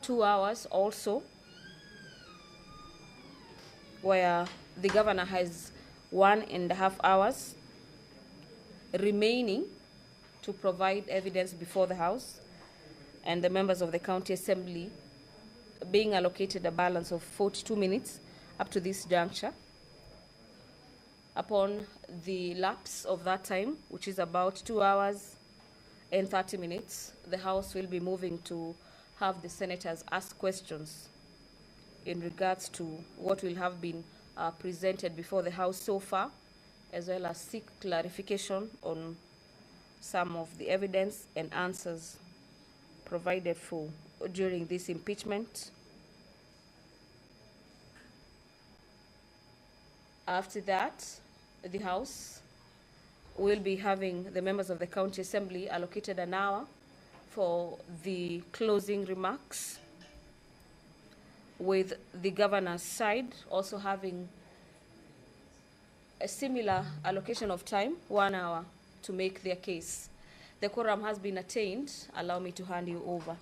2 hours also, where the governor has 1.5 hours remaining to provide evidence before the House, and the members of the County Assembly being allocated a balance of 42 minutes up to this juncture. Upon the lapse of that time, which is about 2 hours and 30 minutes, the House will be moving to have the senators ask questions in regards to what will have been presented before the House so far, as well as seek clarification on some of the evidence and answers provided for during this impeachment. After that, the House will be having the members of the County Assembly allocated an hour for the closing remarks, with the governor's side also having a similar allocation of time, 1 hour, to make their case. The quorum has been attained. Allow me to hand you over.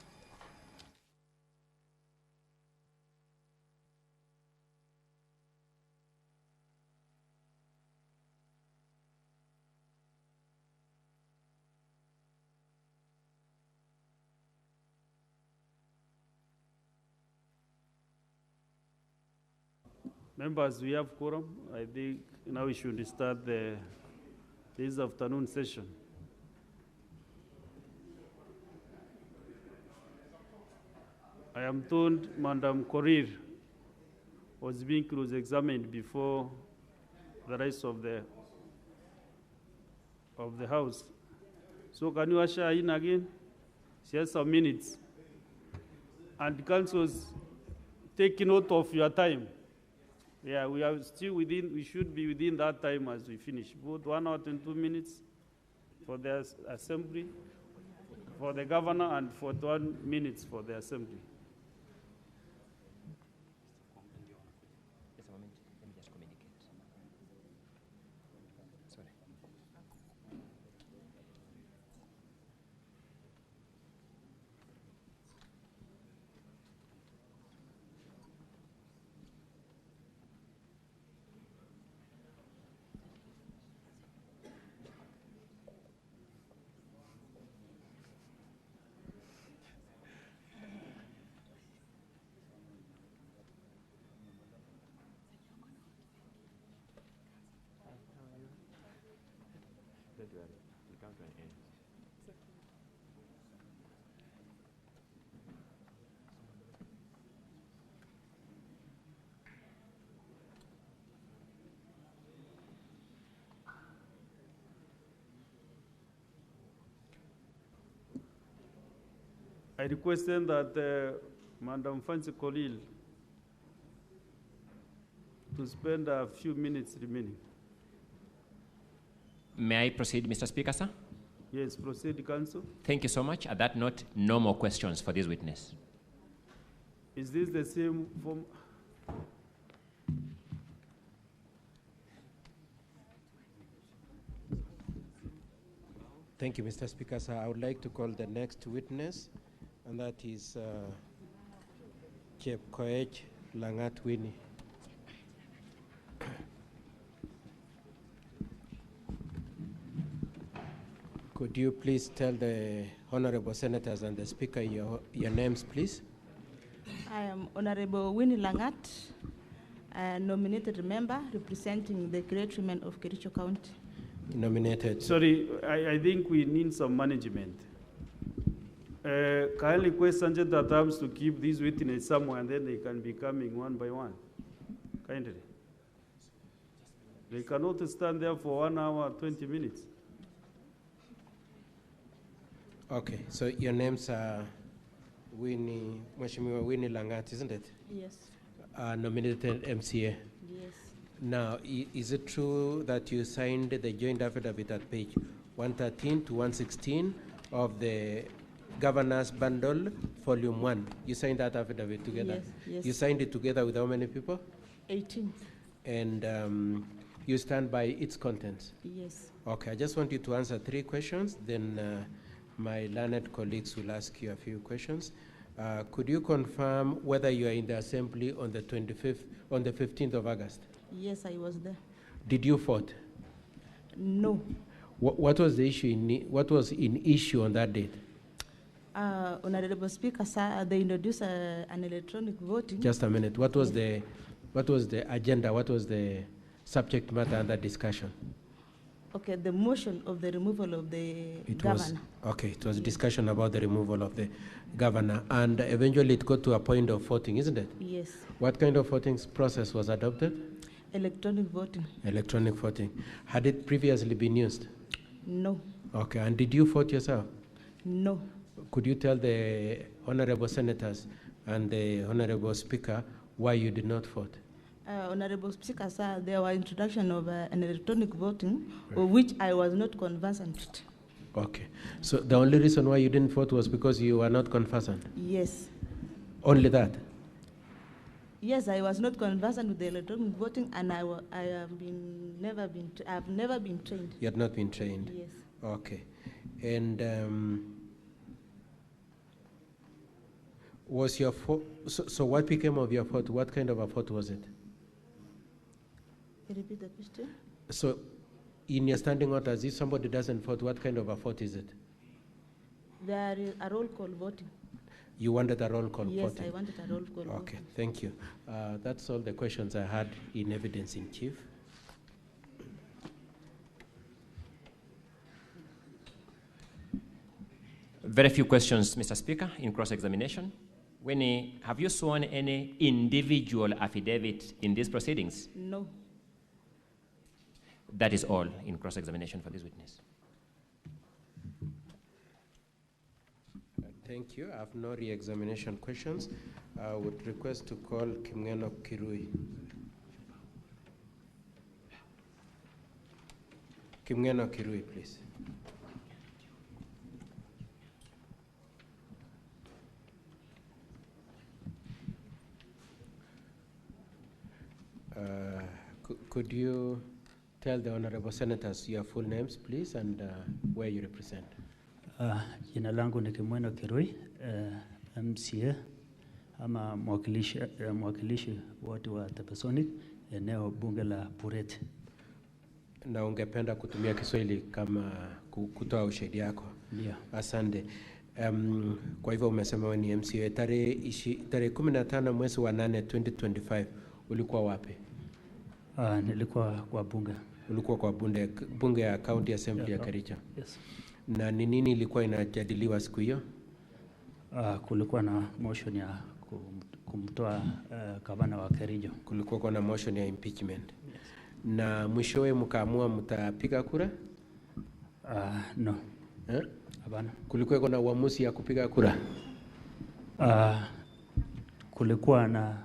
Members, we have quorum. I think now we should start this afternoon session. I am told Madame Ker was being cross-examined before the rest of the House. So can you usher in again? She has some minutes. And councils, take note of your time. Yeah, we are still within, we should be within that time as we finish. Both 1 hour and 2 minutes for the assembly, for the governor, and 41 minutes for the assembly. I requested that Madam Fancy Kolil to spend a few minutes remaining. May I proceed, Mr. Speaker, sir? Yes, proceed, Council. Thank you so much. At that note, no more questions for this witness. Is this the same form? Thank you, Mr. Speaker. Sir, I would like to call the next witness, and that is Gilbert Langat Winnie. Could you please tell the honorable senators and the speaker your names, please? I am Honorable Winnie Langat, a nominated member representing the great women of Kericho County. Nominated. Sorry, I think we need some management. Kindly request Sanjay Tatams to keep these witnesses somewhere, and then they can be coming one by one. Kindly. They cannot stand there for 1 hour, 20 minutes. Okay, so your names are Winnie Langat, isn't it? Yes. Nominated MCA. Yes. Now, is it true that you signed the joint affidavit at page 113 to 116 of the Governor's Bundle, Volume 1? You signed that affidavit together? Yes, yes. You signed it together with how many people? 18. And you stand by its contents? Yes. Okay, I just want you to answer 3 questions, then my learned colleagues will ask you a few questions. Could you confirm whether you are in the assembly on the 15th of August? Yes, I was there. Did you vote? No. What was the issue what was in issue on that date? Honorable Speaker, sir, they introduced an electronic voting. Just a minute. What was the agenda? What was the subject matter under discussion? Okay, the motion of the removal of the governor. It was discussion about the removal of the governor, and eventually it got to a point of voting, isn't it? Yes. What kind of voting process was adopted? Electronic voting. Electronic voting. Had it previously been used? No. Okay, and did you vote yourself? No. Could you tell the honorable senators and the honorable speaker why you did not vote? Honorable Speaker, sir, there was introduction of an electronic voting, of which I was not conversant with. Okay, so the only reason why you didn't vote was because you were not conversant? Yes. Only that? Yes, I was not conversant with the electronic voting, and I have never been trained. You had not been trained? Yes. Okay, and was your vote, so what became of your vote? What kind of a vote was it? Can you repeat the question? So, in your standing orders, if somebody doesn't vote, what kind of a vote is it? There is a roll call voting. You wanted a roll call voting? Yes, I wanted a roll call voting. Okay, thank you. That's all the questions I had in evidence in chief. Very few questions, Mr. Speaker, in cross-examination. Winnie, have you sworn any individual affidavit in these proceedings? No. That is all in cross-examination for this witness. Thank you. I have no re-examination questions. I would request to call Kimo Kirui. Kimo Kirui, please. Could you tell the honorable senators your full names, please, and where you represent? Jina langu ni Kimo Kirui, MCA, ama mwakilishi wote wa Tapasonic, eneo bunge la Bureti. Na ungependa kutumia Kiswahili kama kutoa ushahidi yako? Ndio. Asante. Kwa hivyo umesema wewe ni MCA. Tarehe 15 mwezi wa 8 2025 ulikuwa wapi? Nilikuwa kwa bunge. Ulikuwa kwa bunge ya County Assembly ya Kericho? Yes. Na ni nini ilikuwa inajadiliwa siku hiyo? Kulikuwa na motion ya kumtoa gavana wa Kericho. Kulikuwa na motion ya impeachment. Yes. Na mwishowe mkaamua mtapiga kura? No. Hapana. Kulikuwa na uamuzi ya kupiga kura? Kulikuwa na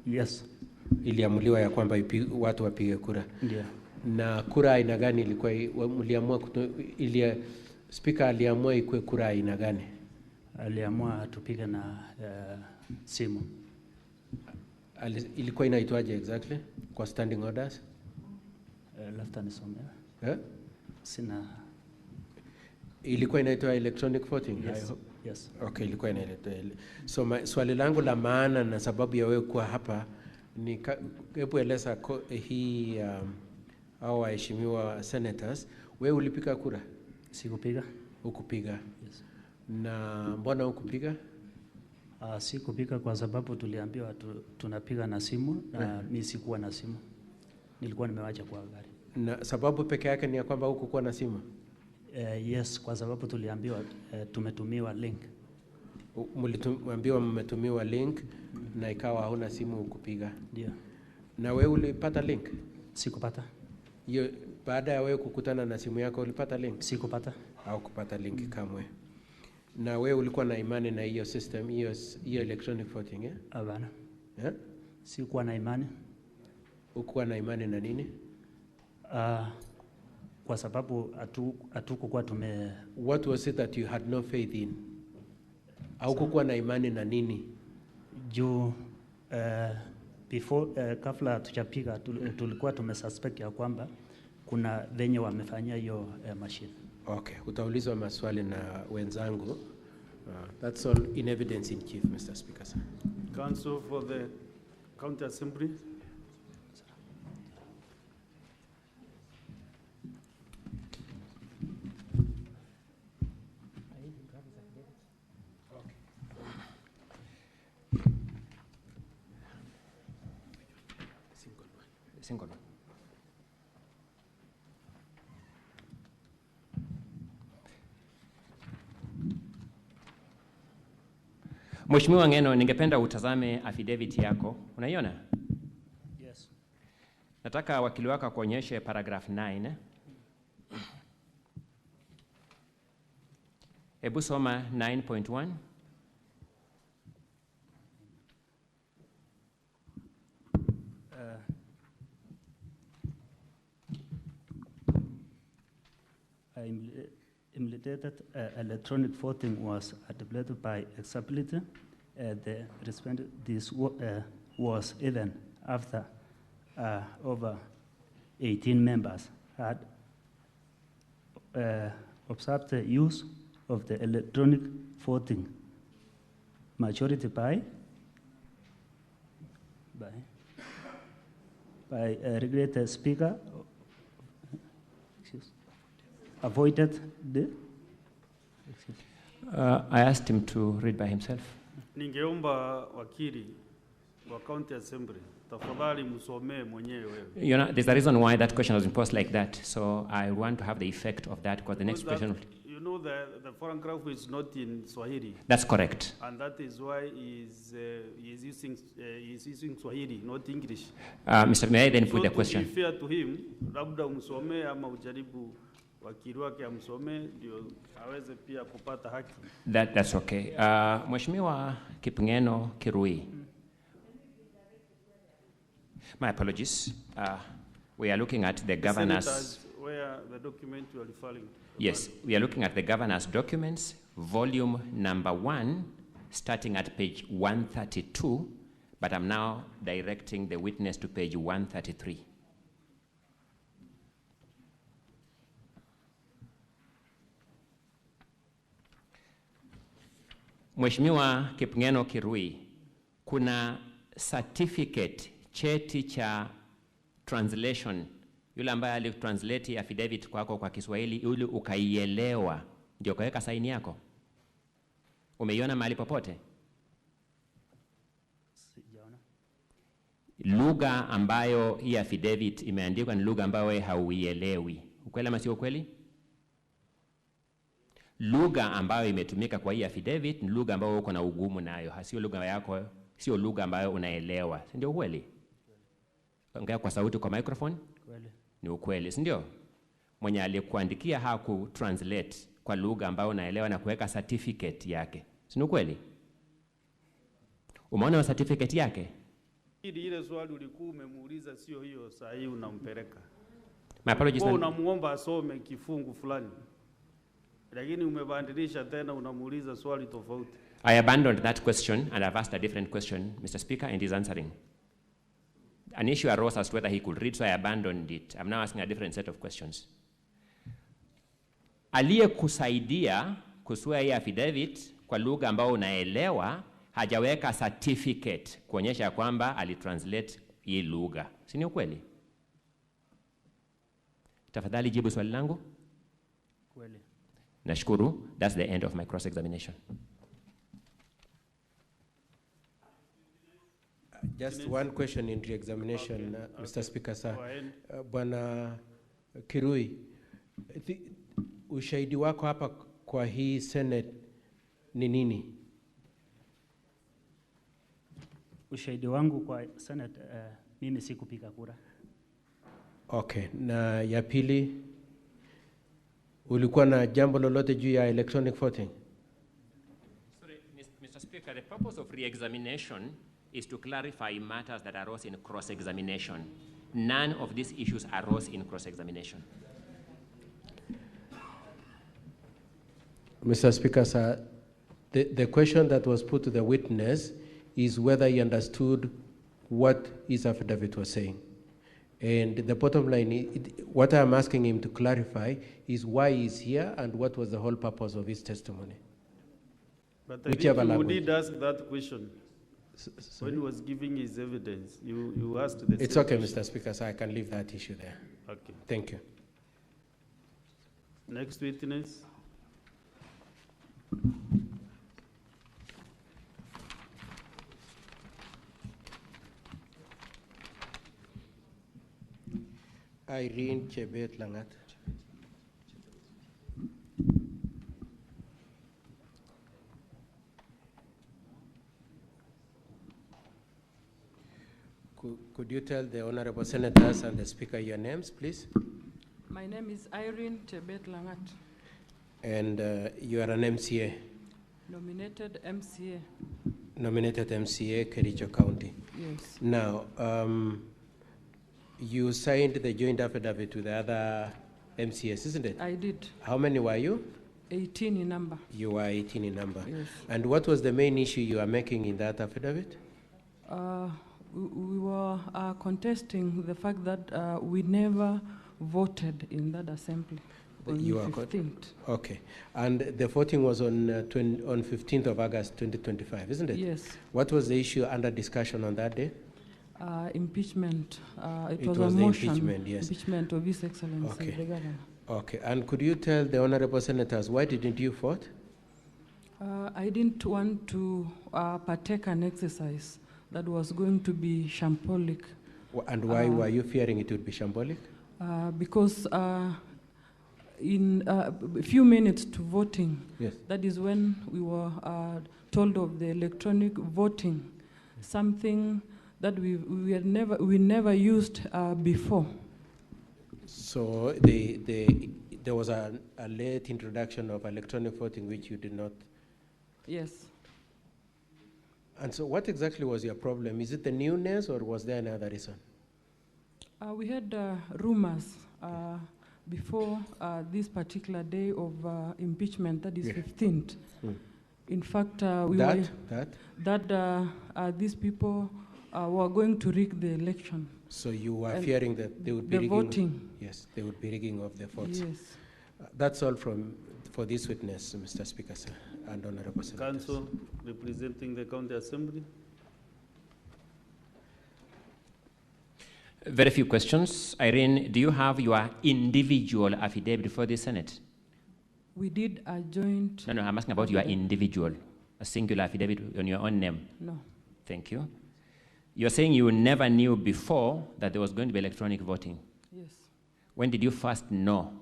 yes. Iliamuliwa ya kwamba watu wapige kura. Ndio. Na kura aina gani ilikuwa mliamua speaker aliamua ikue kura aina gani? Aliamua tupige na simu. Ilikuwa inaitwaje exactly kwa standing orders? Lafta nisomea. Sina. Ilikuwa inaitwa electronic voting? Yes. Yes. Okay, ilikuwa inaitwa. So swali langu la maana na sababu ya wewe kuwa hapa ni hebu eleza hii au waheshimiwa senators, wewe ulipiga kura? Sikupiga. Hukupiga? Yes. Na mbona hukupiga? Sikupiga kwa sababu tuliambiwa tunapiga na simu na mimi sikuwa na simu. Nilikuwa nimewacha kwa gari. Na sababu peke yake ni ya kwamba hukukuwa na simu? Yes, kwa sababu tuliambiwa tumetumiwa link. Mliambiwa mmetumiwa link na ikawa hauna simu ukupiga? Ndio. Na wewe ulipata link? Sikupata. Hiyo baada ya wewe kukutana na simu yako ulipata link? Sikupata. Au kupata link kamwe. Na wewe ulikuwa na imani na hiyo system, hiyo electronic voting? Hapana. Sikuwa na imani. Ukuwa na imani na nini? Kwa sababu hatukuwa What was it that you had no faith in? Au kukuwa na imani na nini? Juu before kabla tuchapiga tulikuwa tumesuspect ya kwamba kuna venye wamefanyia hiyo machine. Okay, utaulizwa maswali na wenzangu That's all in evidence in chief, Mr. Speaker, sir. Counsel for the County Assembly. Single one. Mheshimiwa Ngeno, ningependa utazame affidavit yako. Unaiona? Yes. Nataka wakili wako kuonyeshe paragraph 9. Hebu soma 9.1. Implemented electronic voting was adopted by acceptability. The respondent was even after over 18 members had observed the use of the electronic voting. Majority by regulated speaker avoided the. I asked him to read by himself. Ningeomba wakili wa County Assembly, tafadhali msomee mwenyewe wewe. You know, there's a reason why that question was imposed like that. So I want to have the effect of that because the next question. You know, the foreign graph is not in Swahili. That's correct. And that is why he's using Swahili, not English. Mr. May I then put so the question? To be fair to him, labda umsomee ama ujaribu wakili wake amsomee ndio aweze pia kupata haki. That's okay. Mheshimiwa Kimo Kirui. My apologies. We are looking at the governor's. Where the document you are referring to. Yes, we are looking at the governor's documents, volume number 1, starting at page 132, but I'm now directing the witness to page 133. Mheshimiwa Kimo Kirui, kuna certificate, cheti cha translation, yule ambaye alitranslate affidavit kwako kwa Kiswahili, yule ukaielewa, ndio kaweka saini yako? Umeiona mahali popote? Sijaona. Lugha ambayo hii affidavit imeandikwa ni lugha ambayo hauielewi. Ukweli ama sio ukweli? Lugha ambayo imetumika kwa hii affidavit ni lugha ambayo uko na ugumu nayo, sio lugha yako, sio lugha ambayo unaelewa. Si ndio ukweli? Ongea kwa sauti kwa microphone. Kweli. Ni ukweli, si ndio? Mwenye aliyekuandikia hakutranslate kwa lugha ambayo unaelewa na kuweka certificate yake. Si ni ukweli? Umeona certificate yake? Ile swali ulikuwa umemuuliza sio hiyo, saa hii unampeleka. My apologies. Unamuomba asome kifungu fulani, lakini umebadilisha tena unamuuliza swali tofauti. I abandoned that question and I've asked a different question, Mr. Speaker, and he's answering. An issue arose as to whether he could read, so I abandoned it. I'm now asking a different set of questions. Aliyekusaidia kusua hii affidavit kwa lugha ambayo unaelewa hajaweka certificate kuonyesha kwamba alitranslate hii lugha. Si ni ukweli? Tafadhali jibu swali langu. Kweli. Nashukuru. That's the end of my cross-examination. Just one question in re-examination, Okay. Mr. Speaker, sir. Go ahead. Bwana Kirui, ushahidi wako hapa kwa hii Senate ni nini? Ushahidi wangu kwa Senate, mimi sikupiga kura. Okay, na ya pili, ulikuwa na jambo lolote juu ya electronic voting? Sorry, Mr. Speaker, the purpose of re-examination is to clarify matters that arose in cross-examination. None of these issues arose in cross-examination. Mr. Speaker, sir, the question that was put to the witness is whether he understood what his affidavit was saying. And the bottom line, what I'm asking him to clarify is why he's here and what was the whole purpose of his testimony. But I whichever think language. you did ask that question when he was giving his evidence. You asked the It's same okay, question. Mr. Speaker, so I can leave that issue there. Okay. Thank you. Next witness. Irene Tet Langat. Could you tell the honorable senators and the speaker your names, please? My name is Irene Tet Langat, And you are an MCA, nominated MCA. nominated MCA, Kericho County. Yes. Now, you signed the joint affidavit with the other MCAs, isn't it? I did. How many were you? 18 in number. You were 18 in number. Yes. And what was the main issue you are making in that affidavit? We were contesting the fact that we never voted in that assembly on You are 15th. Okay. And the voting was on 15th of August 2025, isn't it? Yes. What was the issue under discussion on that day? Impeachment. It It was was a the motion. impeachment, yes. Impeachment of His Excellency Okay. the Governor. Okay. And could you tell the honorable senators why didn't you vote? I didn't want to partake an exercise that was going to be shambolic. And why were you fearing it would be shambolic? Because in a few minutes to voting, Yes. that is when we were told of the electronic voting, something that we never used before. So there was a late introduction of electronic voting which you did not. Yes. And so what exactly was your problem? Is it the newness or was there another reason? We had rumors before this particular day of impeachment, that is 15th. Mm. In fact, these people were going to rig the election. So you were And fearing that they would be the rigging? voting. Yes, they would be rigging of the votes. Yes. That's all for this witness, Mr. Speaker, sir, and honorable senators. Council representing the County Assembly. Very few questions. Irene, do you have your individual affidavit for the Senate? We did a joint. No, I'm asking about your individual, a singular affidavit on your own name. No. Thank you. You're saying you never knew before that there was going to be electronic voting. Yes. When did you first know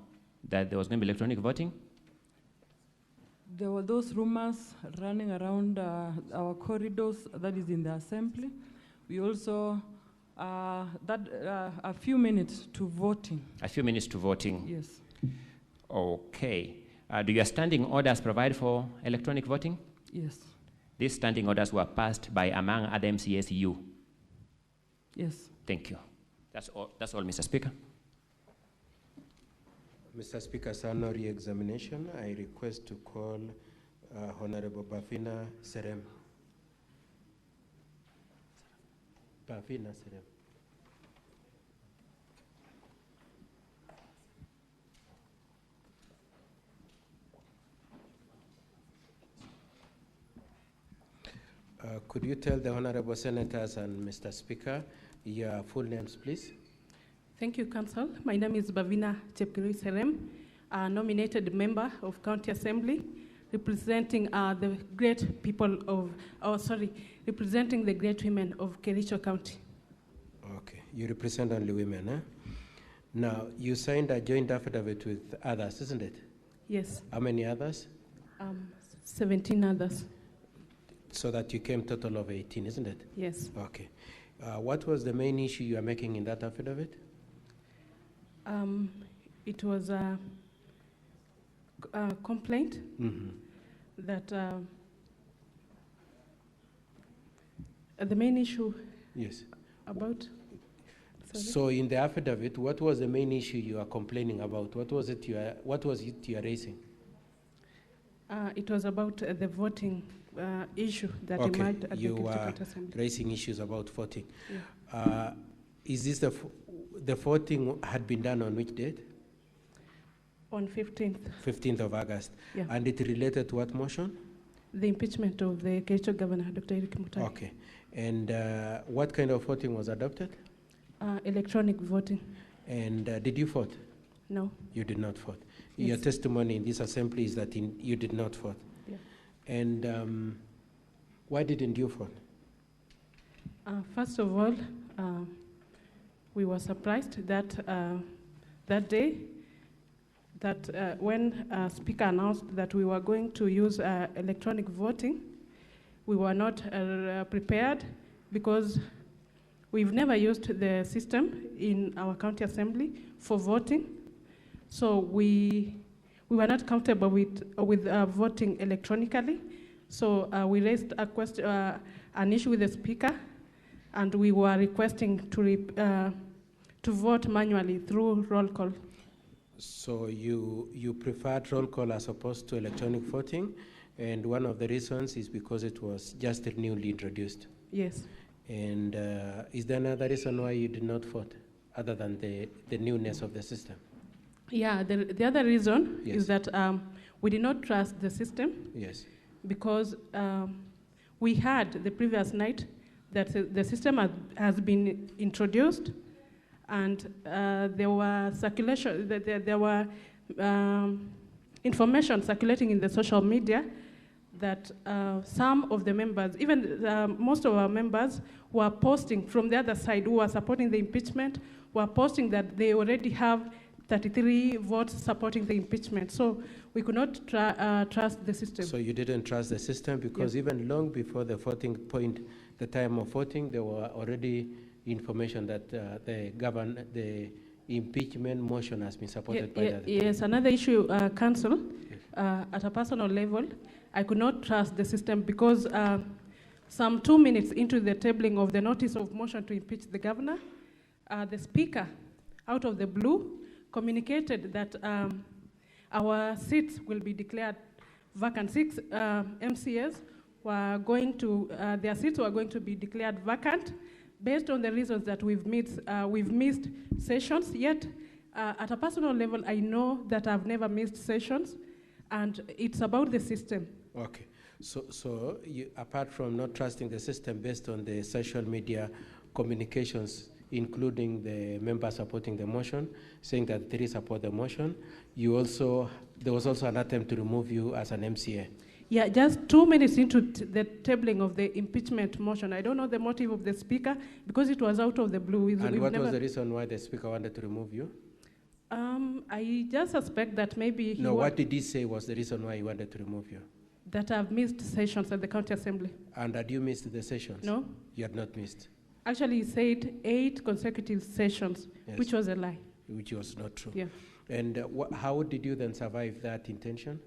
that there was going to be electronic voting? There were those rumors running around our corridors, that is in the assembly. We also, a few minutes to voting. A few minutes to voting. Yes. Okay. Do your standing orders provide for electronic voting? Yes. These standing orders were passed by, among other MCAs, you. Yes. Thank you. That's all, Mr. Speaker. Mr. Speaker, sir, no re-examination. I request to call Honorable Babina Serem. Babina Serem. Could you tell the honorable senators and Mr. Speaker your full names, please? Thank you, Council. My name is Babina Chep, a nominated member of County Assembly, representing the great people of, representing the great women of Kericho County. Okay, you represent only women, eh? Now, you signed a joint affidavit with others, isn't it? Yes. How many others? 17 others. So that you came total of 18, isn't it? Yes. Okay. What was the main issue you are making in that affidavit? It was a complaint that the main issue Yes. about. Sorry? So in the affidavit, what was the main issue you are complaining about? What was it you are raising? It was about the voting issue that Okay, emerged at you the were County Assembly. raising issues about voting. Yeah. Is this the voting had been done on which date? On 15th. 15th of August. Yeah. And it related to what motion? the impeachment of the Kericho governor, Dr. Irene Mutai. Okay. And what kind of voting was adopted? Electronic voting. And did you vote? No. You did not vote. Yes. Your testimony in this assembly is that you did not vote. Yeah. And why didn't you vote? First of all, we were surprised that that day, that when Speaker announced that we were going to use electronic voting, we were not prepared because we've never used the system in our county assembly for voting. So we were not comfortable with voting electronically. So we raised a question, an issue with the Speaker, and we were requesting to vote manually through roll call. So you preferred roll call as opposed to electronic voting, and one of the reasons is because it was just newly introduced. Yes. And is there another reason why you did not vote, other than the newness of the system? Yeah, the other reason Yes. is that we did not trust the system. Yes. Because we heard the previous night that the system has been introduced, and there were circulation, there were information circulating in the social media that some of the members, even most of our members, were posting from the other side who were supporting the impeachment, were posting that they already have 33 votes supporting the impeachment. So we could not trust the system. So you didn't trust the system because Yes. even long before the voting point, the time of voting, there were already information that the impeachment motion has been supported by the other. Yes, another issue, Council, at a personal level, I could not trust the system because some 2 minutes into the tabling of the notice of motion to impeach the governor, the Speaker, out of the blue, communicated that our seats will be declared vacant. 6 MCAs were going to, their seats were going to be declared vacant based on the reasons that we've missed sessions. Yet, at a personal level, I know that I've never missed sessions, and it's about the system. Okay. So you, apart from not trusting the system based on the social media communications, including the members supporting the motion, saying that they support the motion, there was also an attempt to remove you as an MCA. Yeah, just 2 minutes into the tabling of the impeachment motion. I don't know the motive of the Speaker because it was out of the blue. And what was the reason why the Speaker wanted to remove you? I just suspect that maybe No, what did he say was the reason why he wanted to remove you? That I've missed sessions at the county assembly. And had you missed the sessions? No. You had not missed? Actually, he said 8 consecutive sessions, Yes. which was a lie. Which was not true. Yeah. And how did you then survive that intention?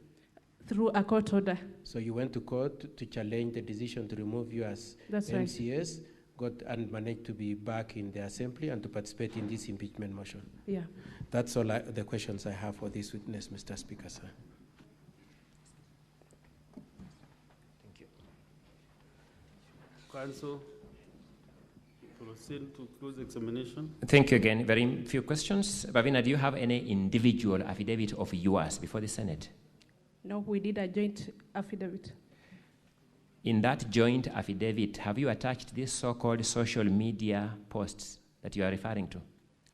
Through a court order. So you went to court to challenge the decision to remove you as That's right. MCS, got and managed to be back in the assembly and to participate in this impeachment motion. Yeah. That's all the questions I have for this witness, Mr. Speaker, sir. Thank you. Council, proceed to close examination. Thank you again. Very few questions. Babina, do you have any individual affidavit of yours before the Senate? No, we did a joint affidavit. In that joint affidavit, have you attached these so-called social media posts that you are referring to?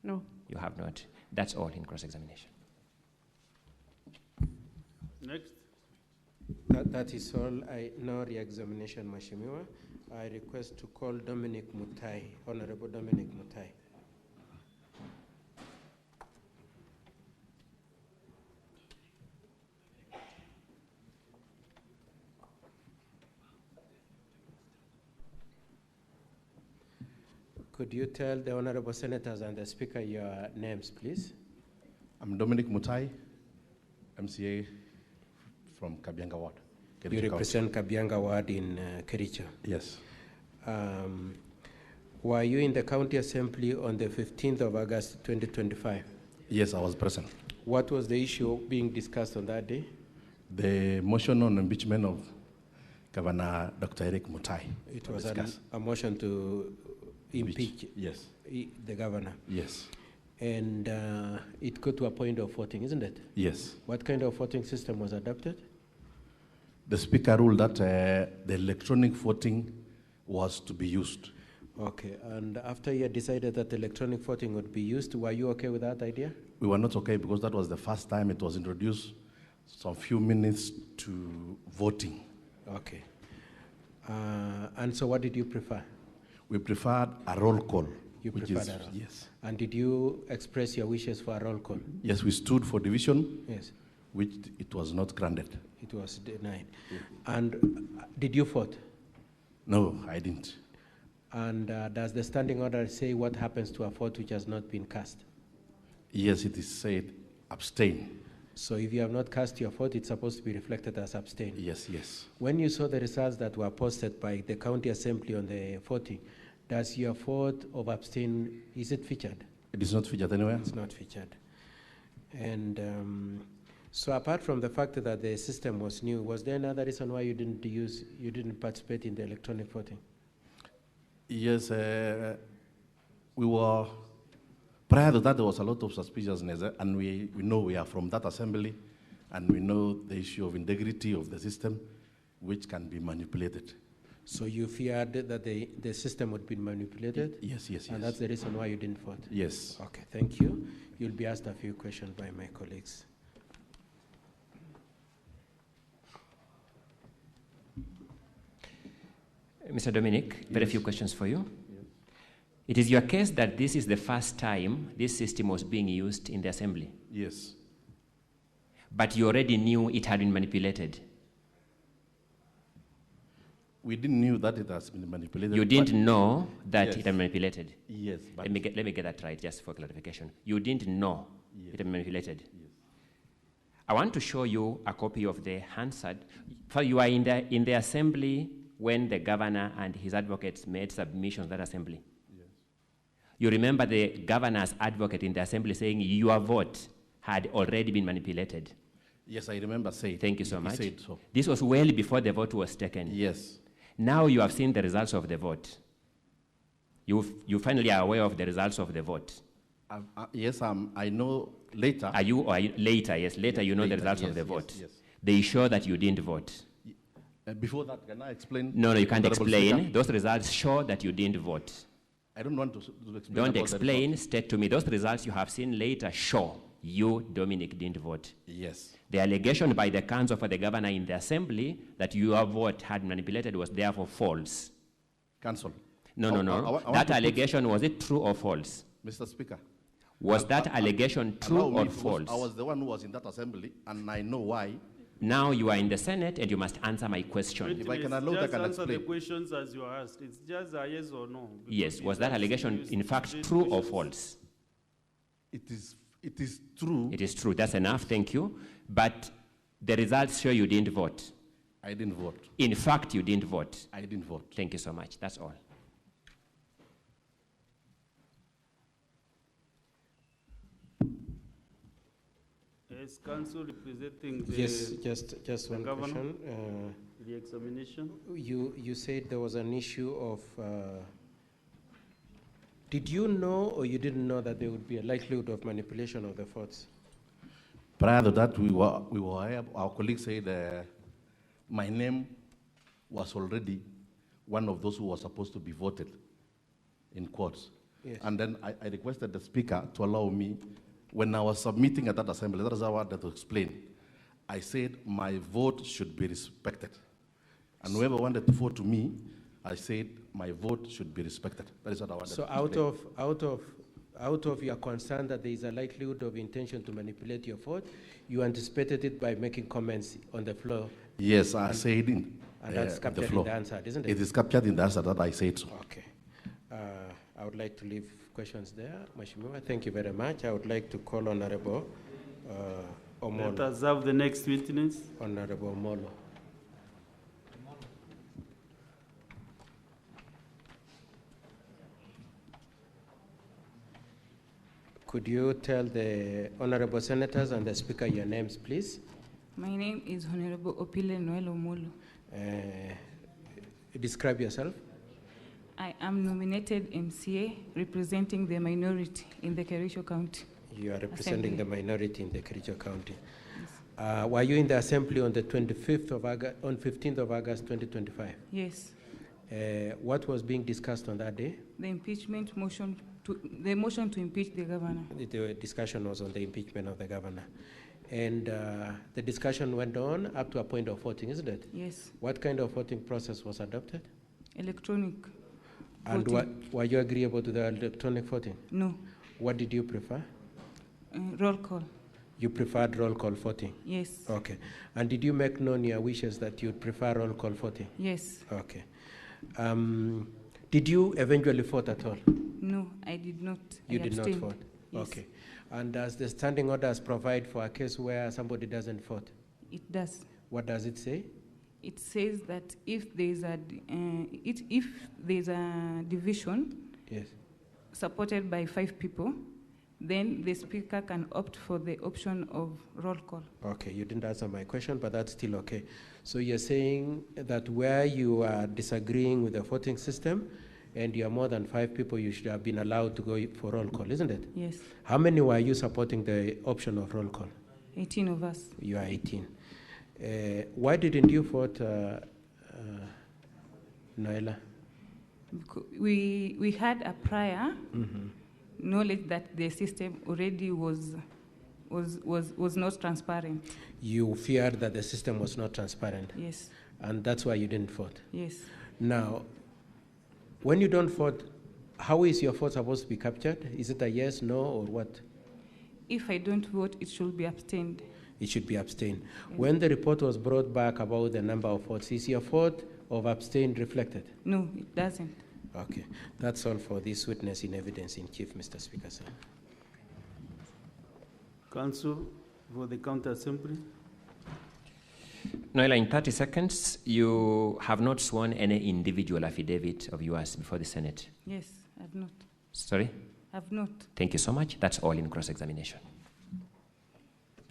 No. You have not. That's all in cross-examination. Next. That is all. No re-examination, Mheshimiwa. I request to call Dominic Mutai, Honorable Dominic Mutai. Could you tell the honorable senators and the speaker your names, please? I'm Dominic Mutai, MCA from Kabianga Ward. Kericho You represent Kabianga Ward in Kericho. Yes. Were you in the county assembly on the 15th of August 2025? Yes, I was present. What was the issue being discussed on that day? The motion on impeachment of Governor Dr. Irene Mutai. It was a motion to impeach yes. The governor. Yes. And it got to a point of voting, isn't it? Yes. What kind of voting system was adopted? the Speaker ruled that the electronic voting was to be used. Okay, and after you had decided that electronic voting would be used, were you okay with that idea? We were not okay because that was the first time it was introduced, some few minutes to voting. Okay. And so what did you prefer? We preferred a roll call. You preferred a roll? Yes. And did you express your wishes for a roll call? Yes, we stood for division, Yes. which it was not granted. It was denied. And did you vote? No, I didn't. And does the standing order say what happens to a vote which has not been cast? Yes, it is said abstain. So if you have not cast your vote, it's supposed to be reflected as abstain. Yes, yes. When you saw the results that were posted by the county assembly on the voting, does your vote of abstain, is it featured? It is not featured anywhere? It's not featured. And so apart from the fact that the system was new, was there another reason why you didn't participate in the electronic voting? Yes, we were, prior to that there was a lot of suspiciousness, and we know we are from that assembly, and we know the issue of integrity of the system, which can be manipulated. So you feared that the system would be manipulated? Yes, yes, yes. And that's the reason why you didn't vote? Yes. Okay, thank you. You'll be asked a few questions by my colleagues. Mr. Dominic, very few questions for you. Yes. It is your case that this is the first time this system was being used in the assembly? Yes. But you already knew it had been manipulated? We didn't know that it has been manipulated. You didn't know that it had been manipulated? Yes. Let me get that right, just for clarification. You didn't know it had been manipulated? Yes. I want to show you a copy of the Hansard. You are in the assembly when the governor and his advocates made submissions to that assembly. Yes. You remember the governor's advocate in the assembly saying your vote had already been manipulated? Yes, I remember saying. Thank you so much. He said so. This was well before the vote was taken. Yes. Now you have seen the results of the vote. You finally are aware of the results of the vote. Yes, I know later. Later, yes. Later you know the results of the vote. Yes. They show that you didn't vote. Before that, can I explain? No, you can't explain. Speaker? Those results show that you didn't vote. I don't want to explain. Don't explain. State to me. Those results you have seen later show you, Dominic, didn't vote. Yes. The allegation by the counsel for the governor in the assembly that your vote had manipulated was therefore false. Counsel. No. That allegation, was it true or false? Mr. Speaker. Was that allegation true or false? I was the one who was in that assembly, and I know why. Now you are in the Senate, and you must answer my question. If I can allow, I can answer explain. the questions as you are asked. It's just a yes or no. Yes. Was that allegation in fact true or false? It is true. It is true. That's enough. Thank you. But the results show you didn't vote. I didn't vote. In fact, you didn't vote. I didn't vote. Thank you so much. That's all. As counsel representing the yes, just one governor, question. The examination. You said there was an issue of. Did you know or you didn't know that there would be a likelihood of manipulation of the votes? Prior to that, we were our colleague said my name was already one of those who was supposed to be voted in courts. Yes. And then I requested the speaker to allow me, when I was submitting at that assembly, that is how I wanted to explain. I said my vote should be respected. And whoever wanted to vote to me, I said my vote should be respected. That is what I wanted to explain. So out of your concern that there is a likelihood of intention to manipulate your vote, you anticipated it by making comments on the floor. Yes, I said in and that's captured the floor. In the answer, isn't it? It is captured in the answer that I said so. Okay. I would like to leave questions there. Mheshimiwa, thank you very much. I would like to call Honorable Omolo. Let us have the next witness. Honorable Omolo. Could you tell the honorable senators and the speaker your names, please? My name is Honorable Opile Noel Omolo. Describe yourself. I am nominated MCA representing the minority in the Kericho County. You are representing the minority in the Kericho County. Yes. Were you in the assembly on the 25th of August, on 15th of August 2025? Yes. What was being discussed on that day? The impeachment motion, the motion to impeach the governor. The discussion was on the impeachment of the governor. And the discussion went on up to a point of voting, isn't it? Yes. What kind of voting process was adopted? Electronic And were you agreeable to the electronic voting? No. What did you prefer? Roll call. You preferred roll call voting? Yes. Okay. And did you make known your wishes that you'd prefer roll call voting? Yes. Okay. Did you eventually vote at all? No, I did not. You did not vote? Yes. Okay. And does the standing orders provide for a case where somebody doesn't vote? It does. What does it say? It says that if there is a division, yes, supported by 5 people, then the speaker can opt for the option of roll call. Okay, you didn't answer my question, but that's still okay. So you're saying that where you are disagreeing with the voting system and you are more than 5 people, you should have been allowed to go for roll call, isn't it? Yes. How many were you supporting the option of roll call? 18 of us. You are 18. Why didn't you vote, Noela? We had a prior knowledge that the system already was not transparent. You feared that the system was not transparent? Yes. And that's why you didn't vote? Yes. Now, when you don't vote, how is your vote supposed to be captured? Is it a yes, no, or what? If I don't vote, it should be abstained. It should be abstained. Yes. When the report was brought back about the number of votes, is your vote of abstained reflected? No, it doesn't. Okay. That's all for this witness in evidence in chief, Mr. Speaker, sir. Counsel for the county assembly. Noela, in 30 seconds, you have not sworn any individual affidavit of yours before the Senate. Yes, I've not. Sorry? I've not. Thank you so much. That's all in cross-examination.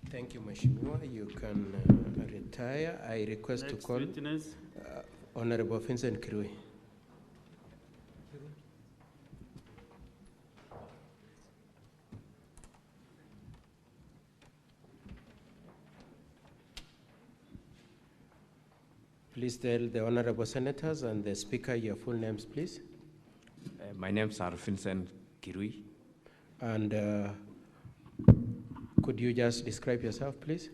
Thank you, Mheshimiwa. You can retire. I request Next to call witness. Honorable Vincent Kirui. Please tell the honorable senators and the speaker your full names, please. My name is Vincent Kirui. And could you just describe yourself, please?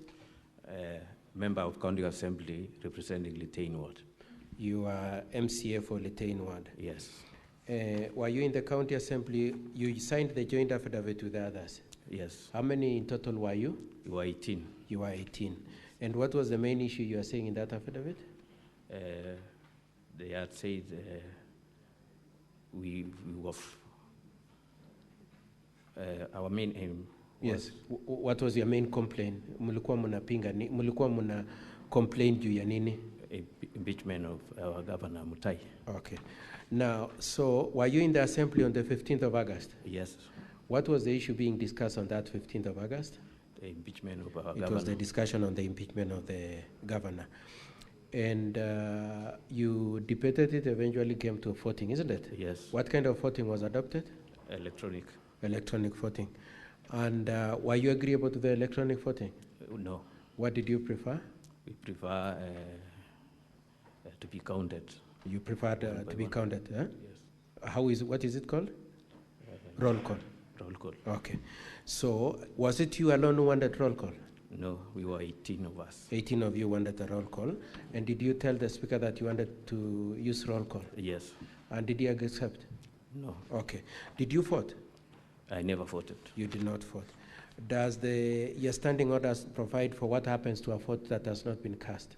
Member of County Assembly representing Litein Ward. You are MCA for Litein Ward? Yes. Were you in the County Assembly? You signed the joint affidavit with the others? Yes. How many in total were you? You were 18. You were 18. And what was the main issue you are saying in that affidavit? They had said we were our main aim. Yes. What was your main complaint? Mulikuwa muna complain juu ya nini? Impeachment of our Governor Mutai. Okay. Now, so were you in the assembly on the 15th of August? Yes. What was the issue being discussed on that 15th of August? The impeachment of our governor. It was the discussion on the impeachment of the governor. And you debated it, eventually came to voting, isn't it? Yes. What kind of voting was adopted? Electronic. Electronic voting. And were you agreeable to the electronic voting? No. What did you prefer? We prefer to be counted. You preferred to be counted, huh? Yes. What is it called? Roll call. Roll call. Okay. So was it you alone who wanted roll call? No, we were 18 of us. 18 of you wanted the roll call. And did you tell the speaker that you wanted to use roll call? Yes. And did he accept? No. Okay. Did you vote? I never voted. You did not vote. Does your standing orders provide for what happens to a vote that has not been cast?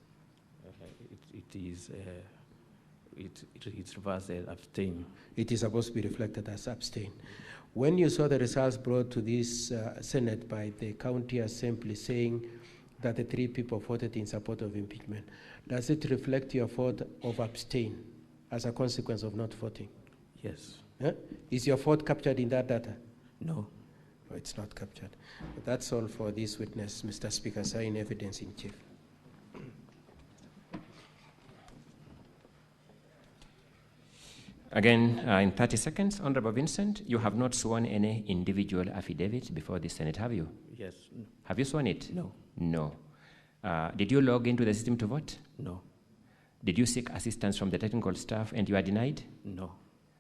It's reversed as abstain. It is supposed to be reflected as abstain. When you saw the results brought to this Senate by the County Assembly saying that the 3 people voted in support of impeachment, does it reflect your vote of abstain as a consequence of not voting? Yes. Huh? Is your vote captured in that data? No. No, it's not captured. But that's all for this witness, Mr. Speaker, sir, in evidence in chief. Again, in 30 seconds, Honorable Vincent, you have not sworn any individual affidavit before the Senate, have you? Yes. Have you sworn it? No. No. Did you log into the system to vote? No. Did you seek assistance from the technical staff and you are denied? No.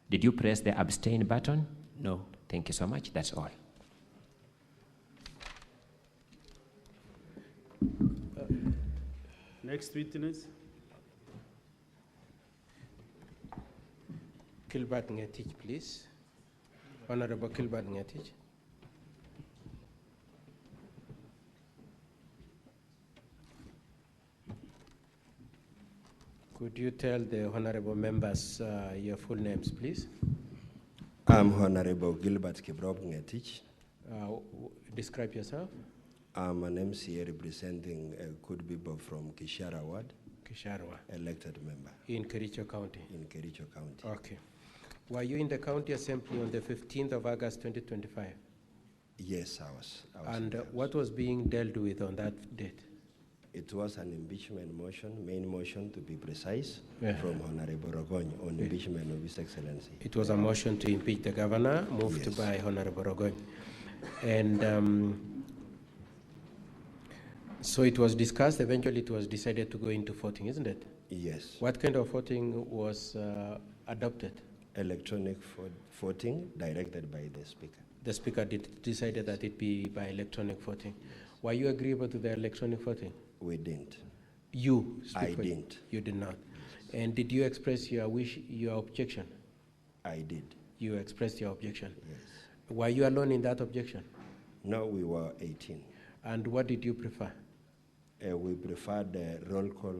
Did you press the abstain button? No. Thank you so much. That's all. Next witness. Gilbert Ngetich, please. Honorable Gilbert Ngetich. Could you tell the honorable members your full names, please? I'm Honorable Gilbert Ngetich. Describe yourself. I'm an MCA representing good people from Kishara Ward. Kisharwa. Elected member. In Kericho County. In Kericho County. Okay. Were you in the county assembly on the 15th of August 2025? Yes, I was. And what was being dealt with on that date? It was an impeachment motion, main motion to be precise, Yeah. from Honorable Rogony on impeachment of His Excellency. It was a motion to impeach the governor, moved Yes. by Honorable Rogony. And so it was discussed, eventually it was decided to go into voting, isn't it? Yes. What kind of voting was adopted? Electronic voting directed by the Speaker. The Speaker decided that it be by electronic voting. Were you agreeable to the electronic voting? We didn't. You? I didn't. You did not. And did you express your objection? I did. You expressed your objection? Yes. Were you alone in that objection? No, we were 18. And what did you prefer? We preferred the roll call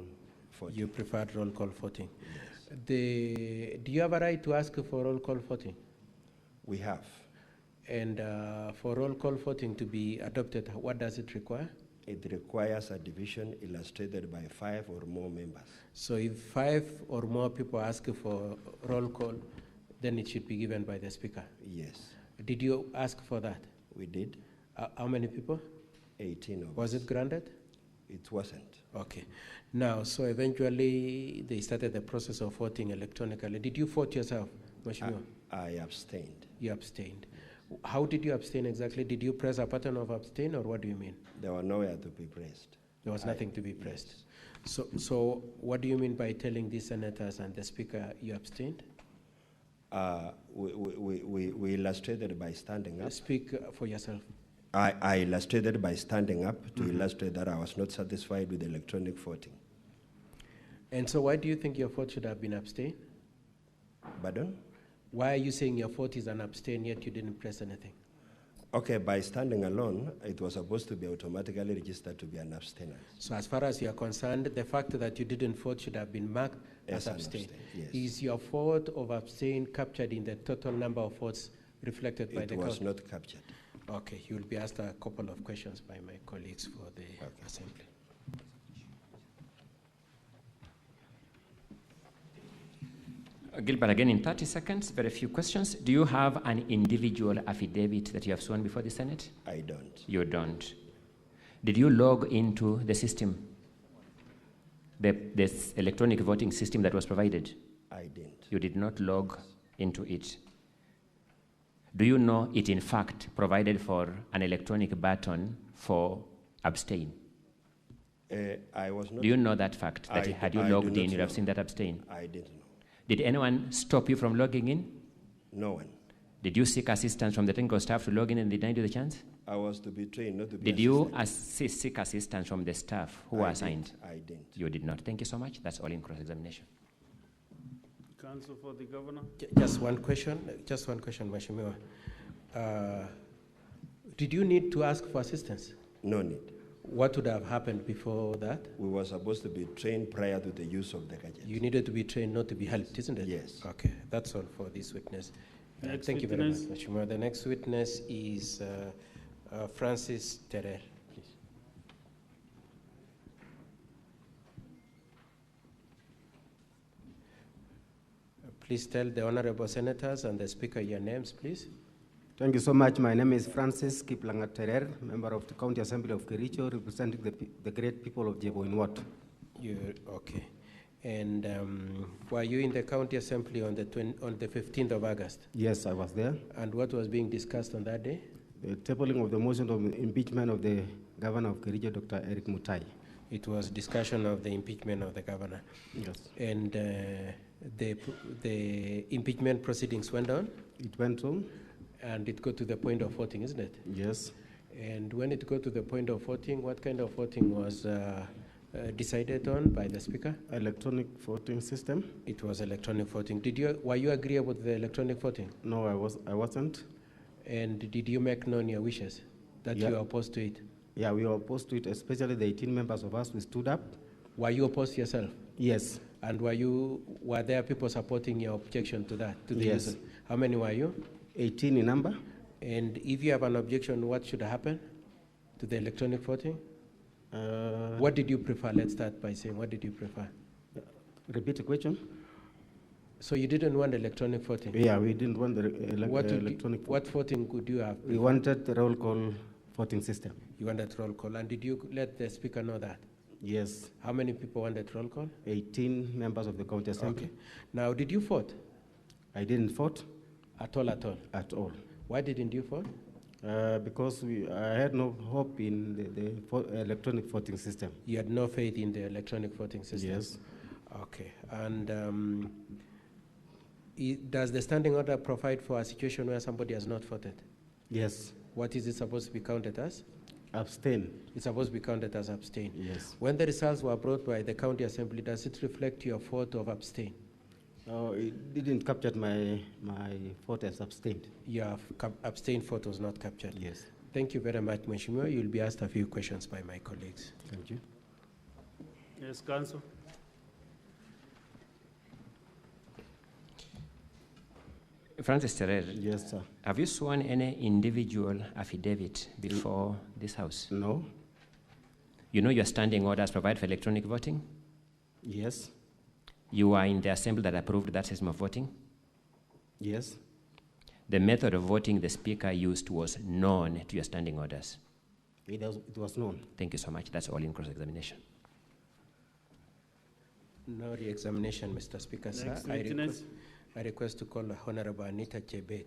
voting. You preferred roll call voting? Yes. Do you have a right to ask for roll call voting? We have. And for roll call voting to be adopted, what does it require? It requires a division illustrated by 5 or more members. So if 5 or more people ask for roll call, then it should be given by the Speaker? Yes. Did you ask for that? We did. How many people? 18 of us. Was it granted? It wasn't. Okay. Now, so eventually they started the process of voting electronically. Did you vote yourself, Mheshimiwa? I abstained. You abstained. How did you abstain exactly? Did you press a button of abstain, or what do you mean? There were nowhere to be pressed. There was nothing to be pressed. Yes. So what do you mean by telling the senators and the Speaker you abstained? We illustrated by standing up. Speak for yourself. I illustrated by standing up to illustrate that I was not satisfied with electronic voting. And so why do you think your vote should have been abstain? Pardon? Why are you saying your vote is an abstain yet you didn't press anything? Okay, by standing alone, it was supposed to be automatically registered to be an abstainer. So as far as you are concerned, the fact that you didn't vote should have been marked as abstain. Yes. Is your vote of abstain captured in the total number of votes reflected by the count? It was not captured. Okay, you will be asked a couple of questions by my colleagues for the assembly. Gilbert, again in 30 seconds, very few questions. Do you have an individual affidavit that you have sworn before the Senate? I don't. You don't. Did you log into the system, this electronic voting system that was provided? I didn't. You did not log into it. Do you know it in fact provided for an electronic button for abstain? I was not. Do you know that fact, that had you logged in, you'd have seen that abstain? I didn't know. Did anyone stop you from logging in? No one. Did you seek assistance from the technical staff to log in and they denied you the chance? I was to be trained, not to be Did you seek assistance from the staff who were assigned? I didn't. You did not. Thank you so much. That's all in cross-examination. Counsel for the governor. Just one question, Mheshimiwa. Did you need to ask for assistance? No need. What would have happened before that? We were supposed to be trained prior to the use of the gadget. You needed to be trained, not to be helped, isn't it? Yes. Okay, that's all for this witness. Next you very much, Mheshimiwa. The next witness is Francis Terrer, please. Please tell the honorable senators and the speaker your names, please. Thank you so much. My name is Francis Kiplanga Terrer, member of the County Assembly of Kericho, representing the great people of Jebo in Wat. Okay. And were you in the County Assembly on the 15th of August? Yes, I was there. And what was being discussed on that day? The tabling of the motion of impeachment of the governor of Kericho, Dr. Eric Mutai. It was discussion of the impeachment of the governor. Yes. And the impeachment proceedings went on? It went on. And it got to the point of voting, isn't it? Yes. And when it got to the point of voting, what kind of voting was decided on by the speaker? Electronic voting system. It was electronic voting. Were you agreeable with the electronic voting? No, I wasn't. And did you make known your wishes that you are opposed to it? Yeah, we were opposed to it, especially the 18 members of us who stood up. Were you opposed yourself? Yes. And were there people supporting your objection to that? To the Yes. user? How many were you? 18 in number. And if you have an objection, what should happen to the electronic voting? What did you prefer? Let's start by saying, what did you prefer? Repeat the question. So you didn't want electronic voting? Yeah, we didn't want the electronic voting. What voting could you have? We wanted the roll call voting system. You wanted roll call. And did you let the speaker know that? Yes. How many people wanted roll call? 18 members of the county assembly. Okay. Now, did you vote? I didn't vote. At all, at all? At all. Why didn't you vote? Because I had no hope in the electronic voting system. You had no faith in the electronic voting system? Yes. Okay. And does the standing order provide for a situation where somebody has not voted? Yes. What is it supposed to be counted as? Abstain. It's supposed to be counted as abstain. Yes. When the results were brought by the county assembly, does it reflect your vote of abstain? No, it didn't capture my vote as abstained. Your abstained vote was not captured? Yes. Thank you very much, Mheshimiwa. You'll be asked a few questions by my colleagues. Thank you. Yes, Council. Francis Terrer. Yes, sir. Have you sworn any individual affidavit before this House? No. You know your standing orders provide for electronic voting? Yes. You are in the assembly that approved that system of voting? Yes. The method of voting the speaker used was known to your standing orders? It was known. Thank you so much. That's all in cross-examination. No re-examination, Mr. Speaker, sir. I request to call Honorable Anita Cheronomi.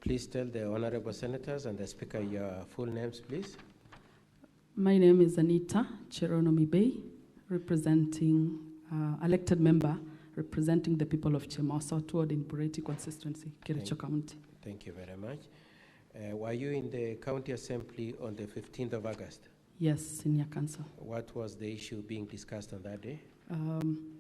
Please tell the honorable senators and the speaker your full names, please. My name is Anita Cheronomi, representing elected member representing the people of Chemo Southward in Bureti constituency, Kericho County. Thank you very much. Were you in the county assembly on the 15th of August? Yes, Senior Council. What was the issue being discussed on that day?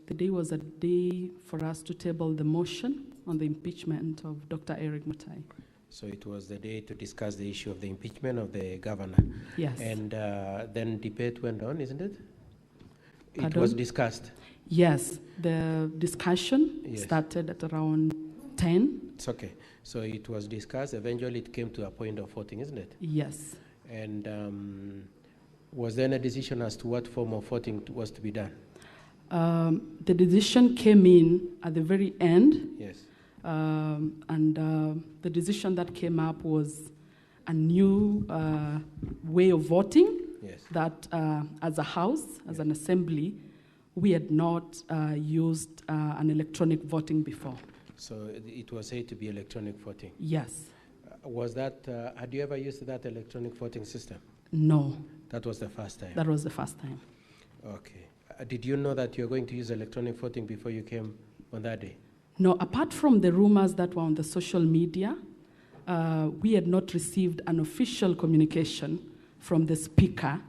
The day was a day for us to table the motion on the impeachment of Dr. Irene Mutai. So it was the day to discuss the issue of the impeachment of the governor. Yes. And then debate went on, isn't it? Pardon? It was discussed. Yes, the discussion started at around 10. It's okay. So it was discussed. Eventually it came to a point of voting, isn't it? Yes. And was there any decision as to what form of voting was to be done? The decision came in at the very end. Yes. And the decision that came up was a new way of voting. Yes. That as a house, as an assembly, we had not used an electronic voting before. So it was said to be electronic voting? Yes. Was that, had you ever used that electronic voting system? No. That was the first time? That was the first time. Okay. Did you know that you were going to use electronic voting before you came on that day? No, apart from the rumors that were on the social media, we had not received an official communication from the speaker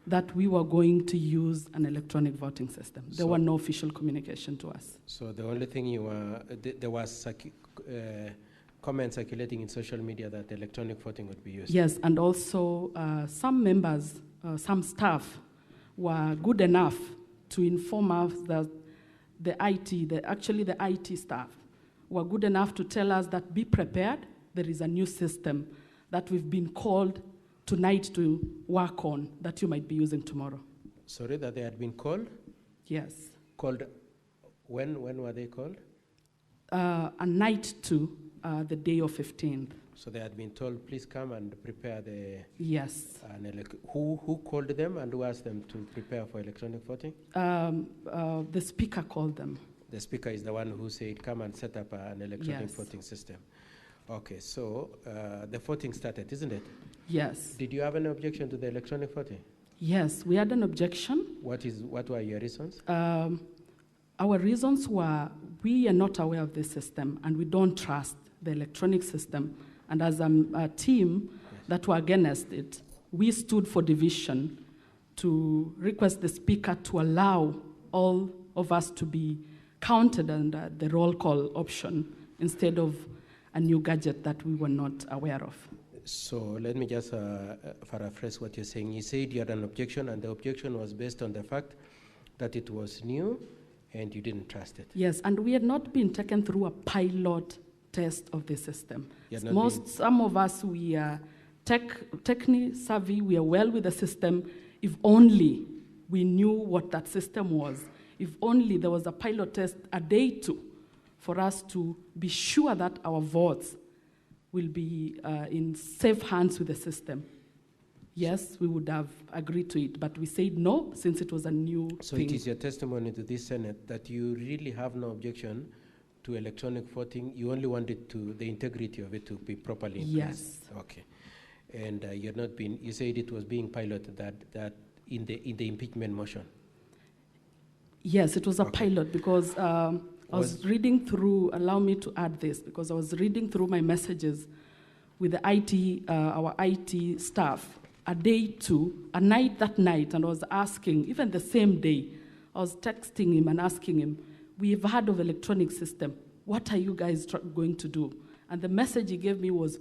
that we were going to use an electronic voting system. There were no official communication to us. So the only thing you were, there was comments circulating in social media that electronic voting would be used? Yes, and also some members, some staff were good enough to inform us that the IT staff were good enough to tell us that be prepared, there is a new system that we've been called tonight to work on that you might be using tomorrow. Sorry, that they had been called? Yes. Called, when were they called? A night to the day of 15th. So they had been told, please come and prepare the... Yes. Who called them and who asked them to prepare for electronic voting? The speaker called them. The speaker is the one who said, come and set up an electronic Yes. voting system. Okay, so the voting started, isn't it? Yes. Did you have any objection to the electronic voting? Yes, we had an objection. What were your reasons? Our reasons were we are not aware of this system and we don't trust the electronic system. And as a team that were against it, we stood for division to request the speaker to allow all of us to be counted under the roll call option instead of a new gadget that we were not aware of. So let me just paraphrase what you're saying. You said you had an objection, and the objection was based on the fact that it was new and you didn't trust it. Yes, and we had not been taken through a pilot test of the system. Some of us, we are technically savvy, we are well with the system. If only we knew what that system was, if only there was a pilot test a day two for us to be sure that our votes will be in safe hands with the system. Yes, we would have agreed to it, but we said no since it was a new thing. So it is your testimony to this Senate that you really have no objection to electronic voting. You only wanted the integrity of it to be properly in place. Yes. Okay. And you said it was being piloted that in the impeachment motion. Yes, it was a pilot because I was reading through, allow me to add this, because I was reading through my messages with the our IT staff a night that night, and I was asking, even the same day, I was texting him and asking him, we've heard of electronic system, what are you guys going to do? And the message he gave me was,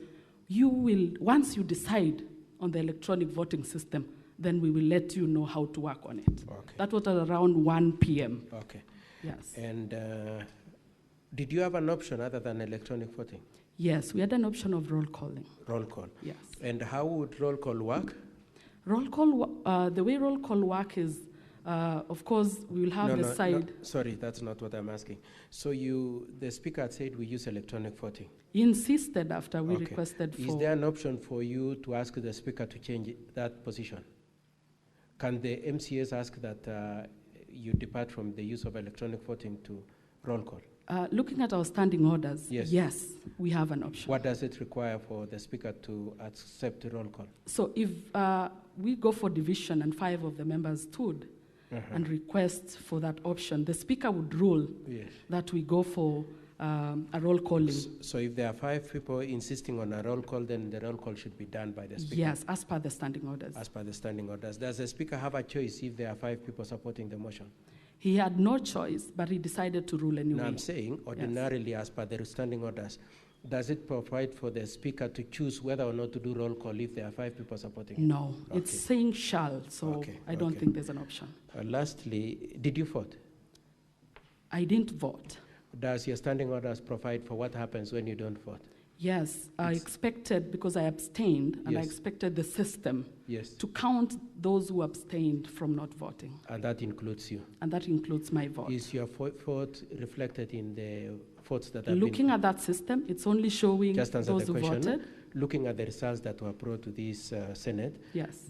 once you decide on the electronic voting system, then we will let you know how to work on it. Okay. That was at around 1 p.m. Okay. Yes. And did you have an option other than electronic voting? Yes, we had an option of roll calling. Roll call? Yes. And how would roll call work? Roll call, the way roll call work is, of course, we will have the side. No, sorry, that's not what I'm asking. So the speaker had said we use electronic voting. He insisted after we requested for. Is there an option for you to ask the speaker to change that position? Can the MCAs ask that you depart from the use of electronic voting to roll call? Looking at our standing orders, yes, we have an option. What does it require for the speaker to accept the roll call? So if we go for division and 5 of the members stood and request for that option, the speaker would rule that we go for a roll calling. So if there are 5 people insisting on a roll call, then the roll call should be done by the speaker? Yes, as per the standing orders. As per the standing orders. Does the speaker have a choice if there are 5 people supporting the motion? He had no choice, but he decided to rule anyway. No, I'm saying ordinarily, as per the standing orders, does it provide for the speaker to choose whether or not to do roll call if there are 5 people supporting it? No, it's saying shall, so I don't think there's an option. Lastly, did you vote? I didn't vote. Does your standing orders provide for what happens when you don't vote? Yes, I expected, because I abstained, and I expected the system to count those who abstained from not voting. And that includes you? And that includes my vote. Is your vote reflected in the votes that have Looking at that system, it's only showing those who voted. Looking at the results that were brought to this Senate,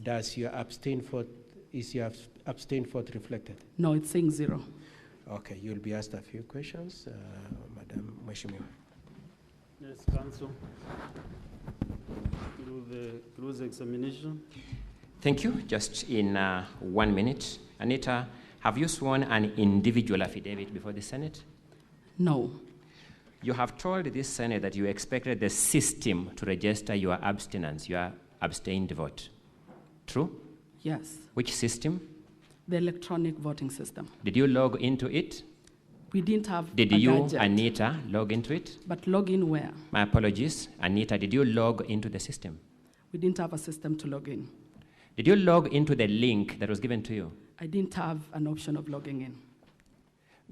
does your abstained vote, is your abstained vote reflected? No, it's saying 0. Okay, you'll be asked a few questions. Madam Mheshimiwa. Yes, Council. Do the close examination. Thank you. Just in 1 minute. Anita, have you sworn an individual affidavit before the Senate? No. You have told this Senate that you expected the system to register your abstinence, your abstained vote. True? Yes. Which system? The electronic voting system. Did you log into it? We didn't have Did you, Anita, log into it? But log in where? My apologies. Anita, did you log into the system? We didn't have a system to log in. Did you log into the link that was given to you? I didn't have an option of logging in.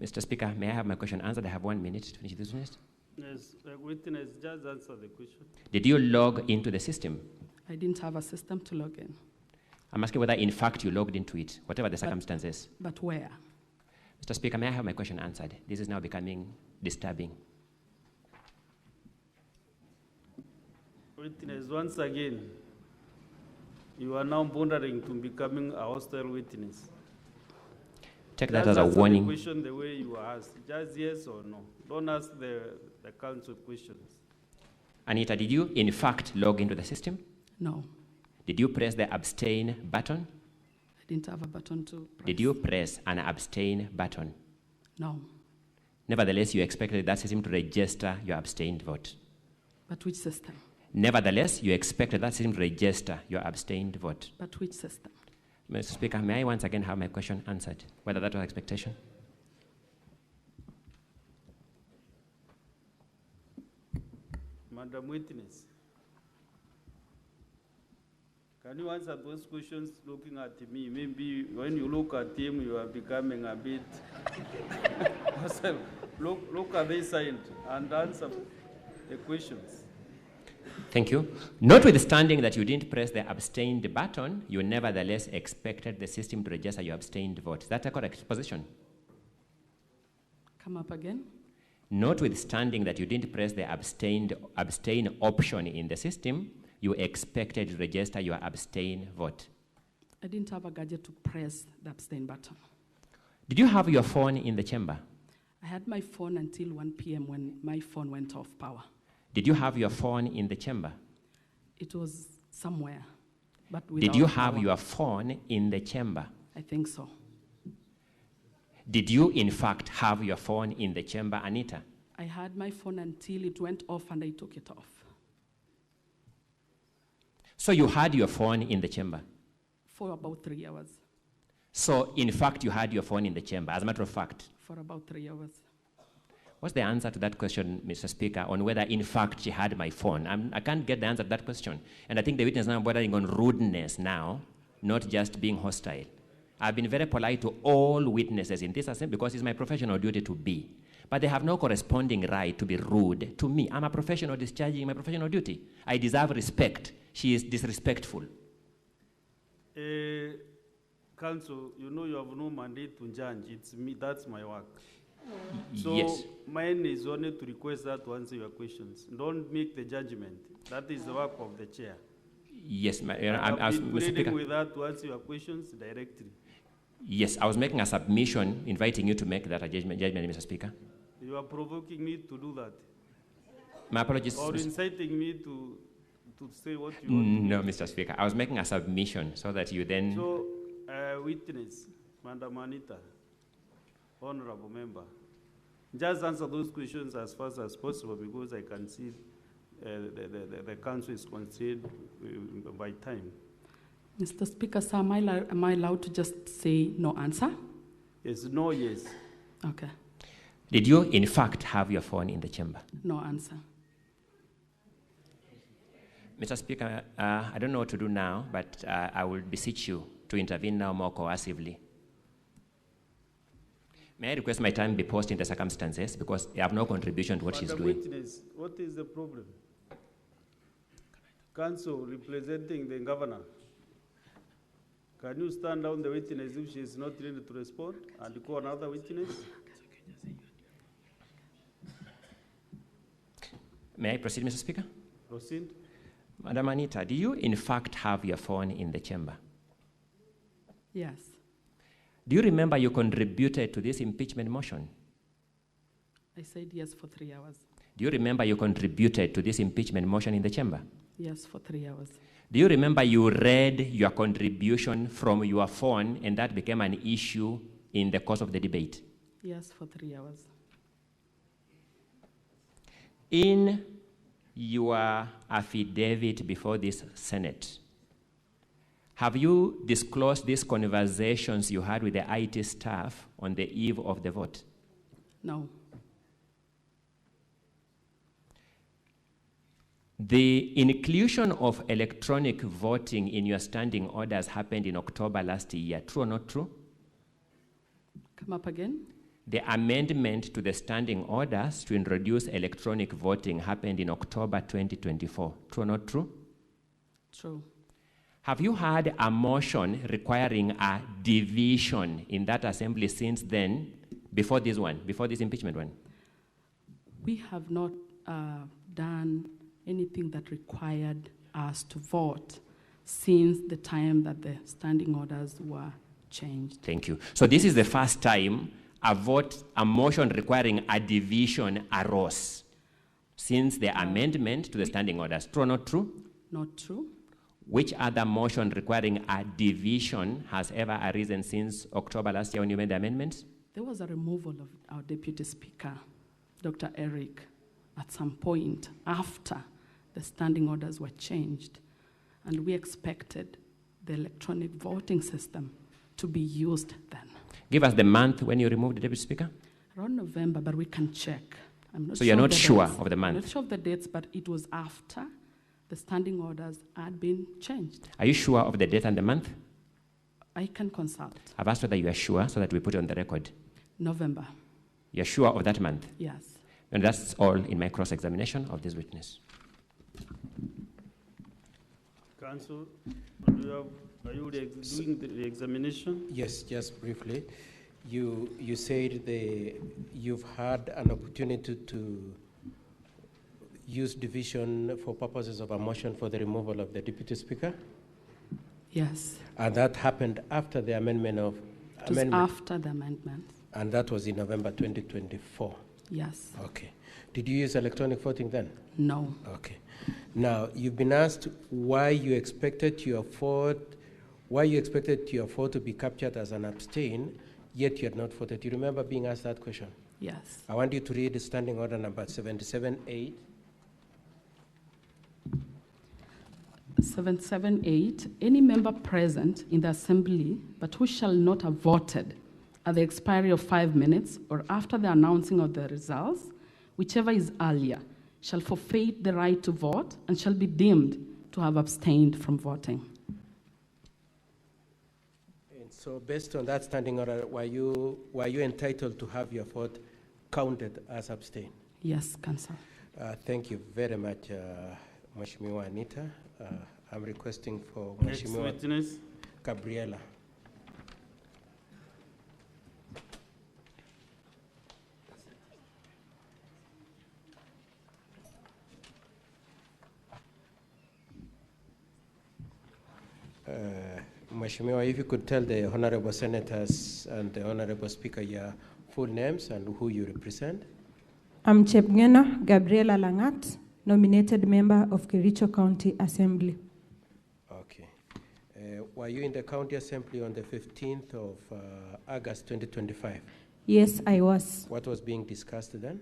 Mr. Speaker, may I have my question answered? I have 1 minute to finish this business. Yes, witness, just answer the question. Did you log into the system? I didn't have a system to log in. I'm asking whether, in fact, you logged into it, whatever the circumstances. But where? Mr. Speaker, may I have my question answered? This is now becoming disturbing. Witness, once again, you are now bordering to becoming a hostile witness. Take that as a warning. The question the way you asked, just yes or no. Don't ask the council questions. Anita, did you in fact log into the system? No. Did you press the abstain button? I didn't have a button to press. Did you press an abstain button? No. Nevertheless, you expected that system to register your abstained vote. But which system? Nevertheless, you expected that system to register your abstained vote. But which system? Mr. Speaker, may I once again have my question answered, whether that was expectation? Madam Witness, can you answer those questions looking at me? Maybe when you look at him, you are becoming a bit... look at this side and answer the questions. Thank you. Notwithstanding that you didn't press the abstained button, you nevertheless expected the system to register your abstained vote. Is that a correct position? Come up again. Notwithstanding that you didn't press the abstain option in the system, you expected to register your abstain vote. I didn't have a gadget to press the abstain button. Did you have your phone in the chamber? I had my phone until 1 p.m. when my phone went off power. Did you have your phone in the chamber? It was somewhere, but without Did you have power. your phone in the chamber? I think so. Did you, in fact, have your phone in the chamber, Anita? I had my phone until it went off and I took it off. So you had your phone in the chamber? For about 3 hours. So, in fact, you had your phone in the chamber, as a matter of fact? For about 3 hours. What's the answer to that question, Mr. Speaker, on whether, in fact, she had my phone? I can't get the answer to that question. And I think the witness is now bordering on rudeness now, not just being hostile. I've been very polite to all witnesses in this assembly because it's my professional duty to be. But they have no corresponding right to be rude to me. I'm a professional discharging my professional duty. I deserve respect. She is disrespectful. Council, you know you have no mandate to judge. It's me, that's my work. So yes. Mine is only to request her to answer your questions. Don't make the judgment. That is the work of the chair. Yes, I'm Mr. pleading Speaker. with her to answer your questions directly. Yes, I was making a submission, inviting you to make that a judgment, Mr. Speaker. You are provoking me to do that. My apologies. Or Mr. inciting me to say what you want. No, Mr. Speaker. I was making a submission so that you then... So, witness, Madam Anita, honorable member, just answer those questions as fast as possible because I can see the council is constrained by time. Mr. Speaker, sir, am I allowed to just say no answer? Yes, no, yes. Okay. Did you, in fact, have your phone in the chamber? No answer. Mr. Speaker, I don't know what to do now, but I will beseech you to intervene now more coercively. May I request my time be paused in the circumstances because I have no contribution to what she's doing. Witness, what is the problem? Council representing the governor. Can you stand down the witness if she is not ready to respond and call another witness? May I proceed, Mr. Speaker? Proceed. Madam Anita, do you in fact have your phone in the chamber? Yes. Do you remember you contributed to this impeachment motion? I said yes for 3 hours. Do you remember you contributed to this impeachment motion in the chamber? Yes, for 3 hours. Do you remember you read your contribution from your phone and that became an issue in the course of the debate? Yes, for 3 hours. In your affidavit before this Senate, have you disclosed these conversations you had with the IT staff on the eve of the vote? No. The inclusion of electronic voting in your standing orders happened in October last year. True or not true? Come up again. The amendment to the standing orders to introduce electronic voting happened in October 2024. True or not true? True. Have you had a motion requiring a division in that assembly since then, before this one, before this impeachment one? We have not done anything that required us to vote since the time that the standing orders were changed. Thank you. So this is the first time a motion requiring a division arose since the amendment to the standing orders. True or not true? Not true. Which other motion requiring a division has ever arisen since October last year when you made the amendments? There was a removal of our Deputy Speaker, Dr. Eric, at some point after the standing orders were changed, and we expected the electronic voting system to be used then. Give us the month when you removed the Deputy Speaker. Around November, but we can check. I'm not So sure you're not the sure dates. of the month? I'm not sure of the dates, but it was after the standing orders had been changed. Are you sure of the date and the month? I can consult. I've asked whether you are sure so that we put it on the record. November. You're sure of that month? Yes. And that's all in my cross-examination of this witness. Counsel, are you doing the examination? Yes, just briefly. You said you've had an opportunity to use division for purposes of a motion for the removal of the Deputy Speaker? Yes. And that happened after the amendment of... It was after the amendment. And that was in November 2024? Yes. Okay. Did you use electronic voting then? No. Okay. Now, you've been asked why you expected your vote to be captured as an abstain, yet you had not voted. You remember being asked that question? Yes. I want you to read standing order number 77-8. 778, any member present in the assembly but who shall not have voted at the expiry of 5 minutes or after the announcing of the results, whichever is earlier, shall forfeit the right to vote and shall be deemed to have abstained from voting. And so based on that standing order, were you entitled to have your vote counted as abstain? Yes, Counsel. Thank you very much, Mheshimiwa Anita. I'm requesting for Next Mheshimiwa witness. Gabriela. Mheshimiwa, if you could tell the honorable senators and the honorable speaker your full names and who you represent. I'm Chepngeno Gabriela Langat, nominated member of Kericho County Assembly. Okay. Were you in the county assembly on the 15th of August 2025? Yes, I was. What was being discussed then?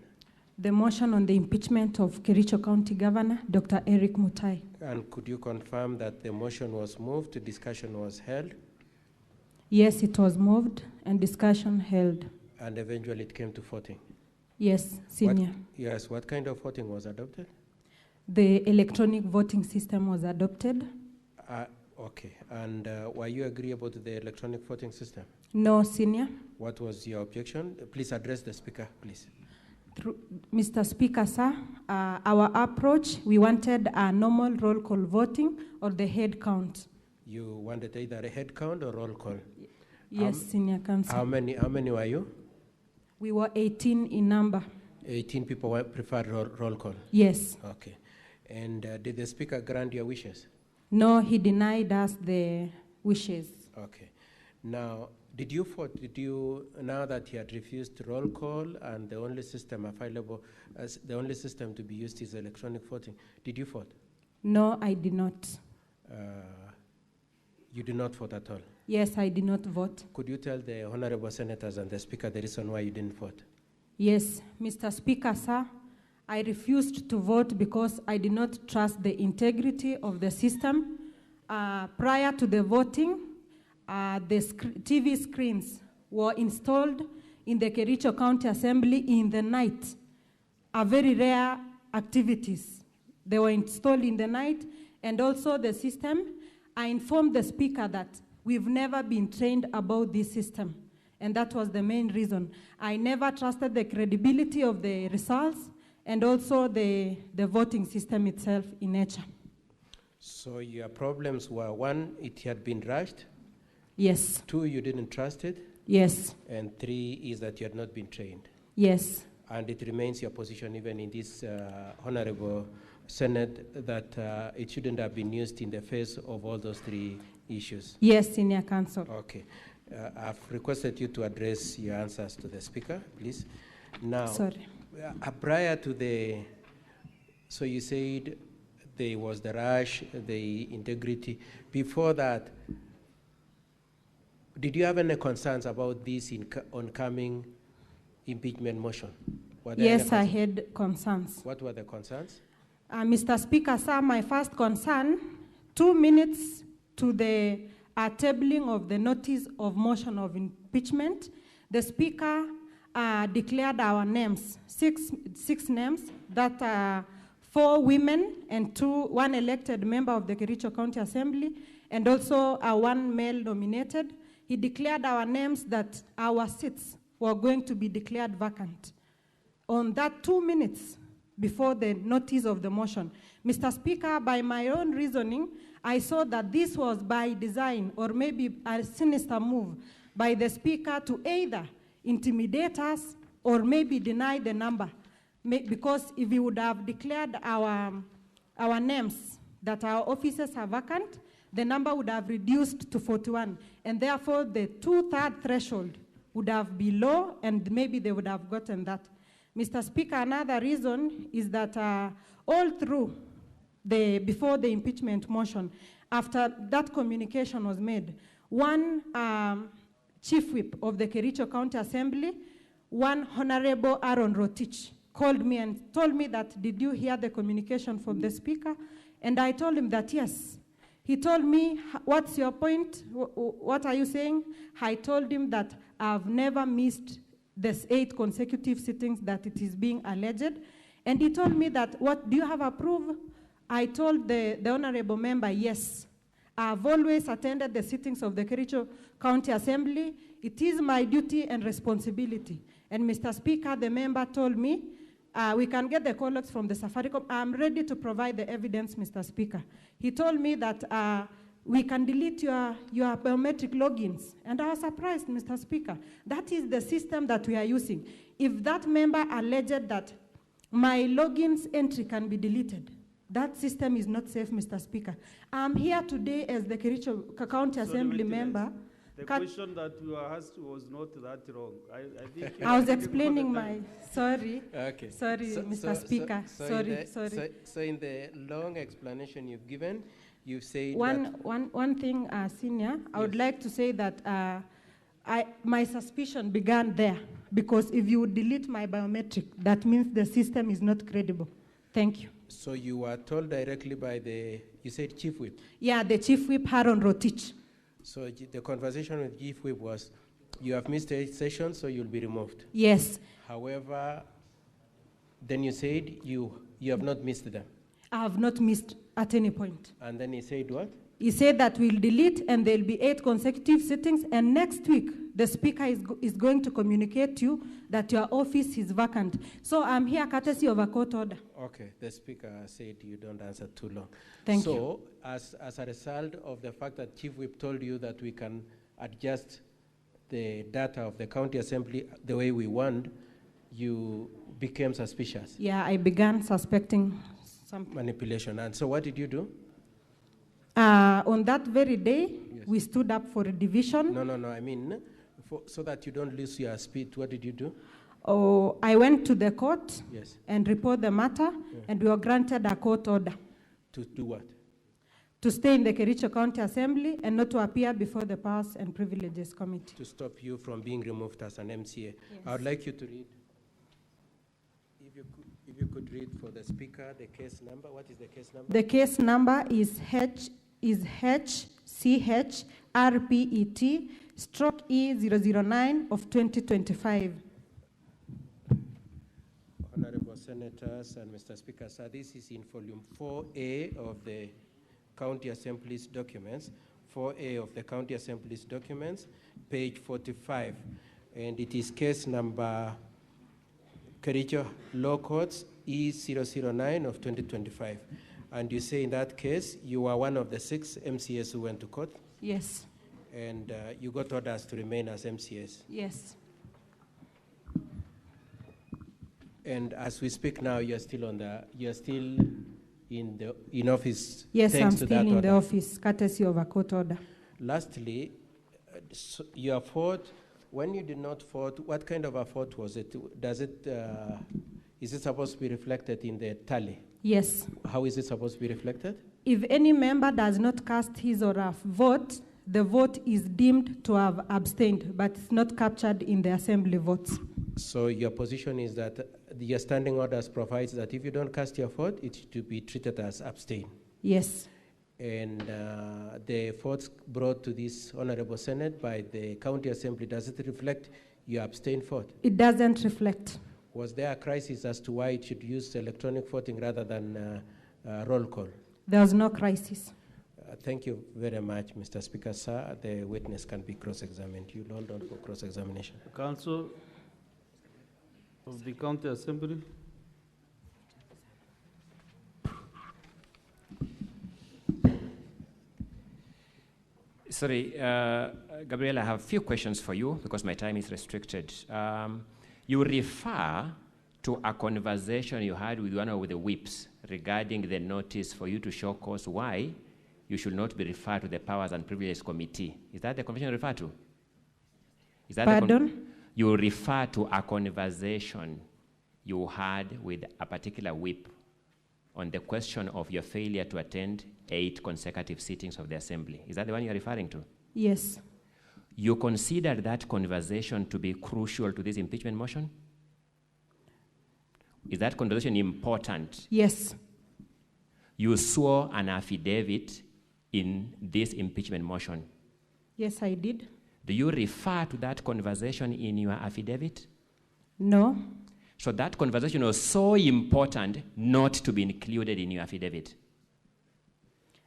The motion on the impeachment of Kericho County Governor, Dr. Eric Mutai. And could you confirm that the motion was moved, discussion was held? Yes, it was moved and discussion held. And eventually it came to voting? Yes, Senior. What kind of voting was adopted? The electronic voting system was adopted. Okay, and were you agreeable to the electronic voting system? No, Senior. What was your objection? Please address the speaker, please. Mr. Speaker, sir, our approach, we wanted a normal roll call voting or the head count. You wanted either a head count or roll call? Yes, Senior Counsel. How many were you? We were 18 in number. 18 people preferred roll call? Yes. Okay. And did the speaker grant your wishes? No, he denied us the wishes. Okay. Now, did you, now that he had refused roll call and the only system available, the only system to be used is electronic voting, did you vote? No, I did not. You did not vote at all? Yes, I did not vote. Could you tell the honorable senators and the speaker the reason why you didn't vote? Yes, Mr. Speaker, sir, I refused to vote because I did not trust the integrity of the system. Prior to the voting, the TV screens were installed in the Kericho County Assembly in the night. A very rare activities. They were installed in the night, and also the system, I informed the speaker that we've never been trained about this system, and that was the main reason. I never trusted the credibility of the results and also the voting system itself in nature. So your problems were, one, it had been rushed? Yes. Two, you didn't trust it? Yes. And three is that you had not been trained? Yes. And it remains your position even in this honorable Senate that it shouldn't have been used in the face of all those three issues? Yes, Senior Counsel. Okay. I've requested you to address your answers to the Speaker, please. Now, sorry. Prior to the, so you said there was the rush, the integrity. Before that, did you have any concerns about this oncoming impeachment motion? Yes, I had concerns. What were the concerns? Mr. Speaker, sir, my first concern, 2 minutes to the tabling of the notice of motion of impeachment, the Speaker declared our names, six names, that are 4 women and 1 elected member of the Kericho County Assembly, and also 1 male nominated. He declared our names that our seats were going to be declared vacant. On that 2 minutes before the notice of the motion, Mr. Speaker, by my own reasoning, I saw that this was by design or maybe a sinister move by the Speaker to either intimidate us or maybe deny the number. Because if he would have declared our names that our offices are vacant, the number would have reduced to 41. And therefore, the 2/3 threshold would have been low, and maybe they would have gotten that. Mr. Speaker, another reason is that all through before the impeachment motion, after that communication was made, 1 chief whip of the Kericho County Assembly, 1 Honorable Aaron Rotich, called me and told me that, did you hear the communication from the Speaker? And I told him that yes. He told me, what's your point? What are you saying? I told him that I've never missed the 8 consecutive sittings that it is being alleged. And he told me that, what, do you have approved? I told the honorable member, yes. I've always attended the sittings of the Kericho County Assembly. It is my duty and responsibility. And Mr. Speaker, the member told me, we can get the call logs from the Safaricom. I'm ready to provide the evidence, Mr. Speaker. He told me that we can delete your biometric logins. And I was surprised, Mr. Speaker. That is the system that we are using. If that member alleged that my logins entry can be deleted, that system is not safe, Mr. Speaker. I'm here today as the Kericho County Assembly member. The question that you asked was not that wrong. I think I was explaining my, sorry. Okay. Sorry, Mr. Speaker. Sorry. So in the long explanation you've given, you've said one thing, Senior, I would like to say that my suspicion began there, because if you delete my biometric, that means the system is not credible. Thank you. So you were told directly by you said Chief Whip? Yeah, the Chief Whip, Aaron Rotich. So the conversation with Chief Whip was, you have missed 8 sessions, so you'll be removed. Yes. However, then you said you have not missed them. I have not missed at any point. And then he said what? He said that we'll delete and there'll be 8 consecutive sittings, and next week the Speaker is going to communicate to you that your office is vacant. So I'm here courtesy of a court order. Okay, the Speaker said you don't answer too long. Thank you. So as a result of the fact that Chief Whip told you that we can adjust the data of the County Assembly the way we want, you became suspicious. Yeah, I began suspecting some manipulation. And so what did you do? On that very day, yes, we stood up for a division. No, I mean, so that you don't lose your speed, what did you do? Oh, I went to the court, yes, and report the matter, and we were granted a court order. To do what? To stay in the Kericho County Assembly and not to appear before the Powers and Privileges Committee. To stop you from being removed as an MCA. Yes. I would like you to read. If you could read for the Speaker the case number. What is the case number? The case number is HCHRPET/E009 of 2025. Honorable Senators and Mr. Speaker, sir, this is in volume 4A of the County Assembly's documents, 4A of the County Assembly's documents, page 45, and it is case number Kericho Law Courts E009 of 2025. And you say in that case, you were one of the 6 MCAs who went to court? Yes. And you got orders to remain as MCAs? Yes. And as we speak now, you're still in office? Yes, thanks I'm to still that in order? the office, courtesy of a court order. Lastly, your fault, when you did not vote, what kind of a vote was it? Is it supposed to be reflected in the tally? Yes. How is it supposed to be reflected? If any member does not cast his or her vote, the vote is deemed to have abstained, but it's not captured in the assembly votes. So your position is that your standing orders provides that if you don't cast your vote, it should be treated as abstain. Yes. And the votes brought to this Honorable Senate by the County Assembly, does it reflect your abstained vote? It doesn't reflect. Was there a crisis as to why it should use electronic voting rather than roll call? There was no crisis. Thank you very much, Mr. Speaker. Sir, the witness can be cross-examined. You hold on for cross-examination. Council of the County Assembly. Sorry, Gabriela, I have a few questions for you because my time is restricted. You refer to a conversation you had with one of the whips regarding the notice for you to show cause why you should not be referred to the Powers and Privileges Committee. Is that the conversation you refer to? Is that Pardon? You refer to a conversation you had with a particular whip on the question of your failure to attend 8 consecutive sittings of the Assembly. Is that the one you're referring to? Yes. You considered that conversation to be crucial to this impeachment motion? Is that conversation important? Yes. You swore an affidavit in this impeachment motion. Yes, I did. Do you refer to that conversation in your affidavit? No. So that conversation was so important not to be included in your affidavit.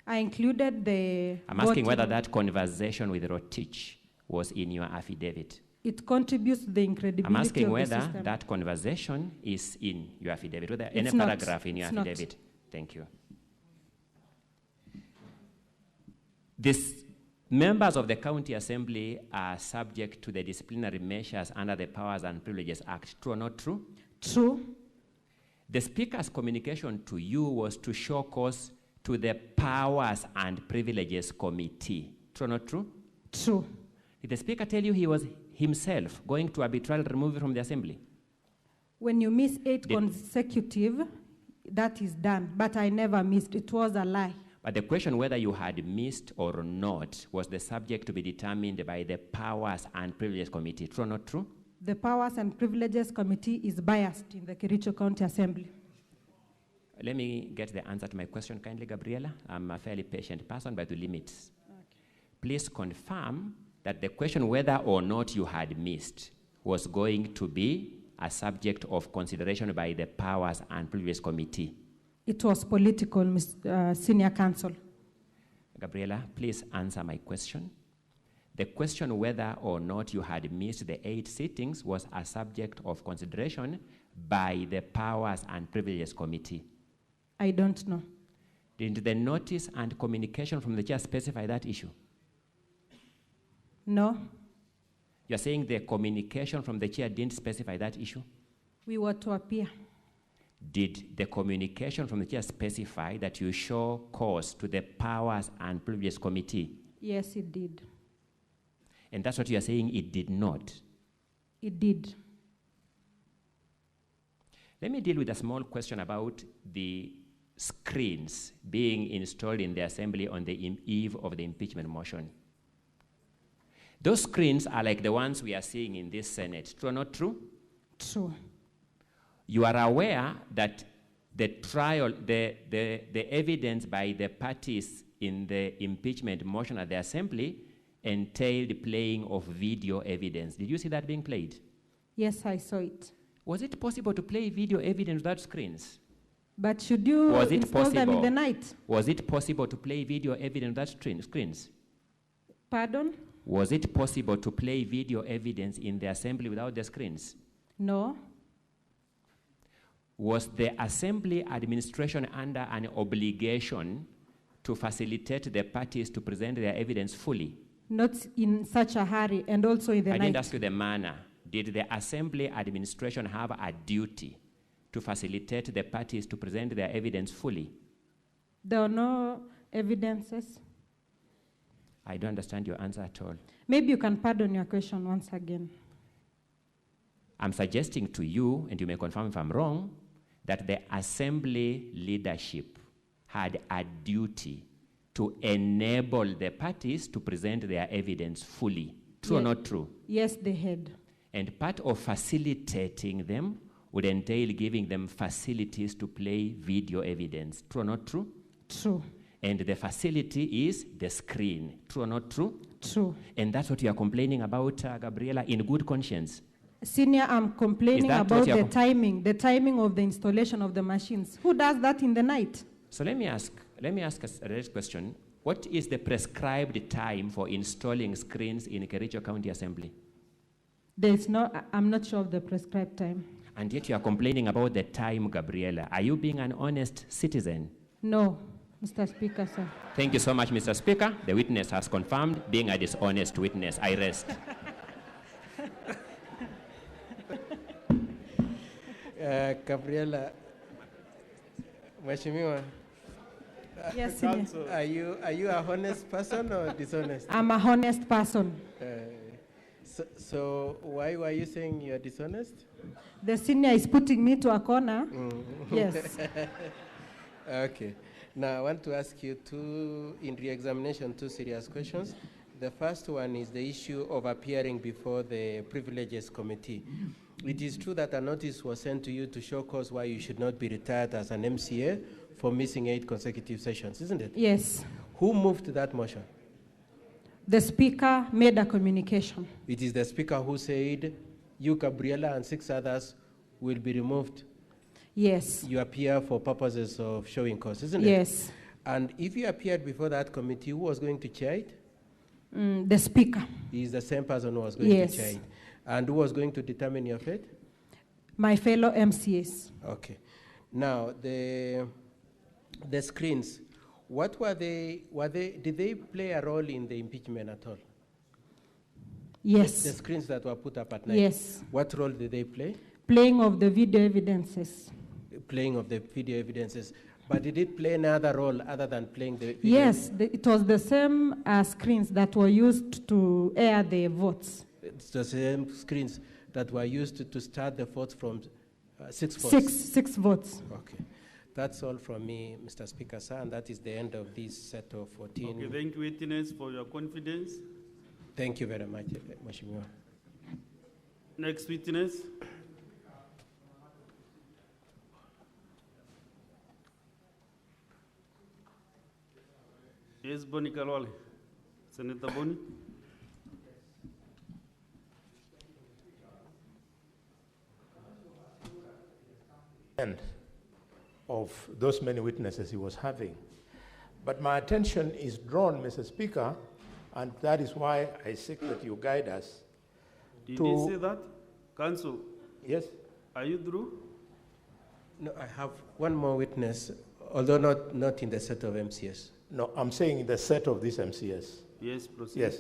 I included the... I'm asking whether that conversation with Rotich was in your affidavit. It contributes to the incredibility I'm asking of whether the system. that conversation is in your affidavit, whether any It's not. paragraph in your It's not. affidavit. Thank you. These members of the County Assembly are subject to the disciplinary measures under the Powers and Privileges Act. True or not true? True. The Speaker's communication to you was to show cause to the Powers and Privileges Committee. True or not true? True. Did the Speaker tell you he was himself going to arbitrarily remove you from the Assembly? When you miss 8 consecutive, that is done. But I never missed. It was a lie. But the question whether you had missed or not was the subject to be determined by the Powers and Privileges Committee. True or not true? The Powers and Privileges Committee is biased in the Kericho County Assembly. Let me get the answer to my question kindly, Gabriela. I'm a fairly patient person, but with limits. Okay. Please confirm that the question whether or not you had missed was going to be a subject of consideration by the Powers and Privileges Committee. It was political, Senior Counsel. Gabriela, please answer my question. The question whether or not you had missed the 8 sittings was a subject of consideration by the Powers and Privileges Committee. I don't know. Did the notice and communication from the chair specify that issue? No. You're saying the communication from the chair didn't specify that issue? We were to appear. Did the communication from the chair specify that you show cause to the Powers and Privileges Committee? Yes, it did. And that's what you are saying it did not? It did. Let me deal with a small question about the screens being installed in the Assembly on the eve of the impeachment motion. Those screens are like the ones we are seeing in this Senate. True or not true? True. You are aware that the trial, the evidence by the parties in the impeachment motion at the Assembly entailed playing of video evidence. Did you see that being played? Yes, I saw it. Was it possible to play video evidence without screens? But should you install them in the night? Was it possible to play video evidence without screens? Pardon? Was it possible to play video evidence in the Assembly without the screens? No. Was the Assembly administration under an obligation to facilitate the parties to present their evidence fully? Not in such a hurry, and also in the night. I didn't ask you the manner. Did the Assembly administration have a duty to facilitate the parties to present their evidence fully? There are no evidences. I don't understand your answer at all. Maybe you can pardon your question once again. I'm suggesting to you, and you may confirm if I'm wrong, that the assembly leadership had a duty to enable the parties to present their evidence fully. True or not true? Yes, they had. And part of facilitating them would entail giving them facilities to play video evidence. True or not true? True. And the facility is the screen. True or not true? True. And that's what you are complaining about, Gabriela, in good conscience. Senior, I'm complaining about the timing of the installation of the machines. Who does that in the night? So let me ask a direct question. What is the prescribed time for installing screens in Kericho County Assembly? I'm not sure of the prescribed time. And yet you are complaining about the time, Gabriela. Are you being an honest citizen? No, Mr. Speaker, sir. Thank you so much, Mr. Speaker. The witness has confirmed being a dishonest witness. I rest. Gabriela, Mheshimiwa, yes, are you a honest person or dishonest? I'm a honest person. So why were you saying you're dishonest? The senior is putting me to a corner. Yes. Okay. Now I want to ask you in re-examination, two serious questions. The first one is the issue of appearing before the Privileges Committee. It is true that a notice was sent to you to show cause why you should not be retired as an MCA for missing 8 consecutive sessions, isn't it? Yes. Who moved that motion? The Speaker made a communication. It is the Speaker who said, you, Gabriela, and 6 others will be removed. Yes. You appear for purposes of showing cause, isn't it? Yes. And if you appeared before that committee, who was going to chair it? The Speaker. He is the same person who was going to chair it. And who was going to determine your fate? My fellow MCAs. Okay. Now, the screens, what were they, did they play a role in the impeachment at all? Yes. The screens that were put up at night? Yes. What role did they play? Playing of the video evidences. Playing of the video evidences. But did it play another role other than playing the video? Yes, it was the same screens that were used to air the votes. It's the same screens that were used to start the votes from 6 votes? Six votes. Okay. That's all from me, Mr. Speaker, sir, and that is the end of this set of 14. Okay, thank you, witness, for your confidence. Thank you very much, Mheshimiwa. Next witness. Yes, Boni Kalwale. Senator Boni. Of those many witnesses he was having. But my attention is drawn, Mr. Speaker, and that is why I seek that you guide us. Did he say that? Counsel? Yes. Are you through? No, I have one more witness, although not in the set of MCS. No, I'm saying in the set of these MCS. Yes, proceed. Yes.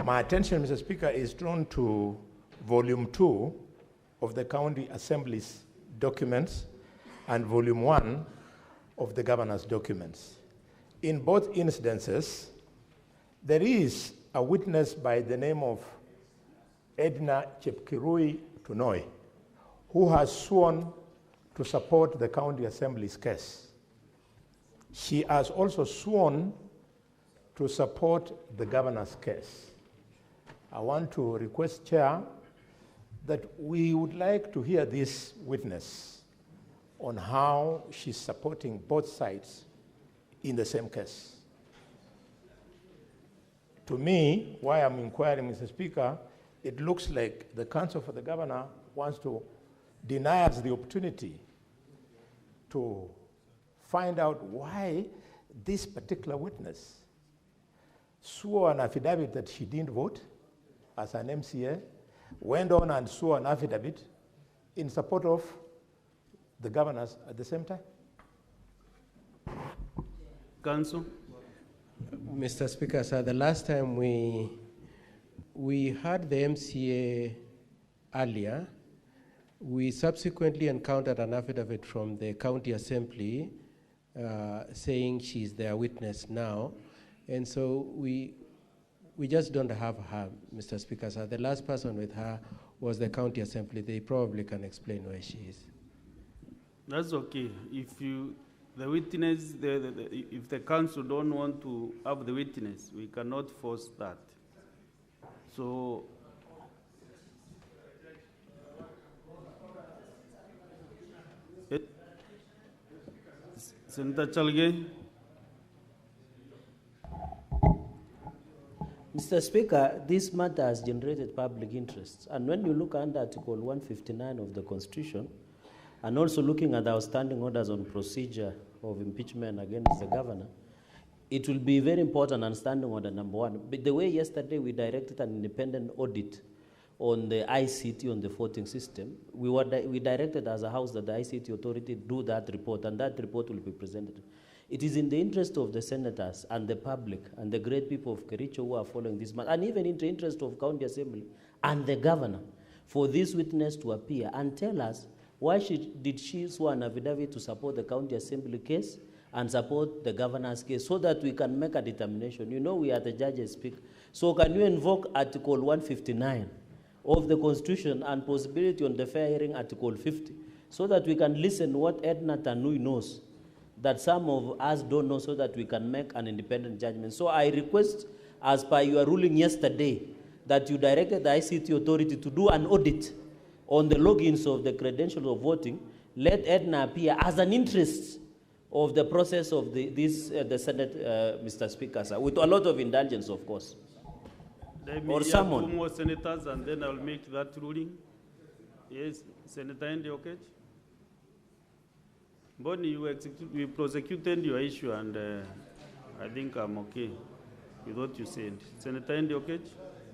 My attention, Mr. Speaker, is drawn to Volume 2 of the County Assembly's documents and Volume 1 of the Governor's documents. In both incidences, there is a witness by the name of Anita Cheronomi Tunoi, who has sworn to support the County Assembly's case. She has also sworn to support the Governor's case. I want to request, Chair, that we would like to hear this witness on how she's supporting both sides in the same case. To me, why I'm inquiring, Mr. Speaker, it looks like the counsel for the governor wants to deny us the opportunity to find out why this particular witness swore an affidavit that she didn't vote as an MCA, went on and swore an affidavit in support of the governors at the same time. Counsel? Mr. Speaker, sir, the last time we had the MCA earlier, we subsequently encountered an affidavit from the County Assembly saying she's their witness now. And so we just don't have her, Mr. Speaker. So the last person with her was the county assembly. They probably can explain where she is. That's okay. If the witness, if the council don't want to have the witness, we cannot force that. So, Senator Chalge. Mr. Speaker, this matter has generated public interest. And when you look under Article 159 of the Constitution, and also looking at our standing orders on procedure of impeachment against the governor, it will be very important and standing order number one. But the way yesterday we directed an independent audit on the ICT, on the voting system, we directed as a house that the ICT authority do that report, and that report will be presented. It is in the interest of the senators and the public and the great people of Kericho who are following this matter, and even in the interest of County Assembly and the governor, for this witness to appear and tell us why did she swear an affidavit to support the County Assembly case and support the governor's case, so that we can make a determination. You know, we are the judges speak. So can you invoke Article 159 of the Constitution and possibility on the fair hearing Article 50, so that we can listen what Edna Tanui knows that some of us don't know, so that we can make an independent judgment. So I request, as per your ruling yesterday, that you directed the ICT authority to do an audit on the logins of the credentials of voting. Let Edna appear as an interest of the process of the Senate, Mr. Speaker, sir, with a lot of indulgence, of course. Or someone. 2 more senators, and then I'll make that ruling. Yes, Senator Ndiokech. Bonnie, you prosecuted your issue, and I think I'm okay with what you said. Senator Ndiokech?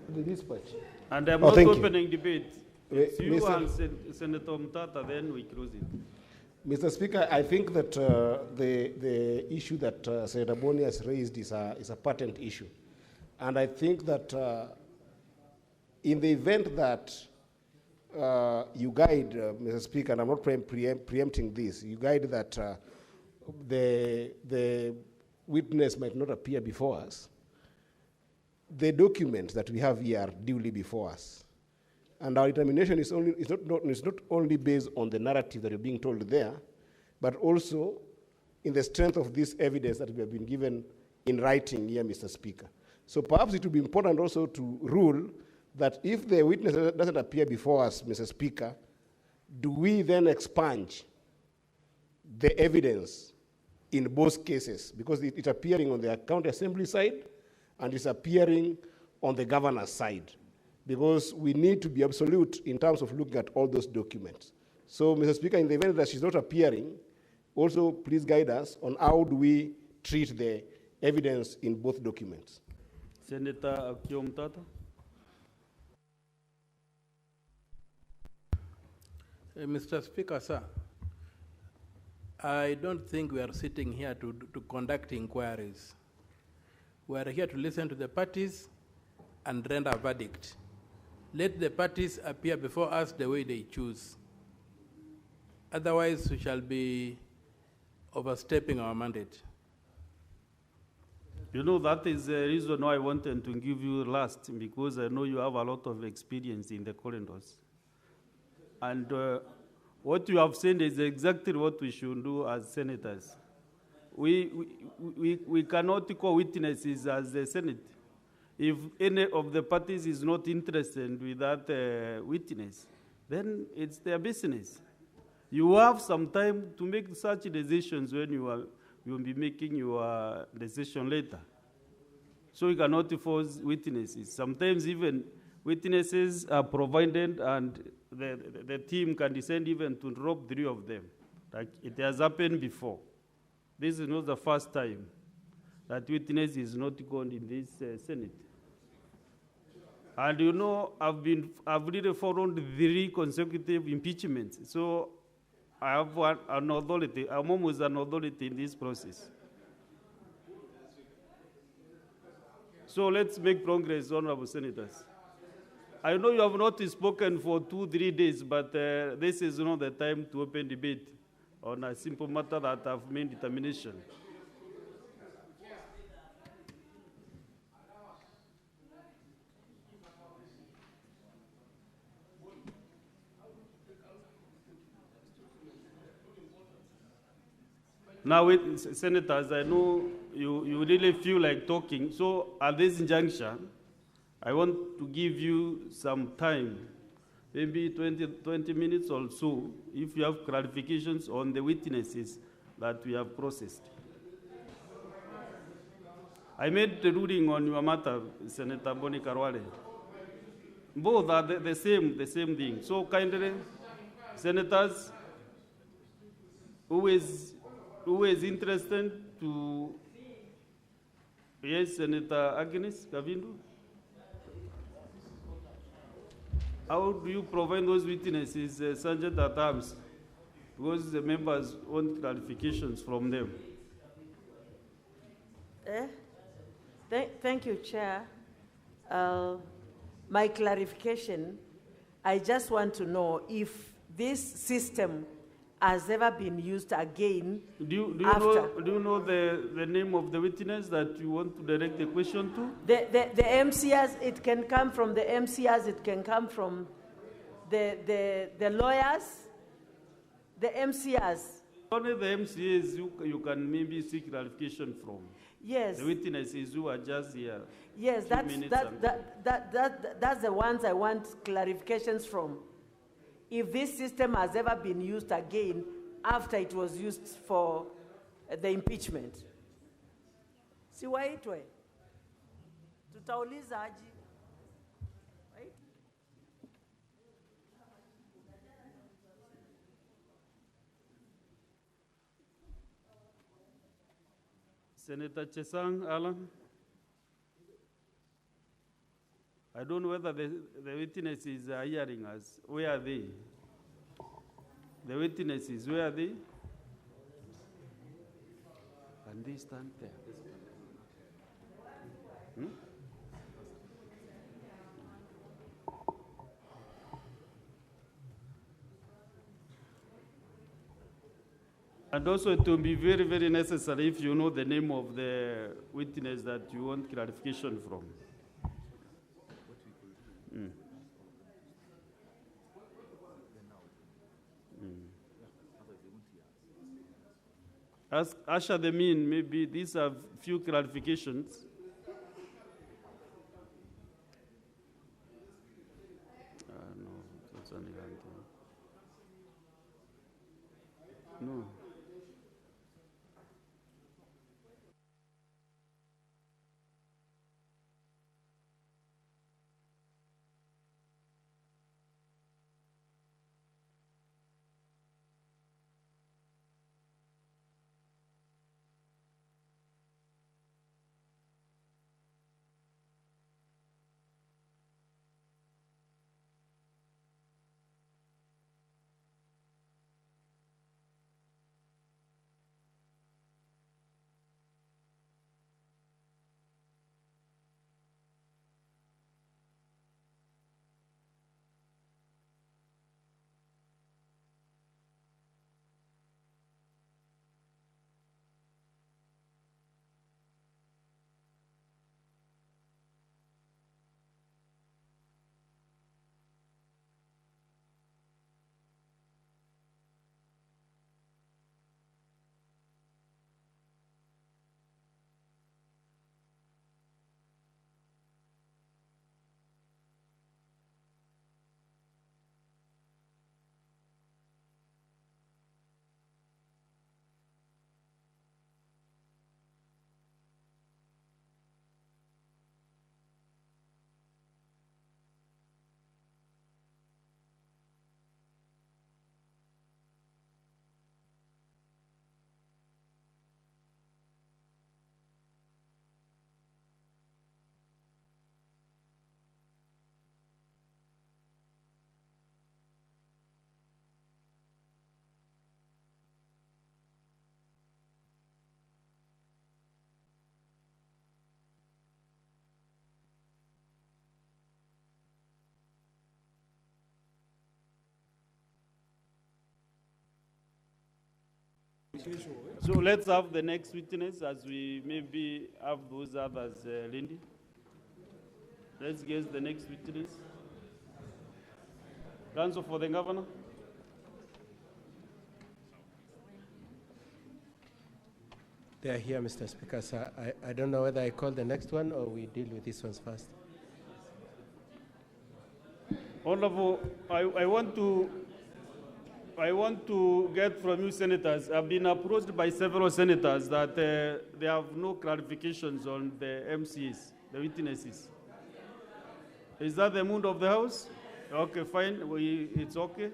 The dispatch. And I'm not opening debate. It's you and Senator Mtata, then we close it. Mr. Speaker, I think that the issue that Senator Boni has raised is a patent issue. And I think that in the event that you guide, Mr. Speaker, and I'm not preempting this, you guide that the witness might not appear before us, the documents that we have here are duly before us. And our determination is not only based on the narrative that you're being told there, but also in the strength of this evidence that we have been given in writing here, Mr. Speaker. So perhaps it would be important also to rule that if the witness doesn't appear before us, Mr. Speaker, do we then expunge the evidence in both cases? Because it's appearing on the County Assembly side and it's appearing on the governor's side. Because we need to be absolute in terms of looking at all those documents. So, Mr. Speaker, in the event that she's not appearing, also please guide us on how do we treat the evidence in both documents. Senator Mtata. Mr. Speaker, sir, I don't think we are sitting here to conduct inquiries. We are here to listen to the parties and render a verdict. Let the parties appear before us the way they choose. Otherwise, we shall be overstepping our mandate. You know, that is the reason why I wanted to give you last, because I know you have a lot of experience in the corridors. And what you have said is exactly what we should do as senators. We cannot call witnesses as the Senate. If any of the parties is not interested with that witness, then it's their business. You have some time to make such decisions when you will be making your decision later. So you cannot force witnesses. Sometimes even witnesses are provided and the team can descend even to drop 3 of them. Like it has happened before. This is not the first time that witness is not gone in this Senate. And you know, I've really followed 3 consecutive impeachments. So I have an authority. I'm almost an authority in this process. So let's make progress, honorable senators. I know you have not spoken for 2-3 days, but this is not the time to open debate. on a simple matter that I've made determination. Now, Senators, I know you really feel like talking. So at this junction, I want to give you some time, maybe 20 minutes or so, if you have clarifications on the witnesses that we have processed. I made the ruling on your matter, Senator Boni Karwale. Both are the same thing. So kindly, Senators, who is interested to, yes, Senator Agnes Kavindu? How do you provide those witnesses, Sergeant at Arms? Because the members want clarifications from them. Thank you, Chair. My clarification, I just want to know if this system has ever been used again. Do you know the name of the witness that you want to direct the question to? The MCAs, it can come from the MCAs, it can come from the lawyers, the MCAs. Only the MCAs you can maybe seek clarification from. Yes. The witnesses who are just here. Yes, that's the ones I want clarifications from. If this system has ever been used again after it was used for the impeachment. Siwaitwe. Tutauliza aji. Right? Senator Chesang Alan. I don't know whether the witnesses are hearing us. Where are they? The witnesses, where are they? Can they stand there? Hmm? And also it will be very, very necessary if you know the name of the witness that you want clarification from. Mm. As usher them in, maybe these are few clarifications. No, that's only one thing. No. So let's have the next witness as we maybe have those others, Lindy. Let's guess the next witness. Counsel for the governor. They are here, Mr. Speaker. So I don't know whether I call the next one or we deal with this ones first. Honorable, I want to get from you, senators. I've been approached by several senators that they have no clarifications on the MCAs, the witnesses. Is that the mood of the House? Okay, fine. It's okay.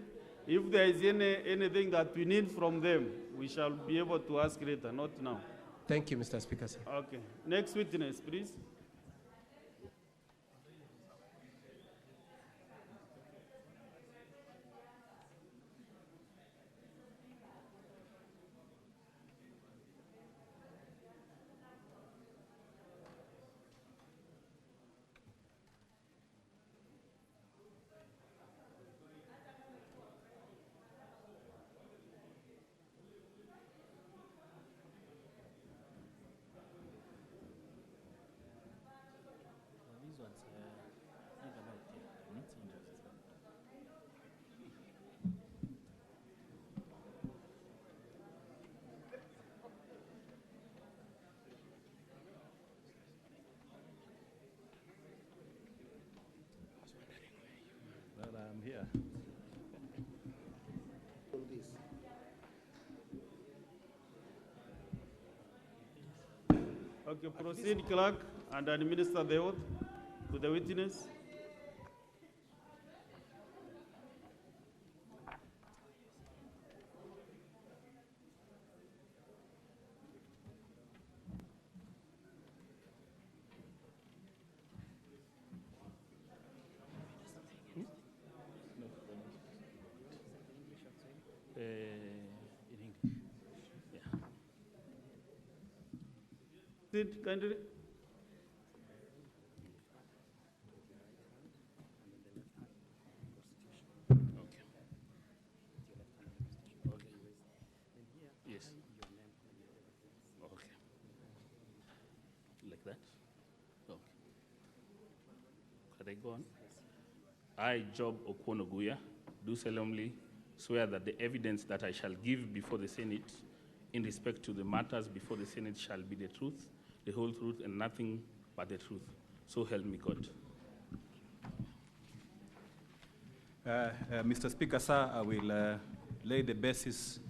If there is anything that we need from them, we shall be able to ask later, not now. Thank you, Mr. Speaker, sir. Okay. Next witness, please. I'm here. Okay, proceed, clerk, and administer the oath to the witness. In English. Yeah. Sit, kindly. Yes. Okay. Like that? Okay. Can I go on? I, Job Okun, do solemnly swear that the evidence that I shall give before the Senate in respect to the matters before the Senate shall be the truth, the whole truth, and nothing but the truth. So help me God. Mr. Speaker, sir, I will lay the basis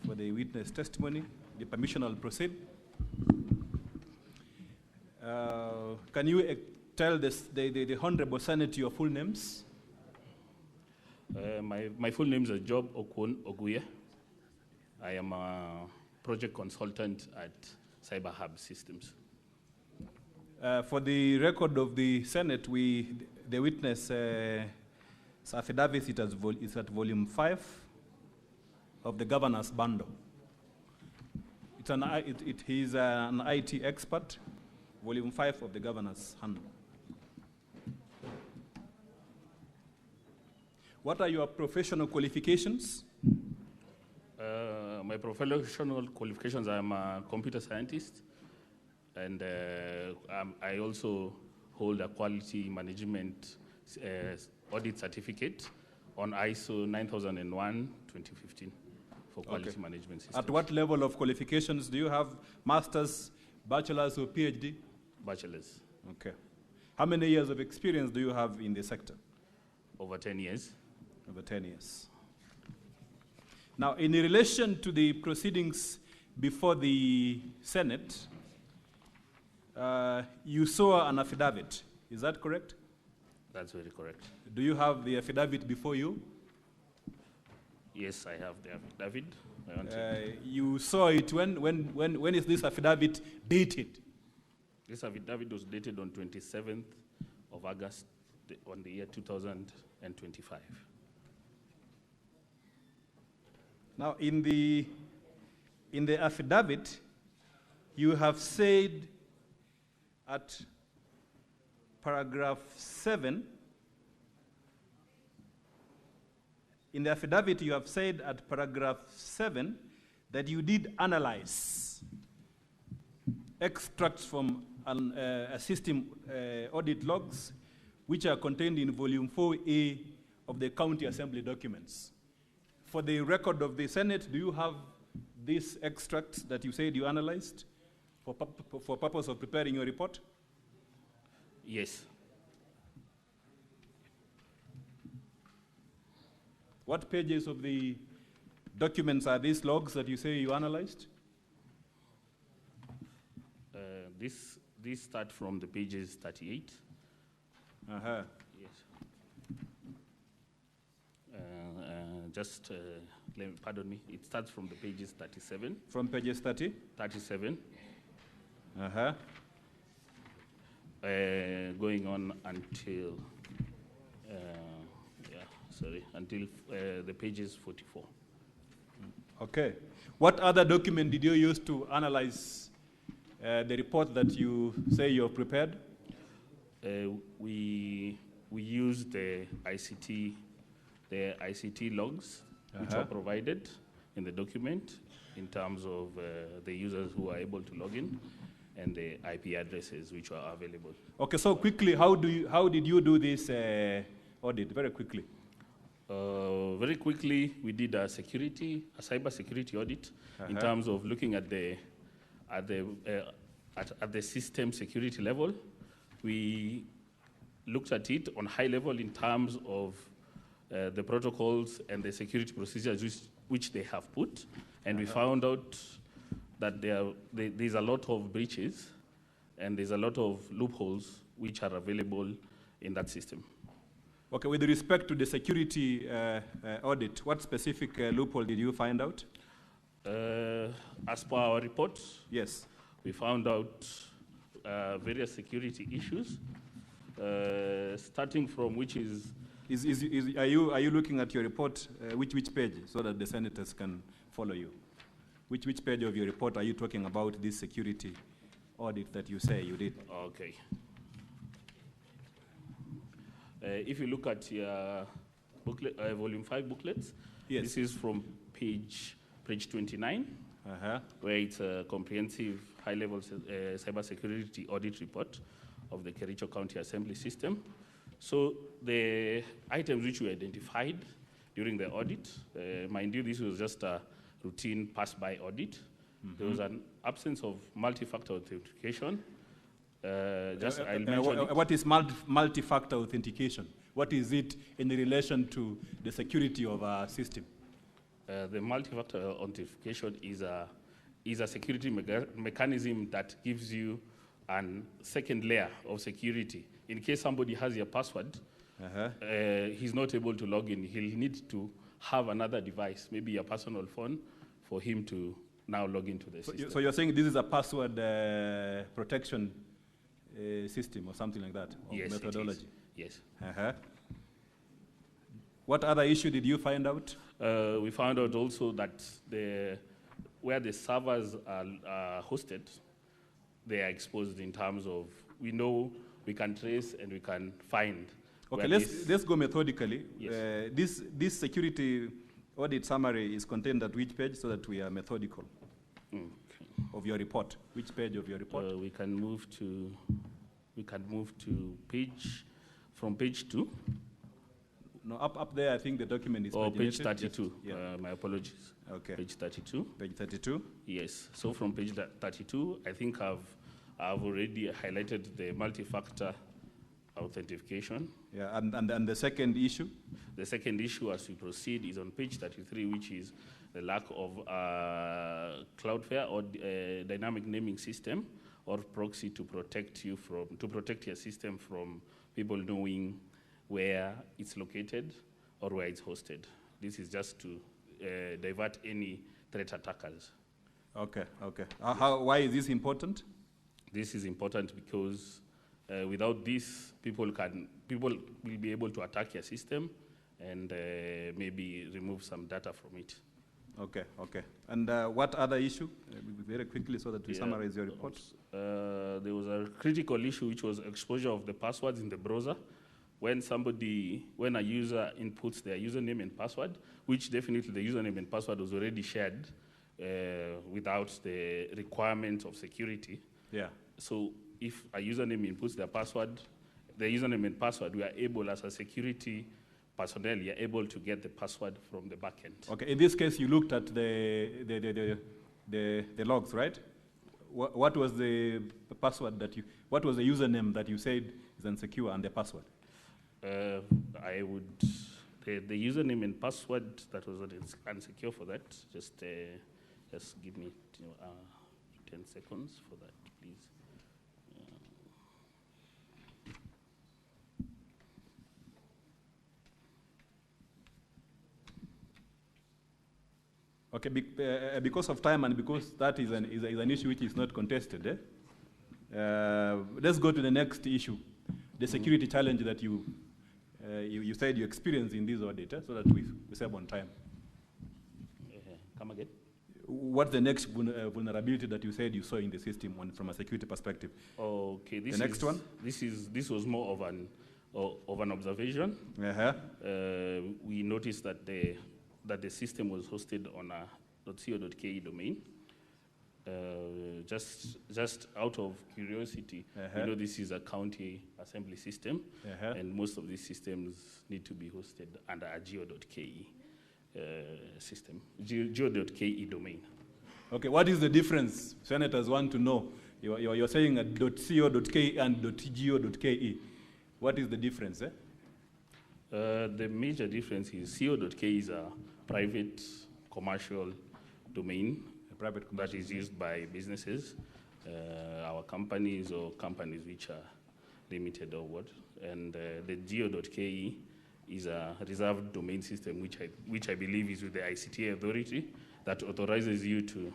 for the witness testimony. The permission will proceed. Can you tell the Honorable Senate your full names? My full name is Job Okun Oguye. I am a project consultant at Cyber Hub Systems. For the record of the Senate, the witness affidavit is at volume 5 of the governor's bundle. He's an IT expert, volume 5 of the governor's handle. What are your professional qualifications? My professional qualifications, I'm a computer scientist, and I also hold a quality management audit certificate on ISO 9001:2015 for quality management systems. At what level of qualifications do you have? Master's, bachelor's, or PhD? Bachelor's. Okay. How many years of experience do you have in the sector? Over 10 years. Over 10 years. Now, in relation to the proceedings before the Senate, you saw an affidavit. Is that correct? That's very correct. Do you have the affidavit before you? Yes, I have the affidavit. You saw it when is this affidavit dated? This affidavit was dated on 27th of August on the year 2025. Now, in the affidavit, you have said at paragraph 7, in the affidavit you have said at paragraph 7 that you did analyze extracts from a system audit logs which are contained in volume 4A of the county assembly documents. For the record of the Senate, do you have these extracts that you said you analyzed for purpose of preparing your report? Yes. What pages of the documents are these logs that you say you analyzed? This start from the pages 38. Uh-huh. Yes. Pardon me, it starts from the pages 37. From pages 30? 37. Uh-huh. Going on until, until the pages 44. Okay. What other document did you use to analyze the report that you say you have prepared? We used the ICT logs which were provided in the document in terms of the users who are able to log in and the IP addresses which were available. Okay, so quickly, how did you do this audit? Very quickly. Very quickly, we did a cyber security audit in terms of looking at the system security level. We looked at it on high level in terms of the protocols and the security procedures which they have put, and we found out that there's a lot of breaches and there's a lot of loopholes which are available in that system. Okay, with respect to the security audit, what specific loophole did you find out? As per our report, yes, we found out various security issues, starting from which is... Are you looking at your report, which page, so that the senators can follow you? Which page of your report are you talking about this security audit that you say you did? Okay. If you look at your booklet, volume 5 booklets, yes. This is from page 29, where it's a comprehensive high-level cybersecurity audit report of the Kericho County Assembly system. So the items which we identified during the audit, mind you, this was just a routine pass-by audit. There was an absence of multi-factor authentication. I'll mention what is multi-factor authentication? What is it in relation to the security of our system? The multi-factor authentication is a security mechanism that gives you a second layer of security. In case somebody has your password, he's not able to log in. He'll need to have another device, maybe a personal phone, for him to now log into the system. So you're saying this is a password protection system or something like that, or yes, methodology? Yes. What other issue did you find out? We found out also that where the servers are hosted, they are exposed in terms of, we know we can trace and we can find. Okay, let's go methodically. Yes. This security audit summary is contained at which page, so that we are methodical? Okay. Of your report. Which page of your report? We can move to page 2. No, up there, I think the document is page 32. Yes. Yeah. My apologies. Okay. Page 32. Page 32. Yes. So from page 32, I think I've already highlighted the multi-factor authentication. Yeah. And the second issue? The second issue, as we proceed, is on page 33, which is the lack of Cloudflare or dynamic naming system or proxy to protect your system from people knowing where it's located or where it's hosted. This is just to divert any threat attackers. Okay. Why is this important? This is important because without this, people will be able to attack your system and maybe remove some data from it. Okay. And what other issue? Very quickly, so that we summarize your report. There was a critical issue, which was exposure of the passwords in the browser. When a user inputs their username and password, which definitely the username and password was already shared without the requirement of security. Yeah. So if a username inputs their password, the username and password, we are able, as a security personnel, you are able to get the password from the backend. Okay, in this case, you looked at the logs, right? What was the password that you, what was the username that you said is unsecure and the password? I would, the username and password that was unsecure for that, just give me 10 seconds for that, please. Okay, because of time and because that is an issue which is not contested, let's go to the next issue, the security challenge that you said you experienced in this audit, so that we save on time. Come again? What's the next vulnerability that you said you saw in the system from a security perspective? Okay, the next one? This was more of an observation. We noticed that the system was hosted on a .co.ke domain. Just out of curiosity, you know, this is a county assembly system, and most of these systems need to be hosted under a geo.ke system, geo.ke domain. Okay, what is the difference? Senators want to know. You're saying a .co.ke and .go.ke. What is the difference? The major difference is co.ke is a private commercial domain that is used by businesses, our companies or companies which are limited or what. And the geo.ke is a reserved domain system which I believe is with the ICT authority that authorizes you to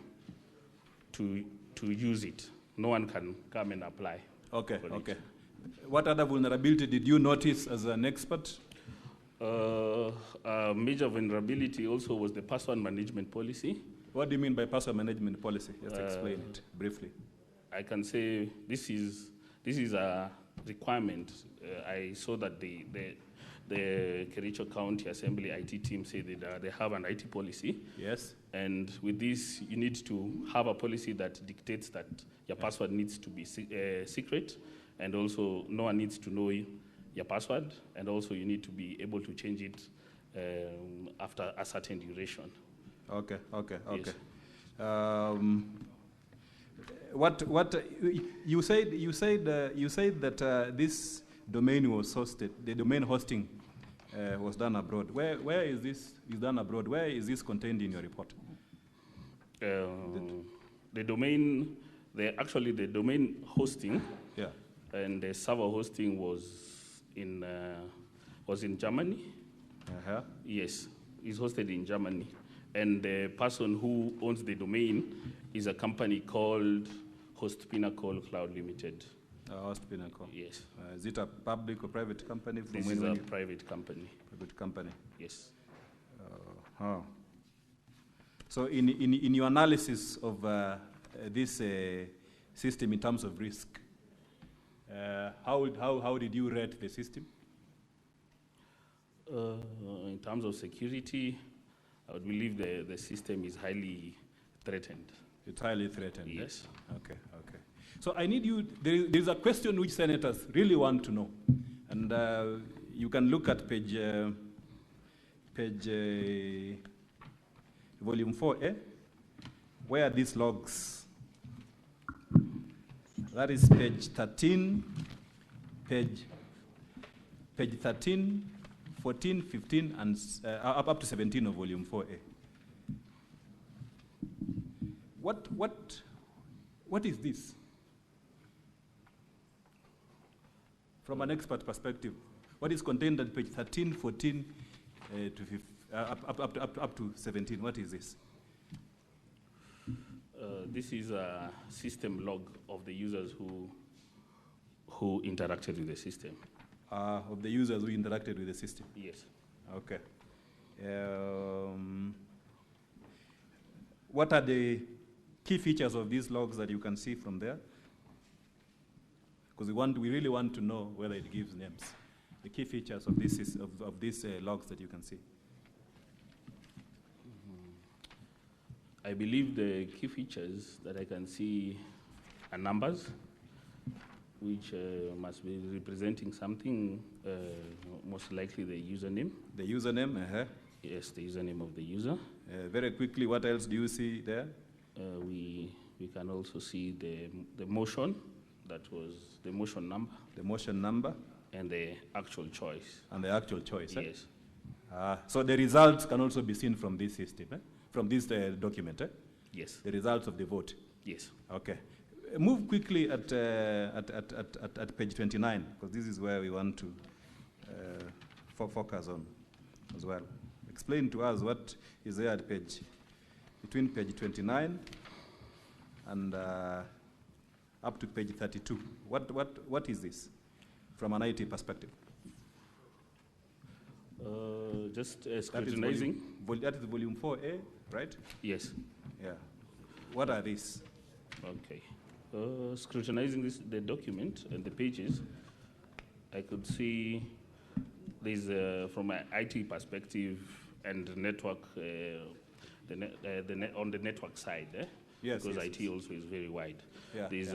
use it. No one can come and apply. Okay, okay. What other vulnerability did you notice as an expert? A major vulnerability also was the password management policy. What do you mean by password management policy? Just explain it briefly. I can say this is a requirement. I saw that the Kericho County Assembly IT team say that they have an IT policy. Yes. And with this, you need to have a policy that dictates that your password needs to be secret, and also no one needs to know your password, and also you need to be able to change it after a certain duration. Okay, okay, okay. Yes. What you said that this domain was hosted, the domain hosting was done abroad. Where is this done abroad? Where is this contained in your report? The domain, actually the domain hosting, yeah, and the server hosting was in Germany. Yes, it's hosted in Germany. And the person who owns the domain is a company called Host Pinnacle Cloud Limited. Host Pinnacle. Yes. Is it a public or private company? This is a private company. Private company. Yes. So in your analysis of this system in terms of risk, how did you rate the system? In terms of security, I would believe the system is highly threatened. It's highly threatened? Yes. Okay, okay. So I need you, there is a question which senators really want to know. And you can look at page volume 4A, where these logs, that is page 13, page 13, 14, 15, and up to 17 of volume 4A. What is this? From an expert perspective, what is contained at page 13, 14, up to 17? What is this? This is a system log of the users who interacted with the system. Of the users who interacted with the system? Yes. Okay. What are the key features of these logs that you can see from there? Because we really want to know whether it gives names. The key features of these logs that you can see. I believe the key features that I can see are numbers, which must be representing something, most likely the username. The username, Yes, the username of the user. Very quickly, what else do you see there? We can also see the motion, that was the motion number. The motion number. And the actual choice. And the actual choice, Yes. So the results can also be seen from this system, from this document, Yes. The results of the vote. Yes. Okay. Move quickly at page 29, because this is where we want to focus on as well. Explain to us what is there at between page 29 and up to page 32. What is this from an IT perspective? Just scrutinizing. That is volume 4A, right? Yes. Yeah. What are these? Okay. Scrutinizing the document and the pages, I could see there's, from an IT perspective and network, on the network side, yes, because yes, IT yes. also is very wide. Yeah, There's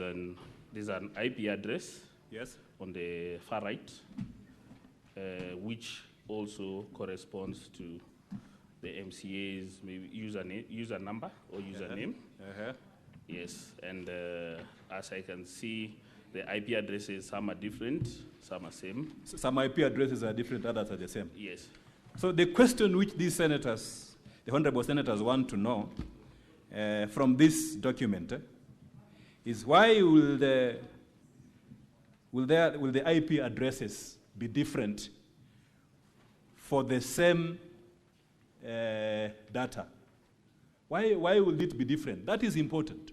an IP address, yes, on the far right, which also corresponds to the MCA's maybe user number or username. Yes, and as I can see, the IP addresses, some are different, some are same. Some IP addresses are different, others are the same. Yes. So the question which these senators, the honorable senators, want to know from this document is why will the IP addresses be different for the same data? Why will it be different? That is important.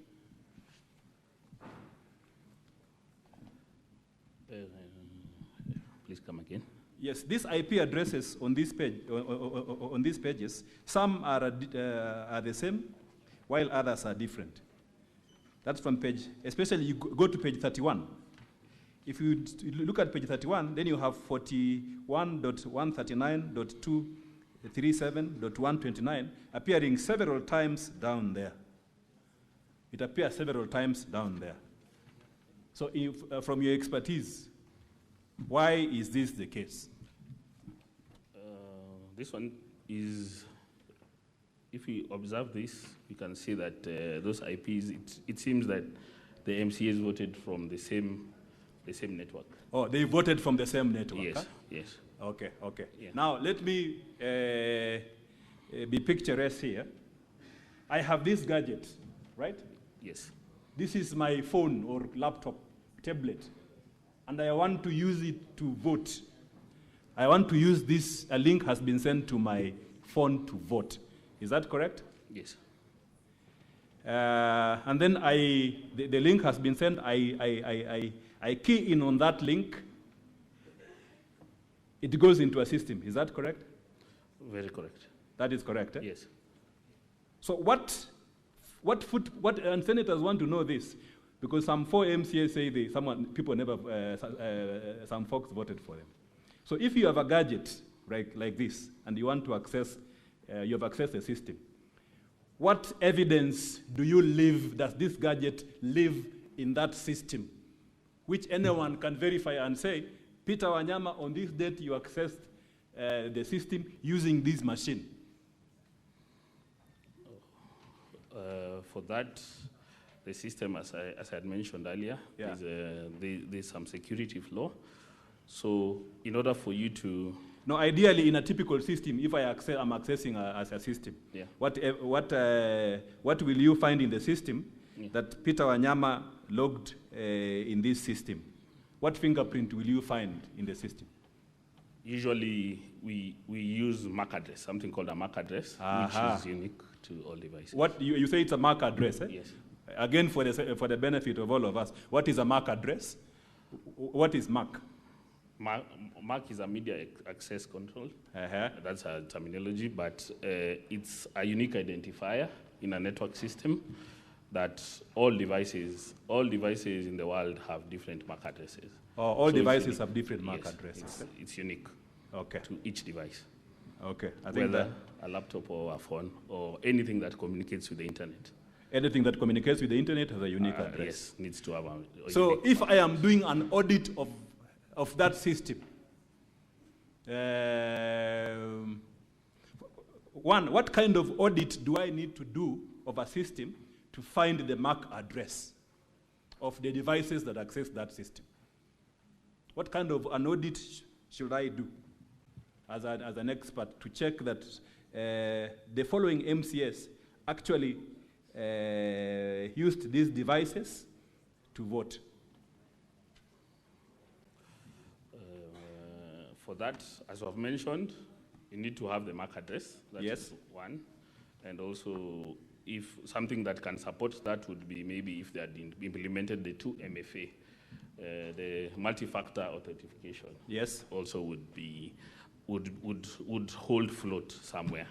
Please come again. Yes, these IP addresses on this page, on these pages, some are the same, while others are different. That's from page, especially you go to page 31. If you look at page 31, then you have 41.139.237.129 appearing several times down there. It appears several times down there. So if, from your expertise, why is this the case? This one is, if we observe this, we can see that those IPs, it seems that the MCAs voted from the same network. Oh, they voted from the same network? Yes, huh? yes. Okay, okay. Yeah. Now, let me be picturesque here. I have this gadget, right? Yes. This is my phone or laptop, tablet, and I want to use it to vote. I want to use this, a link has been sent to my phone to vote. Is that correct? Yes. And then the link has been sent, I key in on that link, it goes into a system. Is that correct? Very correct. That is correct, eh? Yes. So and senators want to know this, because some 4 MCAs say some folks voted for them. So if you have a gadget like this, and you want to access, you have accessed the system, what evidence does this gadget live in that system, which anyone can verify and say, Peter Wanyama, on this date you accessed the system using this machine? For that, the system, as I had mentioned earlier, Yeah. there's some security flaw. So in order for you to... No, ideally in a typical system, if I'm accessing as a system, Yeah. what will you find in the system that Peter Wanyama logged in this system? What fingerprint will you find in the system? Usually we use MAC address, something called a MAC address, which is unique to all devices. What you say it's a MAC address, eh? Yes. Again, for the benefit of all of us, what is a MAC address? What is MAC? MAC is a media access control. That's a terminology, but it's a unique identifier in a network system that all devices in the world have different MAC addresses. All So devices have different MAC yes, addresses. It's unique to each device. Okay, I think whether that a laptop or a phone or anything that communicates with the internet. anything that communicates with the internet has a unique address. Yes, needs to have a So unique if I am doing an audit of that system, one, what kind of audit do I need to do of a system to find the MAC address of the devices that access that system? What kind of an audit should I do as an expert to check that the following MCAs actually used these devices to vote? For that, as I've mentioned, you need to have the MAC address. That is one. And also, if something that can support that would be maybe if they had implemented the 2 MFA, the multi-factor authentication. Yes. Also would hold float somewhere.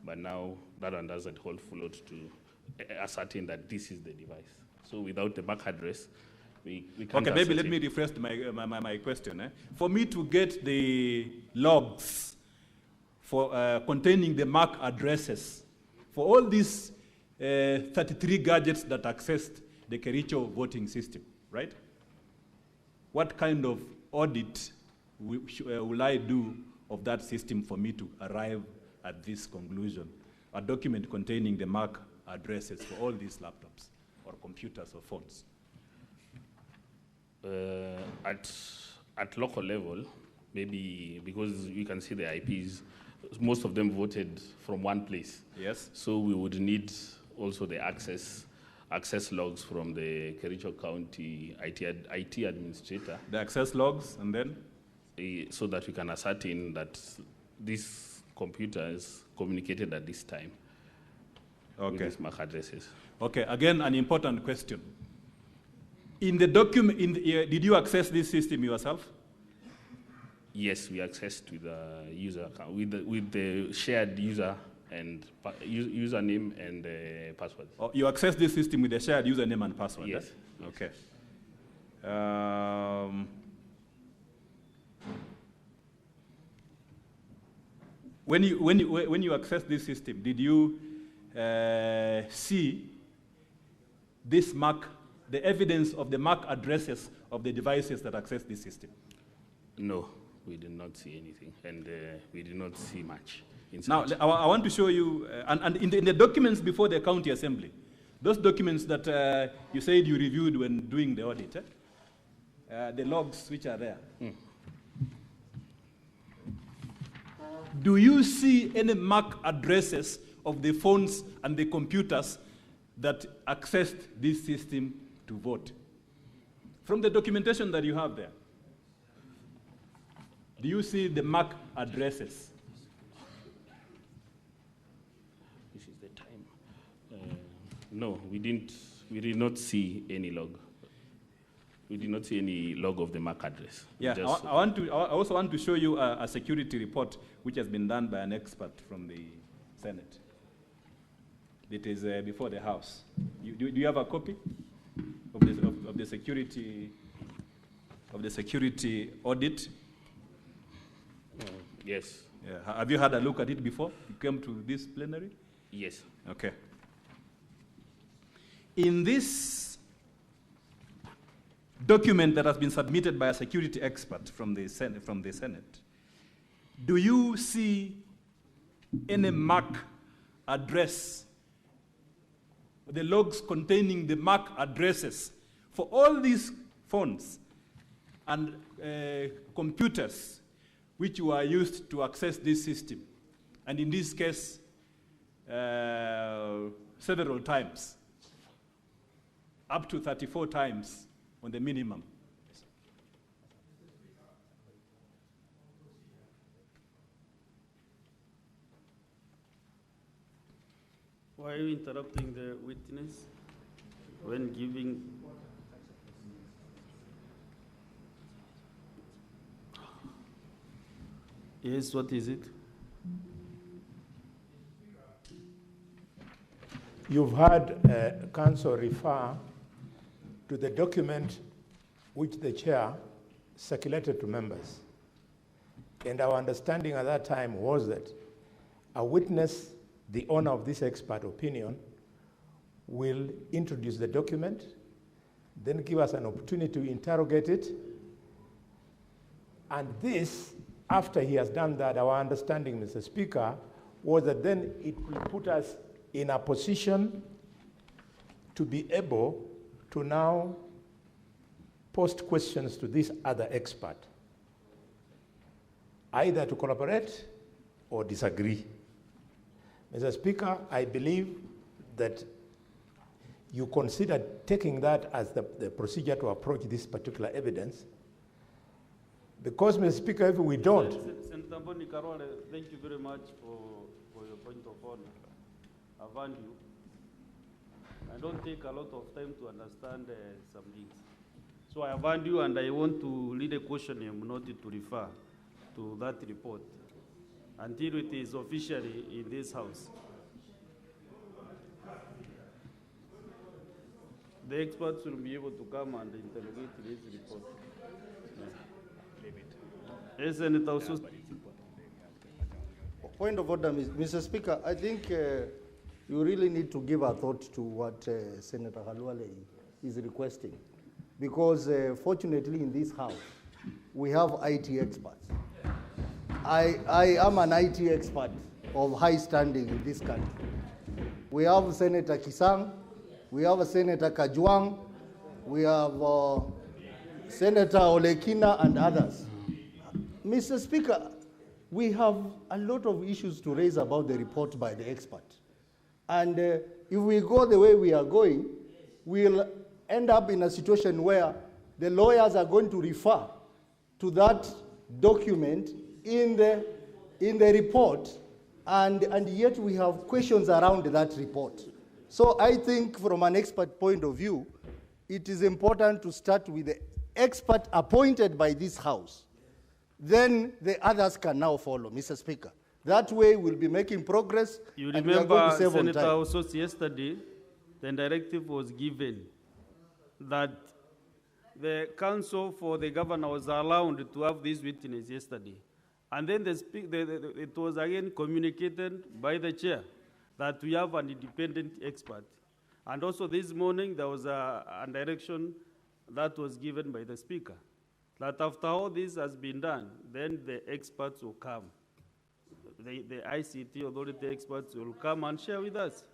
But now that one doesn't hold float to ascertain that this is the device. So without the MAC address, we can't. Okay, maybe let me rephrase my question. For me to get the logs for containing the MAC addresses for all these 33 gadgets that accessed the Kericho voting system, right? What kind of audit will I do of that system for me to arrive at this conclusion? A document containing the MAC addresses for all these laptops or computers or phones. At local level, maybe because you can see the IPs, most of them voted from one place. Yes. So we would need also the access logs from the Kericho County IT administrator. The access logs, and then? So that we can ascertain that these computers communicated at this time. Okay. With these MAC addresses. Okay, again, an important question. In the document, did you access this system yourself? Yes, we accessed with the user account, with the shared user and username and password. Oh, you accessed this system with the shared username and password? Yes. Okay. When you accessed this system, did you see this MAC, the evidence of the MAC addresses of the devices that access this system? No, we did not see anything, and we did not see much inside. Now, I want to show you, and in the documents before the county assembly, those documents that you said you reviewed when doing the audit, the logs which are there. Do you see any MAC addresses of the phones and the computers that accessed this system to vote? From the documentation that you have there, do you see the MAC addresses? This is the time. No, we did not see any log. We did not see any log of the MAC address. Yeah, I also want to show you a security report which has been done by an expert from the Senate. It is before the House. Do you have a copy of the security audit? Yes. Yeah. Have you had a look at it before you came to this plenary? Yes. Okay. In this document that has been submitted by a security expert from the Senate, do you see any MAC address, the logs containing the MAC addresses for all these phones and computers which were used to access this system? And in this case, several times, up to 34 times on the minimum. Why are you interrupting the witness when giving? Yes, what is it? You've had counsel refer to the document which the chair circulated to members. And our understanding at that time was that a witness, the owner of this expert opinion, will introduce the document, then give us an opportunity to interrogate it. And this, after he has done that, our understanding, Mr. Speaker, was that then it will put us in a position to be able to now post questions to this other expert, either to collaborate or disagree. Mr. Speaker, I believe that you consider taking that as the procedure to approach this particular evidence, because, Mr. Speaker, if we don't... Senator Boni Karole, thank you very much for your point of order. I've heard you. I don't take a lot of time to understand some things. So I have heard you, and I want to lead a question not to refer to that report until it is officially in this House. The experts will be able to come and interrogate this report. Yes, Senator Usus. Point of order, Mr. Speaker. I think you really need to give a thought to what Senator Halwale is requesting, because fortunately in this House, we have IT experts. I am an IT expert of high standing in this country. We have Senator Kisang, we have Senator Kajwang, we have Senator Olekina and others. Mr. Speaker, we have a lot of issues to raise about the report by the expert. And if we go the way we are going, we'll end up in a situation where the lawyers are going to refer to that document in the report, and yet we have questions around that report. So I think from an expert point of view, it is important to start with the expert appointed by this House. Then the others can now follow, Mr. Speaker. That way we'll be making progress. You and we are going remember, to save Senator on time. Osos, yesterday, the directive was given that the counsel for the governor was allowed to have this witness yesterday. And then it was again communicated by the chair that we have an independent expert. And also this morning, there was a direction that was given by the speaker, that after all this has been done, then the experts will come. The ICT authority experts will come and share with us.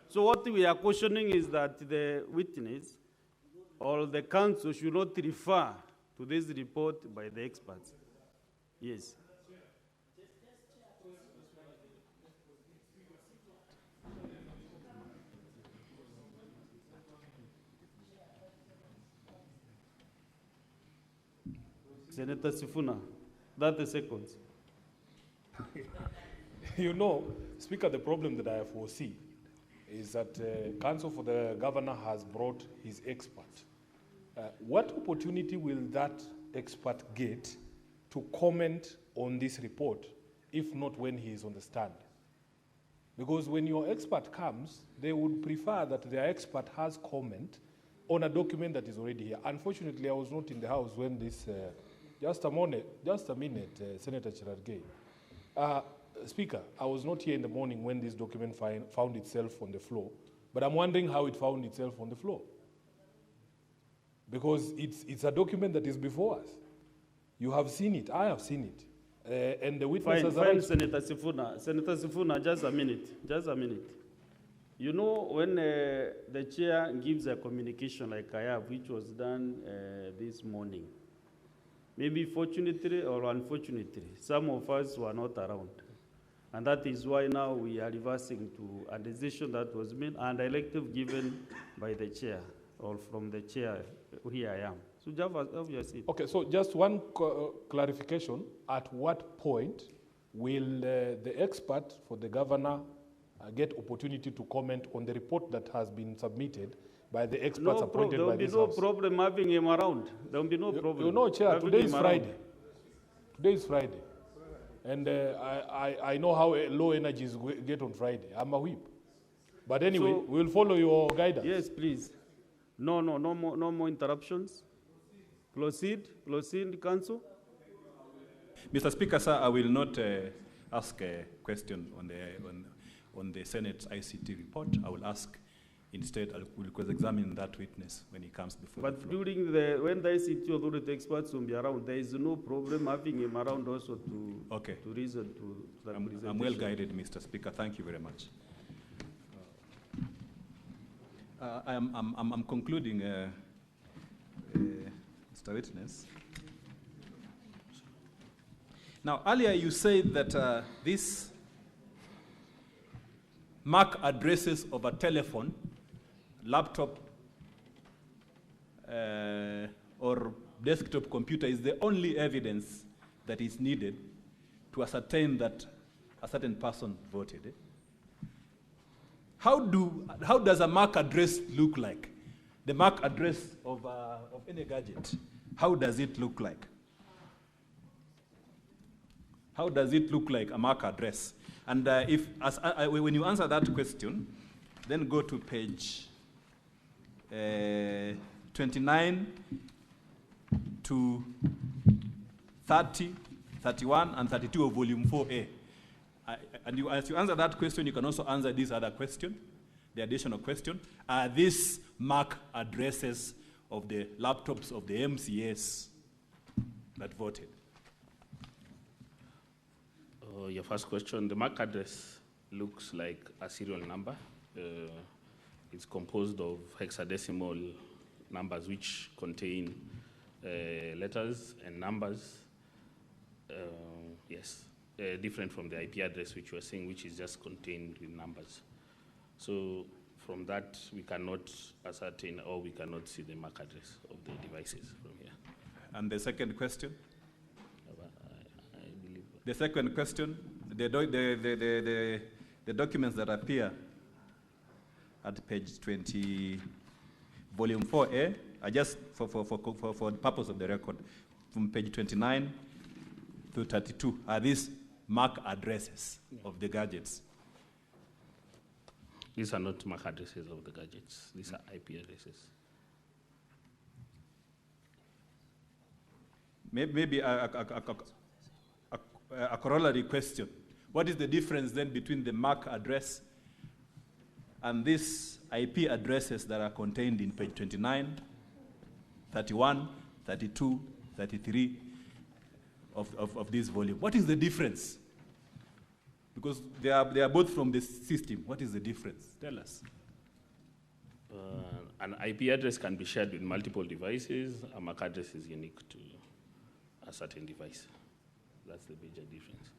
So what we are questioning is that the witness or the counsel should not refer to this report by the experts. Yes. Senator Sifuna, 30 seconds. You know, Speaker, the problem that I foresee is that counsel for the governor has brought his expert. What opportunity will that expert get to comment on this report, if not when he is on the stand? Because when your expert comes, they would prefer that their expert has comment on a document that is already here. Unfortunately, I was not in the House when this, just a minute, Senator Cherargei. Speaker, I was not here in the morning when this document found itself on the floor, but I'm wondering how it found itself on the floor. Because it's a document that is before us. You have seen it, I have seen it. And the witnesses Fine, Senator Sifuna. Senator Sifuna, just a minute. You know, when the chair gives a communication like I have, which was done this morning, maybe fortunately or unfortunately, some of us were not around. And that is why now we are reversing to a decision that was made and elective given by the chair or from the chair. Here I am. So have your seat. Okay, so just one clarification. At what point will the expert for the governor get opportunity to comment on the report that has been submitted by the experts appointed by this House? There will be no problem having him around. There will be no problem. You know, Chair, today is Friday. Today is Friday. And I know how low energies get on Friday. I'm a whip. But anyway, so, we'll follow your guidance. Yes, please. No more interruptions. Proceed, Council. Mr. Speaker, sir, I will ask a question on the Senate's ICT report, I will ask instead, we'll cross-examine that witness when he comes before But the floor. when the ICT authority experts will be around, there is no problem having him around also to reason to that presentation. I'm well guided, Mr. Speaker. Thank you very much. I'm concluding, Mr. Witness. Now, earlier you said that these MAC addresses of a telephone, laptop, or desktop computer is the only evidence that is needed to ascertain that a certain person voted. How does a MAC address look like? The MAC address of any gadget, how does it look like? How does it look like, a MAC address? And when you answer that question, then go to page 29 to 30, 31, and 32 of volume 4A. As you answer that question, you can also answer this other question, the additional question. Are these MAC addresses of the laptops of the MCAs that voted? Your first question, the MAC address looks like a serial number. It's composed of hexadecimal numbers which contain letters and numbers. Different from the IP address which you are saying, which is just contained with numbers. So from that, we cannot ascertain or we cannot see the MAC address of the devices from here. And the second question? The second question, the documents that appear at page 20, volume 4A, are just for the purpose of the record, from page 29 to 32, are these MAC addresses of the gadgets? These are not MAC addresses of the gadgets. These are IP addresses. Maybe a corollary question. What is the difference then between the MAC address and these IP addresses that are contained in page 29, 31, 32, 33 of this volume? What is the difference? Because they are both from the system. What is the difference? Tell us. An IP address can be shared with multiple devices. A MAC address is unique to a certain device. That's the major difference.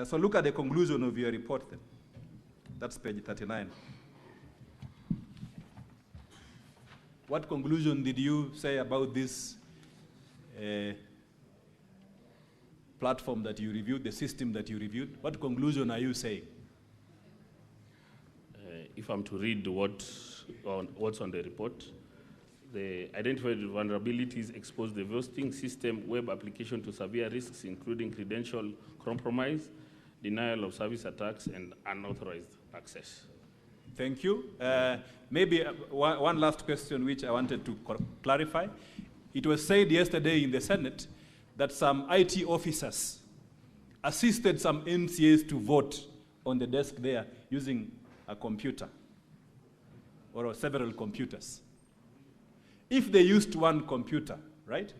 So look at the conclusion of your report then. That's page 39. What conclusion did you say about this platform that you reviewed, the system that you reviewed? What conclusion are you saying? If I'm to read what's on the report, the identified vulnerabilities expose the voting system web application to severe risks, including credential compromise, denial of service attacks, and unauthorized access. Thank you. Maybe one last question which I wanted to clarify. It was said yesterday in the Senate that some IT officers assisted some MCAs to vote on the desk there using a computer or several computers. If they used one computer, right,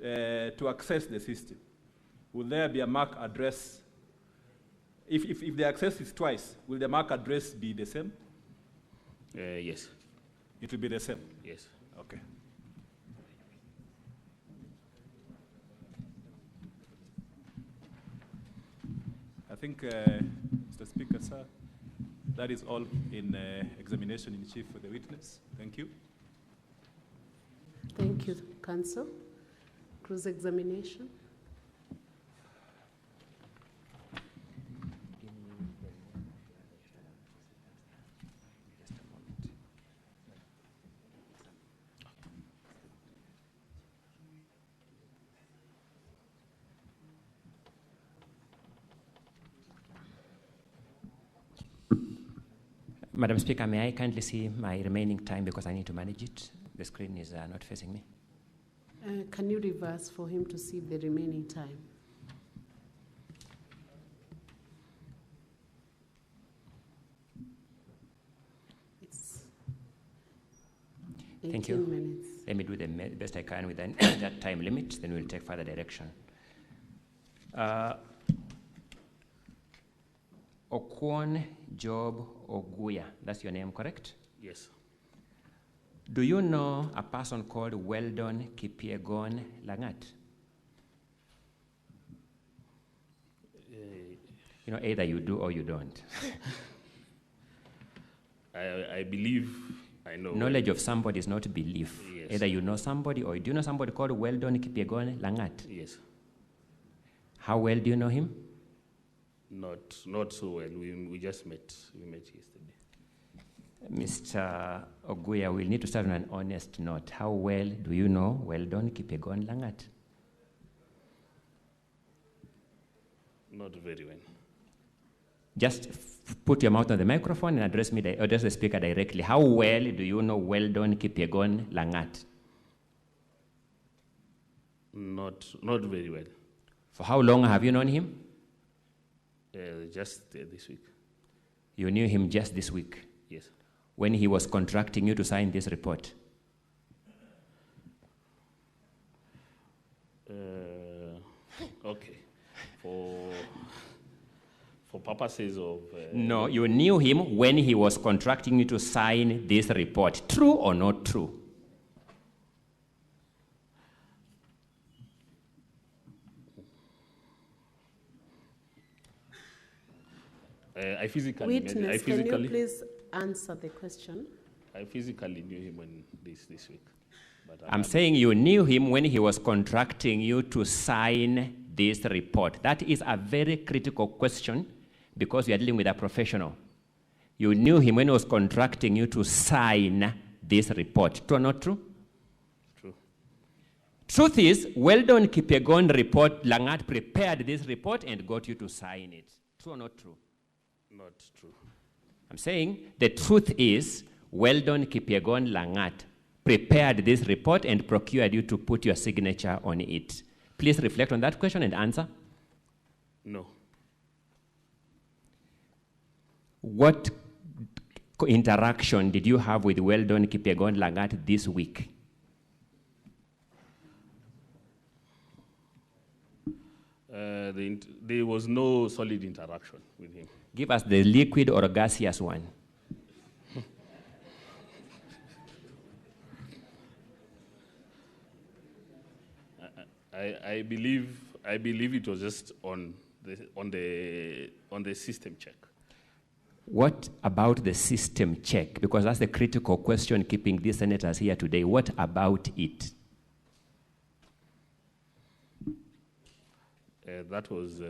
to access the system, will there be a MAC address? If the access is twice, will the MAC address be the same? Yes. It will be the same? Yes. Okay. I think, Mr. Speaker, sir, that is all in examination in chief for the witness. Thank you. Thank you, Counsel. Cross-examination. Madam Speaker, may I kindly see my remaining time because I need to manage it? The screen is not facing me. Can you reverse for him to see the remaining time? It's 18 Thank you. minutes. Let me do the best I can within that time limit, then we'll take further direction. Okun Job Oguya, that's your name, correct? Yes. Do you know a person called Weldon Kipiegon Langat? You know, either you do or you don't. I believe I know. Knowledge of somebody is not belief. Yes. Either you know somebody or do you know somebody called Weldon Kipiegon Langat? Yes. How well do you know him? Not so well. We just met. We met yesterday. Mr. Oguya, we'll need to start on an honest note. How well do you know Weldon Kipiegon Langat? Not very well. Just put your mouth on the microphone and address the speaker directly. How well do you know Weldon Kipiegon Langat? Not very well. For how long have you known him? Just this week. You knew him just this week? Yes. When he was contracting you to sign this report? Okay. For purposes of... No, you knew him when he was contracting you to sign this report. True or not true? I physically... Witness, can you please answer the question? I physically knew him when this week. But I'm saying you knew him when he was contracting you to sign this report. That is a very critical question because you are dealing with a professional. You knew him when he was contracting you to sign this report. True or not true? True. Truth is, Weldon Kipiegon report, Langat prepared this report and got you to sign it. True or not true? Not true. I'm saying the truth is, Weldon Kipiegon Langat prepared this report and procured you to put your signature on it. Please reflect on that question and answer. No. What interaction did you have with Weldon Kipiegon Langat this week? There was no solid interaction with him. Give us the liquid or gaseous one. I believe it was just on the system check. What about the system check? Because that's the critical question keeping these senators here today. What about it? That was,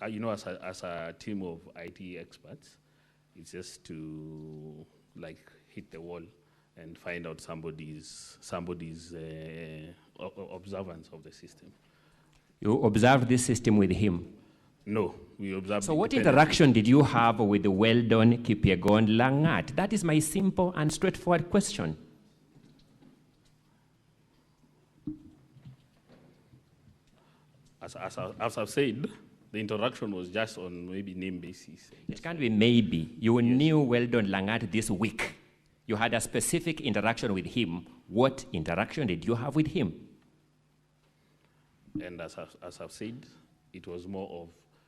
you know, as a team of IT experts, it's just to like hit the wall and find out somebody's observance of the system. You observed this system with him? No, we observed. So what interaction did you have with the Weldon Kipiegon Langat? That is my simple and straightforward question. As I've said, the interaction was just on maybe name basis. It can't be maybe. You knew Weldon Langat this week. You had a specific interaction with him. What interaction did you have with him? And as I've said, it was more of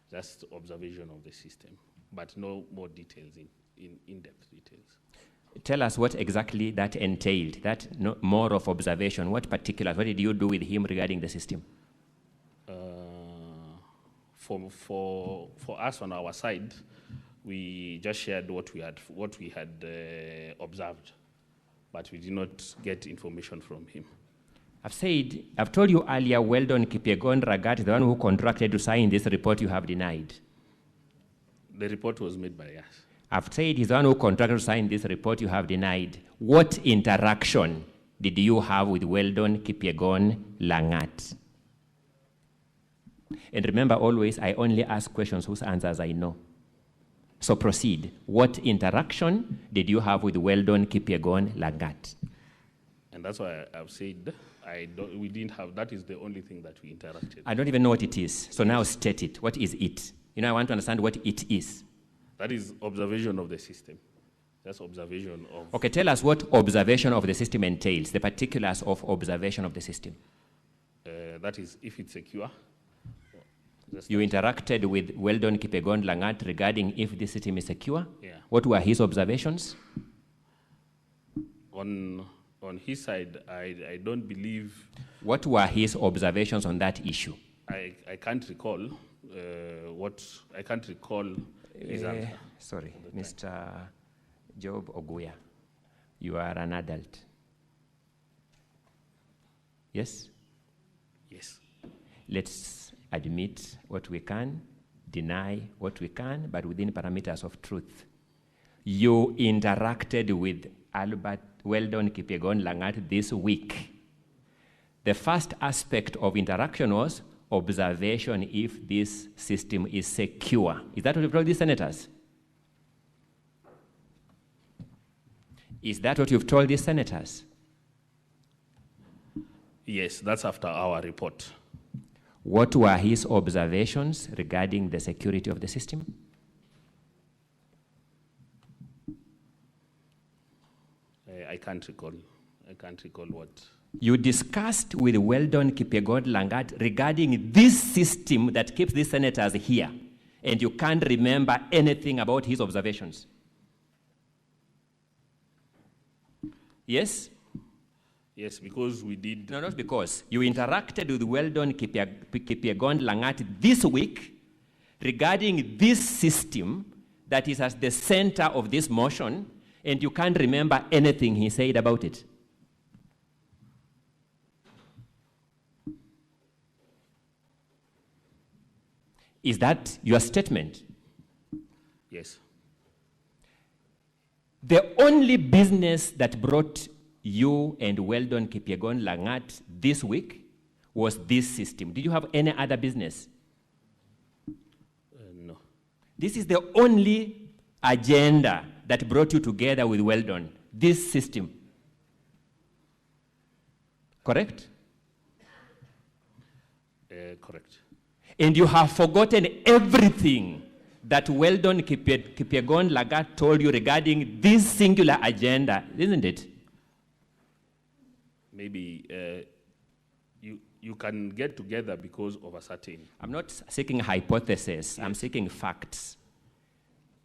just observation of the system, but no more details, in-depth details. Tell us what exactly that entailed, that more of observation. What particulars, what did you do with him regarding the system? For us on our side, we just shared what we had observed, but we did not get information from him. I've told you earlier, Weldon Kipiegon Langat, the one who contracted to sign this report, you have denied. The report was made by us. I've said he's the one who contracted to sign this report, you have denied. What interaction did you have with Weldon Kipiegon Langat? And remember always, I only ask questions whose answers I know. So proceed. What interaction did you have with Weldon Kipiegon Langat? And that's why I've said we didn't have, that is the only thing that we interacted. I don't even know what it is. So now state it. What is it? You know, I want to understand what it is. That is observation of the system. That's observation of... Okay, tell us what observation of the system entails, the particulars of observation of the system. That is, if it's secure. You interacted with Weldon Kipyegon Langat regarding if the system is secure? Yeah. What were his observations? On his side, I don't believe... What were his observations on that issue? I can't recall I can't recall his answer. Sorry, Mr. Job Oguya, you are an adult. Yes? Yes. Let's admit what we can, deny what we can, but within parameters of truth. You interacted with Albert Weldon Kipyegon Langat this week. The first aspect of interaction was observation if this system is secure. Is that what you told the senators? Is that what you've told the senators? Yes, that's after our report. What were his observations regarding the security of the system? I can't recall. I can't recall what. You discussed with Weldon Kipyegon Langat regarding this system that keeps these senators here, and you can't remember anything about his observations. Yes? Yes, because we did. No, not because. You interacted with Weldon Kipyegon Langat this week regarding this system that is at the center of this motion, and you can't remember anything he said about it. Is that your statement? Yes. The only business that brought you and Weldon Kipyegon Langat this week was this system. Did you have any other business? No. This is the only agenda that brought you together with Weldon, this system. Correct? Correct. And you have forgotten everything that Weldon Kipyegon Langat told you regarding this singular agenda, isn't it? Maybe you can get together because of a certain... I'm not seeking hypothesis. Yes. I'm seeking facts.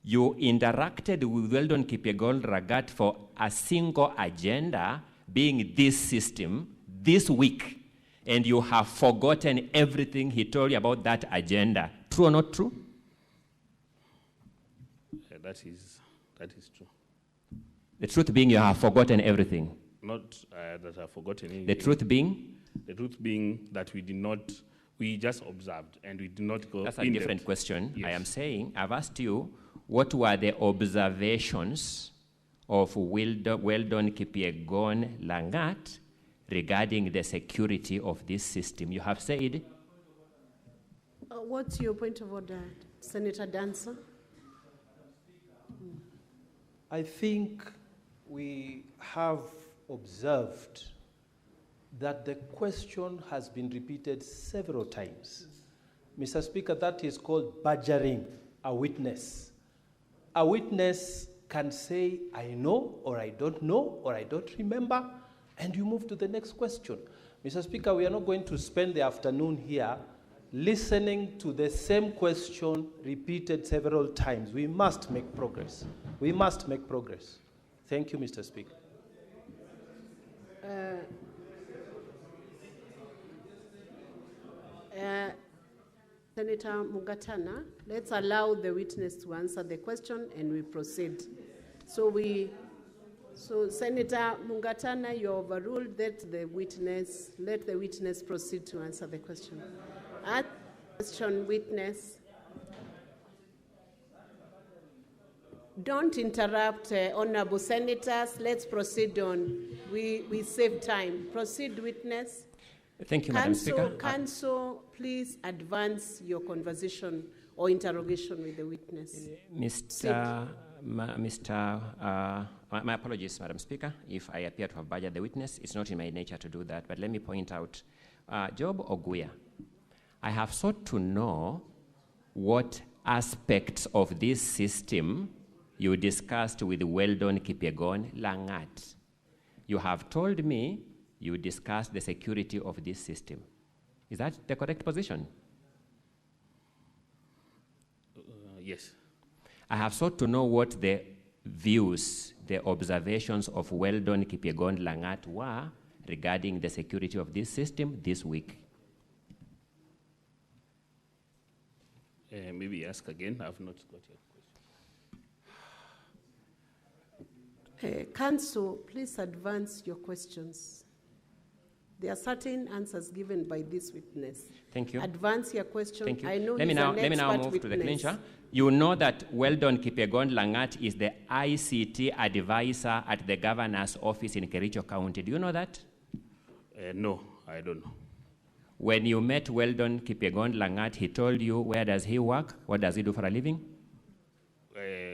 You interacted with Weldon Kipyegon Langat for a single agenda, being this system, this week, and you have forgotten everything he told you about that agenda. True or not true? That is true. The truth being you have forgotten everything. Not that I've forgotten anything. The truth being? The truth being that we just observed and we did not go. That's a different question. Yes. I am saying, I've asked you, what were the observations of Weldon Kipyegon Langat regarding the security of this system? You have said... What's your point of order, Senator Dancer? I think we have observed that the question has been repeated several times. Mr. Speaker, that is called badgering a witness. A witness can say, I know, or I don't know, or I don't remember, and you move to the next question. Mr. Speaker, we are not going to spend the afternoon here listening to the same question repeated several times. We must make progress. We must make progress. Thank you, Mr. Speaker. Senator Mugatana, let's allow the witness to answer the question and we proceed. So Senator Mugatana, you overruled that let the witness proceed to answer the question. Question, witness. Don't interrupt, honorable senators. Let's proceed on. We save time. Proceed, witness. Thank you, Madam Speaker. Counsel, please advance your conversation or interrogation with the witness. My apologies, Madam Speaker, if I appear to have badgered the witness. It's not in my nature to do that, but let me point out, Job Oguya, I have sought to know what aspects of this system you discussed with Weldon Kipyegon Langat. You have told me you discussed the security of this system. Is that the correct position? Yes. I have sought to know what the views, the observations of Weldon Kipyegon Langat were regarding the security of this system this week. Maybe ask again. I've not got your question. Council, please advance your questions. There are certain answers given by this witness. Thank you. Advance your question. Thank you. I know let me now move witness. to the clincher. You know that Weldon Kipyegon Langat is the ICT advisor at the governor's office in Kericho County. Do you know that? No, I don't know. When you met Weldon Kipyegon Langat, he told you where does he work? What does he do for a living?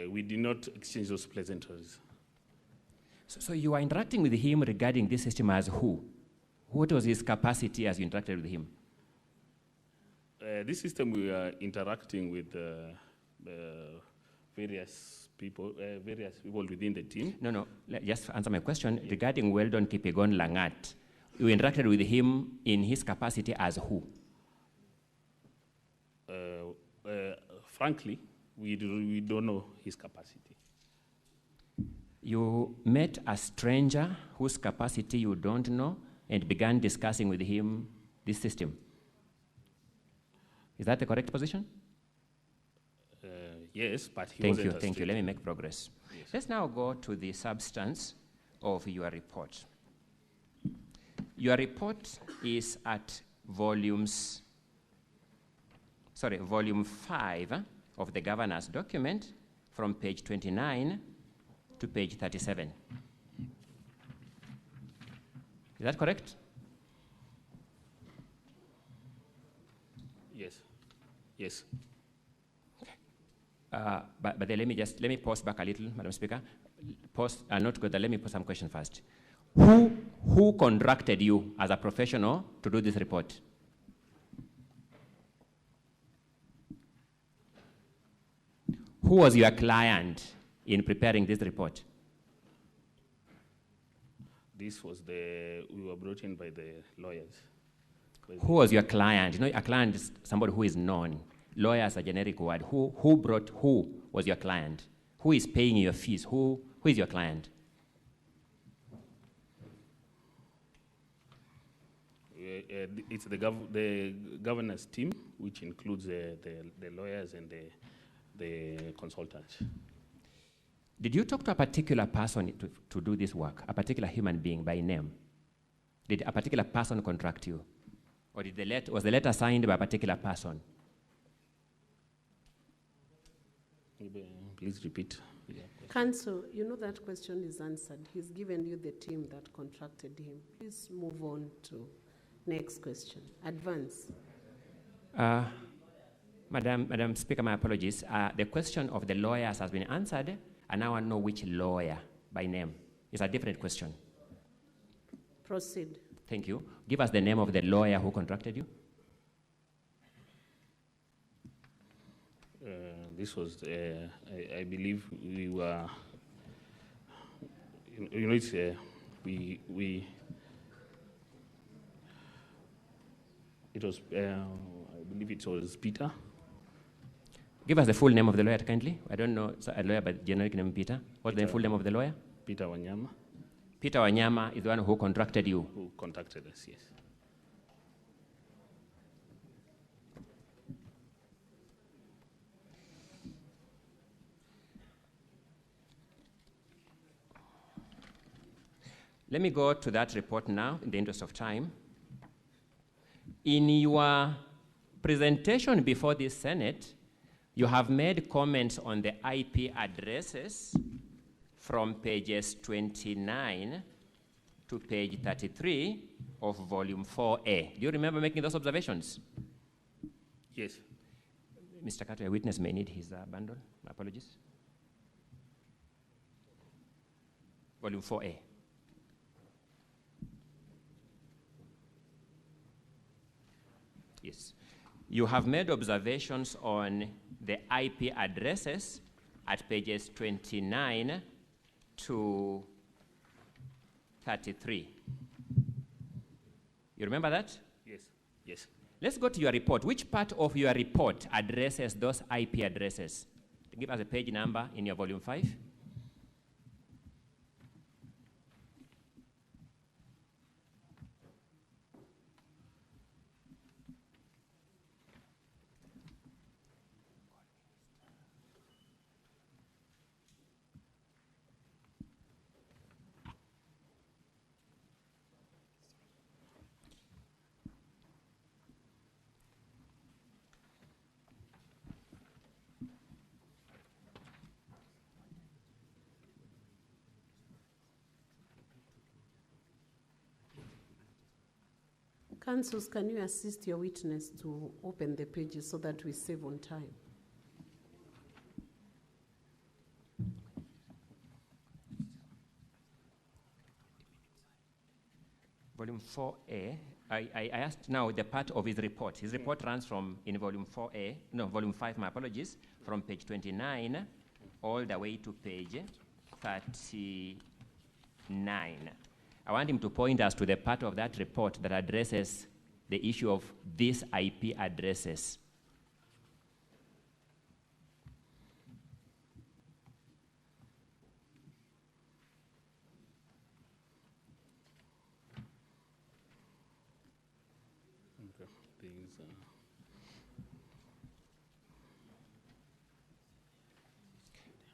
We did not exchange those pleasantries. So you are interacting with him regarding this system as who? What was his capacity as you interacted with him? This system, we are interacting with various people within the team. No, just answer my question. Regarding Weldon Kipyegon Langat, you interacted with him in his capacity as who? Frankly, we don't know his capacity. You met a stranger whose capacity you don't know and began discussing with him this system. Is that the correct position? Yes, but he wasn't a stranger. Thank you. Let me make progress. Yes. Let's now go to the substance of your report. Your report is at volume 5 of the governor's document from page 29 to page 37. Is that correct? Yes. Yes. But then let me pause back a little, Madam Speaker. Not good. Let me pose some question first. Who contracted you as a professional to do this report? Who was your client in preparing this report? We were brought in by the lawyers. Who was your client? You know, a client is somebody who is known. Lawyer is a generic word. Who was your client? Who is paying your fees? Who is your client? It's the governor's team, which includes the lawyers and the consultants. Did you talk to a particular person to do this work, a particular human being by name? Did a particular person contract you? Or was the letter signed by a particular person? Please repeat. Yeah. Counsel, you know that question is answered. He's given you the team that contracted him. Please move on to next question. Advance. Madam Speaker, my apologies. The question of the lawyers has been answered, and now I know which lawyer by name. It's a different question. Proceed. Thank you. Give us the name of the lawyer who contracted you. This was, I believe we were, you know, it's, it was, I believe it was Peter. Give us the full name of the lawyer, kindly. I don't know a lawyer by generic name Peter. What's the full name of the lawyer? Peter Wanyama. Peter Wanyama is the one who contracted you. Who contacted us, yes. Let me go to that report now in the interest of time. In your presentation before the Senate, you have made comments on the IP addresses from pages 29 to page 33 of volume 4A. Do you remember making those observations? Yes. Mr. Carter, a witness may need his bundle. My apologies. volume 4A. Yes. You have made observations on the IP addresses at pages 29 to 33. You remember that? Yes, yes. Let's go to your report. Which part of your report addresses those IP addresses? Give us a page number in your volume 5. Councils, can you assist your witness to open the pages so that we save on time? Volume 4A, I asked now the part of his report. His report runs from, in volume 4A, no, volume 5, my apologies, from page 29 all the way to page 39. I want him to point us to the part of that report that addresses the issue of these IP addresses. Okay.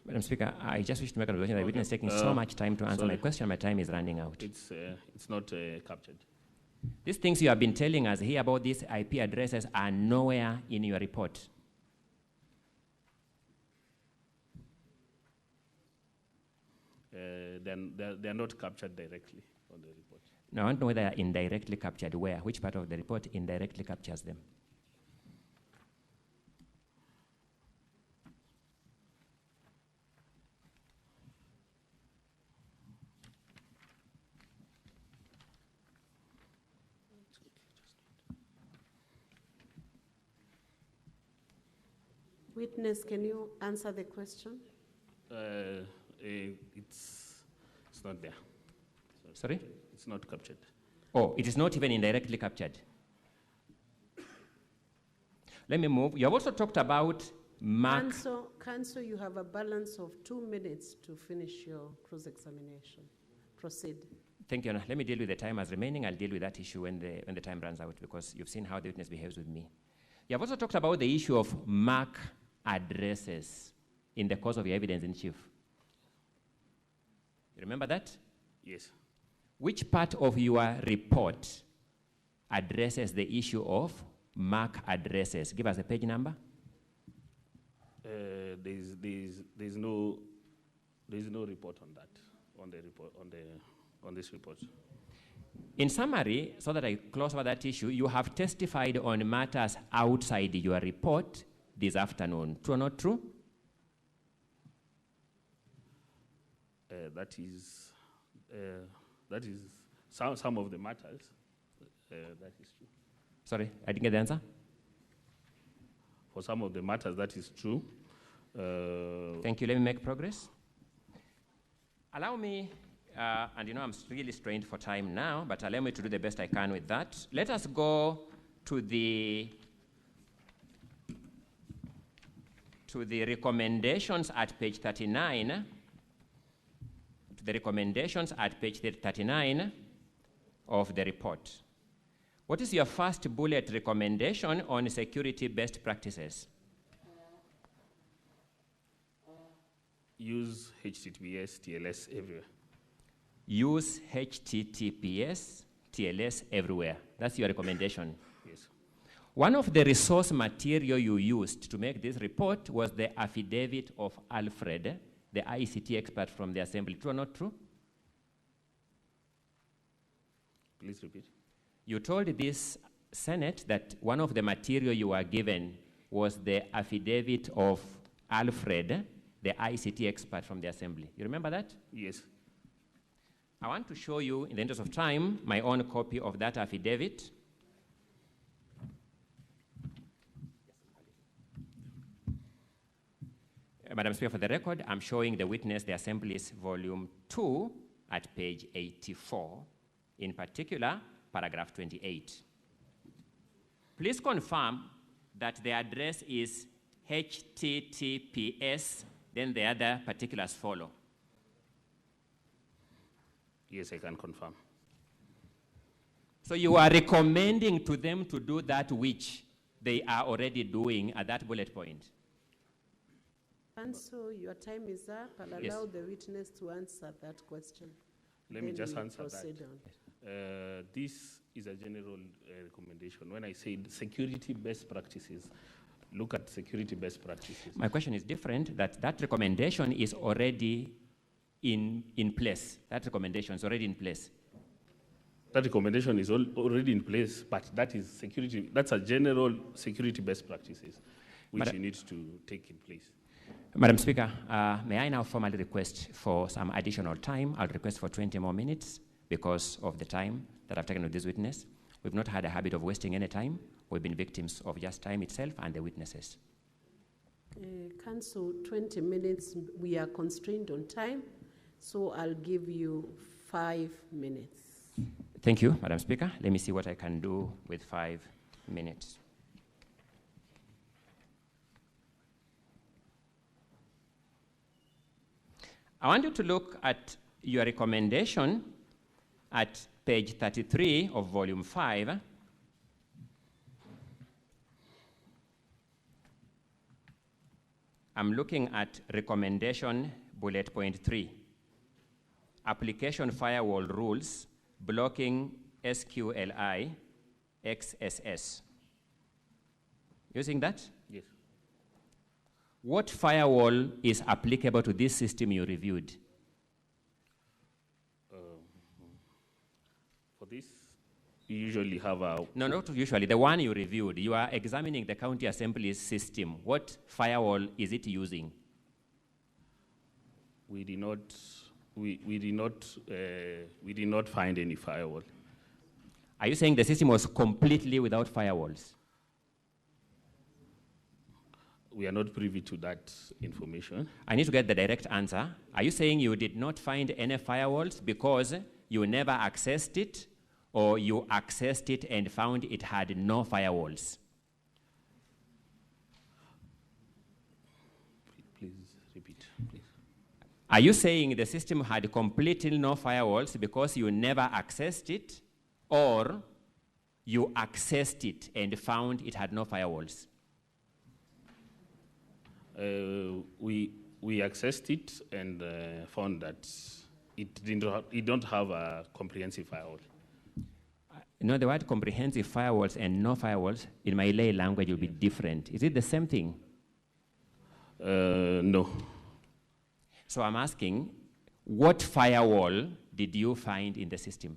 Madam Speaker, I just wish to make an observation that the witness is taking so much time to answer my question. My time is running out. It's not captured. These things you have been telling us here about these IP addresses are nowhere in your report. Then they're not captured directly on the report. Now, I want to know whether they are indirectly captured. Where? Which part of the report indirectly captures them? Witness, can you answer the question? It's not there. Sorry? It's not captured. Oh, it is not even indirectly captured. Let me move. You have also talked about mark. Counsel, you have a balance of 2 minutes to finish your cross-examination. Proceed. Thank you. Let me deal with the time as remaining. I'll deal with that issue when the time runs out, because you've seen how the witness behaves with me. You have also talked about the issue of MAC addresses in the course of your evidence in chief. You remember that? Yes. Which part of your report addresses the issue of MAC addresses? Give us a page number. There's no report on that on this report. In summary, so that I close over that issue, you have testified on matters outside your report this afternoon. True or not true? That is some of the matters. That is true. Sorry, I didn't get the answer. For some of the matters, that is true. Thank you. Let me make progress. Allow me, and you know I'm really strained for time now, but allow me to do the best I can with that. Let us go to the recommendations at page 39. To the recommendations at page 39 of the report. What is your first bullet recommendation on security best practices? Use HTTPS, TLS everywhere. Use HTTPS, TLS everywhere. That's your recommendation. Yes. One of the resource material you used to make this report was the affidavit of Alfred, the ICT expert from the Assembly. True or not true? Please repeat. You told this Senate that one of the material you were given was the affidavit of Alfred, the ICT expert from the Assembly. You remember that? Yes. I want to show you, in the interest of time, my own copy of that affidavit. Madam Speaker, for the record, I'm showing the witness, the Assembly's Volume 2 at page 84, in particular, paragraph 28. Please confirm that the address is HTTPS, then the other particulars follow. Yes, I can confirm. So you are recommending to them to do that which they are already doing at that bullet point? Counsel, your time is up. I'll allow the witness to answer that question. Let me just answer proceed that. This is a general recommendation. When I said security best practices, look at security best practices. My question is different, that recommendation is already in place. That recommendation is already in place. That recommendation is already in place, but that is security. That's a general security best practices, which you need to take in place. Madam Speaker, may I now formally request for some additional time? I'll request for 20 more minutes because of the time that I've taken with this witness. We've not had a habit of wasting any time. We've been victims of just time itself and the witnesses. Counsel, 20 minutes. We are constrained on time, so I'll give you 5 minutes. Thank you, Madam Speaker. Let me see what I can do with 5 minutes. I want you to look at your recommendation at page 33 of volume 5. I'm looking at recommendation bullet point 3. Application firewall rules blocking SQLI XSS. Using that? Yes. What firewall is applicable to this system you reviewed? For this, you usually have a... No, not usually. The one you reviewed. You are examining the county assembly's system. What firewall is it using? We did not find any firewall. Are you saying the system was completely without firewalls? We are not privy to that information. I need to get the direct answer. Are you saying you did not find any firewalls because you never accessed it, or you accessed it and found it had no firewalls? Please repeat, please. Are you saying the system had completely no firewalls because you never accessed it, or you accessed it and found it had no firewalls? We accessed it and found that it don't have a comprehensive firewall. You know, the word comprehensive firewalls and no firewalls in my lay language will be different. Is it the same thing? No. So I'm asking, what firewall did you find in the system?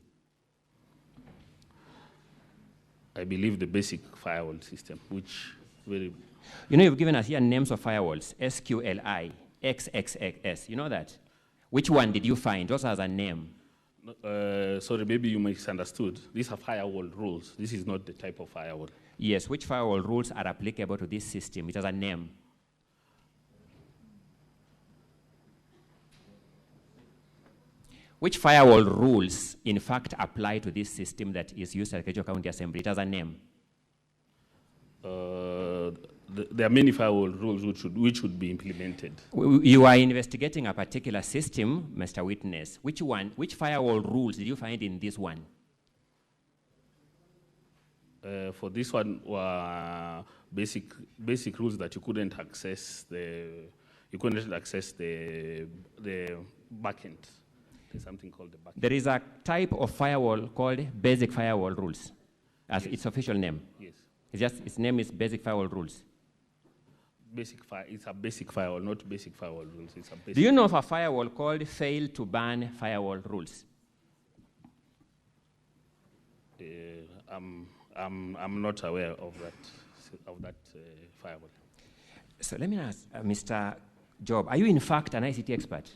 I believe the basic firewall system, which very... You know, you've given us here names of firewalls, SQLI, XXX, you know that? Which one did you find? Also has a name. Sorry, maybe you misunderstood. These are firewall rules. This is not the type of firewall. Yes, which firewall rules are applicable to this system? It has a name. Which firewall rules, in fact, apply to this system that is used at Kericho County Assembly? It has a name. There are many firewall rules which should be implemented. You are investigating a particular system, Mr. Witness. Which firewall rules did you find in this one? For this one were basic rules that you couldn't access the backend. There's something called the backend. There is a type of firewall called basic firewall rules, as yes. Its official name. Yes. Its name is basic firewall rules. It's a basic firewall, not basic firewall rules. It's a basic. Do you know of a firewall called fail to ban firewall rules? I'm not aware of that firewall. So let me ask, Mr. Job, are you in fact an ICT expert?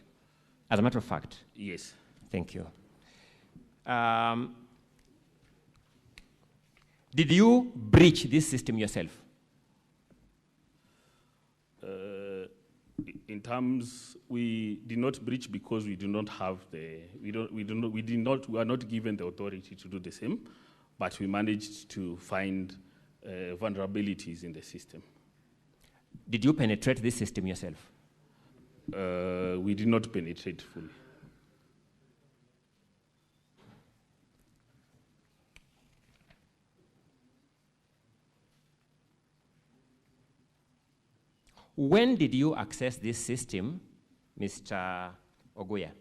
As a matter of fact? Yes. Thank you. Did you breach this system yourself? In terms, we did not breach because we do not have the, we are not given the authority to do the same, but we managed to find vulnerabilities in the system. Did you penetrate this system yourself? We did not penetrate fully. When did you access this system, Mr. Oguya?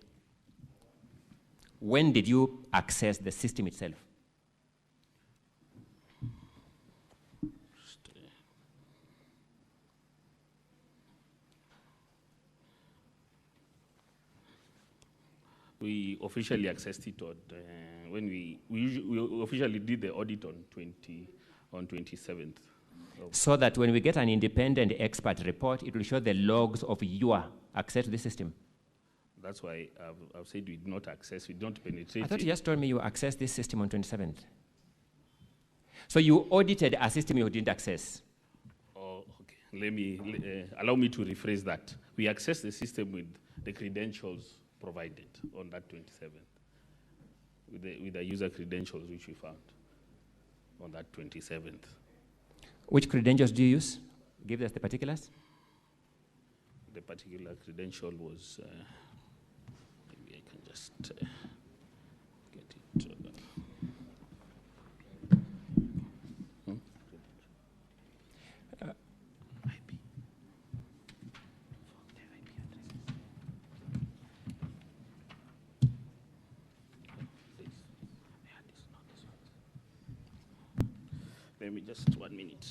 When did you access the system itself? We officially accessed it when we officially did the audit on 27th. So that when we get an independent expert report, it will show the logs of your access to the system. That's why I've said we did not access, we don't penetrate. I thought you just told me you accessed this system on 27th. So you audited a system you didn't access. Oh, okay. Allow me to rephrase that. We accessed the system with the credentials provided on that 27th, with the user credentials which we found on that 27th. Which credentials do you use? Give us the particulars. The particular credential was, maybe I can just get it. Let me just 1 minute.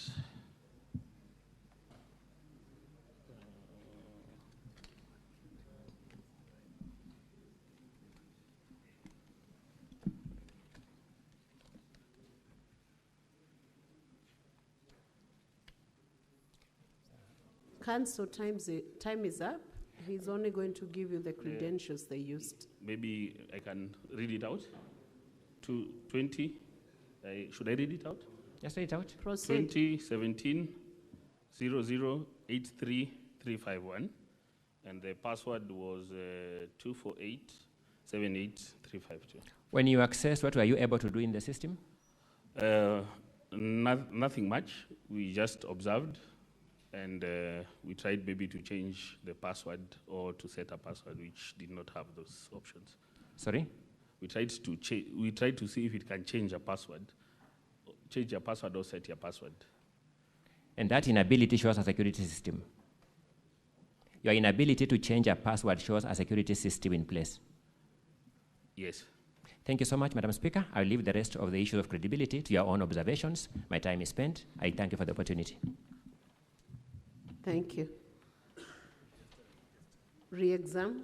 Council, time is up. He's only going to give you the credentials they used. Maybe I can read it out. 20. Should I read it out? Just read it out. Proceed. 2017 0083351, and the password was 248-78352. When you accessed, what were you able to do in the system? Nothing much. We just observed, and we tried maybe to change the password or to set a password which did not have those options. Sorry? We tried to see if it can change a password or set your password. And that inability shows a security system. Your inability to change a password shows a security system in place. Yes. Thank you so much, Madam Speaker. I'll leave the rest of the issue of credibility to your own observations. My time is spent. I thank you for the opportunity. Thank you. Re-exam.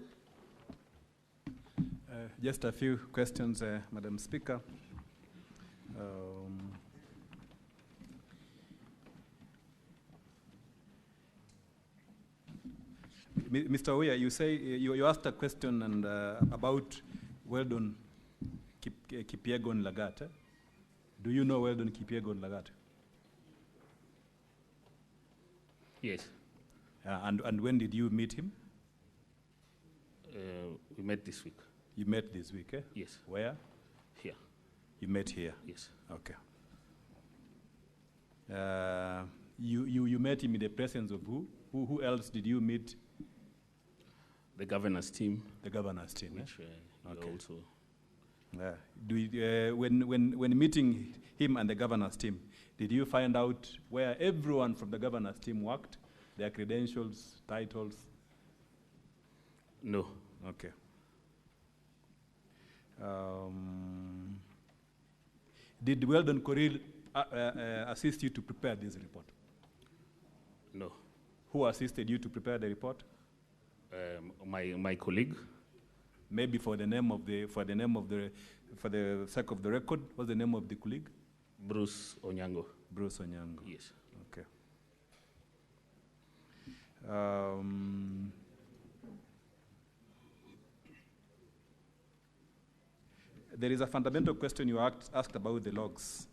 Just a few questions, Madam Speaker. Mr. Oya, you say you asked a question and about Weldon Kipyegon Langat. Do you know Weldon Kipyegon Langat? Yes. And when did you meet him? We met this week. You met this week, eh? Yes. Where? Here. You met here? Yes. Okay. You met him in the presence of who? Who else did you meet? The governor's team. The governor's team, which okay. Also. When meeting him and the governor's team, did you find out where everyone from the governor's team worked? Their credentials, titles? No. Okay. Did Weldon Kirui assist you to prepare this report? No. Who assisted you to prepare the report? My colleague. Maybe for the sake of the record, what's the name of the colleague? Bruce Onyango. Bruce Onyango. Yes. Okay. There is a fundamental question you asked about the logs,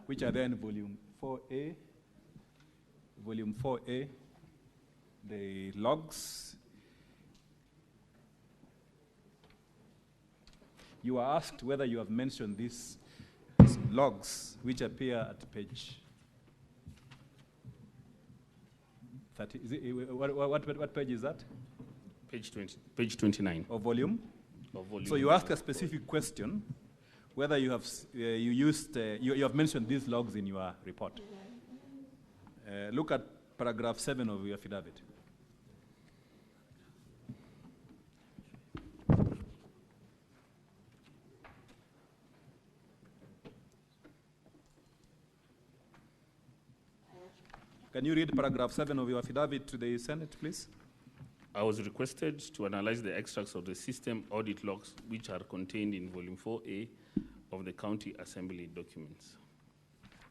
which are there in volume 4A. Volume 4A, the logs. You are asked whether you have mentioned these logs, which appear at page 30. Is it, what page is that? Page 20, page 29. Of volume? Of volume. So you ask a specific question, whether you have you have mentioned these logs in your report. Look at paragraph 7 of your affidavit. Can you read paragraph 7 of your affidavit to the Senate, please? I was requested to analyze the extracts of the system audit logs, which are contained in volume 4A of the County Assembly documents.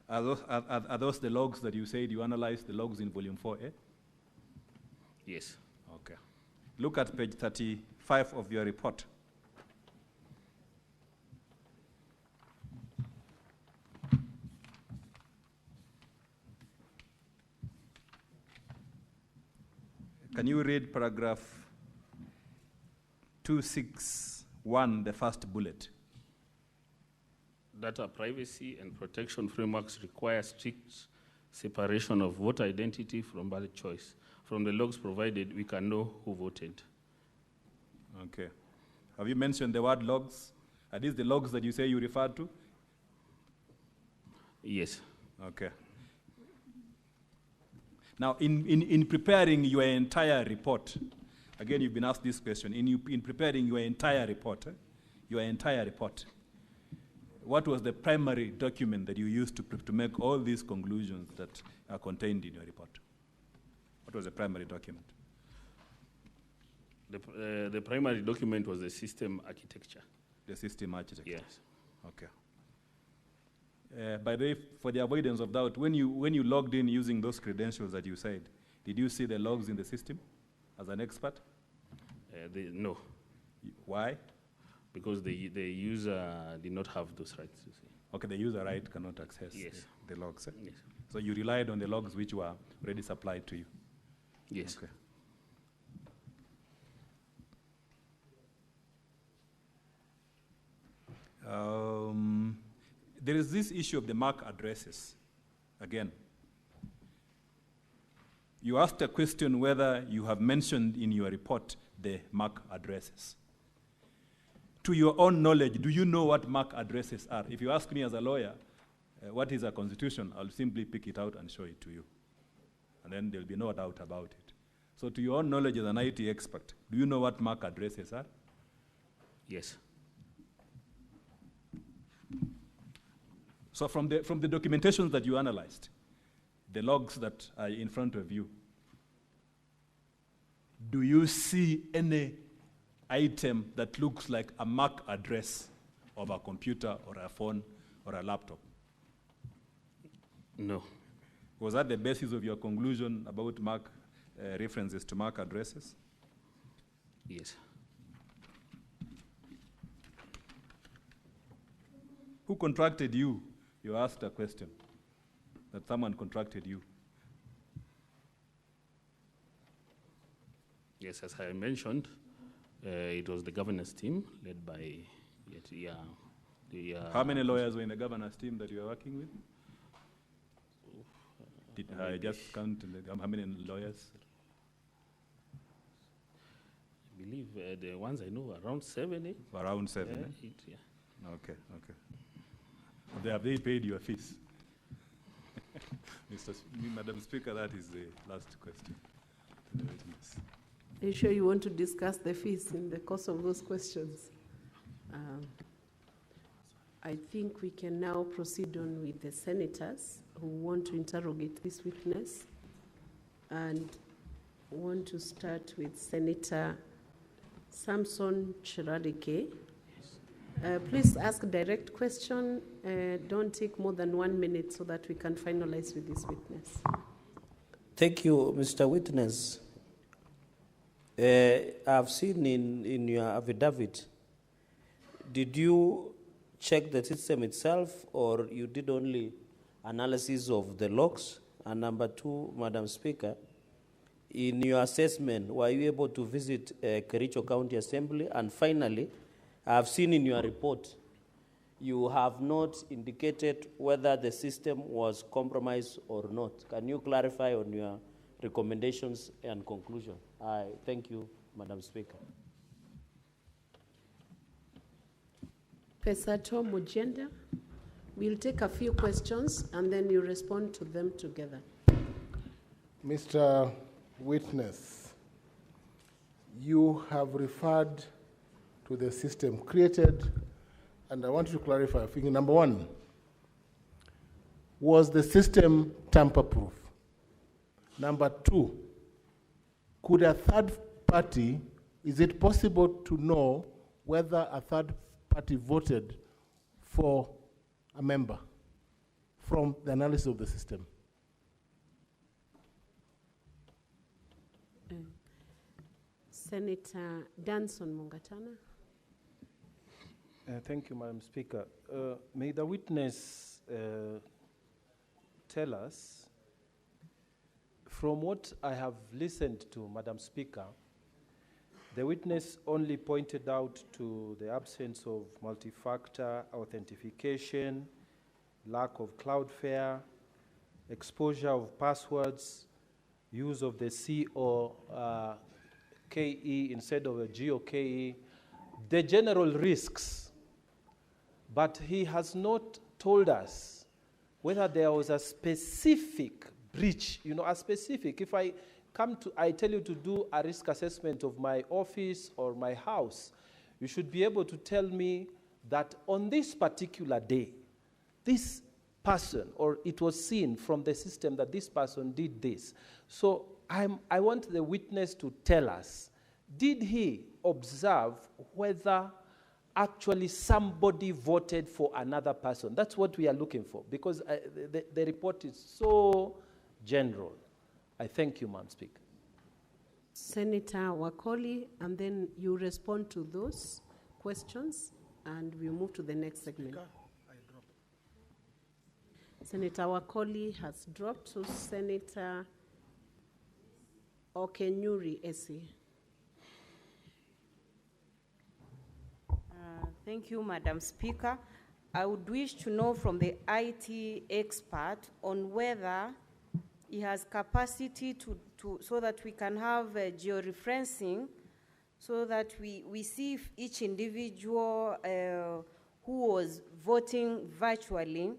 Are those the logs that you said you analyzed, the logs in volume 4A? Yes. Okay. Look at page 35 of your report. Can you read paragraph 261, the first bullet? Data privacy and protection frameworks require strict separation of voter identity from ballot choice. From the logs provided, we can know who voted. Okay. Have you mentioned the word logs? Are these the logs that you say you referred to? Yes. Okay. Now, in preparing your entire report, again, you've been asked this question, in preparing your entire report, what was the primary document that you used to make all these conclusions that are contained in your report? What was the primary document? The primary document was the system architecture. The system architecture? Yes. Okay. By the way, for the avoidance of doubt, when you logged in using those credentials that you said, did you see the logs in the system as an expert? No. Why? Because the user did not have those rights, you see. Okay, the user right cannot access the logs. Yes. So you relied on the logs which were already supplied to you? Yes. Okay. There is this issue of the MAC addresses. Again, you asked a question whether you have mentioned in your report the MAC addresses. To your own knowledge, do you know what MAC addresses are? If you ask me as a lawyer, what is a constitution, I'll simply pick it out and show it to you. And then there'll be no doubt about it. So to your own knowledge as an IT expert, do you know what MAC addresses are? Yes. So from the documentations that you analyzed, the logs that are in front of you, do you see any item that looks like a MAC address of a computer or a phone or a laptop? No. Was that the basis of your conclusion about MAC references to MAC addresses? Yes. Who contracted you? You asked a question, that someone contracted you. Yes, as I mentioned, it was the governance team led by How many lawyers were in the governance team that you were working with? Did I just count how many lawyers? I believe the ones I know around 7, 8. Around 7, 8, yeah. Okay. Have they paid your fees? Madam Speaker, that is the last question to the witness. Are you sure you want to discuss the fees in the course of those questions? I think we can now proceed on with the senators who want to interrogate this witness, and want to start with Senator Samson Cherarike. Please ask a direct question. Don't take more than 1 minute so that we can finalize with this witness. Thank you, Mr. Witness. I've seen in your affidavit did you check the system itself, or you did only analysis of the logs? And number two, Madam Speaker, in your assessment, were you able to visit Kericho County Assembly? And finally, I have seen in your report, you have not indicated whether the system was compromised or not. Can you clarify on your recommendations and conclusion? I thank you, Madam Speaker. Pesato Mujenda, we'll take a few questions and then you respond to them together. Mr. Witness, you have referred to the system created, and I want to clarify. Number one, was the system tamper-proof? Number two, could a third party, is it possible to know whether a third party voted for a member from the analysis of the system? Senator Danson Mungatana. Thank you, Madam Speaker. May the witness tell us, from what I have listened to, Madam Speaker, the witness only pointed out to the absence of multi-factor authentication, lack of Cloudflare, exposure of passwords, use of the C or KE instead of a G or KE, the general risks. But he has not told us whether there was a specific breach, a specific, if I tell you to do a risk assessment of my office or my house, you should be able to tell me that on this particular day, this person, or it was seen from the system that this person did this. So I want the witness to tell us, did he observe whether actually somebody voted for another person? That's what we are looking for, because the report is so general. I thank you, Madam Speaker. Senator Wakoli, and then you respond to those questions, and we'll move to the next segment. Senator Wakoli has dropped, so Senator Okenyuri Esi. Thank you, Madam Speaker. I would wish to know from the IT expert on whether he has capacity so that we can have georeferencing, so that we see if each individual who was voting virtually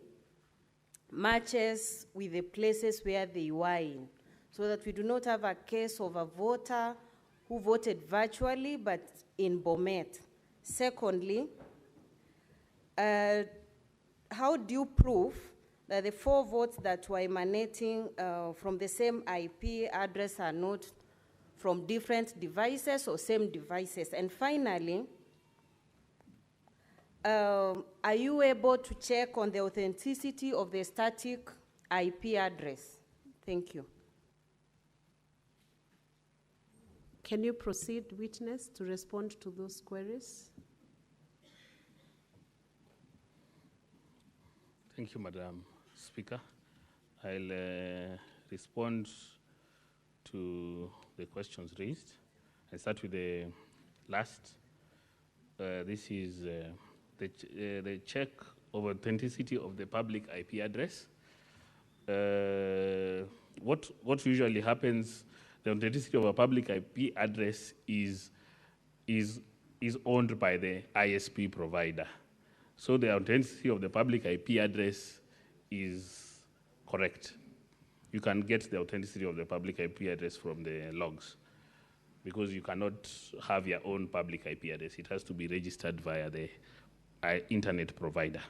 matches with the places where they were in, so that we do not have a case of a voter who voted virtually but in Bomet. Secondly, how do you prove that the 4 votes that were emanating from the same IP address are not from different devices or same devices? And finally, are you able to check on the authenticity of the static IP address? Thank you. Can you proceed, witness, to respond to those queries? Thank you, Madam Speaker. I'll respond to the questions raised. I'll start with the last. This is the check of authenticity of the public IP address. What usually happens, the authenticity of a public IP address is owned by the ISP provider. So the authenticity of the public IP address is correct. You can get the authenticity of the public IP address from the logs, because you cannot have your own public IP address. It has to be registered via the internet provider.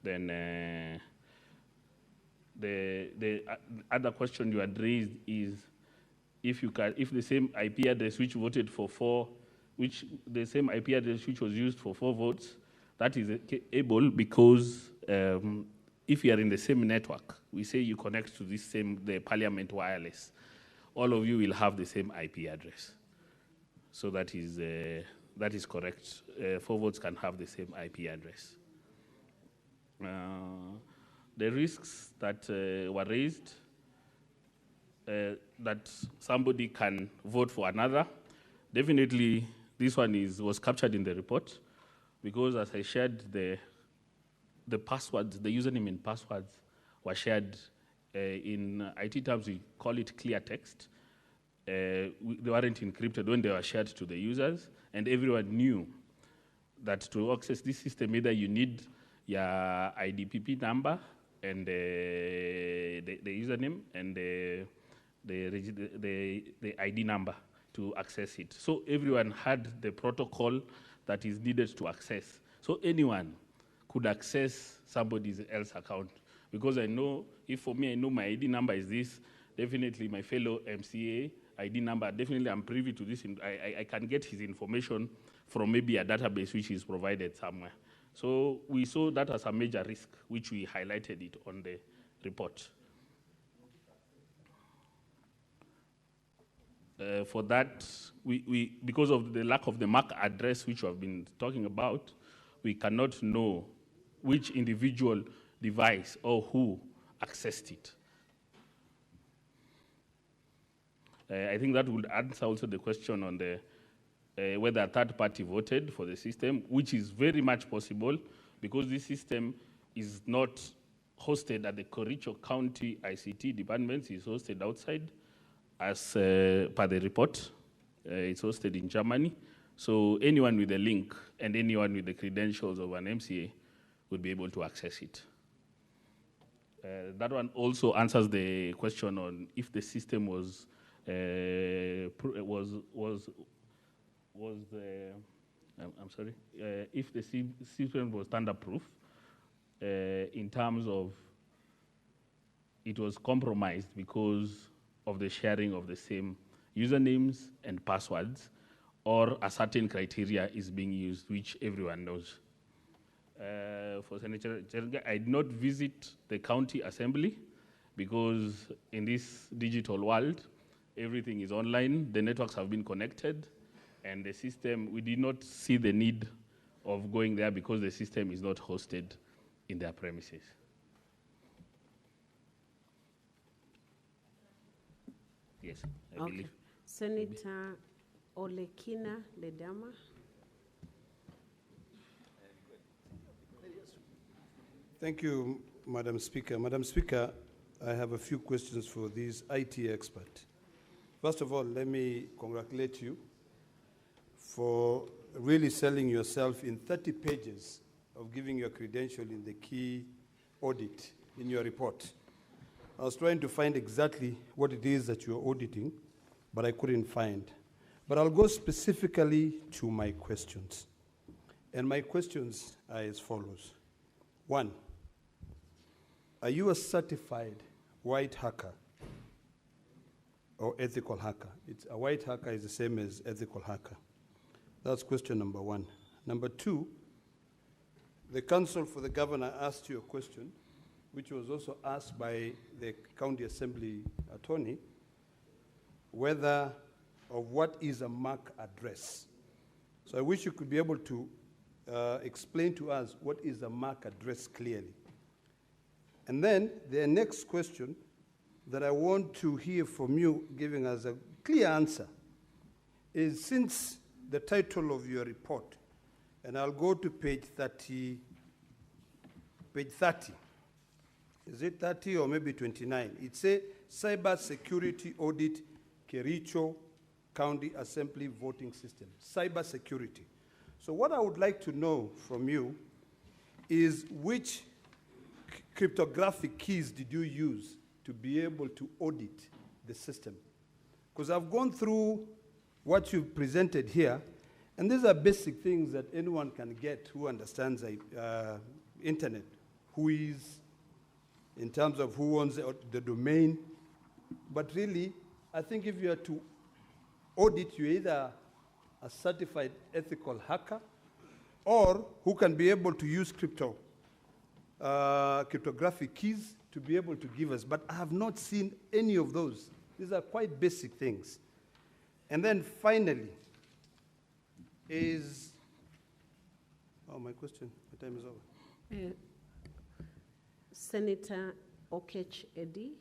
Then the other question you had raised is if the same IP address which voted for the same IP address which was used for 4 votes, that is able, because if you are in the same network, we say you connect to the Parliament wireless, all of you will have the same IP address. So that is correct. 4 votes can have the same IP address. The risks that were raised, that somebody can vote for another, definitely this one was captured in the report, because as I shared, the passwords, the username and passwords were shared in IT terms, we call it clear text. They weren't encrypted when they were shared to the users, and everyone knew that to access this system, either you need your IDPP number and the username and the ID number to access it. So everyone had the protocol that is needed to access. So anyone could access somebody else's account. Because I know, if for me I know my ID number is this, definitely my fellow MCA ID number, definitely I'm privy to this. I can get his information from maybe a database which is provided somewhere. So we saw that as a major risk, which we highlighted it on the report. For that, we because of the lack of the MAC address, which we have been talking about, we cannot know which individual device or who accessed it. I think that would answer also the question on the whether a third party voted for the system, which is very much possible because this system is not hosted at the Kericho County ICT departments, it's hosted outside as per the report. It's hosted in Germany. So anyone with a link and anyone with the credentials of an MCA would be able to access it. That one also answers the question on if the system was if the system was standard-proof in terms of it was compromised because of the sharing of the same usernames and passwords, or a certain criteria is being used, which everyone knows. For Senator Cherga, I did not visit the county assembly because in this digital world, everything is online, the networks have been connected, and the system, we did not see the need of going there because the system is not hosted in their premises. Yes, I believe. Senator Olekina Ledama. Thank you, Madam Speaker. Madam Speaker, I have a few questions for this IT expert. First of all, let me congratulate you for really selling yourself in 30 pages of giving your credential in the key audit in your report. I was trying to find exactly what it is that you're auditing, but I couldn't find. But I'll go specifically to my questions. And my questions are as follows. 1, are you a certified white hacker or ethical hacker? It's a white hacker is the same as ethical hacker. That's question number 1. Number 2, the counsel for the governor asked you a question, which was also asked by the county assembly attorney, whether or what is a MAC address. So I wish you could be able to explain to us what is a MAC address clearly. And then the next question that I want to hear from you giving us a clear answer is, since the title of your report, and I'll go to page 30, is it 30 or maybe 29? It says Cyber Security Audit Kericho County Assembly Voting System, cyber security. So what I would like to know from you is which cryptographic keys did you use to be able to audit the system? Because I've gone through what you've presented here, and these are basic things that anyone can get who understands internet, who is, in terms of who owns the domain. But really, I think if you are to audit, you're either a certified ethical hacker or who can be able to use cryptographic keys to be able to give us. But I have not seen any of those. These are quite basic things. And then finally, is, oh, my question, my time is over. Senator Okech Eddy.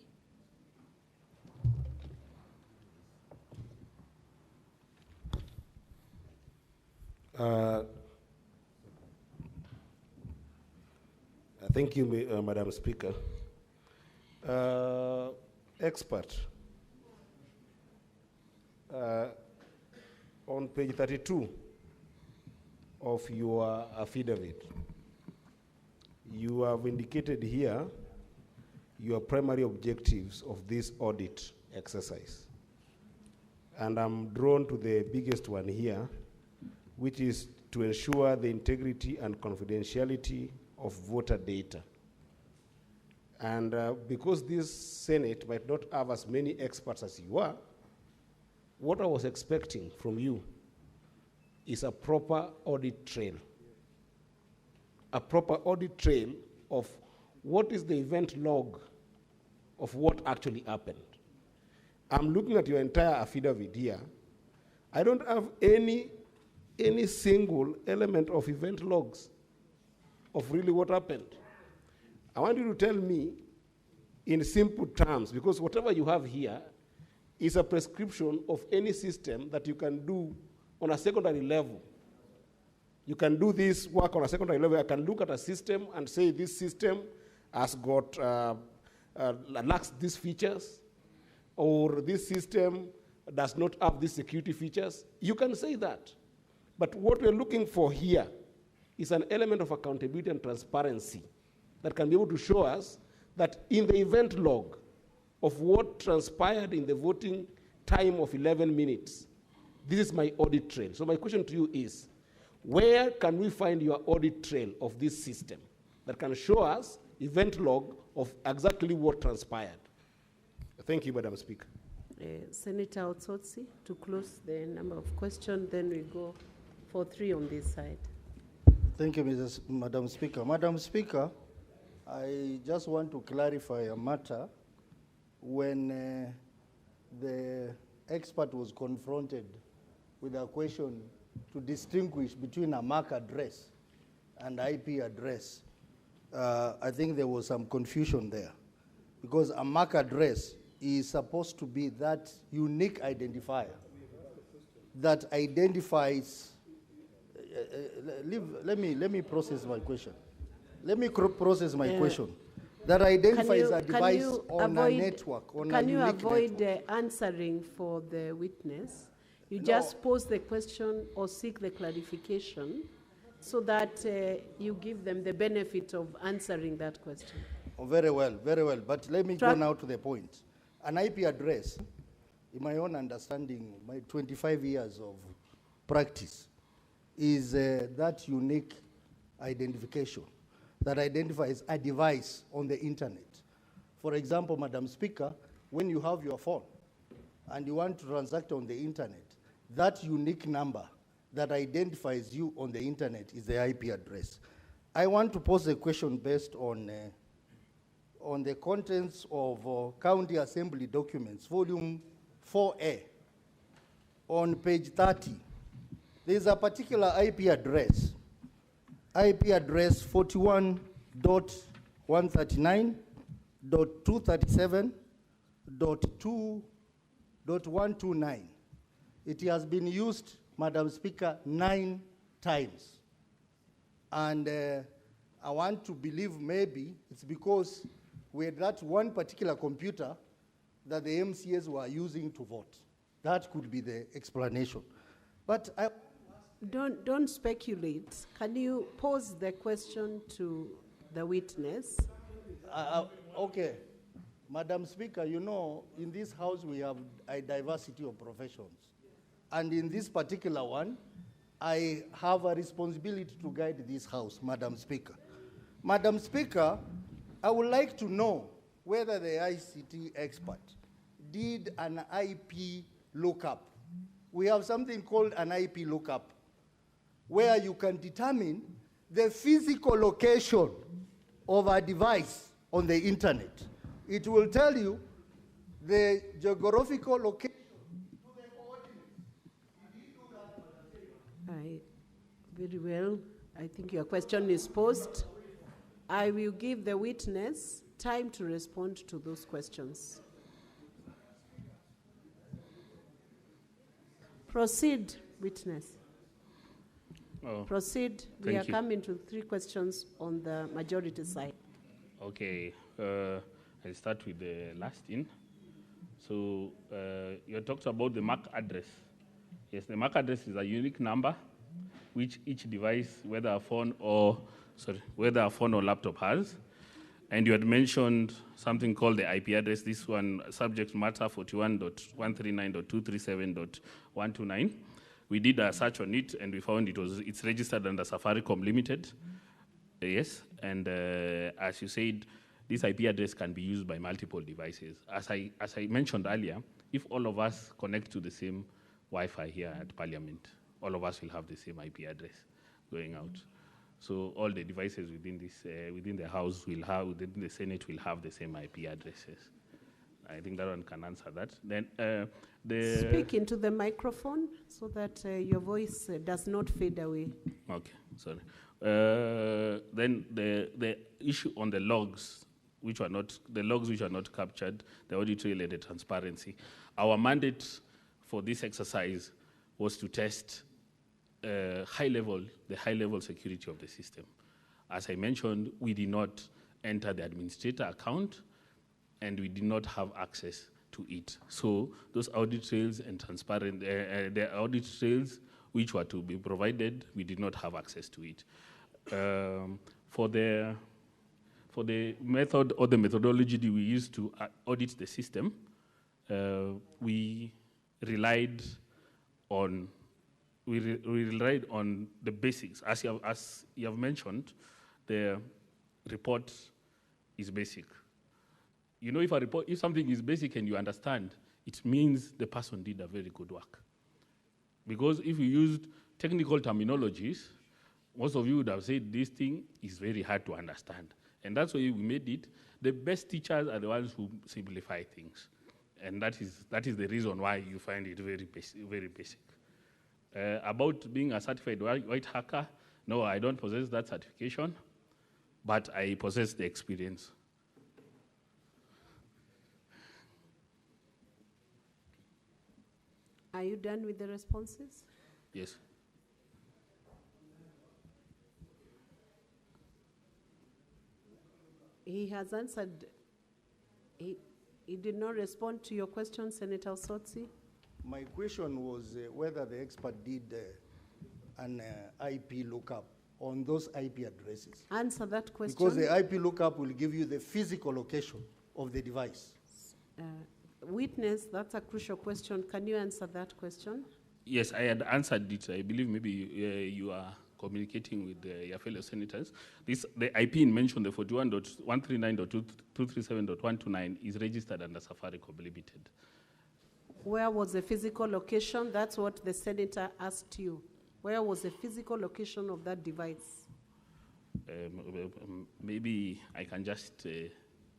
Thank you, Madam Speaker. Expert, on page 32 of your affidavit, you have indicated here your primary objectives of this audit exercise. And I'm drawn to the biggest one here, which is to ensure the integrity and confidentiality of voter data. And because this Senate might not have as many experts as you are, what I was expecting from you is a proper audit trail. A proper audit trail of what is the event log of what actually happened. I'm looking at your entire affidavit here. I don't have any single element of event logs of really what happened. I want you to tell me in simple terms, because whatever you have here is a prescription of any system that you can do on a secondary level. You can do this work on a secondary level. I can look at a system and say this system has got, lacks these features, or this system does not have these security features. You can say that. But what we're looking for here is an element of accountability and transparency that can be able to show us that in the event log of what transpired in the voting time of 11 minutes, this is my audit trail. So my question to you is, where can we find your audit trail of this system that can show us event log of exactly what transpired? Thank you, Madam Speaker. Senator Otsotsi, to close the number of questions, then we go for 3 on this side. Thank you, Madam Speaker. Madam Speaker, I just want to clarify a matter. When the expert was confronted with a question to distinguish between a MAC address and IP address, I think there was some confusion there, because a MAC address is supposed to be that unique identifier that identifies. Let me process my question. Let me process my question. That identifies a device on a network, on a unique network. Can you avoid answering for the witness? You just pose the question or seek the clarification so that you give them the benefit of answering that question. Oh, very well, very well. But let me go now to the point. An IP address, in my own understanding, my 25 years of practice, is that unique identification that identifies a device on the internet. For example, Madam Speaker, when you have your phone and you want to transact on the internet, that unique number that identifies you on the internet is the IP address. I want to pose a question based on the contents of County Assembly documents, volume 4A, on page 30. There's a particular IP address 41.139.237.2.129. It has been used, Madam Speaker, 9 times. And I want to believe maybe it's because we had that one particular computer that the MCAs were using to vote. That could be the explanation. But I... Don't speculate. Can you pose the question to the witness? Okay. Madam Speaker, you know, in this house we have a diversity of professions. And in this particular one, I have a responsibility to guide this house, Madam Speaker. Madam Speaker, I would like to know whether the ICT expert did an IP lookup. We have something called an IP lookup, where you can determine the physical location of a device on the internet. It will tell you the geographical location. Very well. I think your question is posed. I will give the witness time to respond to those questions. Proceed, witness. Oh, Proceed. We are thank you. coming to 3 questions on the majority side. Okay, I'll start with the last in. So you talked about the MAC address. Yes, the MAC address is a unique number which each device, whether a phone or laptop has. And you had mentioned something called the IP address. This one, subject matter 41.139.237.129. We did a search on it, and we found it's registered under Safaricom Limited. Yes, and as you said, this IP address can be used by multiple devices. As I mentioned earlier, if all of us connect to the same Wi-Fi here at Parliament, all of us will have the same IP address going out. So all the devices within the House will have, within the Senate will have the same IP addresses. I think that one can answer that. Then Speak into the microphone so that your voice does not fade away. Okay, sorry. Then the issue on the logs, which are not captured, the audit trail and the transparency. Our mandate for this exercise was to test the high level security of the system. As I mentioned, we did not enter the administrator account, and we did not have access to it. So those audit trails and the audit trails which were to be provided, we did not have access to it. For the method or the methodology that we used to audit the system, we relied on the basics. As you have mentioned, the report is basic. You know, if something is basic and you understand, it means the person did a very good work. Because if you used technical terminologies, most of you would have said this thing is very hard to understand. And that's why we made it. The best teachers are the ones who simplify things. And that is the reason why you find it very basic. About being a certified white hacker, no, I don't possess that certification, but I possess the experience. Are you done with the responses? Yes. He has answered. He did not respond to your question, Senator Osotsi. My question was whether the expert did an IP lookup on those IP addresses. Answer that question. Because the IP lookup will give you the physical location of the device. Witness, that's a crucial question. Can you answer that question? Yes, I had answered it. I believe maybe you are communicating with your fellow senators. The IP mentioned, the 41.139.237.129, is registered under Safaricom Limited. Where was the physical location? That's what the senator asked you. Where was the physical location of that device? Maybe I can just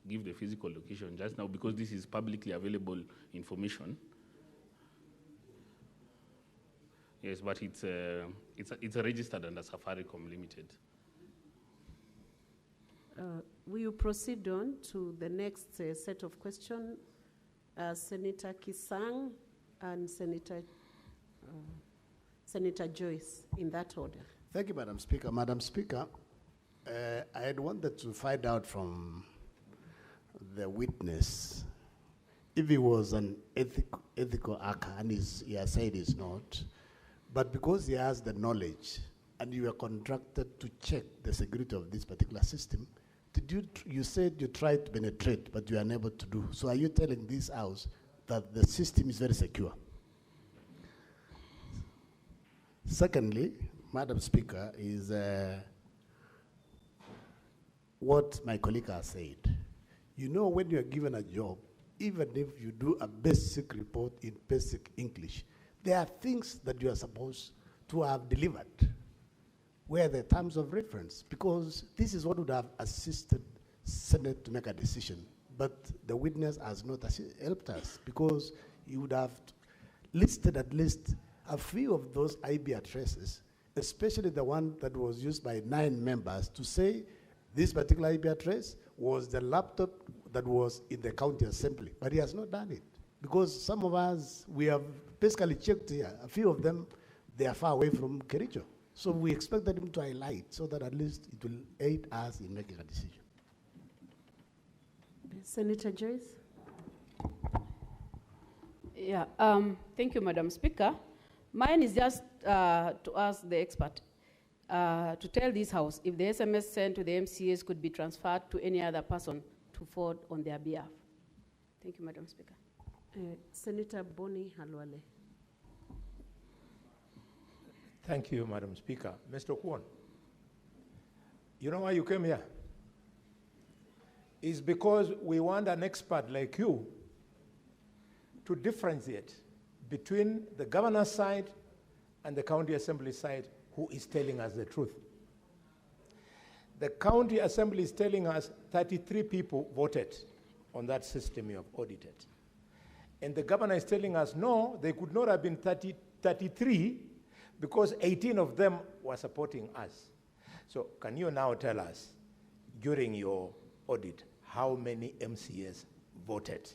give the physical location just now because this is publicly available information. Yes, but it's registered under Safaricom Limited. We will proceed on to the next set of questions. Senator Kisang and Senator Joyce, in that order. Thank you, Madam Speaker. Madam Speaker, I had wanted to find out from the witness if he was an ethical hacker, and he has said he's not, but because he has the knowledge and you are contracted to check the security of this particular system, you said you tried to penetrate, but you are unable to do. So are you telling this House that the system is very secure? Secondly, Madam Speaker, is what my colleague has said. You know, when you are given a job, even if you do a basic report in basic English, there are things that you are supposed to have delivered. Where the terms of reference, because this is what would have assisted Senate to make a decision. But the witness has not helped us because he would have listed at least a few of those IP addresses especially the one that was used by 9 members, to say this particular IP address was the laptop that was in the county assembly. But he has not done it. Because some of us, we have basically checked here, a few of them, they are far away from Kericho. So we expected him to highlight so that at least it will aid us in making a decision. Senator Joyce? Yeah, thank you, Madam Speaker. Mine is just to ask the expert to tell this House if the SMS sent to the MCAs could be transferred to any other person to forward on their behalf. Thank you, Madam Speaker. Senator Boni Halwale. Thank you, Madam Speaker. Mr. Okun, you know why you came here? It's because we want an expert like you to differentiate between the governor's side and the county assembly side who is telling us the truth. The county assembly is telling us 33 people voted on that system you have audited. And the governor is telling us, no, they could not have been 33 because 18 of them were supporting us. So can you now tell us, during your audit, how many MCAs voted?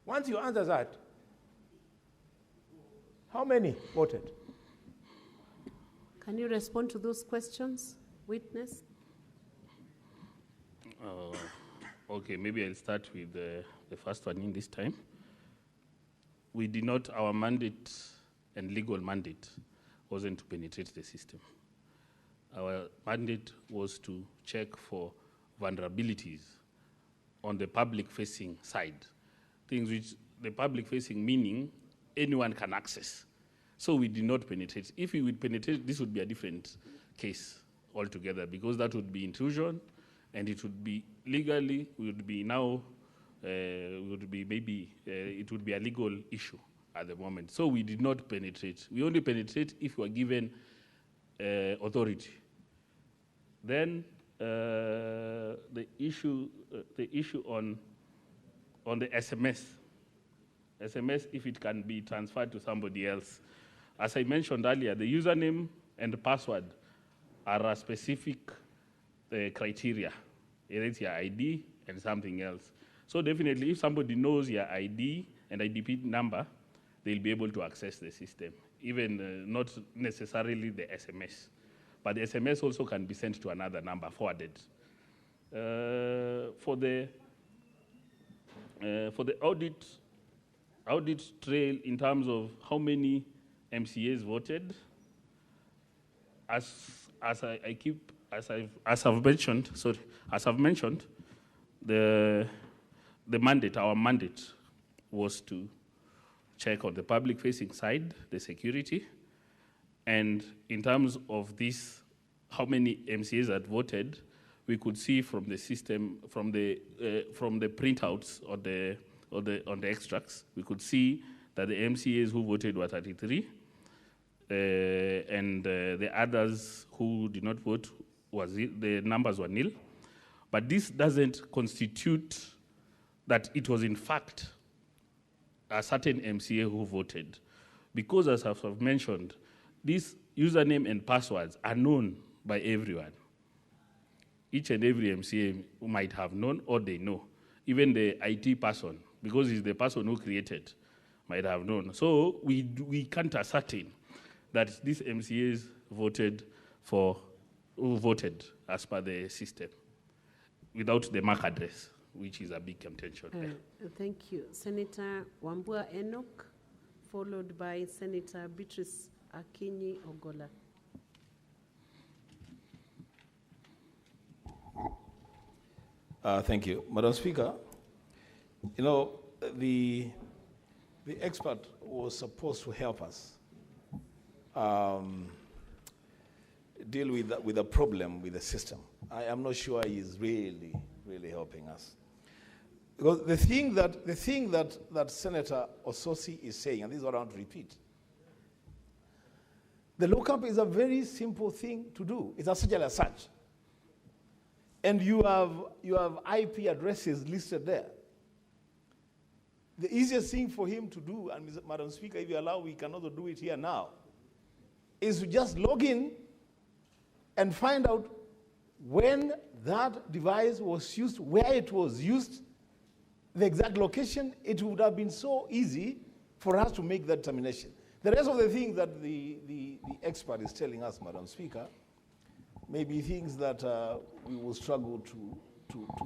Once you answer that, how many voted? Can you respond to those questions, witness? Okay, maybe I'll start with the first one in this time. We did not, our mandate and legal mandate wasn't to penetrate the system. Our mandate was to check for vulnerabilities on the public-facing side, things which the public-facing meaning anyone can access. So we did not penetrate. If we would penetrate, this would be a different case altogether, because that would be intrusion, and it would be legally, we would be now, would be maybe, it would be a legal issue at the moment. So we did not penetrate. We only penetrate if we are given authority. Then the issue on the SMS, if it can be transferred to somebody else. As I mentioned earlier, the username and the password are a specific criteria. It's your ID and something else. So definitely, if somebody knows your ID and IDP number, they'll be able to access the system, even not necessarily the SMS. But the SMS also can be sent to another number, forwarded. For the audit trail in terms of how many MCAs voted, as I've mentioned, the mandate, our mandate, was to check on the public-facing side, the security, and in terms of this, how many MCAs had voted, we could see from the system, from the printouts on the extracts, we could see that the MCAs who voted were 33, and the others who did not vote, the numbers were nil. But this doesn't constitute that it was in fact a certain MCA who voted. Because as I've mentioned, these username and passwords are known by everyone. Each and every MCA might have known or they know. Even the IT person, because he's the person who created, might have known. So we can't ascertain that these MCAs voted who voted as per the system without the MAC address, which is a big contention. Thank you. Senator Wambua Enoch, followed by Senator Beatrice Akinyi Ogola. Thank you. Madam Speaker, you know, the expert was supposed to help us deal with the problem with the system. I am not sure he is really helping us. Because the thing that Senator Ososi is saying, and this is what I want to repeat, the lookup is a very simple thing to do. It's essentially a search. And you have IP addresses listed there. The easiest thing for him to do, and Madam Speaker, if you allow, we can also do it here now, is to just log in and find out when that device was used, where it was used, the exact location. It would have been so easy for us to make that determination. The rest of the things that the expert is telling us, Madam Speaker, may be things that we will struggle to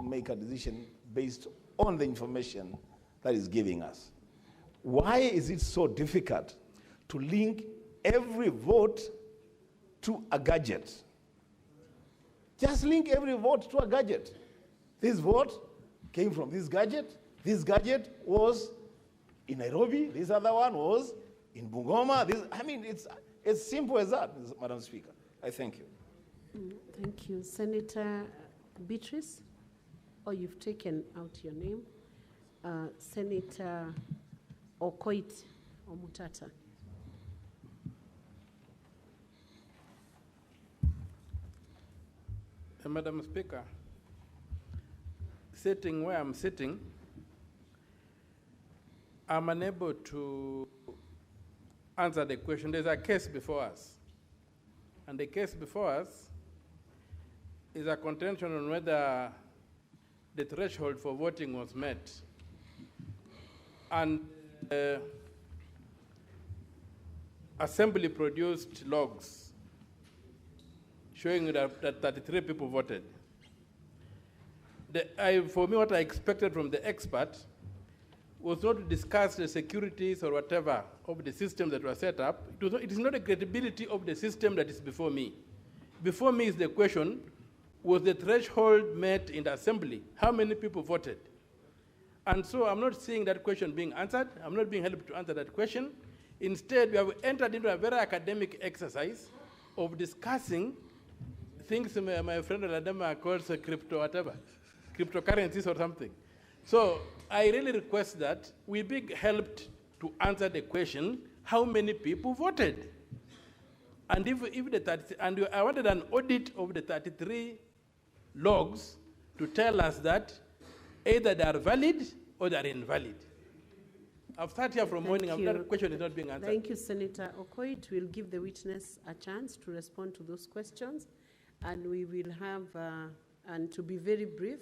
make a decision based on the information that is giving us. Why is it so difficult to link every vote to a gadget? Just link every vote to a gadget. This vote came from this gadget. This gadget was in Nairobi. This other one was in Bungoma. I mean, it's as simple as that, Madam Speaker. I thank you. Thank you. Senator Beatrice, you've taken out your name. Senator Okoit Omutata. Madam Speaker, sitting where I'm sitting, I'm unable to answer the question. There's a case before us. And the case before us is a contention on whether the threshold for voting was met. And Assembly produced logs showing that 33 people voted. For me, what I expected from the expert was not to discuss the securities or whatever of the system that was set up. It is not the credibility of the system that is before me. Before me is the question, was the threshold met in the Assembly? How many people voted? And so I'm not seeing that question being answered. I'm not being helped to answer that question. Instead, we have entered into a very academic exercise of discussing things my friend Ladema calls crypto whatever, cryptocurrencies or something. So I really request that we be helped to answer the question, how many people voted? And I wanted an audit of the 33 logs to tell us that either they are valid or they are invalid. I've sat here from morning, that question is not being answered. Thank you, Senator Okoit. We'll give the witness a chance to respond to those questions. And we will have, and to be very brief,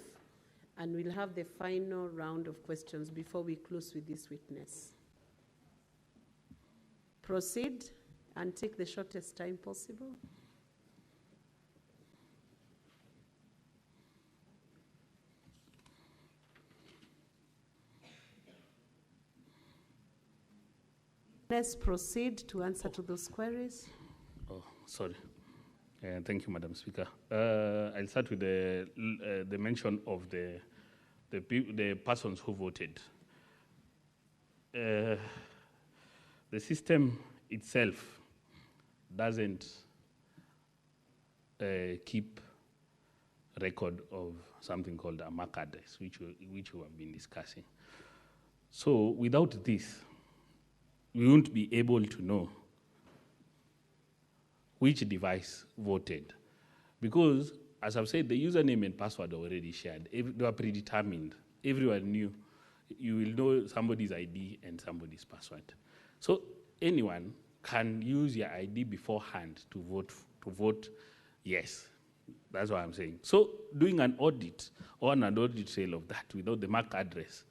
and we'll have the final round of questions before we close with this witness. Proceed and take the shortest time possible. Let's proceed to answer to those queries. Oh, sorry. Thank you, Madam Speaker. I'll start with the mention of the persons who voted. The system itself doesn't keep record of something called a MAC address, which we have been discussing. So without this, we won't be able to know which device voted. Because, as I've said, the username and password are already shared. They were predetermined. Everyone knew. You will know somebody's ID and somebody's password. So anyone can use your ID beforehand to vote yes. That's what I'm saying. So doing an audit or an audit trail of that without the MAC address,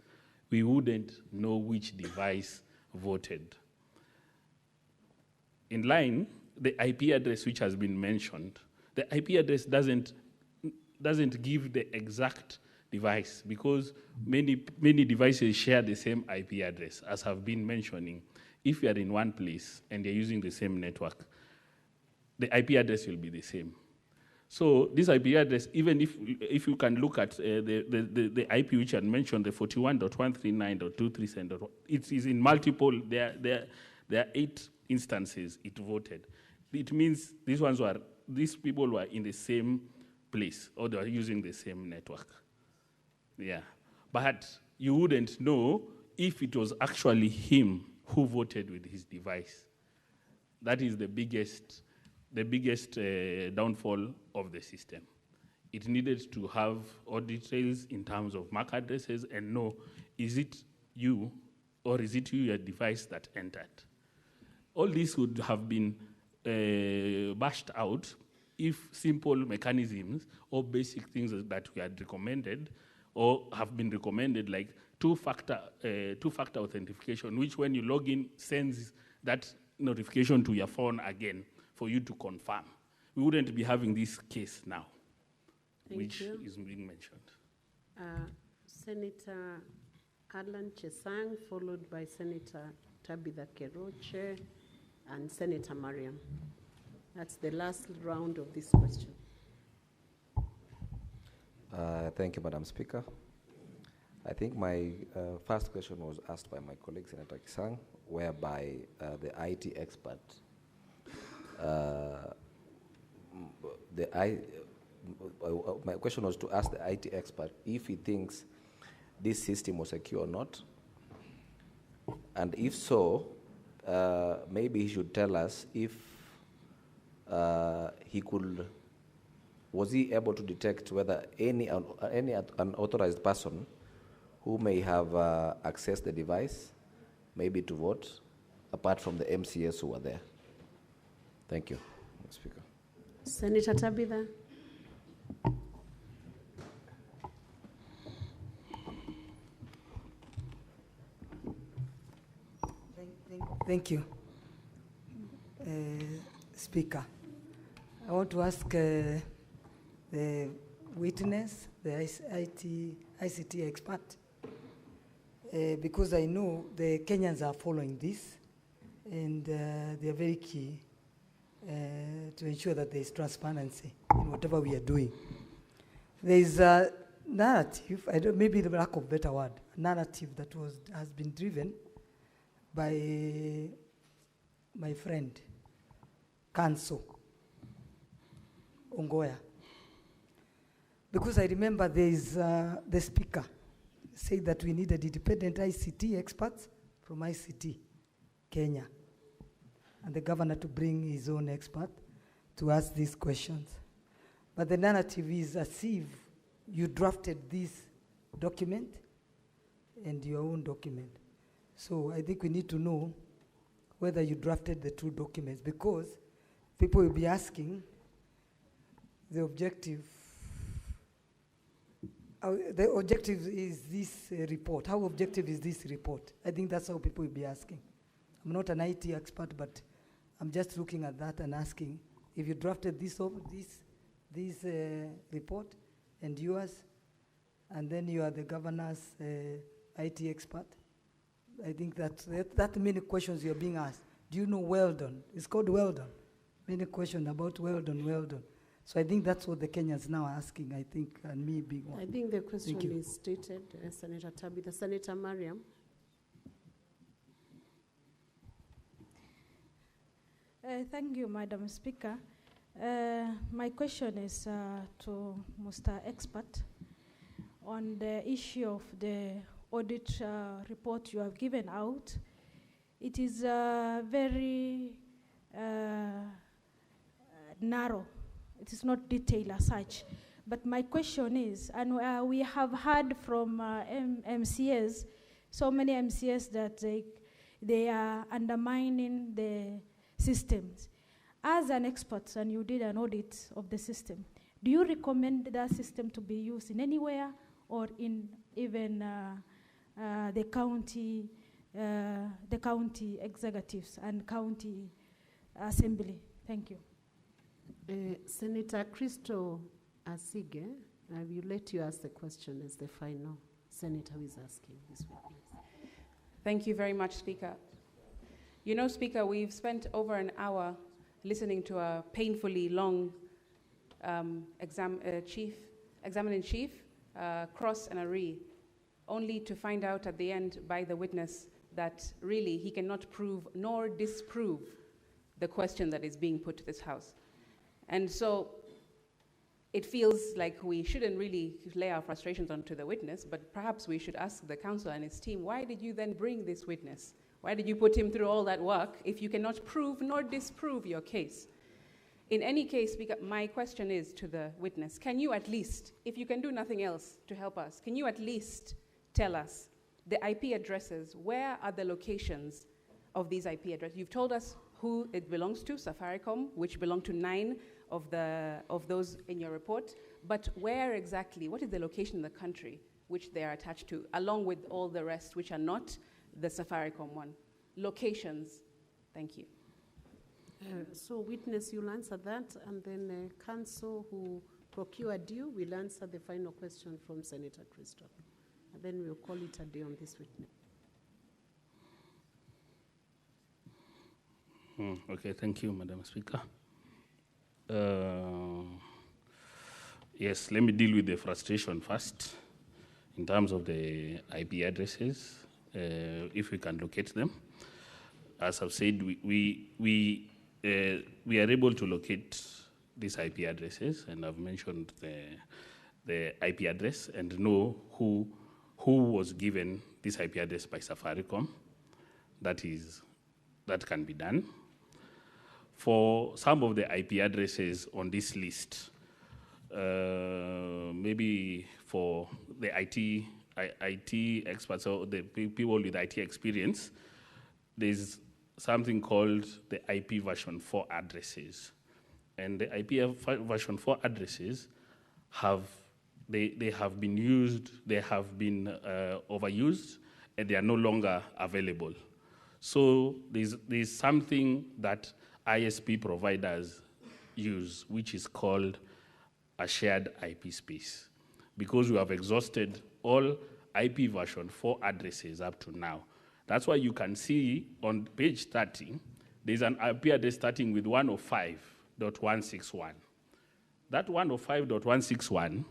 we wouldn't know which device voted. In line, the IP address which has been mentioned, the IP address doesn't give the exact device because many devices share the same IP address, as I've been mentioning. If you are in one place and they're using the same network, the IP address will be the same. So this IP address, even if you can look at the IP which I mentioned, the 41.139.237, it is in multiple, there are 8 instances it voted. It means these people were in the same place or they were using the same network. Yeah. But you wouldn't know if it was actually him who voted with his device. That is the biggest downfall of the system. It needed to have audit trails in terms of MAC addresses and know, is it you or is it your device that entered? All this would have been bashed out if simple mechanisms or basic things that we had recommended or have been recommended, like two-factor authentication, which when you log in sends that notification to your phone again for you to confirm. We wouldn't be having this case now, which is being mentioned. Senator Alan Chesang, followed by Senator Tabitha Keroche and Senator Mariam. That's the last round of this question. Thank you, Madam Speaker. I think my first question was asked by my colleague, Senator Kisang, whereby the IT expert, my question was to ask the IT expert if he thinks this system was secure or not. And if so, maybe he should tell us if was he able to detect whether any unauthorized person who may have accessed the device, maybe to vote, apart from the MCAs who were there. Thank you, Mr. Speaker. Senator Tabitha. Thank you, Speaker. I want to ask the witness, the ICT expert, because I know the Kenyans are following this, and they are very key to ensure that there is transparency in whatever we are doing. There is a narrative, maybe the lack of better word, narrative that has been driven by my friend, Kanso Ongoya. Because I remember there is the speaker said that we needed independent ICT experts from ICT Kenya, and the governor to bring his own expert to ask these questions. But the narrative is as if you drafted this document and your own document. So I think we need to know whether you drafted the two documents, because people will be asking the objective. The objective is this report. How objective is this report? I think that's how people will be asking. I'm not an IT expert, but I'm just looking at that and asking if you drafted this report and yours, and then you are the governor's IT expert. I think that many questions you're being asked. Do you know Weldon? It's called Weldon. Many questions about Weldon. So I think that's what the Kenyans now are asking, I think, and me being one. I think the question is stated, Senator Tabitha. Senator Mariam. Thank you, Madam Speaker. My question is to Mr. Expert on the issue of the audit report you have given out. It is very narrow. It is not detailed as such. But my question is, and we have heard from MCAs, so many MCAs that they are undermining the systems. As an expert, and you did an audit of the system, do you recommend that system to be used in anywhere, or in even the county executives and county assembly? Thank you. Senator Crystal Asige, I will let you ask the question as the final senator who is asking this witness. Thank you very much, Speaker. You know, Speaker, we've spent over an hour listening to a painfully long examiner-in-chief, Cross and Ari, only to find out at the end by the witness that really he cannot prove nor disprove the question that is being put to this House. And so it feels like we shouldn't really lay our frustrations onto the witness, but perhaps we should ask the counsel and his team, why did you then bring this witness? Why did you put him through all that work if you cannot prove nor disprove your case? In any case, my question is to the witness, can you at least, if you can do nothing else to help us, can you at least tell us the IP addresses? Where are the locations of these IP addresses? You've told us who it belongs to, Safaricom, which belong to 9 of those in your report, but where exactly, what is the location in the country which they are attached to, along with all the rest which are not the Safaricom one? Locations. Thank you. So witness, you'll answer that, and then counsel who procured you will answer the final question from Senator Christoph. And then we'll call it a day on this witness. Okay, thank you, Madam Speaker. Yes, let me deal with the frustration first in terms of the IP addresses, if we can locate them. As I've said, we are able to locate these IP addresses, and I've mentioned the IP address and know who was given this IP address by Safaricom. That can be done. For some of the IP addresses on this list, maybe for the IT experts or the people with IT experience, there's something called the IP version 4 addresses. And the IP version 4 addresses have been used, they have been overused, and they are no longer available. So there's something that ISP providers use, which is called a shared IP space. Because we have exhausted all IP version 4 addresses up to now. That's why you can see on page 30, there's an IP address starting with 105.161. That 105.161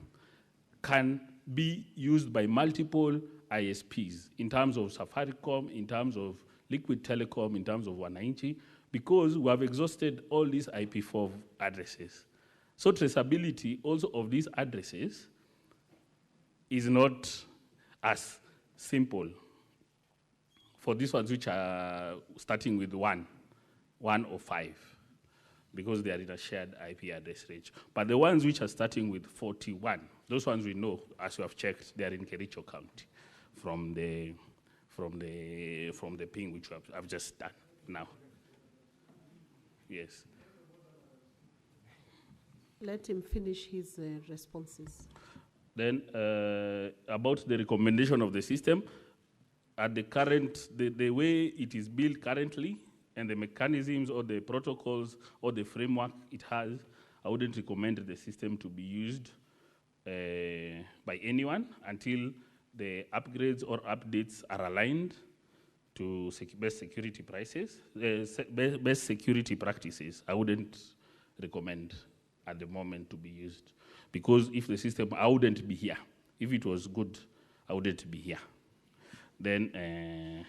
can be used by multiple ISPs in terms of Safaricom, in terms of Liquid Telecom, in terms of 190, because we have exhausted all these IP4 addresses. So traceability also of these addresses is not as simple for these ones which are starting with 105, because they are in a shared IP address range. But the ones which are starting with 41, those ones we know, as we have checked, they are in Kericho County from the ping which I've just done now. Yes. Let him finish his responses. Then about the recommendation of the system, at the way it is built currently, and the mechanisms or the protocols or the framework it has, I wouldn't recommend the system to be used by anyone until the upgrades or updates are aligned to best security best security practices. I wouldn't recommend at the moment to be used, because if the system, I wouldn't be here. If it was good, I wouldn't be here. Then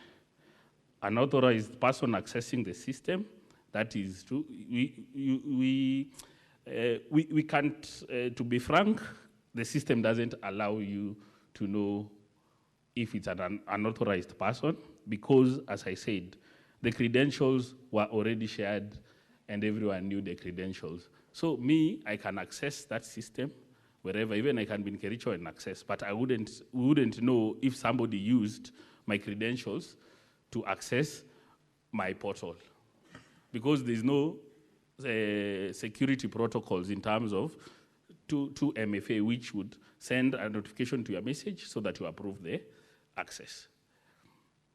unauthorized person accessing the system, that is true. We can't, to be frank, the system doesn't allow you to know if it's an unauthorized person, because, as I said, the credentials were already shared and everyone knew the credentials. So me, I can access that system wherever, even I can be in Kericho and access, but we wouldn't know if somebody used my credentials to access my portal, because there's no security protocols in terms of to MFA, which would send a notification to your message so that you approve the access.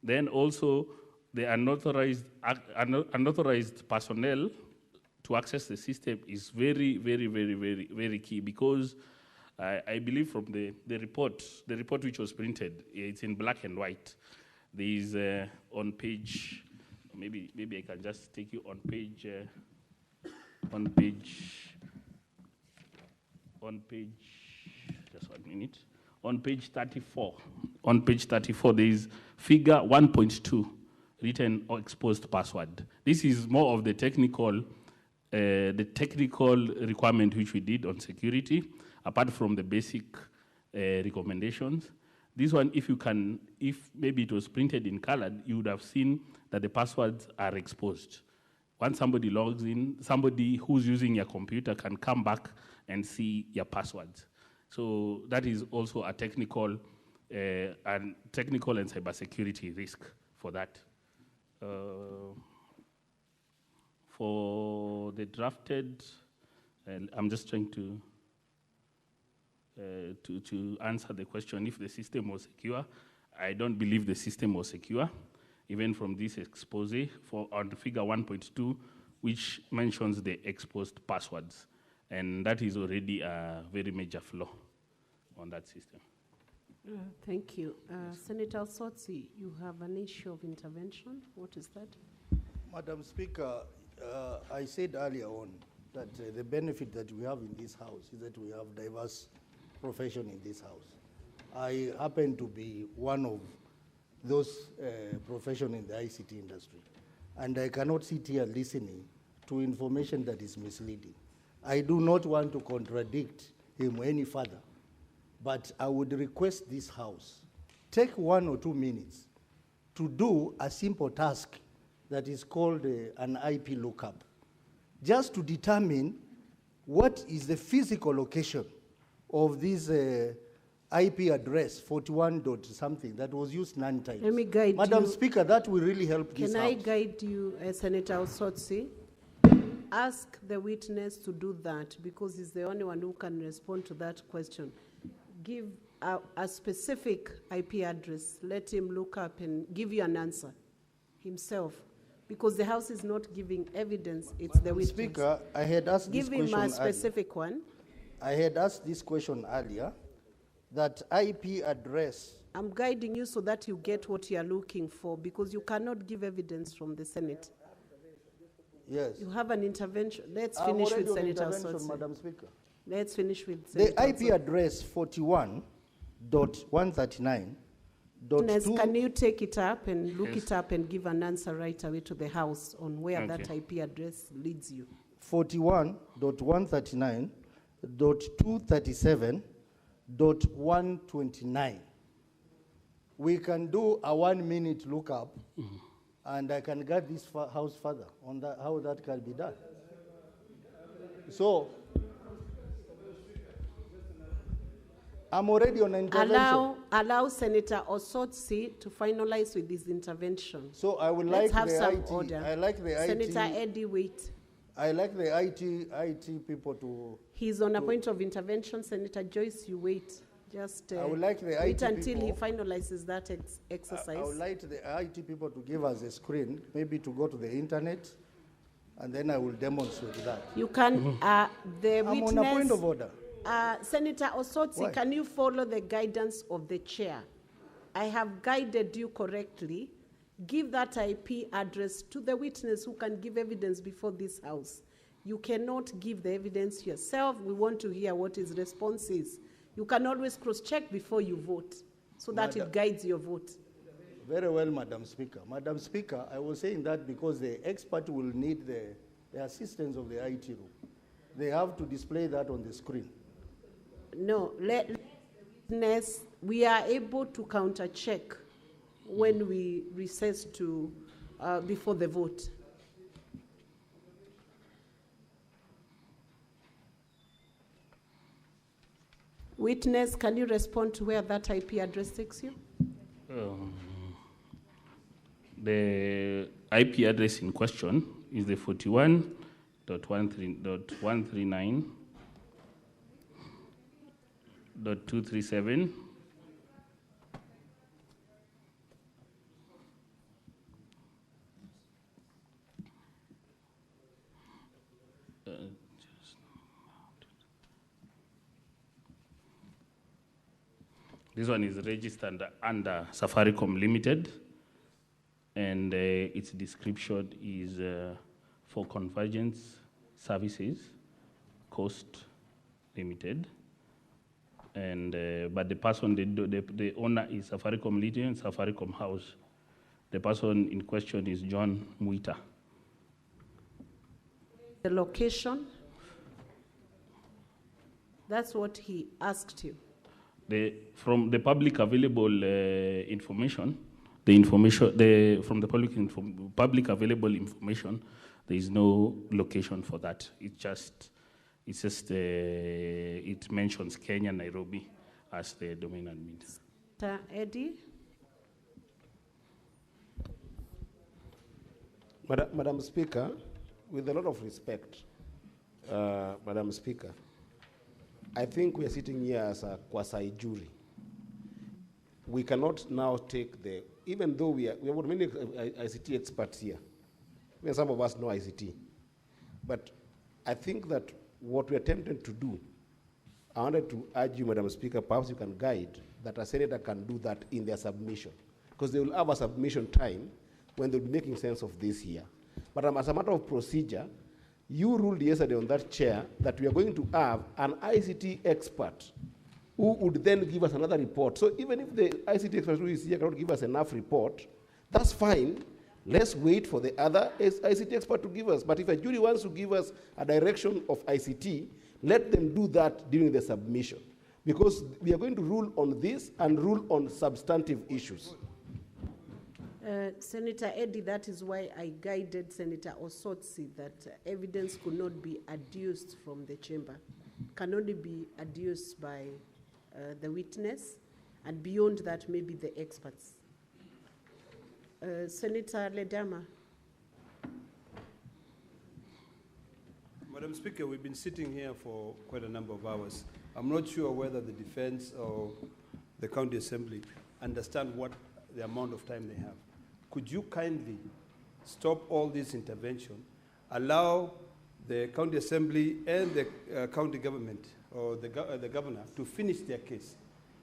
Then also, the unauthorized personnel to access the system is very, very, very, very, very key, because I believe from the report which was printed, it's in black and white. There is on page, maybe I can just take you on page, just 1 minute. On page 34. On page 34, there is figure 1.2, written or exposed password. This is more of the technical requirement which we did on security, apart from the basic recommendations. This one, if maybe it was printed in colored, you would have seen that the passwords are exposed. Once somebody logs in, somebody who's using your computer can come back and see your passwords. So that is also a technical and cybersecurity risk for that. For the drafted, I'm just trying to answer the question if the system was secure. I don't believe the system was secure, even from this expose on figure 1.2, which mentions the exposed passwords. And that is already a very major flaw on that system. Thank you. Senator Sotsi, you have an issue of intervention. What is that? Madam Speaker, I said earlier on that the benefit that we have in this house is that we have diverse profession in this house. I happen to be one of those profession in the ICT industry, and I cannot sit here listening to information that is misleading. I do not want to contradict him any further, but I would request this house take 1 or 2 minutes to do a simple task that is called an IP lookup, just to determine what is the physical location of this IP address 41 dot something that was used 9 times. Let me guide Madam you. Speaker, that will really help this Can house. I guide you, Senator Osotsi? Ask the witness to do that because he's the only one who can respond to that question. Give a specific IP address. Let him look up and give you an answer himself, because the House is not giving evidence, it's the witness. Speaker, I had asked this question Give him a specific earlier. one. I had asked this question earlier, that IP address. I'm guiding you so that you get what you are looking for, because you cannot give evidence from the Senate. Yes. You have an intervention. Let's I'm finish already with on Senator intervention, Sotsi. Madam Speaker. Let's finish with The Senator IP Sotsi. address 41.139. Witness, can you take it up and look Yes. it up and give an answer right away to the House on where that Okay. IP address leads you? 41.139.237.129. We can do a 1 minute lookup, and I can guide this house further on that, how that can be done. So, I'm already on intervention. Allow Senator Osotsi to finalize with his intervention. So I would Let's like have the some IT. order. I like the Senator IT. Eddie, wait. I like the IT people to. He's on a point of intervention. Senator Joyce, you wait. Just I would like the wait IT until he people- finalizes that exercise. I would like the IT people to give us a screen, maybe to go to the internet, and then I will demonstrate that. You can, the I'm witness. on a point of order. Senator Osotsi, Why? can you follow the guidance of the chair? I have guided you correctly. Give that IP address to the witness who can give evidence before this House. You cannot give the evidence yourself. We want to hear what his response is. You can always cross-check before you vote so that it guides your vote. Very well, Madam Speaker. Madam Speaker, I was saying that because the expert will need the assistance of the IT room. They have to display that on the screen. No, witness, we are able to counter-check when we recess to before the vote. Witness, can you respond to where that IP address takes you? The IP address in question is the 41.139.237. This one is registered under Safaricom Limited, and its description is for convergence services, cost limited. And but the person, the owner is Safaricom Limited and Safaricom House. The person in question is John Mutai. The location? That's what he asked you. From the public available information, from the public available information, there is no location for that. It mentions Kenya, Nairobi as the domain admin. Eddie? Madam Speaker, with a lot of respect, Madam Speaker, I think we are sitting here as a quasi-jury. We cannot now take the, even though we have got many ICT experts here, even some of us know ICT, but I think that what we are attempting to do, I wanted to urge you, Madam Speaker, perhaps you can guide that a senator can do that in their submission, because they will have a submission time when they'll be making sense of this here. But as a matter of procedure, you ruled yesterday on that chair that we are going to have an ICT expert who would then give us another report. So even if the ICT expert who is here cannot give us enough report, that's fine. Let's wait for the other ICT expert to give us. But if a jury wants to give us a direction of ICT, let them do that during the submission. Because we are going to rule on this and rule on substantive issues. Senator Eddy, that is why I guided Senator Osotsi that evidence could not be adduced from the chamber, can only be adduced by the witness, and beyond that, maybe the experts. Senator Ledama. Madam Speaker, we've been sitting here for quite a number of hours. I'm not sure whether the defense or the county assembly understand what the amount of time they have. Could you kindly stop all this intervention, allow the county assembly and the county government or the governor to finish their case?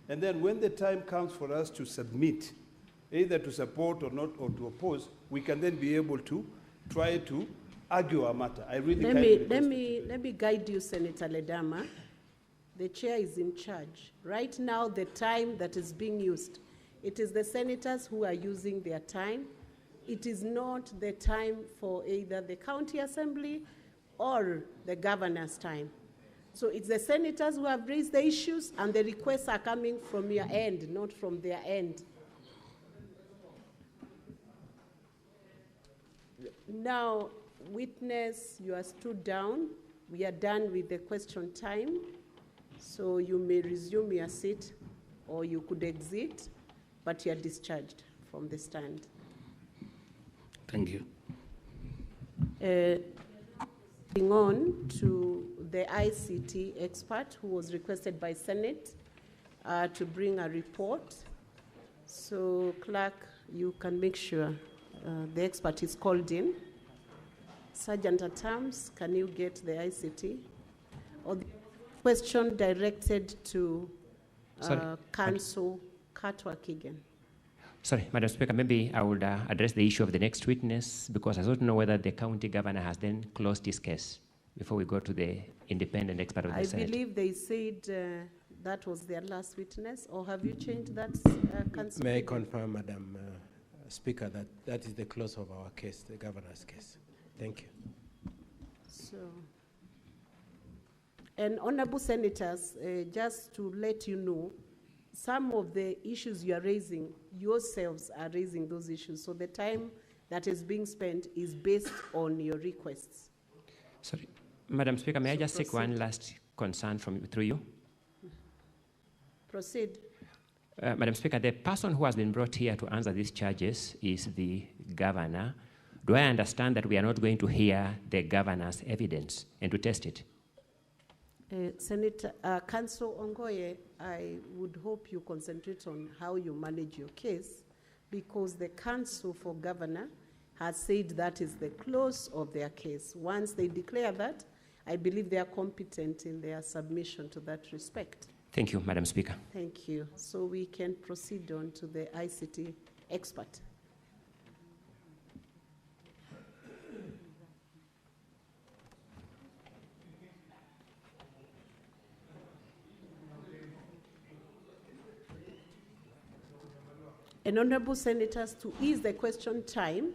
And then when the time comes for us to submit, either to support or not, or to oppose, we can then be able to try to argue our matter. I really let me guide you, Senator Ledama. The chair is in charge. Right now, the time that is being used, it is the senators who are using their time. It is not the time for either the county assembly or the governor's time. So it's the senators who have raised the issues, and the requests are coming from your end, not from their end. Now, witness, you are stood down. We are done with the question time. So you may resume your seat, or you could exit, but you are discharged from the stand. Thank you. Moving on to the ICT expert who was requested by Senate to bring a report. So, clerk, you can make sure the expert is called in. Sergeant at Arms, can you get the ICT? Or the question directed to Council Katwa Kigen. Sorry, Madam Speaker, maybe I would address the issue of the next witness, because I don't know whether the county governor has then closed his case before we go to the independent expert of the Senate. I believe they said that was their last witness, or have you changed that, Council? May I confirm, Madam Speaker, that that is the close of our case, the governor's case. Thank you. So, and honorable senators, just to let you know, some of the issues you are raising, yourselves are raising those issues. So the time that is being spent is based on your requests. Sorry, Madam Speaker, may I just take one last concern through you? Proceed. Madam Speaker, the person who has been brought here to answer these charges is the governor. Do I understand that we are not going to hear the governor's evidence and to test it? Senator, Council Ongoye, I would hope you concentrate on how you manage your case, because the Council for Governor has said that is the close of their case. Once they declare that, I believe they are competent in their submission to that respect. Thank you, Madam Speaker. Thank you. So we can proceed on to the ICT expert. And honorable senators, to ease the question time,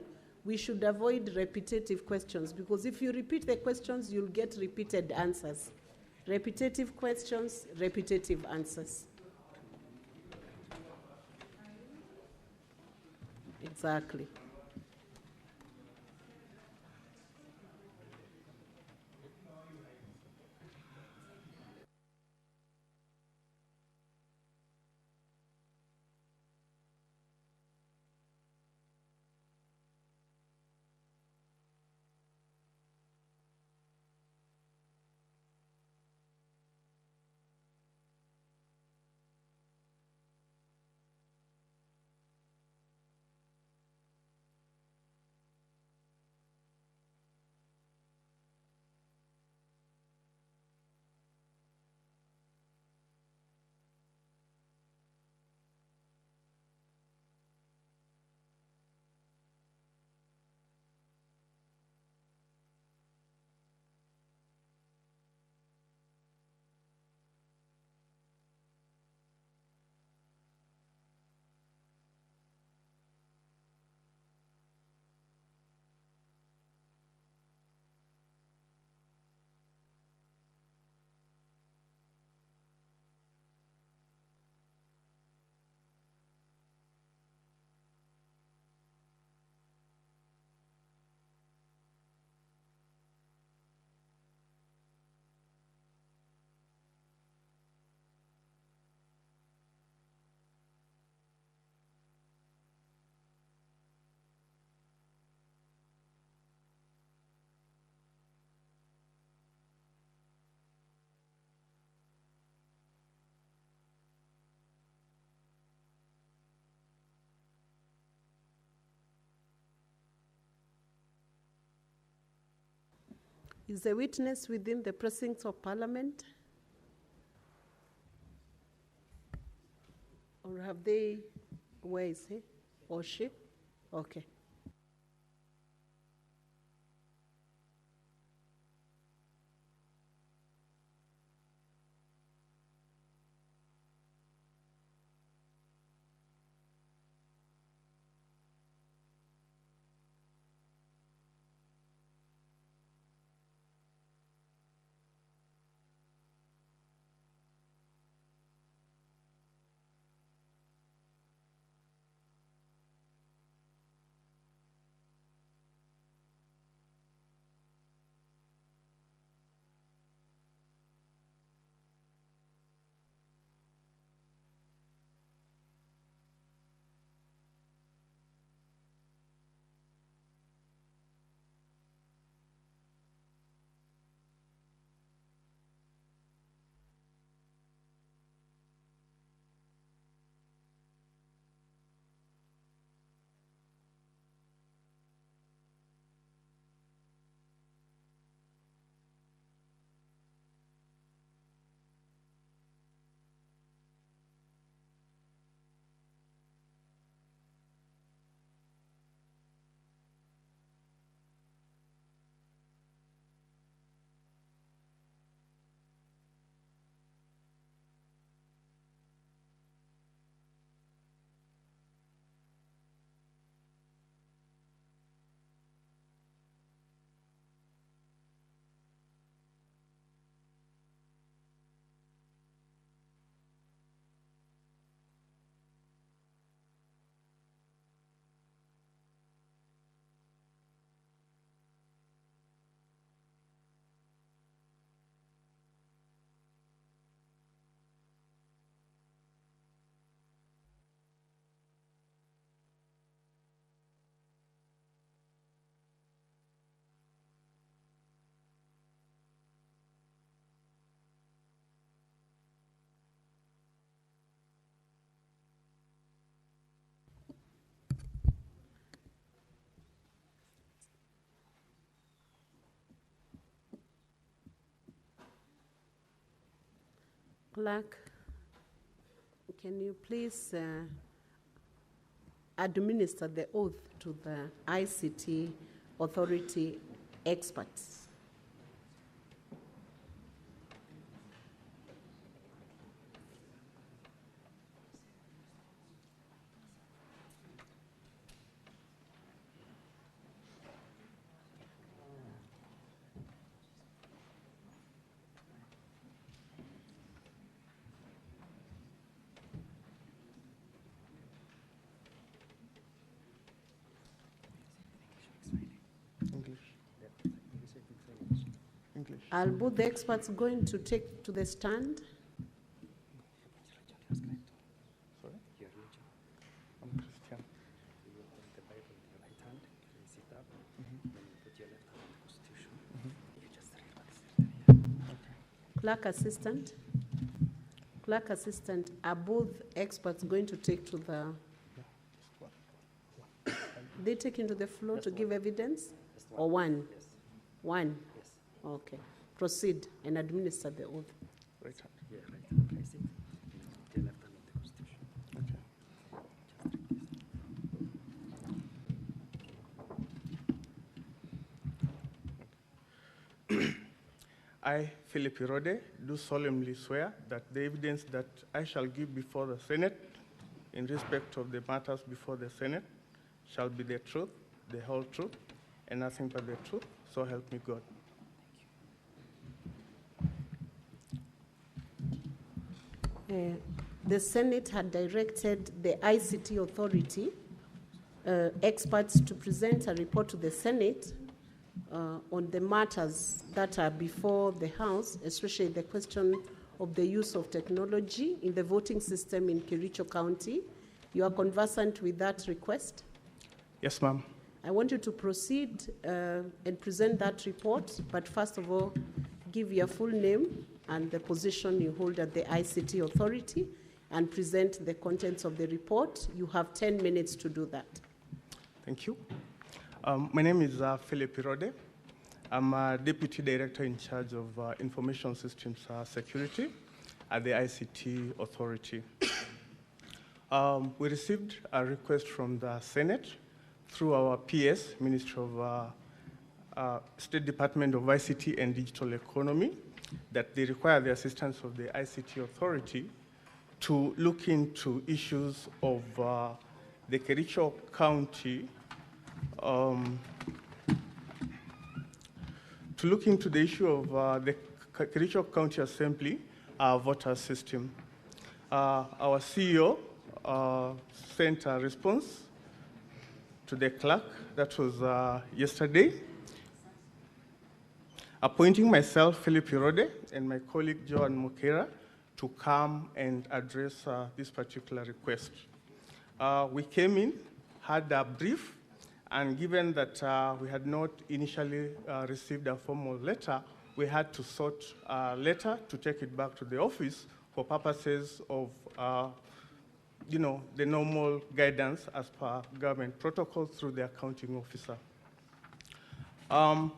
we should avoid repetitive questions, because if you repeat the questions, you'll get repeated answers. Repetitive questions, repetitive answers. Exactly. Is the witness within the precincts of Parliament? Or have they, where is he or she? Okay. Clerk, can you please administer the oath to the ICT authority experts? Are both the experts going to take to the stand? Sorry? I'm Christian. You will hold the Bible in your right hand, you sit up, then you put your left hand on the Constitution. You just read what is written here. Clerk assistant? Clerk assistant, are both experts going to take to the... They take into the floor to give evidence? Or one? Yes. One? Yes. Okay. Proceed and administer the oath. Right hand. Yeah, right hand. Place it. Put your left hand on the Constitution. Okay. I, Philip Irode, do solemnly swear that the evidence that I shall give before the Senate in respect of the matters before the Senate shall be the truth, the whole truth, and nothing but the truth, so help me God. The Senate had directed the ICT authority experts to present a report to the Senate on the matters that are before the House, especially the question of the use of technology in the voting system in Kericho County. You are conversant with that request? Yes, ma'am. I want you to proceed and present that report, but first of all, give your full name and the position you hold at the ICT authority and present the contents of the report. You have 10 minutes to do that. Thank you. My name is Philip Irode. I'm a Deputy Director in charge of Information Systems Security at the ICT Authority. We received a request from the Senate through our PS, Ministry of State Department of ICT and Digital Economy, that they require the assistance of the ICT Authority to look into issues of the Kericho County, to look into the issue of the Kericho County Assembly voter system. Our CEO sent a response to the clerk, that was yesterday, appointing myself, Philip Irode, and my colleague, Joan Mokera, to come and address this particular request. We came in, had a brief, and given that we had not initially received a formal letter, we had to sort a letter to take it back to the office for purposes of the normal guidance as per government protocol through the accounting officer.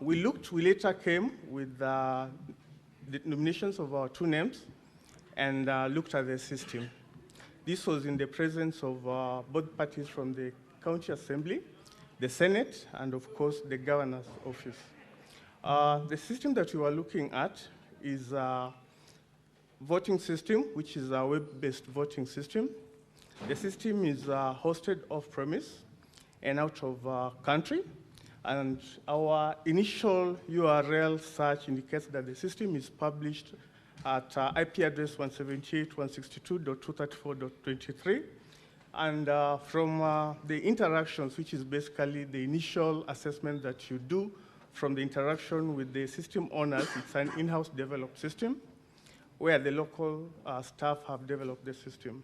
We later came with the nominations of our two names and looked at the system. This was in the presence of both parties from the County Assembly, the Senate, and of course the Governor's Office. The system that we were looking at is a voting system, which is a web-based voting system. The system is hosted off-premise and out of country. And our initial URL search indicates that the system is published at IP address 178.162.234.23. And from the interactions, which is basically the initial assessment that you do from the interaction with the system owners, it's an in-house developed system where the local staff have developed the system.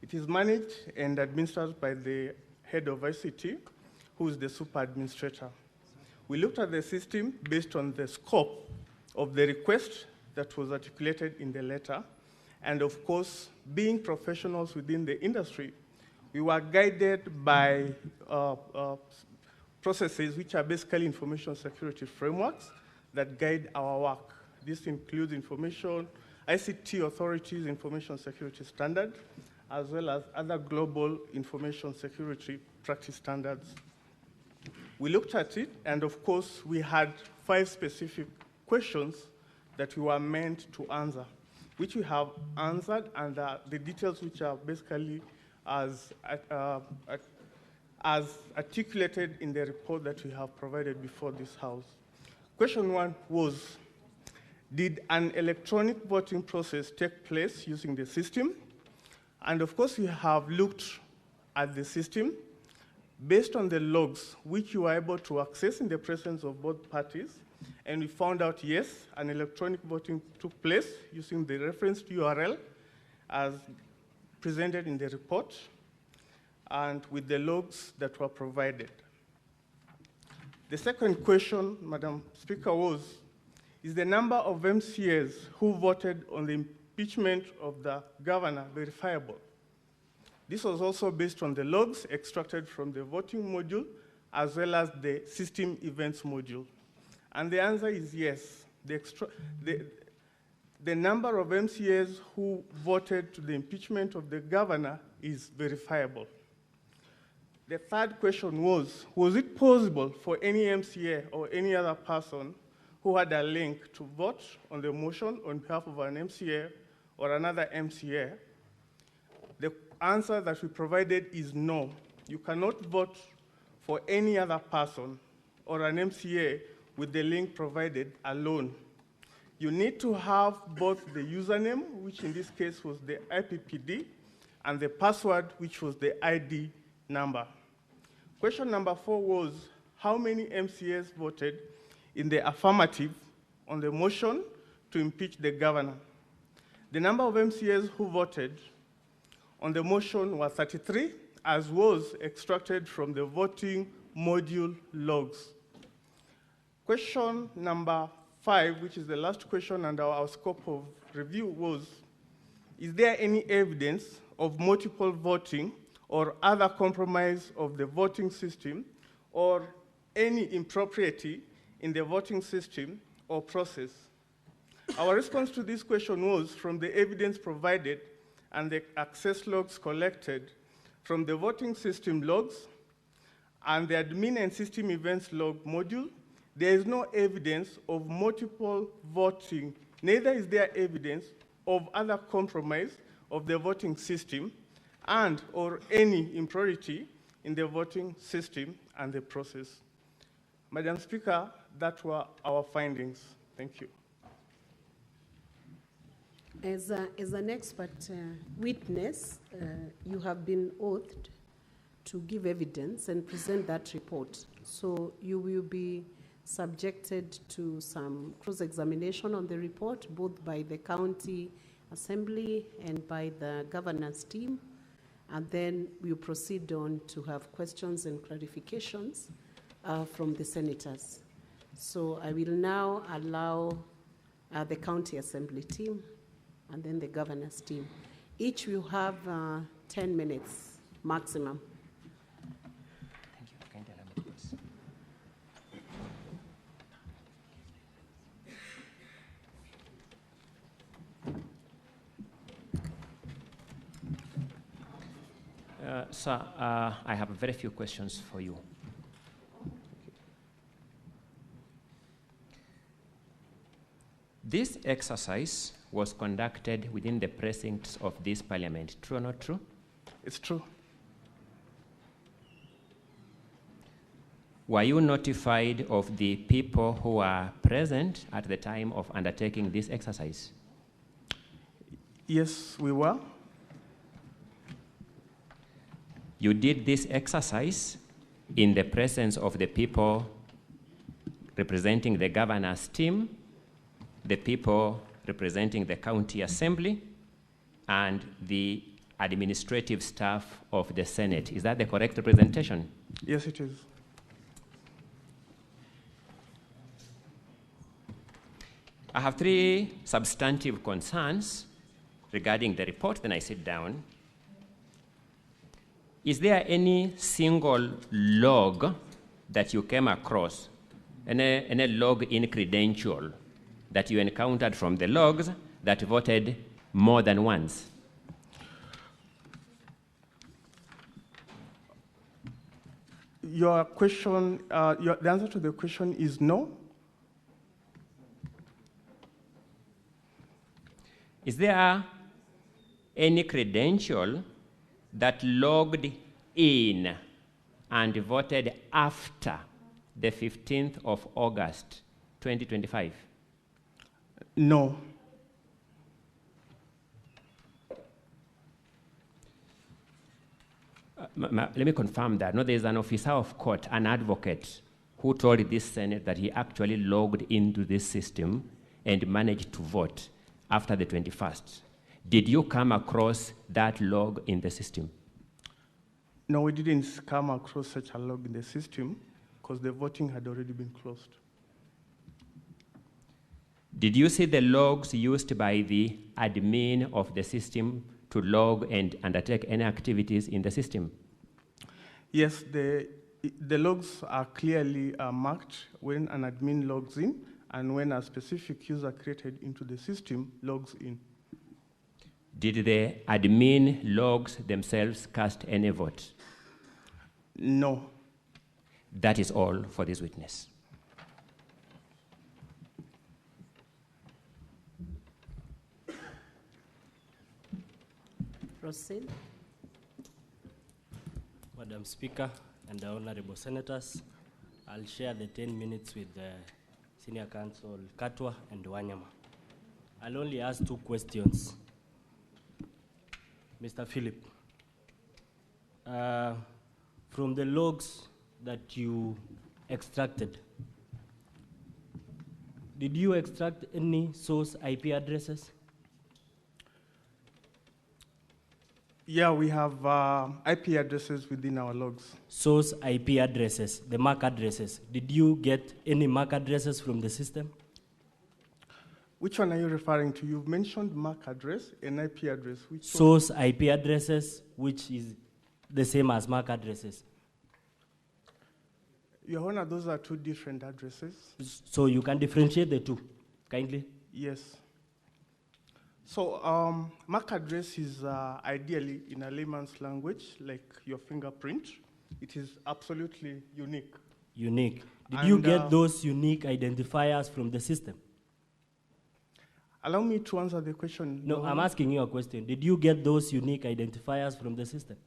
It is managed and administered by the head of ICT, who is the super administrator. We looked at the system based on the scope of the request that was articulated in the letter. And of course, being professionals within the industry, we were guided by processes which are basically information security frameworks that guide our work. This includes ICT authorities, information security standard, as well as other global information security practice standards. We looked at it, and of course, we had 5 specific questions that we were meant to answer, which we have answered, and the details which are basically as articulated in the report that we have provided before this House. Question 1 was, did an electronic voting process take place using the system? And of course, we have looked at the system based on the logs which you were able to access in the presence of both parties, and we found out, yes, an electronic voting took place using the referenced URL as presented in the report and with the logs that were provided. The second question, Madam Speaker, was, is the number of MCAs who voted on the impeachment of the governor verifiable? This was also based on the logs extracted from the voting module as well as the system events module. And the answer is yes. The number of MCAs who voted to the impeachment of the governor is verifiable. The third question was it possible for any MCA or any other person who had a link to vote on the motion on behalf of an MCA or another MCA? The answer that we provided is no. You cannot vote for any other person or an MCA with the link provided alone. You need to have both the username, which in this case was the IPPD, and the password, which was the ID number. Question number 4 was, how many MCAs voted in the affirmative on the motion to impeach the governor? The number of MCAs who voted on the motion was 33, as was extracted from the voting module logs. Question number 5, which is the last question under our scope of review, was, is there any evidence of multiple voting or other compromise of the voting system or any impropriety in the voting system or process? Our response to this question was from the evidence provided and the access logs collected from the voting system logs and the admin and system events log module, there is no evidence of multiple voting, neither is there evidence of other compromise of the voting system and or any impurity in the voting system and the process. Madam Speaker, that were our findings. Thank you. As an expert witness, you have been oathed to give evidence and present that report. So you will be subjected to some cross-examination on the report, both by the county assembly and by the governance team. And then we'll proceed on to have questions and clarifications from the senators. So I will now allow the county assembly team and then the governance team. Each will have 10 minutes maximum. Thank you. Can you allow me to pass? Sir, I have very few questions for you. This exercise was conducted within the precincts of this parliament. True or not true? It's true. Were you notified of the people who were present at the time of undertaking this exercise? Yes, we were. You did this exercise in the presence of the people representing the governor's team, the people representing the county assembly, and the administrative staff of the Senate. Is that the correct representation? Yes, it is. I have three substantive concerns regarding the report, then I sit down. Is there any single log that you came across, any log-in credential that you encountered from the logs that voted more than once? Your question, the answer to the question is no. Is there any credential that logged in and voted after the 15th of August, 2025? No. Let me confirm that. No, there is an officer of court, an advocate, who told this Senate that he actually logged into this system and managed to vote after the 21st. Did you come across that log in the system? No, we didn't come across such a log in the system because the voting had already been closed. Did you see the logs used by the admin of the system to log and undertake any activities in the system? Yes, the logs are clearly marked when an admin logs in and when a specific user created into the system logs in. Did the admin logs themselves cast any vote? No. That is all for this witness. Proceed. Madam Speaker and the honorable senators, I'll share the 10 minutes with the Senior Counsel Katwa and Wanyama. I'll only ask two questions. Mr. Philip, from the logs that you extracted, did you extract any source IP addresses? Yeah, we have IP addresses within our logs. Source IP addresses, the MAC addresses. Did you get any MAC addresses from the system? Which one are you referring to? You've mentioned MAC address and IP address. Which source one? IP addresses, which is the same as MAC addresses. Your Honor, those are two different addresses. So you can differentiate the two, kindly? Yes. So MAC address is ideally, in a layman's language, like your fingerprint. It is absolutely unique. Unique. Did you get those unique identifiers from the system? Allow me to answer the question. No, I'm asking you a question. Did you get those unique identifiers from the system?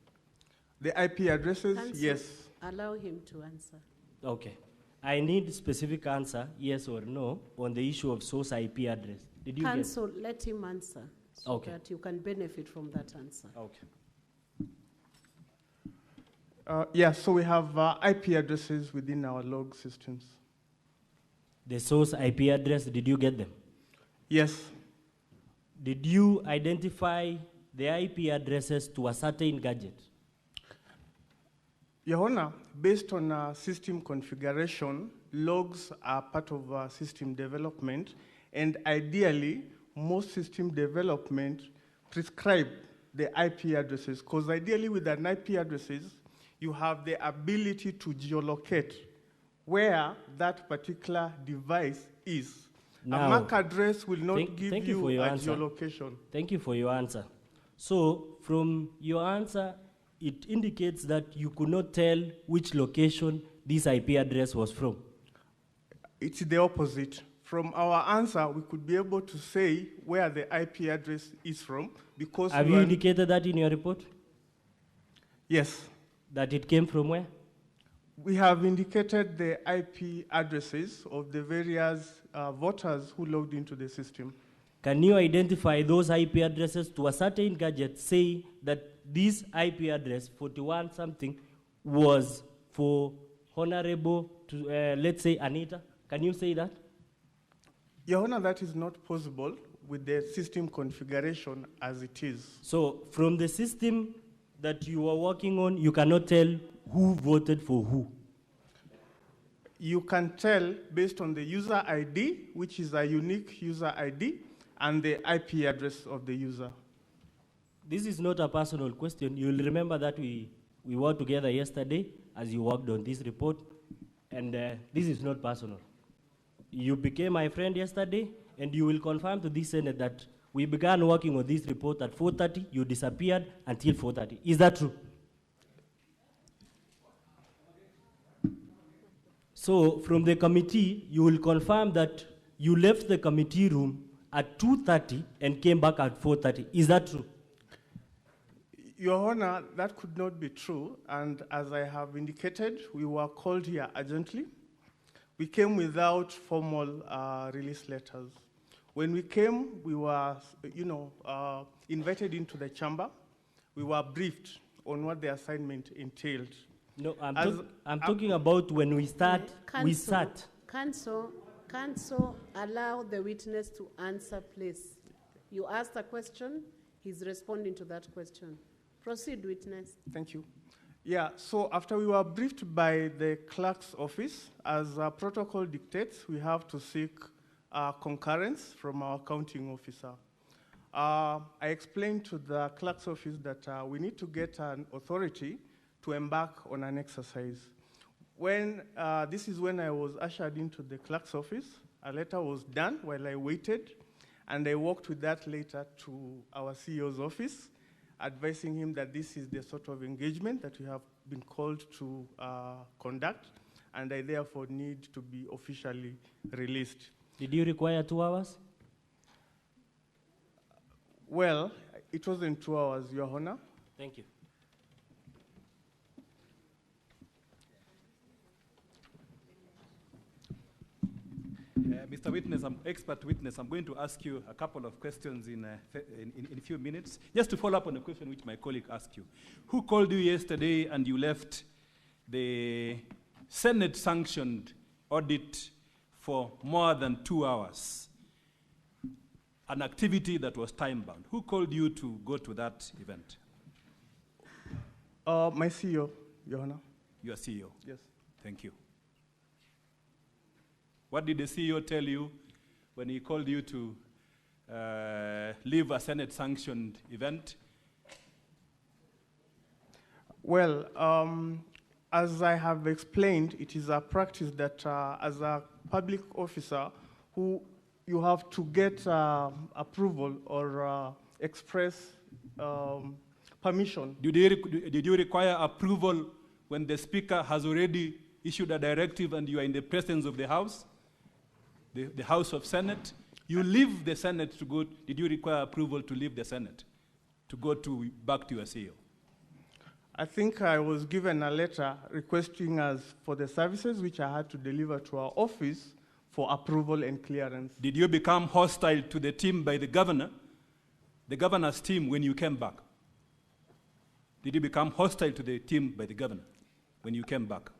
The IP addresses, Counsel, yes. Allow him to answer. Okay. I need specific answer, yes or no, on the issue of source IP address. Did you Counsel, let him answer so Okay. that you can benefit from that answer. Okay. Yeah, so we have IP addresses within our log systems. The source IP address, did you get them? Yes. Did you identify the IP addresses to a certain gadget? Your Honor, based on system configuration, logs are part of system development, and ideally, most system development prescribe the IP addresses, because ideally with an IP addresses, you have the ability to geolocate where that particular device is. Now, a MAC address will not give thank you for your a answer. geolocation. Thank you for your answer. So, from your answer, it indicates that you could not tell which location this IP address was from. It's the opposite. From our answer, we could be able to say where the IP address is from, because Have you indicated that in your report? Yes. That it came from where? We have indicated the IP addresses of the various voters who logged into the system. Can you identify those IP addresses to a certain gadget, say that this IP address, 41 something, was for Honorable, let's say, Anita? Can you say that? Your Honor, that is not possible with the system configuration as it is. So from the system that you are working on, you cannot tell who voted for who? You can tell based on the user ID, which is a unique user ID, and the IP address of the user. This is not a personal question. You'll remember that we were together yesterday as you worked on this report, and this is not personal. You became my friend yesterday, and you will confirm to this Senate that we began working on this report at 4:30, you disappeared until 4:30. Is that true? So from the committee, you will confirm that you left the committee room at 2:30 and came back at 4:30. Is that true? Your Honor, that could not be true, and as I have indicated, we were called here urgently. We came without formal release letters. When we came, we were, invited into the chamber. We were briefed on what the assignment entailed. No, I'm talking about when we start, we sat. Counsel, allow the witness to answer, please. You asked a question, he's responding to that question. Proceed, witness. Thank you. Yeah, so after we were briefed by the clerk's office, as protocol dictates, we have to seek concurrence from our counting officer. I explained to the clerk's office that we need to get an authority to embark on an exercise. This is when I was ushered into the clerk's office. A letter was done while I waited, and I walked with that letter to our CEO's office, advising him that this is the sort of engagement that we have been called to conduct, and I therefore need to be officially released. Did you require 2 hours? Well, it wasn't 2 hours, Your Honor. Thank you. Mr. Witness, expert witness, I'm going to ask you a couple of questions in a few minutes. Just to follow up on a question which my colleague asked you. Who called you yesterday and you left the Senate-sanctioned audit for more than 2 hours? An activity that was time-bound. Who called you to go to that event? My CEO, Your Honor. Your CEO? Yes. Thank you. What did the CEO tell you when he called you to leave a Senate-sanctioned event? Well, As I have explained, it is a practice that as a public officer, who you have to get approval or express permission. Did you require approval when the Speaker has already issued a directive and you are in the presence of the House, the House of Senate? You leave the Senate to go. Did you require approval to leave the Senate, to go back to your CEO? I think I was given a letter requesting us for the services which I had to deliver to our office for approval and clearance. Did you become hostile to the team by the governor's team, when you came back? Did you become hostile to the team by the governor when you came back?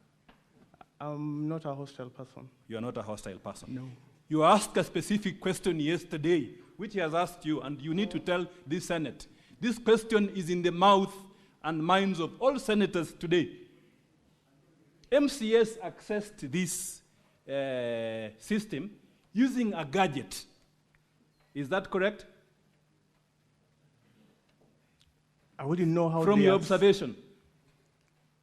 I'm not a hostile person. You are not a hostile person? No. You asked a specific question yesterday, which he has asked you, and you need to tell this Senate. This question is in the mouth and minds of all senators today. MCAs accessed this system using a gadget. Is that correct? I wouldn't know how. From your observation,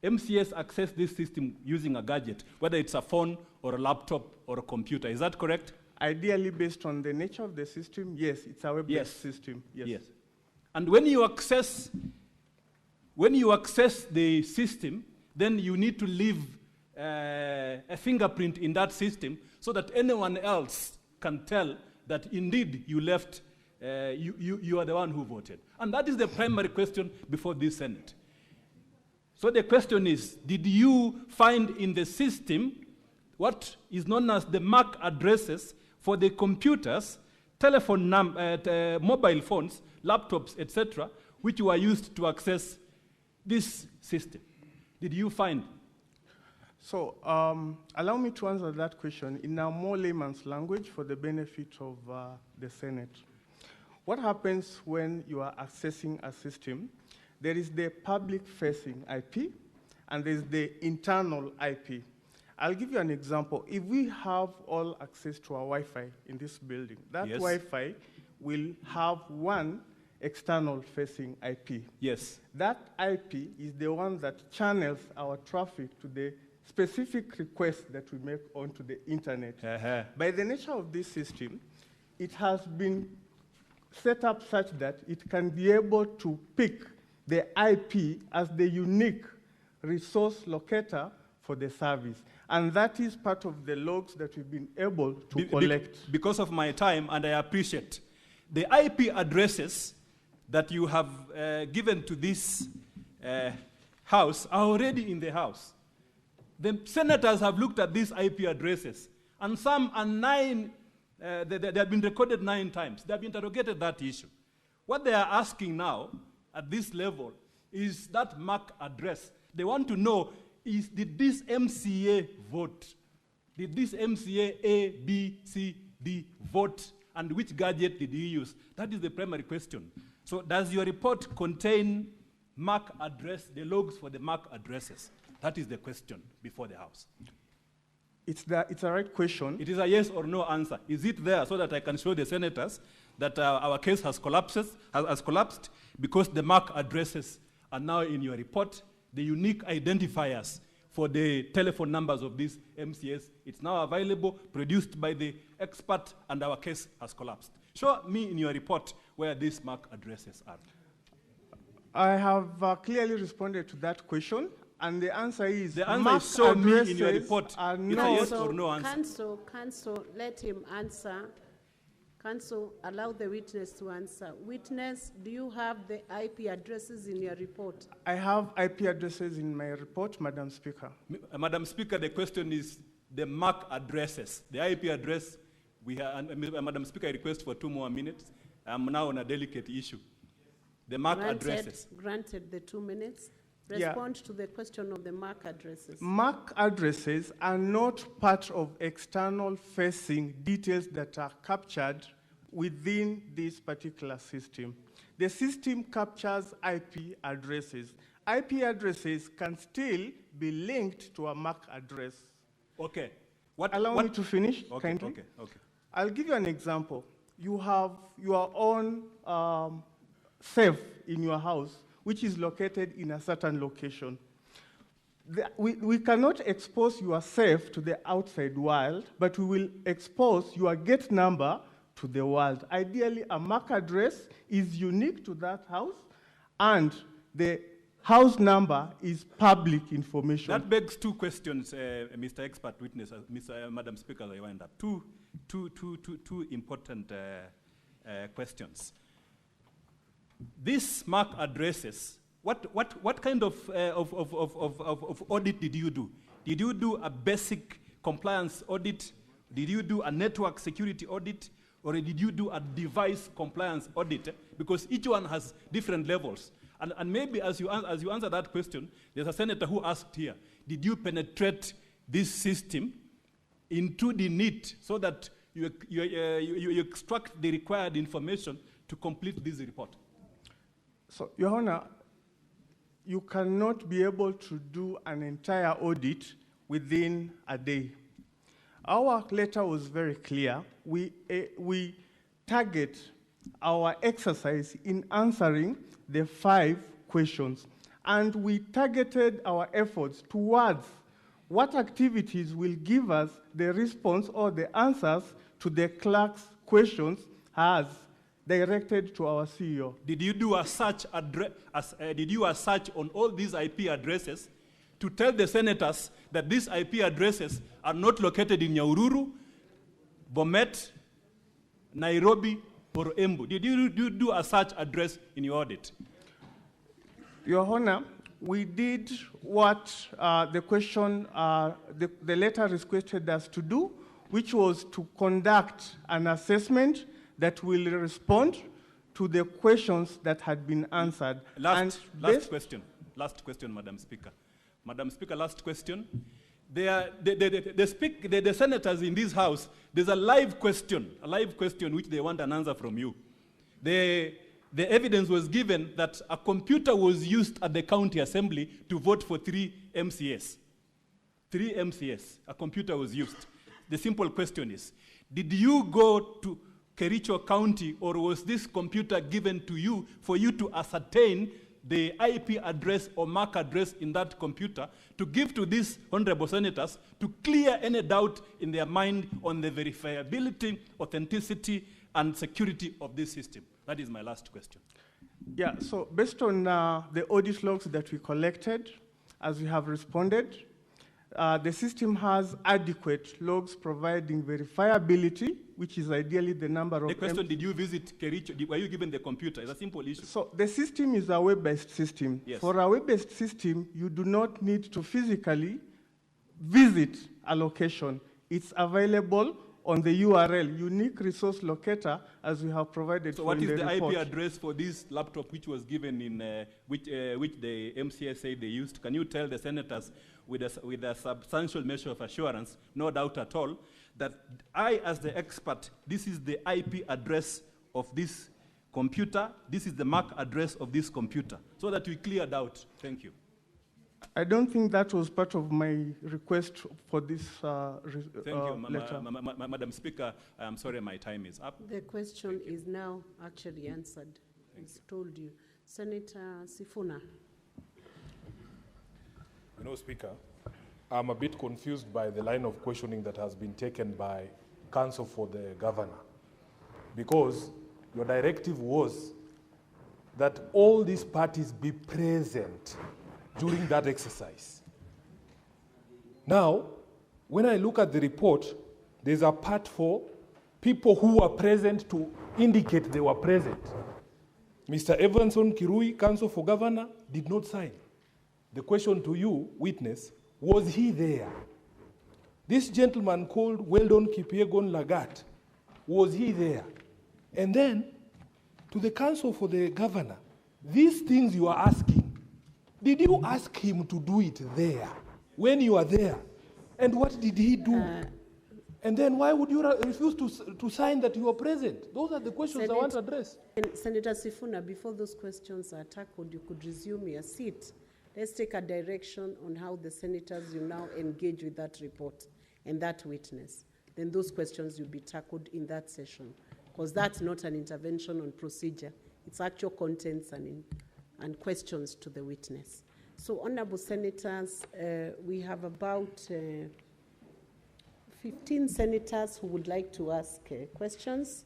MCAs access this system using a gadget, whether it's a phone or a laptop or a computer. Is that correct? Ideally, based on the nature of the system, yes, it's a web-based system. Yes. And when you access the system, then you need to leave a fingerprint in that system so that anyone else can tell that indeed you left, you are the one who voted. And that is the primary question before this Senate. So the question is, did you find in the system what is known as the MAC addresses for the computers, mobile phones, laptops, etc., which were used to access this system? Did you find? So allow me to answer that question in a more layman's language for the benefit of the Senate. What happens when you are accessing a system? There is the public-facing IP, and there's the internal IP. I'll give you an example. If we have all access to our Wi-Fi in this building, that Wi-Fi will have one external facing IP. Yes. That IP is the one that channels our traffic to the specific requests that we make onto the internet. By the nature of this system, it has been set up such that it can be able to pick the IP as the unique resource locator for the service. And that is part of the logs that we've been able to collect. Because of my time, and I appreciate, the IP addresses that you have given to this House are already in the House. The senators have looked at these IP addresses, and some are they have been recorded 9 times. They have interrogated that issue. What they are asking now, at this level, is that MAC address. They want to know, did this MCA vote? Did this MCA A, B, C, D vote? And which gadget did he use? That is the primary question. So does your report contain MAC address, the logs for the MAC addresses? That is the question before the House. It's a right question. It is a yes or no answer. Is it there so that I can show the senators that our case has collapsed because the MAC addresses are now in your report, the unique identifiers for the telephone numbers of these MCAs. It's now available, produced by the expert, and our case has collapsed. Show me in your report where these MAC addresses are. I have clearly responded to that question, and the answer is the answer is show me in your report. Are it's no. a yes or no answer. Counsel, let him answer. Counsel, allow the witness to answer. Witness, do you have the IP addresses in your report? I have IP addresses in my report, Madam Speaker. Madam Speaker, the question is the MAC addresses. The IP address, Madam Speaker, I request for 2 more minutes. I'm now on a delicate issue. The MAC addresses. Granted the 2 minutes. Respond to the question of the MAC addresses. MAC addresses are not part of external facing details that are captured within this particular system. The system captures IP addresses. IP addresses can still be linked to a MAC address. Okay. Allow me to finish, okay, kindly. Okay. I'll give you an example. You have your own safe in your house, which is located in a certain location. we cannot expose yourself to the outside world, but we will expose your gate number to the world. Ideally, a MAC address is unique to that house, and the house number is public information. That begs two questions, Mr. Expert Witness, Madam Speaker, I wind up. Two important questions. These MAC addresses, what kind of audit did you do? Did you do a basic compliance audit? Did you do a network security audit? Or did you do a device compliance audit? Because each one has different levels. And maybe as you answer that question, there's a senator who asked here, did you penetrate this system into the NIT so that you extract the required information to complete this report? So, Your Honor, you cannot be able to do an entire audit within a day. Our letter was very clear. We target our exercise in answering the 5 questions, and we targeted our efforts towards what activities will give us the response or the answers to the clerk's questions as directed to our CEO. Did you do a search on all these IP addresses to tell the senators that these IP addresses are not located in Nyahururu, Bomet, Nairobi, or Embu? Did you do a search address in your audit? Your Honor, we did what the letter requested us to do, which was to conduct an assessment that will respond to the questions that had been answered. Last question, Madam Speaker. Madam Speaker, last question. The senators in this House, there's a live question which they want an answer from you. The evidence was given that a computer was used at the county assembly to vote for 3 MCAs. 3 MCAs, a computer was used. The simple question is, did you go to Kericho County, or was this computer given to you for you to ascertain the IP address or MAC address in that computer to give to these honorable senators to clear any doubt in their mind on the verifiability, authenticity, and security of this system? That is my last question. Yeah, so based on the audit logs that we collected, as we have responded, the system has adequate logs providing verifiability, which is ideally the number of... The question, did you visit Kericho? Were you given the computer? It's a simple issue. So the system is a web-based system. Yes. For a web-based system, you do not need to physically visit a location. It's available on the URL, unique resource locator, as we have provided. So what is the report. IP address for this laptop which was given in, which the MCA said they used? Can you tell the senators with a substantial measure of assurance, no doubt at all, that I, as the expert, this is the IP address of this computer, this is the MAC address of this computer, so that we clear doubt? Thank you. I don't think that was part of my request for this Thank you, letter. Madam Speaker. I'm sorry, my time is up. The question is now actually answered. It's told you. Senator Sifuna. You know, Speaker, I'm a bit confused by the line of questioning that has been taken by counsel for the governor, because your directive was that all these parties be present during that exercise. Now, when I look at the report, there's a part for people who were present to indicate they were present. Mr. Vincent Kirui, counsel for governor, did not sign. The question to you, witness, was he there? This gentleman called Weldon Kipyegon Lagat, was he there? And then, to the counsel for the governor, these things you are asking, did you ask him to do it there, when you are there? And what did he do? And then why would you refuse to sign that you are present? Those are the questions I want to address. Senator Sifuna, before those questions are tackled, you could resume your seat. Let's take a direction on how the senators will now engage with that report and that witness. Then those questions will be tackled in that session, because that's not an intervention on procedure. It's actual contents and questions to the witness. So, honorable senators, we have about 15 senators who would like to ask questions,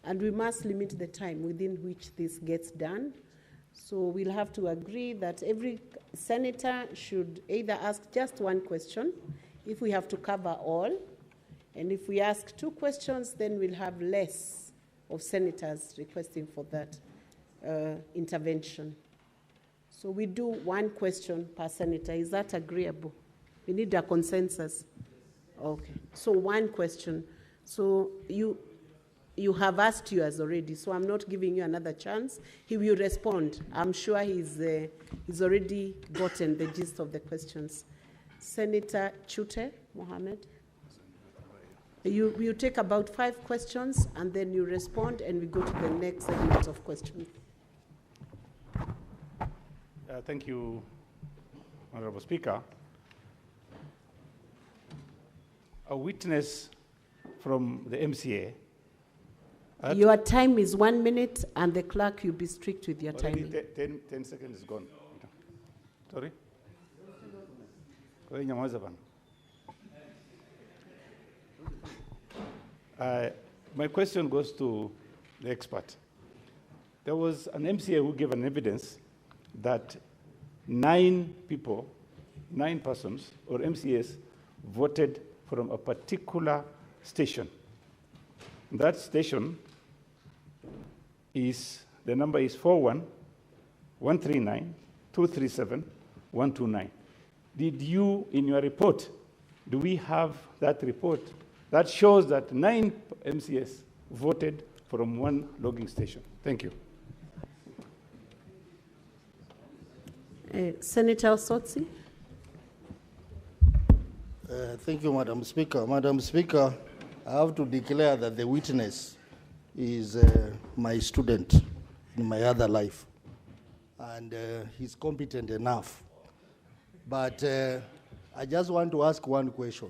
and we must limit the time within which this gets done. So we'll have to agree that every senator should either ask just one question if we have to cover all, and if we ask 2 questions, then we'll have less of senators requesting for that intervention. So we do 1 question per senator. Is that agreeable? We need a consensus. Okay, so 1 question. So you have asked yours already, so I'm not giving you another chance. He will respond. I'm sure he's already gotten the gist of the questions. Senator Chute Mohammed. You take about 5 questions, and then you respond, and we go to the next segment of questions. Thank you, Honorable Speaker. A witness from the MCA. Your time is 1 minute, and the clerk, you'll be strict with your timing. 10 seconds is gone. Sorry? My question goes to the expert. There was an MCA who gave an evidence that 9 persons, or MCAs, voted from a particular station. That station the number is 41-139-237-129. Did you, in your report, do we have that report that shows that 9 MCAs voted from 1 logging station? Thank you. Senator Osotsi. Thank you, Madam Speaker. Madam Speaker, I have to declare that the witness is my student in my other life, and he's competent enough. But I just want to ask 1 question.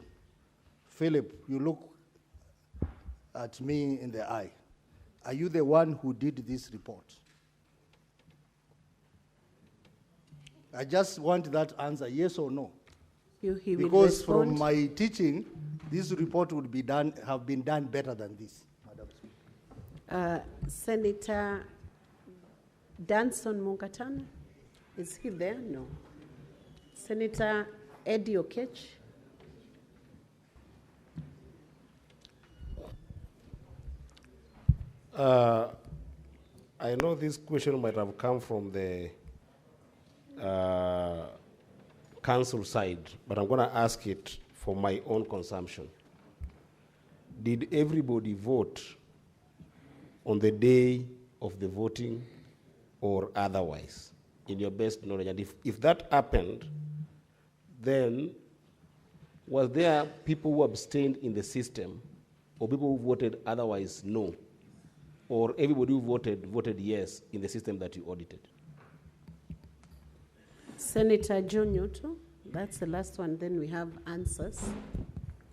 Philip, you look at me in the eye. Are you the one who did this report? I just want that answer, yes or no. He will because respond. From my teaching, this report would be have been done better than this, Madam Speaker. Senator Danson Mungatana, is he there? No. Senator Eddie Okech. I know this question might have come from the council side, but I'm going to ask it for my own consumption. Did everybody vote on the day of the voting or otherwise, in your best knowledge? And if that happened, then was there people who abstained in the system, or people who voted otherwise no? Or everybody who voted yes in the system that you audited? Senator John Nyoto, that's the last one, then we have answers.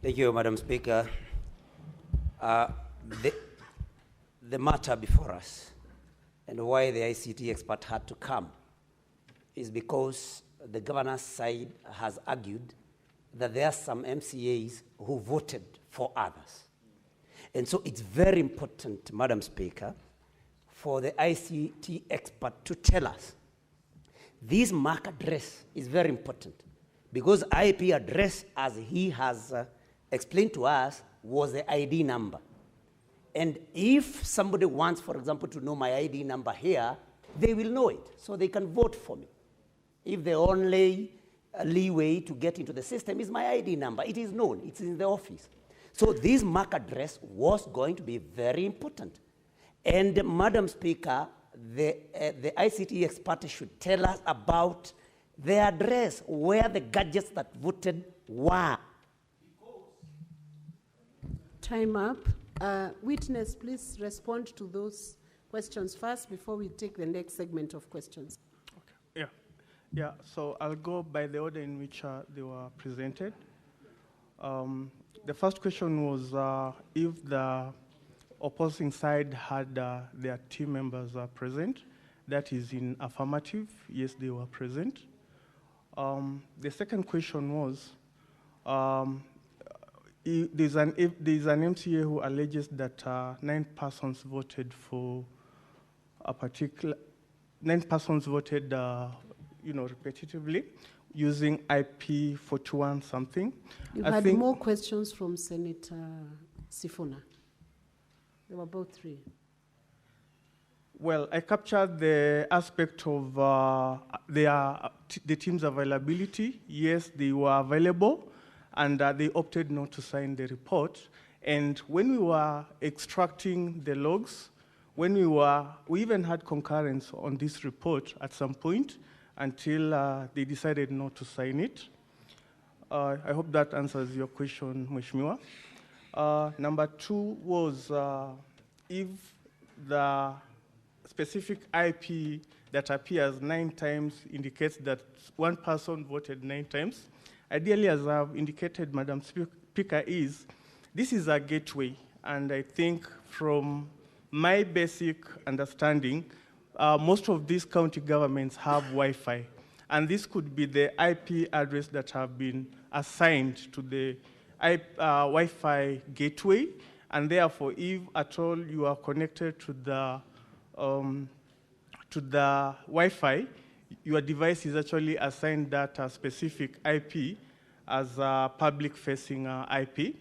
Thank you, Madam Speaker. The matter before us and why the ICT expert had to come is because the governor's side has argued that there are some MCAs who voted for others. And so it's very important, Madam Speaker, for the ICT expert to tell us this MAC address is very important because IP address, as he has explained to us, was the ID number. And if somebody wants, for example, to know my ID number here, they will know it, so they can vote for me. If the only leeway to get into the system is my ID number, it is known, it's in the office. So this MAC address was going to be very important. And Madam Speaker, the ICT expert should tell us about the address where the gadgets that voted were. Time up. Witness, please respond to those questions first before we take the next segment of questions. Okay. Yeah, so I'll go by the order in which they were presented. The first question was if the opposing side had their team members present. That is in affirmative. Yes, they were present. The second question was, there's an MCA who alleges that 9 persons voted for a particular, 9 persons voted, repetitively, using IP 41 something. You I had think more questions from Senator Sifuna. There were about 3. Well, I captured the aspect of the team's availability. Yes, they were available, and they opted not to sign the report. And when we were extracting the logs, we even had concurrence on this report at some point until they decided not to sign it. I hope that answers your question, Mheshimiwa. Number 2 was if the specific IP that appears 9 times indicates that one person voted 9 times. Ideally, as I've indicated, Madam Speaker, this is a gateway, and I think from my basic understanding, most of these county governments have Wi-Fi, and this could be the IP address that have been assigned to the Wi-Fi gateway, and therefore, if at all you are connected to the Wi-Fi, your device is actually assigned that specific IP as a public-facing IP,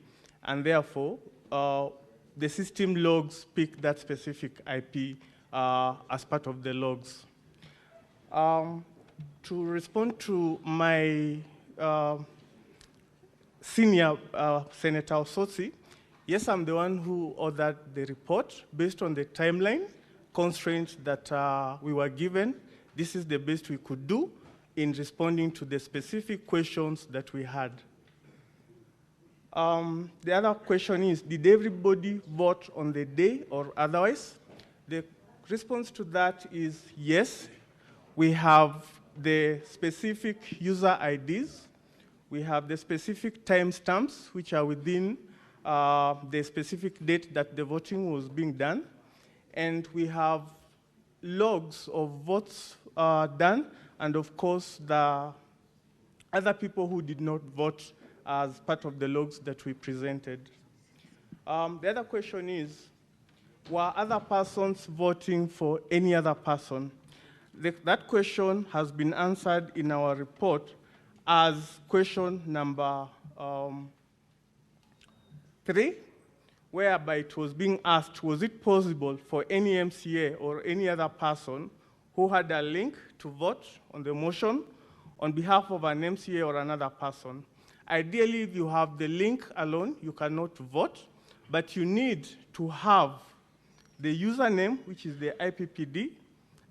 and therefore, the system logs pick that specific IP as part of the logs. To respond to my senior Senator Osotsi, yes, I'm the one who authored the report based on the timeline constraints that we were given. This is the best we could do in responding to the specific questions that we had. The other question is, did everybody vote on the day or otherwise? The response to that is yes. We have the specific user IDs. We have the specific timestamps, which are within the specific date that the voting was being done. And we have logs of votes done, and of course, the other people who did not vote as part of the logs that we presented. The other question is, were other persons voting for any other person? That question has been answered in our report as question number 3, whereby it was being asked, was it possible for any MCA or any other person who had a link to vote on the motion on behalf of an MCA or another person? Ideally, if you have the link alone, you cannot vote, but you need to have the username, which is the IPPD,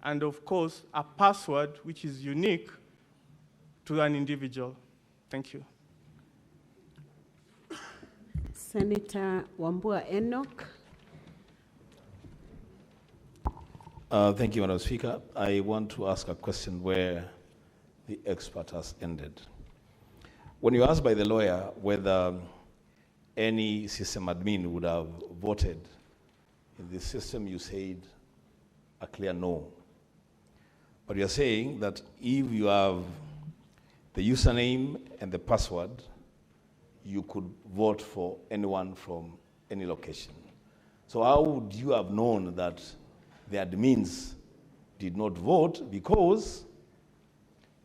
and of course, a password, which is unique to an individual. Thank you. Senator Wambua Enoch. Thank you, Madam Speaker. I want to ask a question where the expert has ended. When you asked by the lawyer whether any system admin would have voted in the system, you said a clear no. But you're saying that if you have the username and the password, you could vote for anyone from any location. So how would you have known that the admins did not vote? Because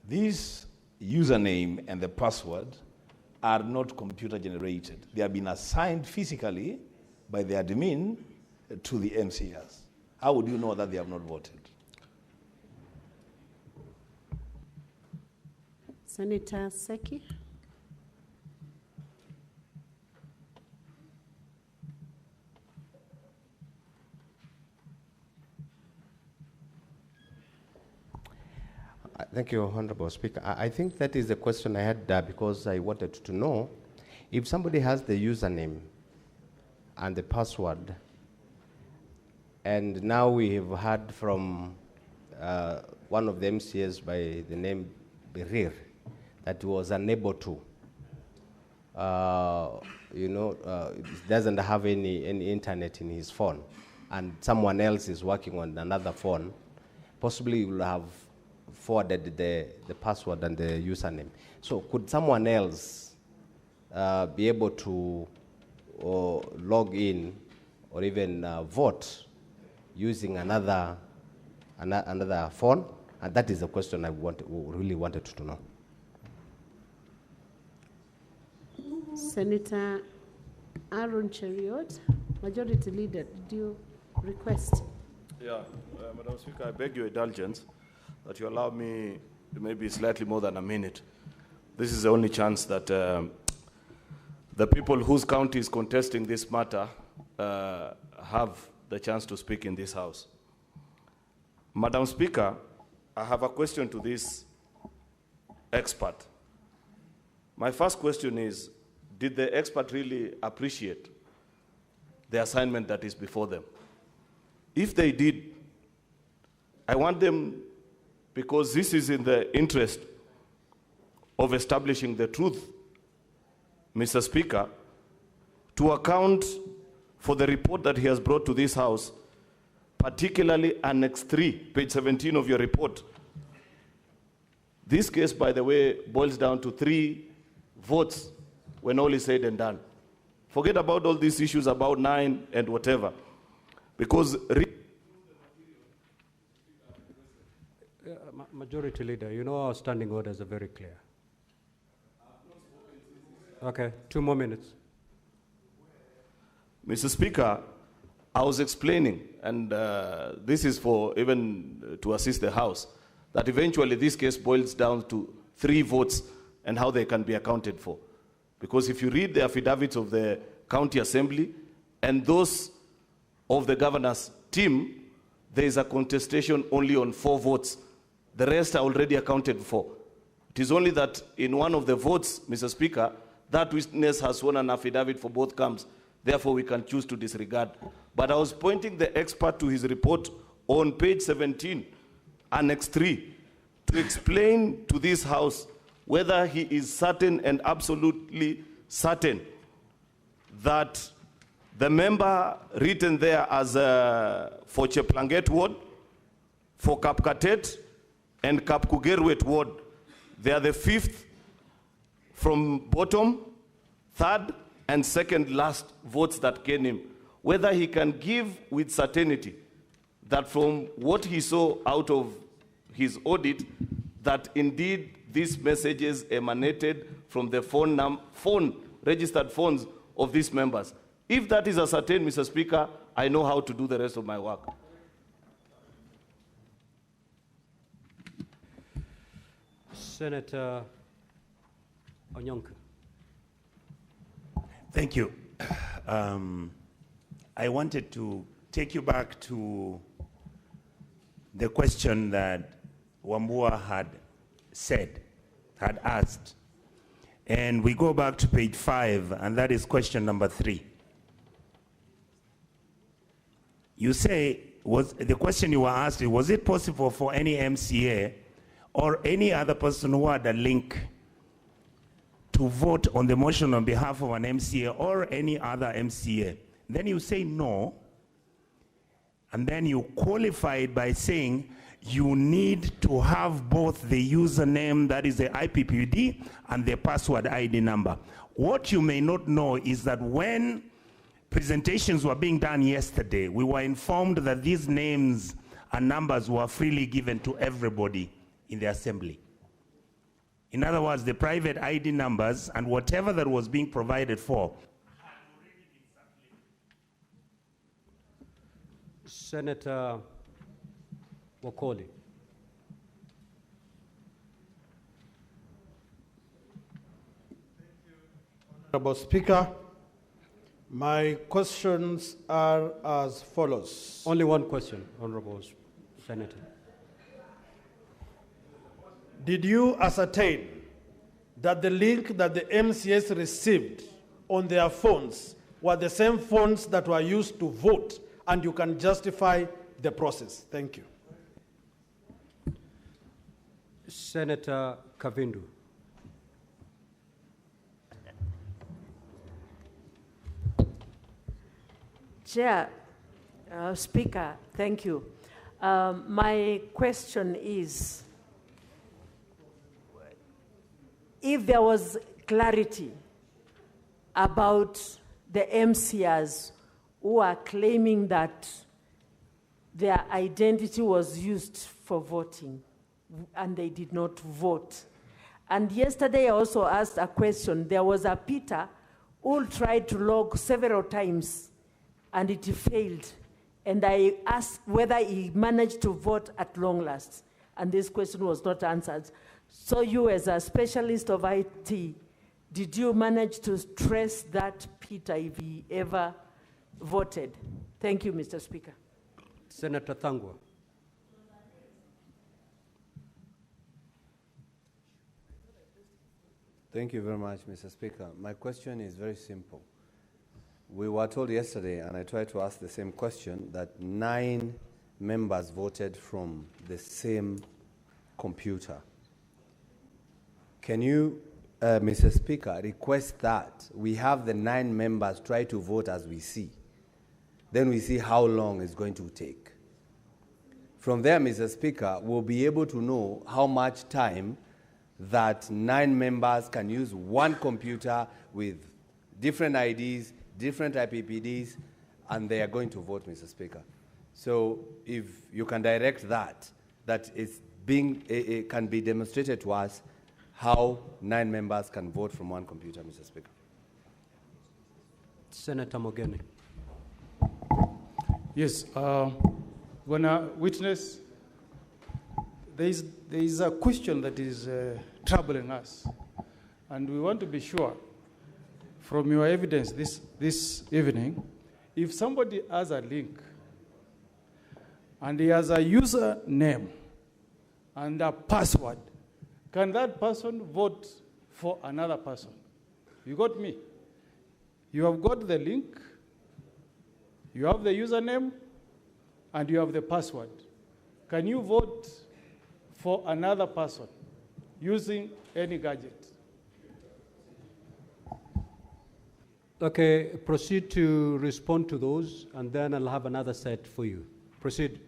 this username and the password are not computer generated. They have been assigned physically by the admin to the MCAs. How would you know that they have not voted? Senator Seki. Thank you, Honorable Speaker. I think that is the question I had because I wanted to know if somebody has the username and the password, and now we have heard from one of the MCAs by the name Berir that he was unable to, doesn't have any internet in his phone, and someone else is working on another phone, possibly he will have forwarded the password and the username. So could someone else be able to log in or even vote using another phone? And that is the question I really wanted to know. Senator Aaron Cheriot, Majority Leader, do you request? Yeah, Madam Speaker, I beg your indulgence that you allow me maybe slightly more than a minute. This is the only chance that the people whose county is contesting this matter have the chance to speak in this House. Madam Speaker, I have a question to this expert. My first question is, did the expert really appreciate the assignment that is before them? If they did, I want them, because this is in the interest of establishing the truth, Mr. Speaker, to account for the report that he has brought to this House, particularly Annex 3, page 17 of your report. This case, by the way, boils down to 3 votes when all is said and done. Forget about all these issues about 9 and whatever. Because Majority Leader, you know our standing orders are very clear. Okay, 2 more minutes. Mr. Speaker, I was explaining, and this is for even to assist the House, that eventually this case boils down to 3 votes and how they can be accounted for. Because if you read the affidavits of the County Assembly and those of the governor's team, there is a contestation only on 4 votes. The rest are already accounted for. It is only that in one of the votes, Mr. Speaker, that witness has sworn an affidavit for both camps. Therefore, we can choose to disregard. But I was pointing the expert to his report on page 17, Annex 3, to explain to this House whether he is certain and absolutely certain that the member written there as for Cheplanget ward, for Kapkatet, and Kapkugerwet ward, they are the 5th from bottom, 3rd, and 2nd last votes that came in. Whether he can give with certainty that from what he saw out of his audit, that indeed these messages emanated from the registered phones of these members. If that is ascertained, Mr. Speaker, I know how to do the rest of my work. Senator Onyonka. Thank you. I wanted to take you back to the question that Wambua had asked. And we go back to page 5, and that is question number 3. You say, the question you were asked, was it possible for any MCA or any other person who had a link to vote on the motion on behalf of an MCA or any other MCA? Then you say no, and then you qualify it by saying you need to have both the username, that is the IPPD, and the password ID number. What you may not know is that when presentations were being done yesterday, we were informed that these names and numbers were freely given to everybody in the assembly. In other words, the private ID numbers and whatever that was being provided for. Senator Wakoli. Honorable Speaker, my questions are as follows. Only one question, Honorable Senator. Did you ascertain that the link that the MCS received on their phones were the same phones that were used to vote, and you can justify the process? Thank you. Senator Kavindu. Chair, Speaker, thank you. My question is, if there was clarity about the MCAs who are claiming that their identity was used for voting and they did not vote. And yesterday I also asked a question. There was a Peter who tried to log several times and it failed. And I asked whether he managed to vote at long last. And this question was not answered. So you as a specialist of IT, did you manage to trace that Peter if he ever voted? Thank you, Mr. Speaker. Senator Thangwa. Thank you very much, Mr. Speaker. My question is very simple. We were told yesterday, and I tried to ask the same question, that 9 members voted from the same computer. Can you, Mr. Speaker, request that we have the 9 members try to vote as we see? Then we see how long it's going to take. From there, Mr. Speaker, we'll be able to know how much time that 9 members can use one computer with different IDs, different IPPDs, and they are going to vote, Mr. Speaker. So if you can direct that it's being, it can be demonstrated to us how 9 members can vote from one computer, Mr. Speaker. Senator Mogeni. Yes, when a witness, there is a question that is troubling us, and we want to be sure from your evidence this evening, if somebody has a link and he has a user name and a password, can that person vote for another person? You got me? You have got the link, you have the username, and you have the password. Can you vote for another person using any gadget? Okay, proceed to respond to those, and then I'll have another set for you. Proceed.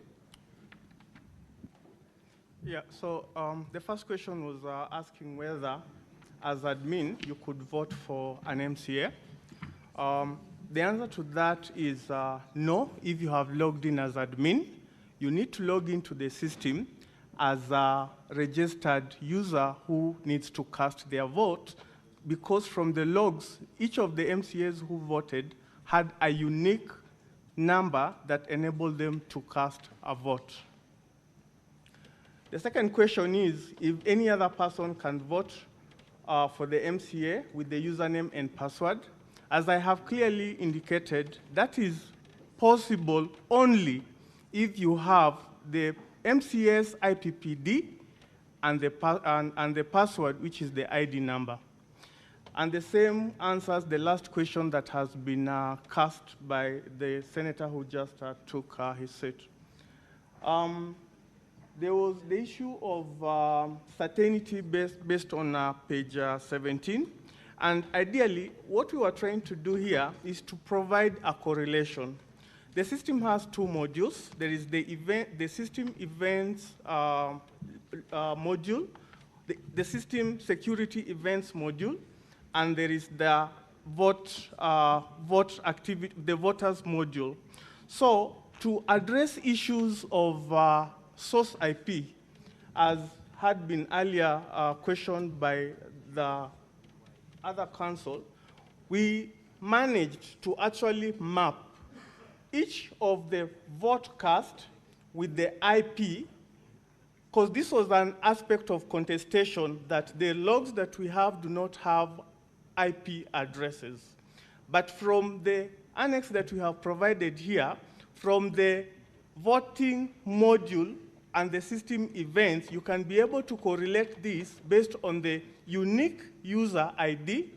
Yeah, so the first question was asking whether, as admin, you could vote for an MCA. The answer to that is no. If you have logged in as admin, you need to log into the system as a registered user who needs to cast their vote, because from the logs, each of the MCAs who voted had a unique number that enabled them to cast a vote. The second question is if any other person can vote for the MCA with the username and password. As I have clearly indicated, that is possible only if you have the MCA's IPPD and the password, which is the ID number. And the same answers the last question that has been cast by the senator who just took his seat. There was the issue of certainty based on page 17. And ideally, what we were trying to do here is to provide a correlation. The system has 2 modules. There is the system events module, the system security events module, and there is the vote activity, the voters module. So to address issues of source IP, as had been earlier questioned by the other council, we managed to actually map each of the vote cast with the IP, because this was an aspect of contestation that the logs that we have do not have IP addresses. But from the annex that we have provided here, from the voting module and the system events, you can be able to correlate this based on the unique user ID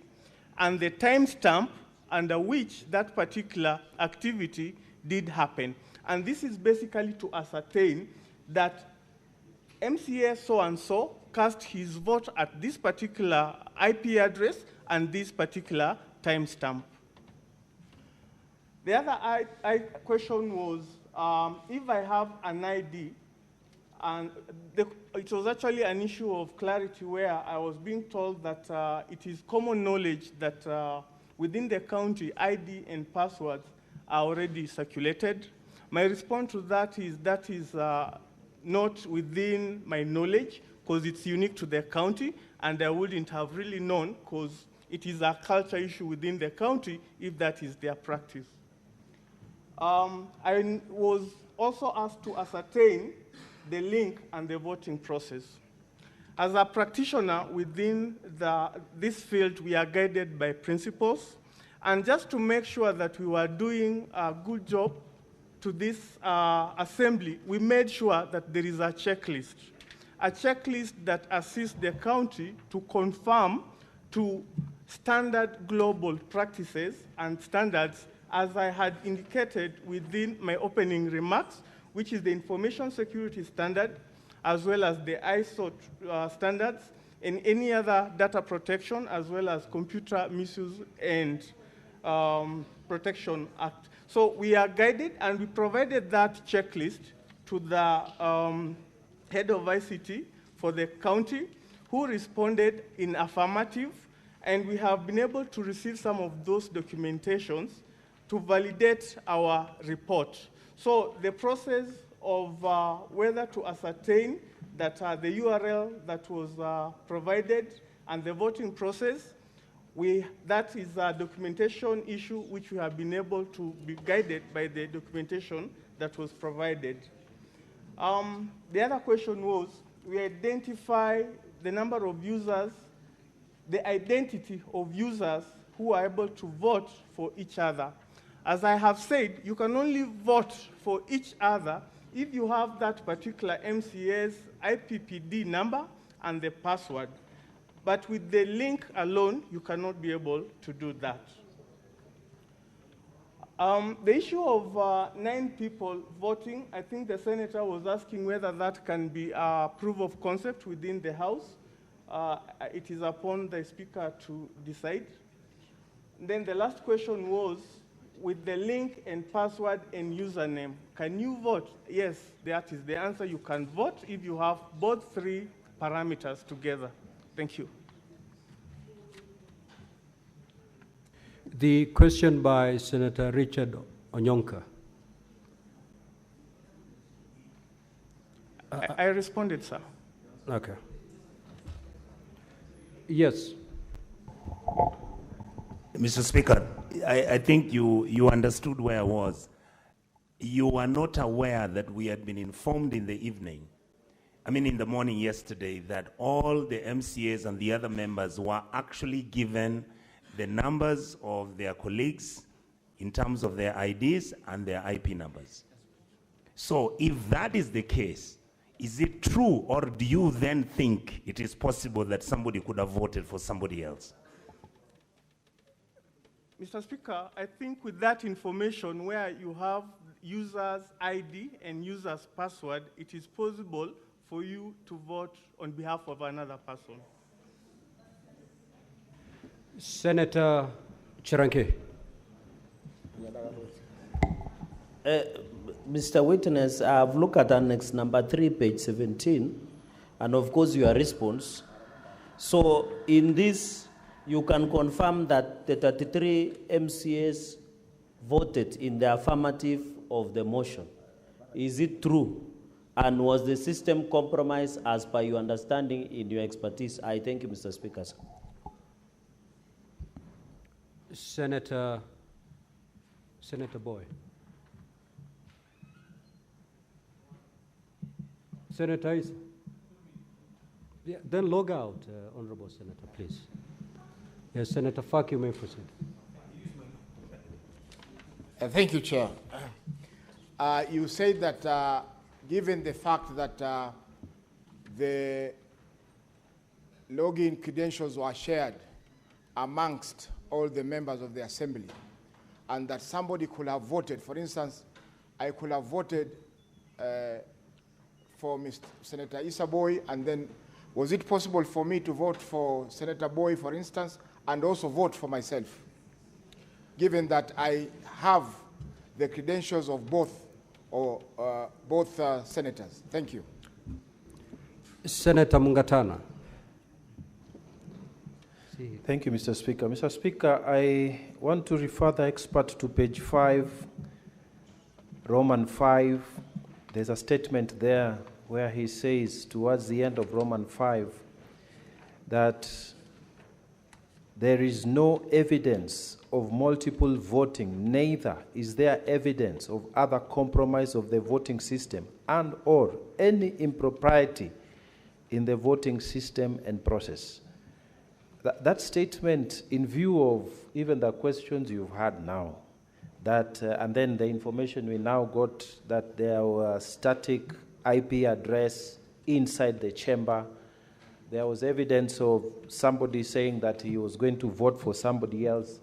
and the timestamp under which that particular activity did happen. And this is basically to ascertain that MCA so-and-so cast his vote at this particular IP address and this particular timestamp. The other question was, if I have an ID And it was actually an issue of clarity where I was being told that it is common knowledge that within the county, ID and passwords are already circulated. My response to that is not within my knowledge, because it's unique to the county, and I wouldn't have really known, because it is a culture issue within the county if that is their practice. I was also asked to ascertain the link and the voting process. As a practitioner within this field, we are guided by principles. And just to make sure that we were doing a good job to this assembly, we made sure that there is a checklist that assists the county to conform to standard global practices and standards, as I had indicated within my opening remarks, which is the Information Security Standard, as well as the ISO standards, and any other data protection, as well as Computer Misuse and Protection Act. So we are guided, and we provided that checklist to the head of ICT for the county, who responded in affirmative, and we have been able to receive some of those documentations to validate our report. So the process of whether to ascertain that the URL that was provided and the voting process, that is a documentation issue which we have been able to be guided by the documentation that was provided. The other question was, we identify the number of users, the identity of users who are able to vote for each other. As I have said, you can only vote for each other if you have that particular MCA's IPPD number and the password. But with the link alone, you cannot be able to do that. The issue of 9 people voting, I think the senator was asking whether that can be a proof of concept within the House. It is upon the speaker to decide. Then the last question was, with the link and password and username, can you vote? Yes, that is the answer. You can vote if you have both 3 parameters together. Thank you. The question by Senator Richard Onyonka. I responded, sir. Okay. Yes. Mr. Speaker, I think you understood where I was. You were not aware that we had been informed in the evening, in the morning yesterday, that all the MCAs and the other members were actually given the numbers of their colleagues in terms of their IDs and their IP numbers. So if that is the case, is it true, or do you then think it is possible that somebody could have voted for somebody else? Mr. Speaker, I think with that information where you have user's ID and user's password, it is possible for you to vote on behalf of another person. Senator Chiranke. Mr. Witness, I've looked at Annex number 3, page 17, and of course your response. So in this, you can confirm that the 33 MCAs voted in the affirmative of the motion. Is it true? And was the system compromised as per your understanding in your expertise? I thank you, Mr. Speaker. Senator Boy. Senator is, yeah, then log out, Honorable Senator, please. Yes, Senator Fak, you may proceed. Thank you, Chair. You said that given the fact that the login credentials were shared amongst all the members of the Assembly, and that somebody could have voted, for instance, I could have voted for Mr. Senator Issa Boy, and then was it possible for me to vote for Senator Boy, for instance, and also vote for myself, given that I have the credentials of both senators? Thank you. Senator Mungatana. Thank you, Mr. Speaker. Mr. Speaker, I want to refer the expert to page 5, Roman 5. There's a statement there where he says, towards the end of Roman 5, that there is no evidence of multiple voting, neither is there evidence of other compromise of the voting system and or any impropriety in the voting system and process. That statement, in view of even the questions you've had now, that, and then the information we now got that there was static IP address inside the chamber, there was evidence of somebody saying that he was going to vote for somebody else.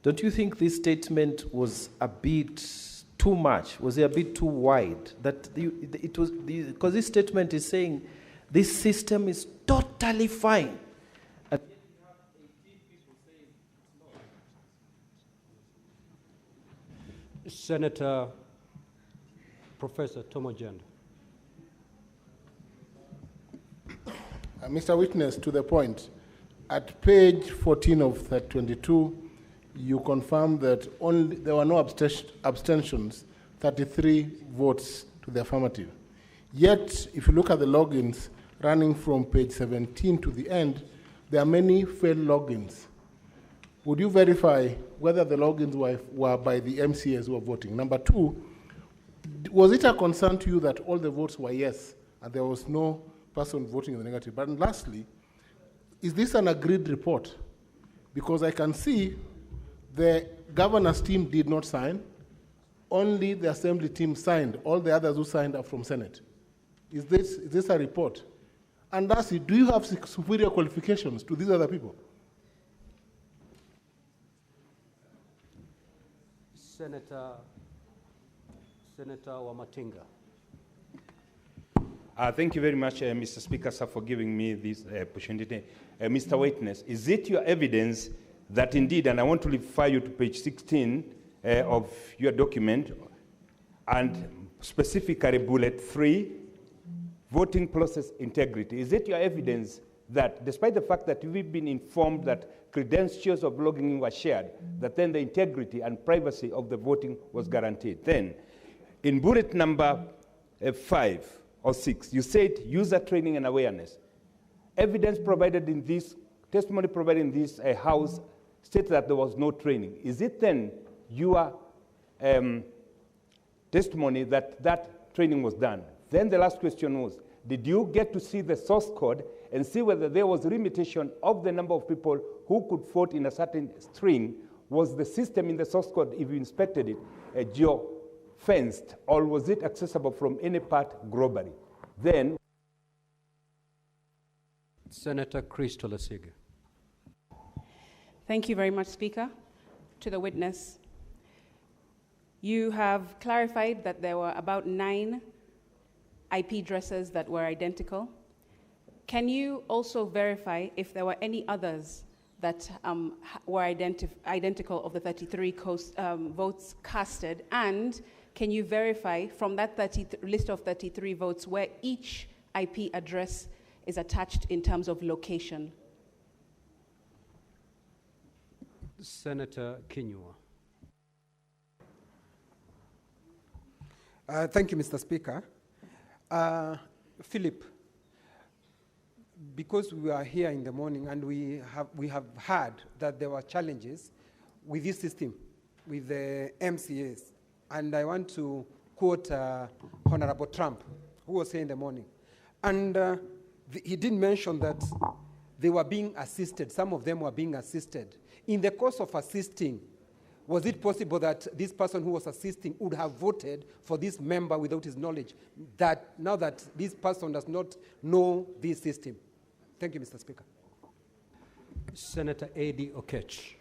Don't you think this statement was a bit too much? Was it a bit too wide? That it was, because this statement is saying this system is totally fine. Senator Professor Tomojenda. Mr. Witness, to the point, at page 14 of that 22, you confirm that there were no abstentions, 33 votes to the affirmative. Yet, if you look at the logins running from page 17 to the end, there are many failed logins. Would you verify whether the logins were by the MCAs who were voting? Number two, was it a concern to you that all the votes were yes and there was no person voting in the negative? But lastly, is this an agreed report? Because I can see the governor's team did not sign, only the assembly team signed. All the others who signed are from Senate. Is this a report? And lastly, do you have superior qualifications to these other people? Senator Wamatinga. Thank you very much, Mr. Speaker, sir, for giving me this opportunity. Mr. Witness, is it your evidence that indeed, and I want to refer you to page 16 of your document, and specifically bullet 3, voting process integrity. Is it your evidence that despite the fact that we've been informed that credentials of logging were shared, that then the integrity and privacy of the voting was guaranteed? Then, in bullet number 5 or 6, you said user training and awareness. Evidence provided in this, testimony provided in this house states that there was no training. Is it then your testimony that that training was done? Then the last question was, did you get to see the source code and see whether there was a limitation of the number of people who could vote in a certain string? Was the system in the source code, if you inspected it, geo-fenced, or was it accessible from any part globally? Then, Senator Christo Lasige. Thank you very much, Speaker. To the witness, you have clarified that there were about 9 IP addresses that were identical. Can you also verify if there were any others that were identical of the 33 votes casted? And can you verify from that list of 33 votes where each IP address is attached in terms of location? Senator Kinyua. Thank you, Mr. Speaker. Philip, because we are here in the morning and we have heard that there were challenges with this system, with the MCAs, and I want to quote Honorable Trump, who was here in the morning. And he did mention that they were being assisted, some of them were being assisted. In the course of assisting, was it possible that this person who was assisting would have voted for this member without his knowledge, that now that this person does not know this system? Thank you, Mr. Speaker. Senator A.D. Okech.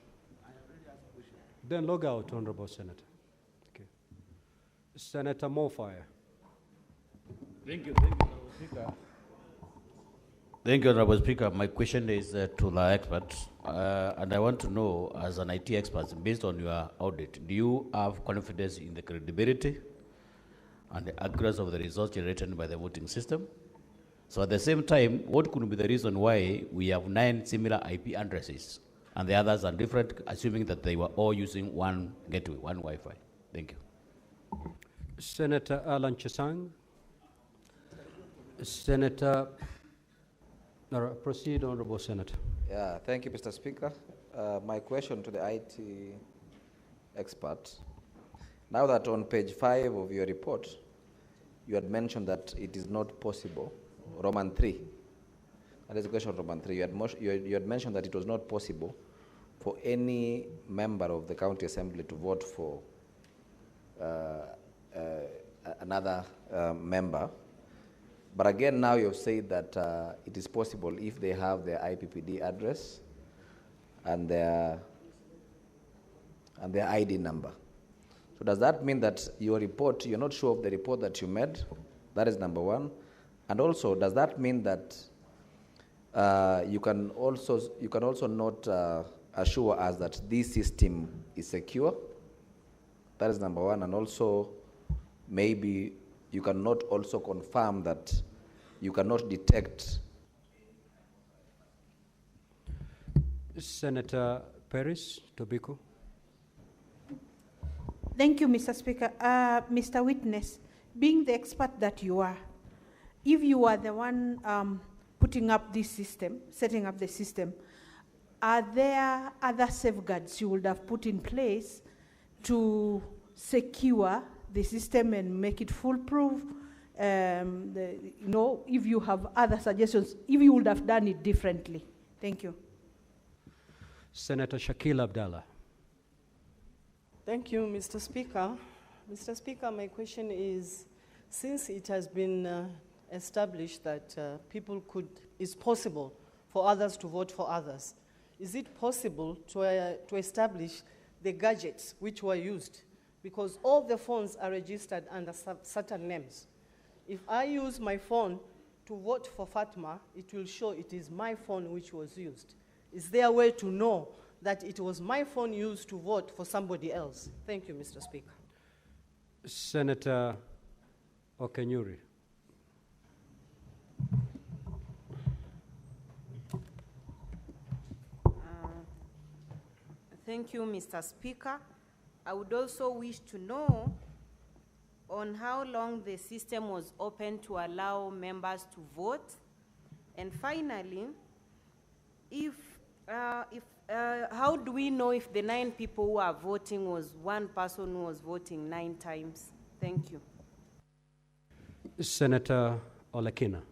Then log out, Honorable Senator. Okay. Senator Mofire. Thank you, Honorable Speaker. Thank you, Honorable Speaker. My question is to the experts, and I want to know, as an IT expert, based on your audit, do you have confidence in the credibility and the accuracy of the results generated by the voting system? So at the same time, what could be the reason why we have 9 similar IP addresses and the others are different, assuming that they were all using one gateway, one Wi-Fi? Thank you. Senator Alan Chesang. Senator, proceed, Honorable Senator. Yeah, thank you, Mr. Speaker. My question to the IT expert. Now that on page 5 of your report, you had mentioned that it is not possible, Roman 3. That is a question of Roman 3. You had mentioned that it was not possible for any member of the county assembly to vote for another member. But again, now you've said that it is possible if they have their IPPD address and their ID number. So does that mean that your report, you're not sure of the report that you made? That is number one. And also, does that mean that you can also not assure us that this system is secure? That is number one. And also, maybe you cannot also confirm that you cannot detect. Senator Paris Tobiko. Thank you, Mr. Speaker. Mr. Witness, being the expert that you are, if you are the one putting up this system, setting up the system, are there other safeguards you would have put in place to secure the system and make it foolproof? If you have other suggestions, if you would have done it differently. Thank you. Senator Shakil Abdallah. Thank you, Mr. Speaker. Mr. Speaker, my question is, since it has been established that it's possible for others to vote for others, is it possible to establish the gadgets which were used? Because all the phones are registered under certain names. If I use my phone to vote for Fatma, it will show it is my phone which was used. Is there a way to know that it was my phone used to vote for somebody else? Thank you, Mr. Speaker. Senator Okun. Thank you, Mr. Speaker. I would also wish to know on how long the system was open to allow members to vote. And finally, how do we know if the 9 people who are voting was one person who was voting 9 times? Thank you. Senator Olekina.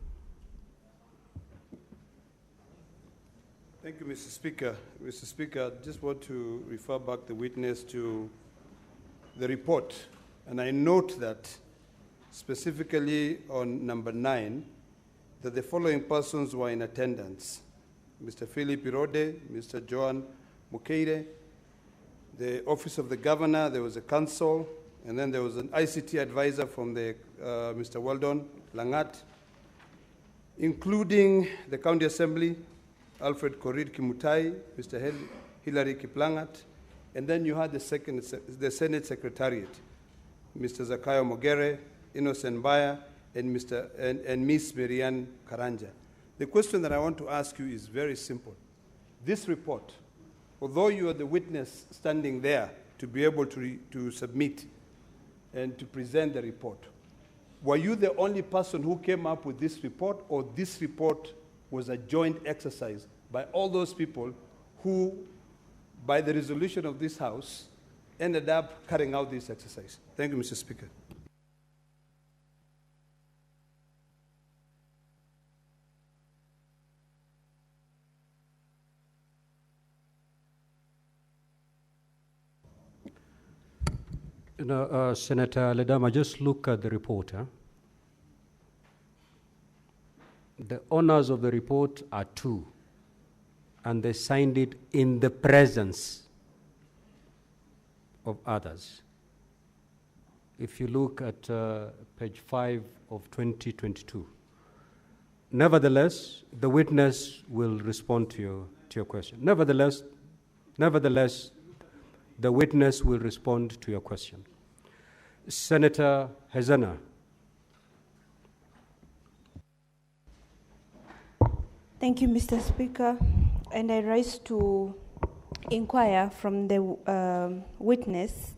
Thank you, Mr. Speaker. Mr. Speaker, I just want to refer back the witness to the report. And I note that specifically on number 9, that the following persons were in attendance: Mr. Philip Irode, Mr. Joan Mukeire, the Office of the Governor, there was a council, and then there was an ICT advisor from the Mr. Weldon Langat, including the County Assembly, Alfred Korir Kimutai, Mr. Hilary Kiplangat, and then you had the Senate Secretariat, Mr. Zakayo Mogere, Innocent Baya, and Miss Marianne Karanja. The question that I want to ask you is very simple. This report, although you are the witness standing there to be able to submit and to present the report, were you the only person who came up with this report, or this report was a joint exercise by all those people who, by the resolution of this House, ended up carrying out this exercise? Thank you, Mr. Speaker. Senator Ledama, just look at the report. The owners of the report are 2, and they signed it in the presence of others. If you look at page 5 of 2022. Nevertheless, the witness will respond to your question. Nevertheless, the witness will respond to your question. Senator Hezana. Thank you, Mr. Speaker. And I rise to inquire from the witness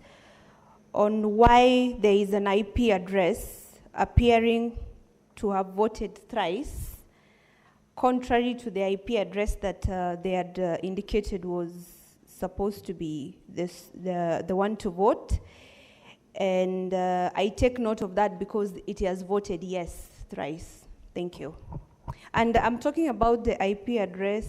on why there is an IP address appearing to have voted thrice, contrary to the IP address that they had indicated was supposed to be the one to vote. And I take note of that because it has voted yes thrice. Thank you. And I'm talking about the IP address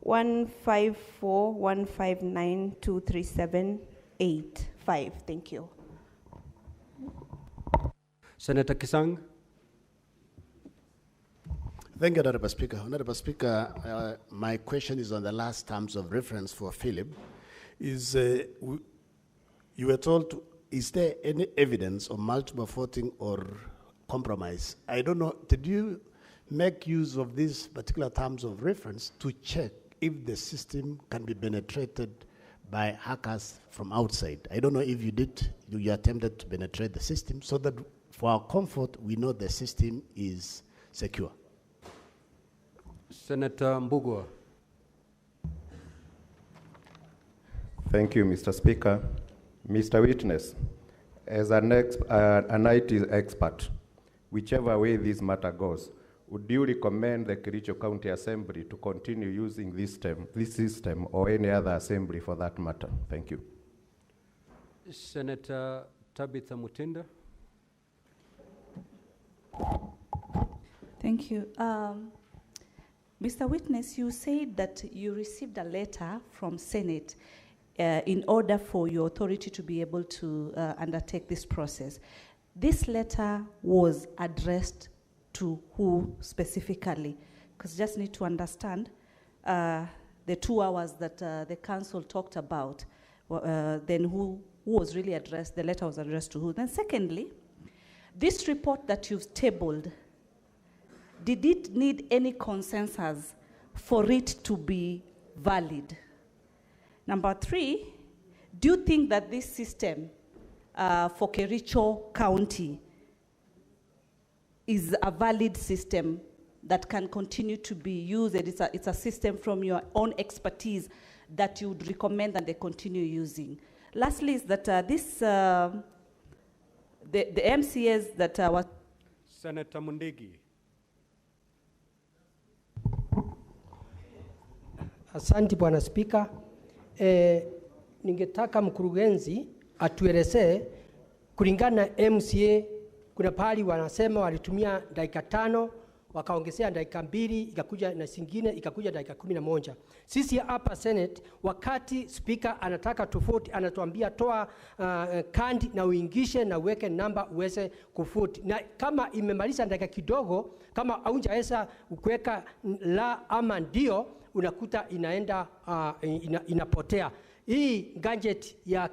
154.159.237.85. Thank you. Senator Kisang. Thank you, Honorable Speaker. Honorable Speaker, my question is on the last terms of reference for Philip. You were told, is there any evidence of multiple voting or compromise? I don't know, did you make use of these particular terms of reference to check if the system can be penetrated by hackers from outside? I don't know if you did, you attempted to penetrate the system so that for our comfort, we know the system is secure. Senator Mbugua. Thank you, Mr. Speaker. Mr. Witness, as an IT expert, whichever way this matter goes, would you recommend the Kericho County Assembly to continue using this system or any other assembly for that matter? Thank you. Senator Tabitha Mutinda. Thank you. Mr. Witness, you said that you received a letter from Senate in order for your authority to be able to undertake this process. This letter was addressed to who specifically? Because just need to understand the 2 hours that the council talked about, then who was really addressed, the letter was addressed to who? Then secondly, this report that you've tabled, did it need any consensus for it to be valid? Number 3, do you think that this system for Kericho County is a valid system that can continue to be used? It's a system from your own expertise that you would recommend that they continue using. Lastly, is that the MCAs that was... Senator Mundigi. Asante Bwana Spika. Ningetaka mkurugenzi atuelezee kulingana na MCA, kuna pahali wanasema walitumia dakika 5 wakaongezea dakika 2 ikakuja na singine ikakuja dakika 11. Sisi hapa Senate wakati speaker anataka tofauti anatuambia toa kandi na uingishe na uweke namba uweze kufuti. Na kama imemaliza dakika kidogo, kama haujaweza kuweka la ama ndio, unakuta inaenda inapotea. Hii gadget ya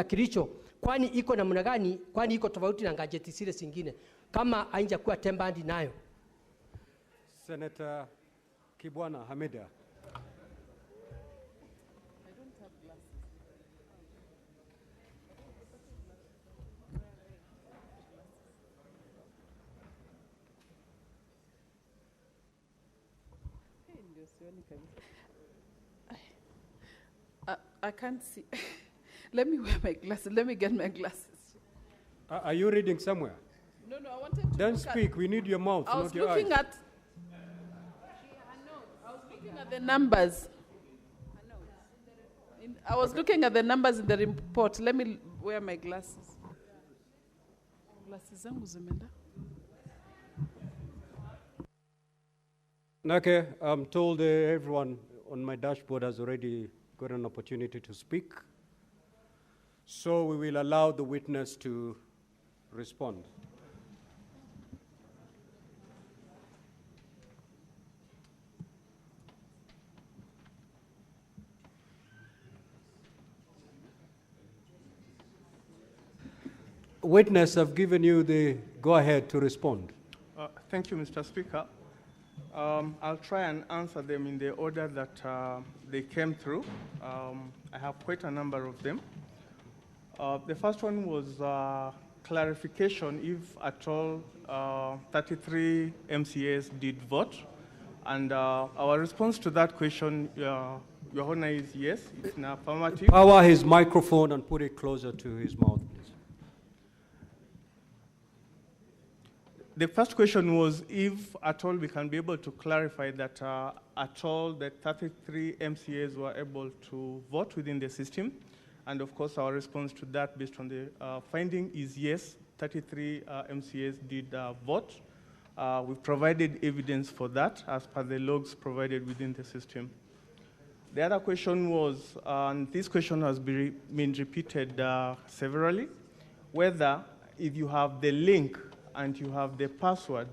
Kericho kwani iko namna gani? Kwani iko tofauti na gadget zile zingine kama haija kuwa tembandi nayo? Senator Kibwana Hamida. I can't see. Let me wear my glasses. Let me get my glasses. Are you reading somewhere? No, I wanted to. Don't speak. We need your mouth, not your eyes. I was looking at the numbers. I was looking at the numbers in the report. Let me wear my glasses. Glasses zangu zimeenda. Okay, I'm told everyone on my dashboard has already got an opportunity to speak. So we will allow the witness to respond. Witness, I've given you the go-ahead to respond. Thank you, Mr. Speaker. I'll try and answer them in the order that they came through. I have quite a number of them. The first one was clarification if at all 33 MCAs did vote. And our response to that question, Your Honor, is yes, it's an affirmative. Power his microphone and put it closer to his mouth, please. The first question was if at all we can be able to clarify that at all the 33 MCAs were able to vote within the system. And of course, our response to that based on the finding is yes, 33 MCAs did vote. We've provided evidence for that as per the logs provided within the system. The other question was, and this question has been repeated severally, whether if you have the link and you have the password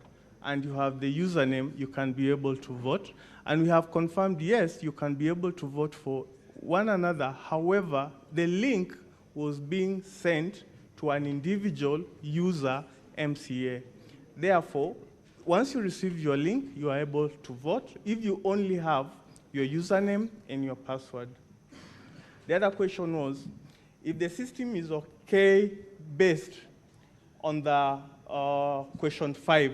and you have the username, you can be able to vote. And we have confirmed, yes, you can be able to vote for one another. However, the link was being sent to an individual user MCA. Therefore, once you receive your link, you are able to vote if you only have your username and your password. The other question was, if the system is okay based on the question 5.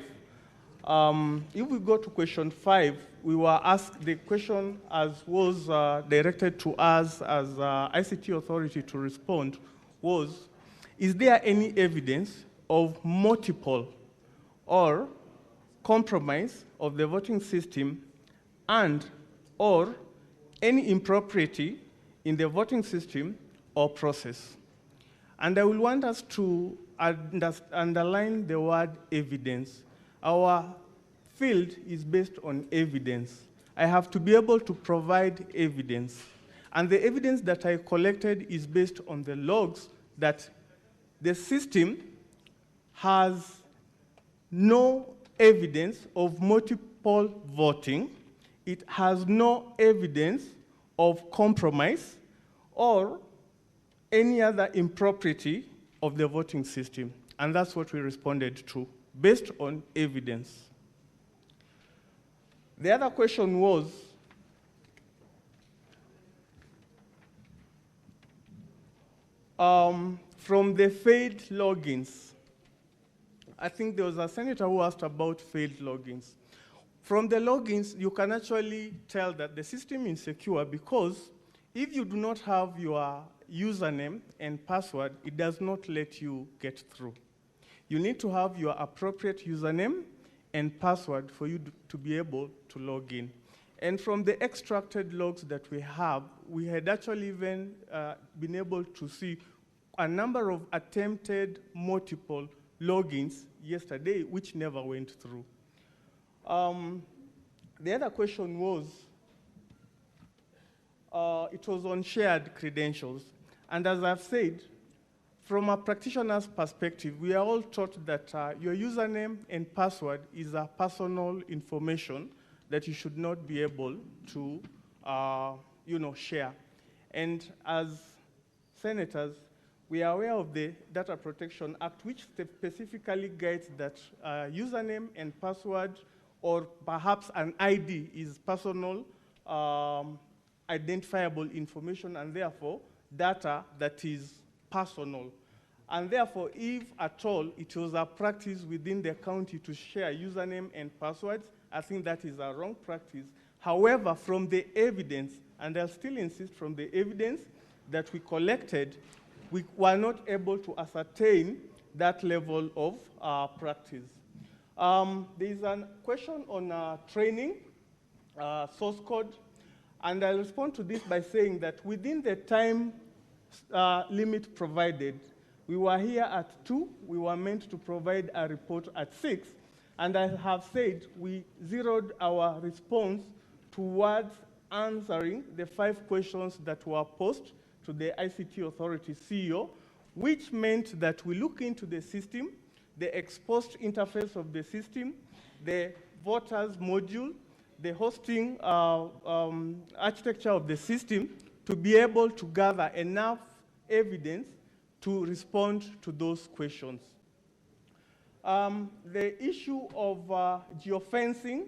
If we go to question 5, we were asked the question as was directed to us as ICT authority to respond was, is there any evidence of multiple or compromise of the voting system and or any impropriety in the voting system or process? And I will want us to underline the word evidence. Our field is based on evidence. I have to be able to provide evidence. And the evidence that I collected is based on the logs that the system has no evidence of multiple voting. It has no evidence of compromise or any other impropriety of the voting system. And that's what we responded to, based on evidence. The other question was, from the failed logins. I think there was a senator who asked about failed logins. From the logins, you can actually tell that the system is secure because if you do not have your username and password, it does not let you get through. You need to have your appropriate username and password for you to be able to log in. And from the extracted logs that we have, we had actually even been able to see a number of attempted multiple logins yesterday, which never went through. The other question was, it was on shared credentials. And as I've said, from a practitioner's perspective, we are all taught that your username and password is a personal information that you should not be able to share. And as senators, we are aware of the Data Protection Act, which specifically guides that username and password, or perhaps an ID, is personal identifiable information, and therefore data that is personal. And therefore, if at all it was a practice within the county to share username and passwords, I think that is a wrong practice. However, from the evidence, and I'll still insist from the evidence that we collected, we were not able to ascertain that level of practice. There is a question on training, source code, and I'll respond to this by saying that within the time limit provided, we were here at 2, we were meant to provide a report at 6, and I have said we zeroed our response towards answering the 5 questions that were posed to the ICT Authority CEO, which meant that we look into the system, the exposed interface of the system, the voters module, the hosting architecture of the system to be able to gather enough evidence to respond to those questions. The issue of geofencing,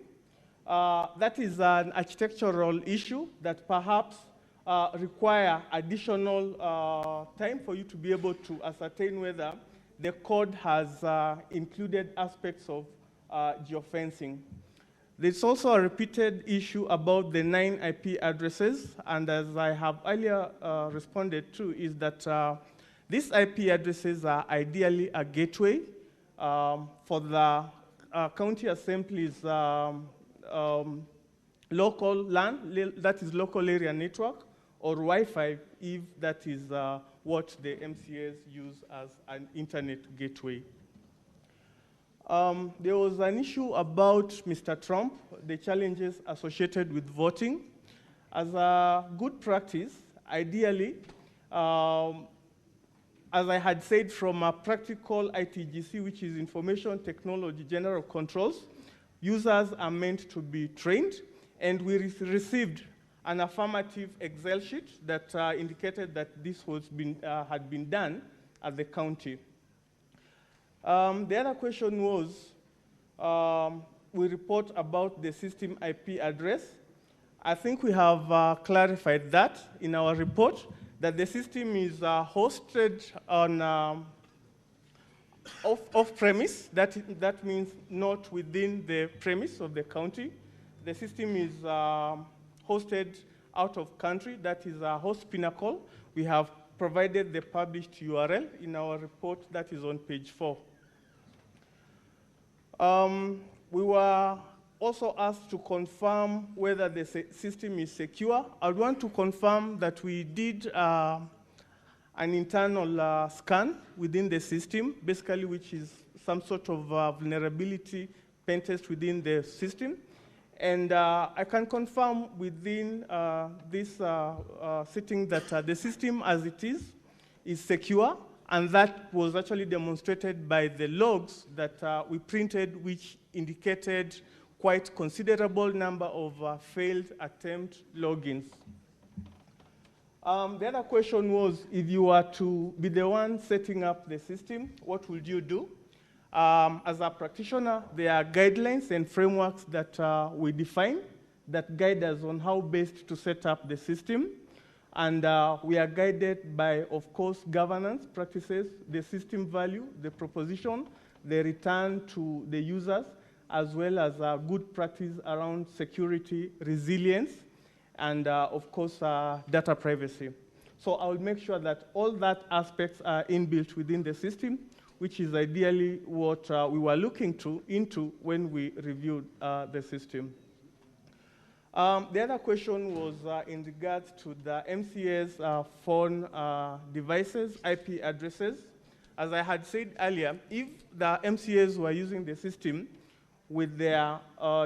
that is an architectural issue that perhaps require additional time for you to be able to ascertain whether the code has included aspects of geofencing. There's also a repeated issue about the 9 IP addresses, and as I have earlier responded to, is that these IP addresses are ideally a gateway for the county assemblies local LAN, that is local area network, or Wi-Fi, if that is what the MCAs use as an internet gateway. There was an issue about Mr. Trump, the challenges associated with voting. As a good practice, ideally, as I had said, from a practical ITGC, which is Information Technology General Controls, users are meant to be trained, and we received an affirmative Excel sheet that indicated that this had been done at the county. The other question was, we report about the system IP address. I think we have clarified that in our report, that the system is hosted on off-premise. That means not within the premise of the county. The system is hosted out of country. That is a host pinnacle. We have provided the published URL in our report that is on page 4. We were also asked to confirm whether the system is secure. I want to confirm that we did an internal scan within the system, basically, which is some sort of vulnerability pen test within the system. And I can confirm within this sitting that the system as it is secure, and that was actually demonstrated by the logs that we printed, which indicated quite considerable number of failed attempt logins. The other question was, if you were to be the one setting up the system, what would you do? As a practitioner, there are guidelines and frameworks that we define that guide us on how best to set up the system. And we are guided by, of course, governance practices, the system value, the proposition, the return to the users, as well as good practice around security, resilience, and of course, data privacy. So I will make sure that all that aspects are inbuilt within the system, which is ideally what we were looking into when we reviewed the system. The other question was in regards to the MCA's phone devices, IP addresses. As I had said earlier, if the MCAs were using the system with their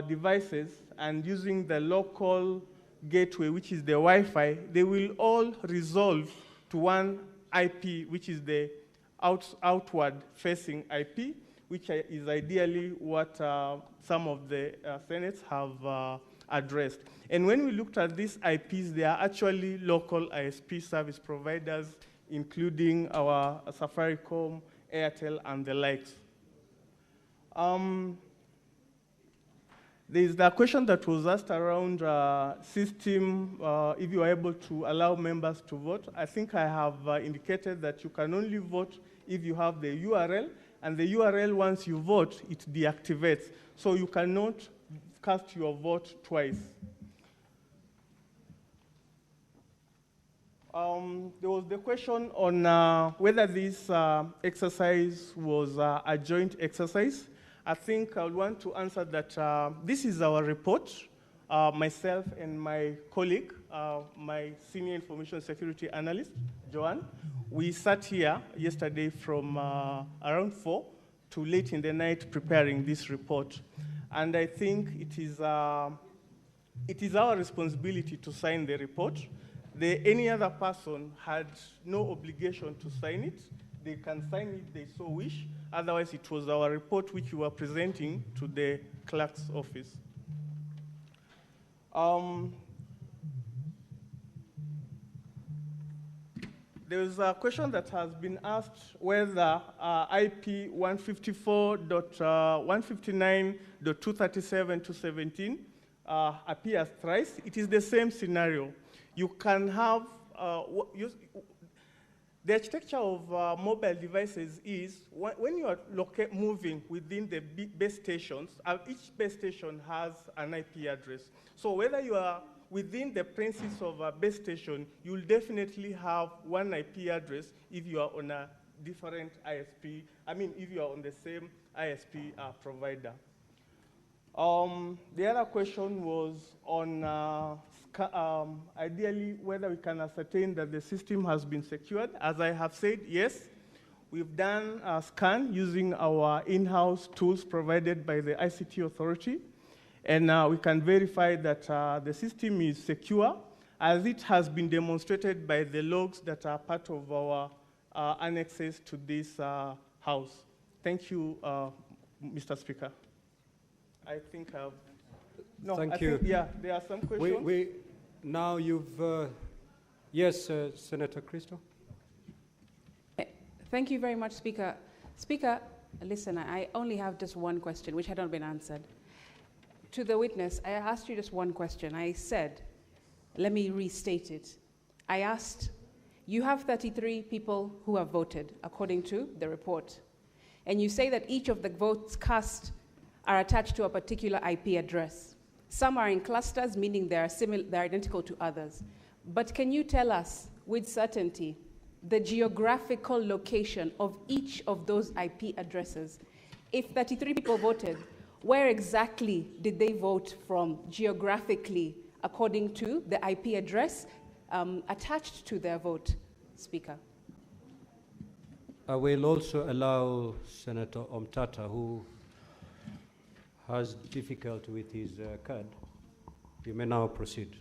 devices and using the local gateway, which is the Wi-Fi, they will all resolve to one IP, which is the outward-facing IP, which is ideally what some of the senates have addressed. And when we looked at these IPs, they are actually local ISP service providers, including our Safaricom, Airtel, and the likes. There's the question that was asked around system, if you are able to allow members to vote. I think I have indicated that you can only vote if you have the URL, and the URL, once you vote, it deactivates. So you cannot cast your vote twice. There was the question on whether this exercise was a joint exercise. I think I would want to answer that this is our report. Myself and my colleague, my senior information security analyst, Joanne, we sat here yesterday from around 4 to late in the night preparing this report. And I think it is our responsibility to sign the report. Any other person had no obligation to sign it. They can sign it if they so wish. Otherwise, it was our report which we were presenting to the clerk's office. There is a question that has been asked whether IP 154.159.237.217 appears thrice. It is the same scenario. You can have, The architecture of mobile devices is when you are moving within the base stations, each base station has an IP address. So whether you are within the premises of a base station, you'll definitely have one IP address if you are on a different ISP, if you are on the same ISP provider. The other question was on ideally whether we can ascertain that the system has been secured. As I have said, yes, we've done a scan using our in-house tools provided by the ICT authority, and we can verify that the system is secure, as it has been demonstrated by the logs that are part of our annexes to this house. Thank you, Mr. Speaker. I think I've... No, Thank you. Yeah, there are some questions. Now you've... yes, Senator Christo. Thank you very much, Speaker. Speaker, listen, I only have just one question, which had not been answered. To the witness, I asked you just one question. I said, let me restate it. I asked, you have 33 people who have voted, according to the report. And you say that each of the votes cast are attached to a particular IP address. Some are in clusters, meaning they're identical to others. But can you tell us with certainty the geographical location of each of those IP addresses? If 33 people voted, where exactly did they vote from geographically according to the IP address attached to their vote, Speaker? I will also allow Senator Omtata, who has difficulty with his card. You may now proceed.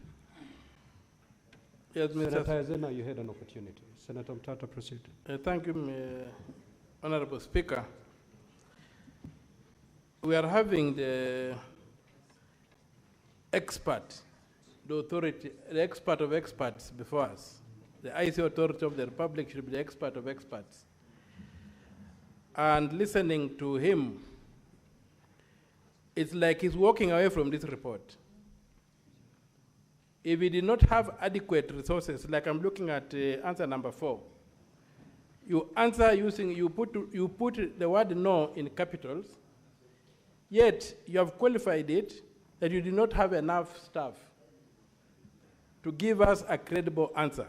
Yes, Mr. Senator Zena, you had an opportunity. Senator Omtata, proceed. Thank you, Honorable Speaker. We are having the expert, the authority, the expert of experts before us. The IC authority of the Republic should be the expert of experts. And listening to him, it's like he's walking away from this report. If we did not have adequate resources, like I'm looking at answer number 4, you answer using, you put the word no in capitals, yet you have qualified it that you did not have enough staff to give us a credible answer.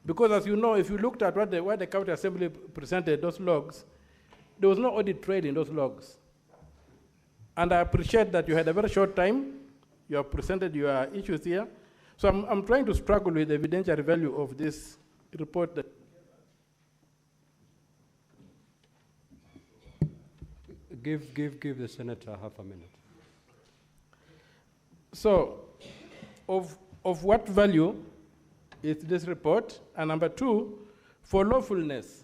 Because as you know, if you looked at what the County Assembly presented, those logs, there was no audit trail in those logs. And I appreciate that you had a very short time. You have presented your issues here. So I'm trying to struggle with the evidentiary value of this report. That give the senator half a minute. So, of what value is this report? And number 2, for lawfulness,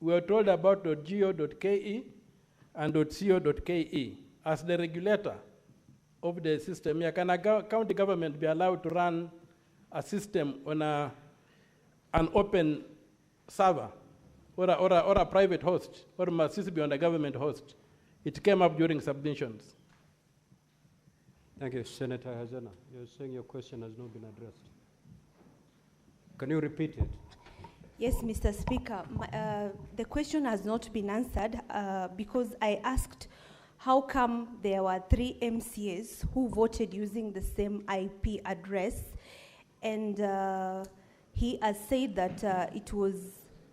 we are told about .go.ke and .co.ke. As the regulator of the system, can a county government be allowed to run a system on an open server or a private host, or must this be on a government host? It came up during submissions. Thank you, Senator Hazana. You're saying your question has not been addressed. Can you repeat it? Yes, Mr. Speaker. The question has not been answered because I asked how come there were 3 MCAs who voted using the same IP address, and he has said that it was,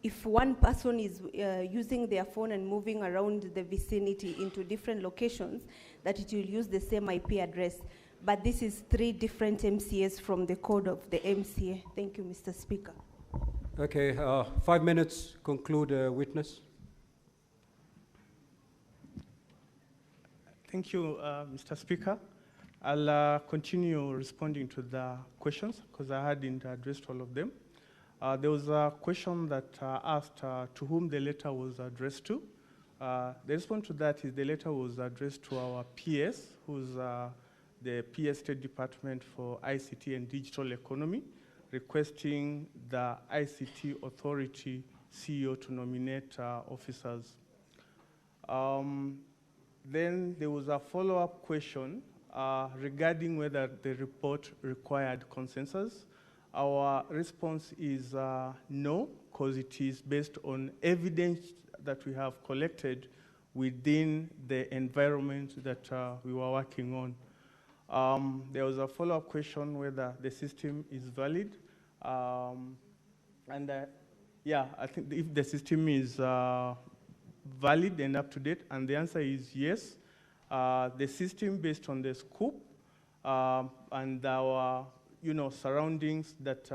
if one person is using their phone and moving around the vicinity into different locations, that it will use the same IP address. But this is 3 different MCAs from the code of the MCA. Thank you, Mr. Speaker. Okay, 5 minutes, conclude, witness. Thank you, Mr. Speaker. I'll continue responding to the questions because I hadn't addressed all of them. There was a question that asked to whom the letter was addressed to. The response to that is the letter was addressed to our PS, who's the PS State Department for ICT and Digital Economy, requesting the ICT Authority CEO to nominate officers. Then there was a follow-up question regarding whether the report required consensus. Our response is no, because it is based on evidence that we have collected within the environment that we were working on. There was a follow-up question whether the system is valid. Yeah, I think if the system is valid and up to date, and the answer is yes. The system based on the scope and our surroundings that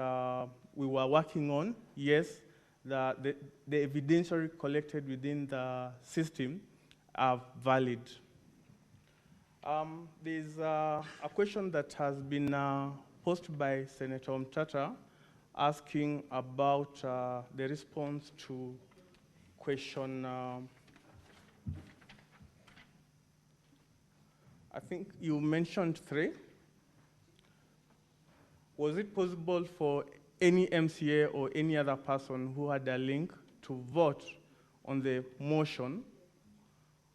we were working on, yes, the evidentiary collected within the system are valid. There's a question that has been posed by Senator Mtata asking about the response to question, I think you mentioned 3. Was it possible for any MCA or any other person who had a link to vote on the motion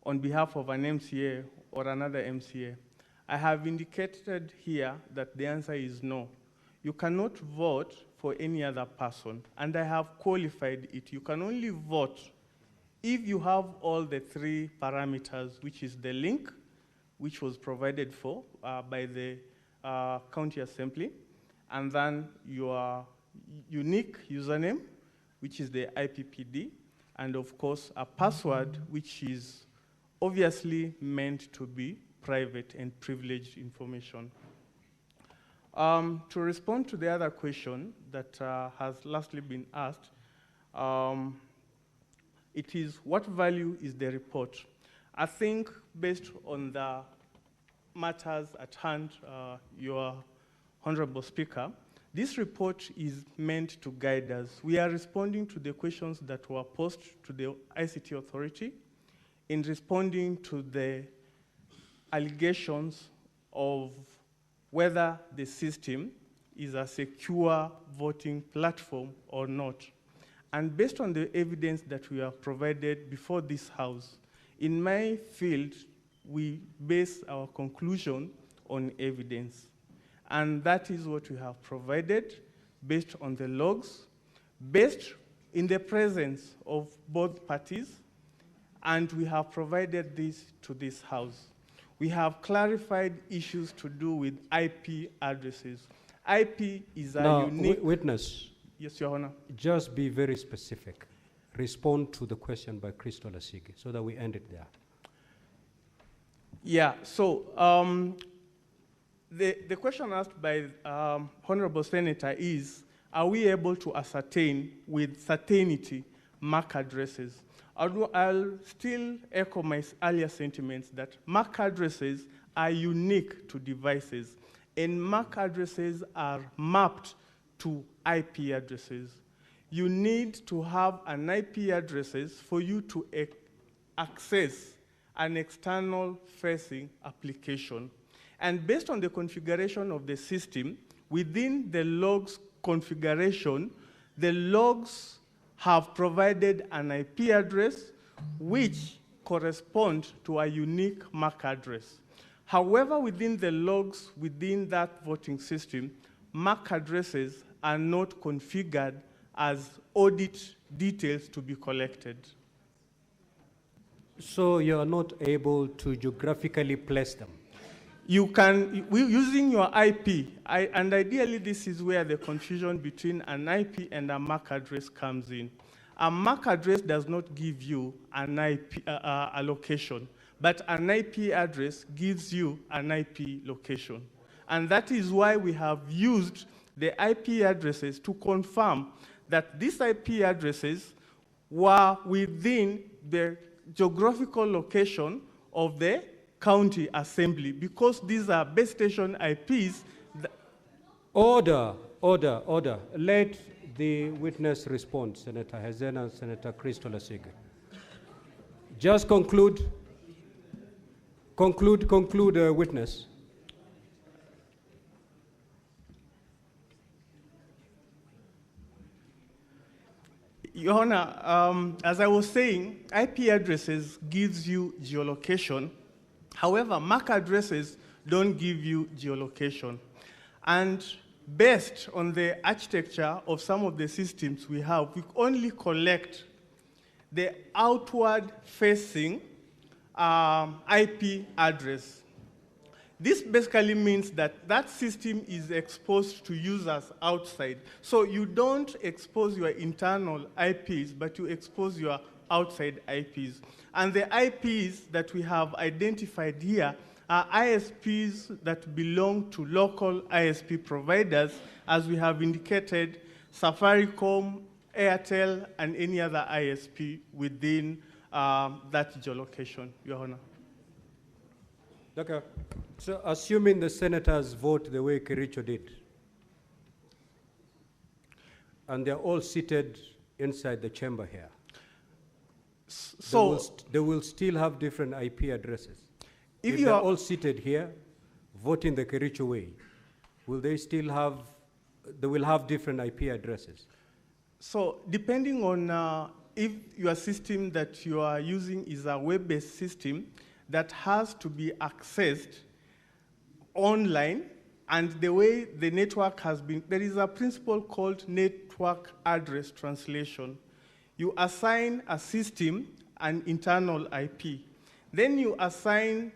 on behalf of an MCA or another MCA? I have indicated here that the answer is no. You cannot vote for any other person, and I have qualified it. You can only vote if you have all the 3 parameters, which is the link, which was provided for by the county assembly, and then your unique username, which is the IPPD, and of course a password, which is obviously meant to be private and privileged information. To respond to the other question that has lastly been asked, it is what value is the report? I think based on the matters at hand, your Honorable Speaker, this report is meant to guide us. We are responding to the questions that were posed to the ICT authority in responding to the allegations of whether the system is a secure voting platform or not. And based on the evidence that we have provided before this House, in my field, we base our conclusion on evidence. And that is what we have provided based on the logs, based in the presence of both parties, and we have provided this to this House. We have clarified issues to do with IP addresses. IP is a unique... Witness. Yes, Your Honor. Just be very specific. Respond to the question by Crystal Asigi so that we end it there. Yeah, so the question asked by Honorable Senator is, are we able to ascertain with certainty MAC addresses? I'll still echo my earlier sentiments that MAC addresses are unique to devices, and MAC addresses are mapped to IP addresses. You need to have an IP addresses for you to access an external facing application. And based on the configuration of the system, within the logs configuration, the logs have provided an IP address which corresponds to a unique MAC address. However, within the logs within that voting system, MAC addresses are not configured as audit details to be collected. So you are not able to geographically place them? You can, using your IP, and ideally this is where the confusion between an IP and a MAC address comes in. A MAC address does not give you an IP a location, but an IP address gives you an IP location. And that is why we have used the IP addresses to confirm that these IP addresses were within the geographical location of the county assembly, because these are base station IPs. Order. Let the witness respond, Senator Hezen and Senator Crystal Asigi. Just conclude, witness. Your Honor, as I was saying, IP addresses gives you geolocation. However, MAC addresses don't give you geolocation. And based on the architecture of some of the systems we have, we only collect the outward-facing IP address. This basically means that that system is exposed to users outside. So you don't expose your internal IPs, but you expose your outside IPs. And the IPs that we have identified here are ISPs that belong to local ISP providers, as we have indicated, Safaricom, Airtel, and any other ISP within that geolocation, Your Honor. Okay. So assuming the senators vote the way Kericho did, and they're all seated inside the chamber here, so they will still have different IP addresses. If they're all seated here, voting the Kericho way, will they still have, they will have different IP addresses? So depending on if your system that you are using is a web-based system that has to be accessed online, and the way the network has been, there is a principle called network address translation. You assign a system an internal IP. Then you assign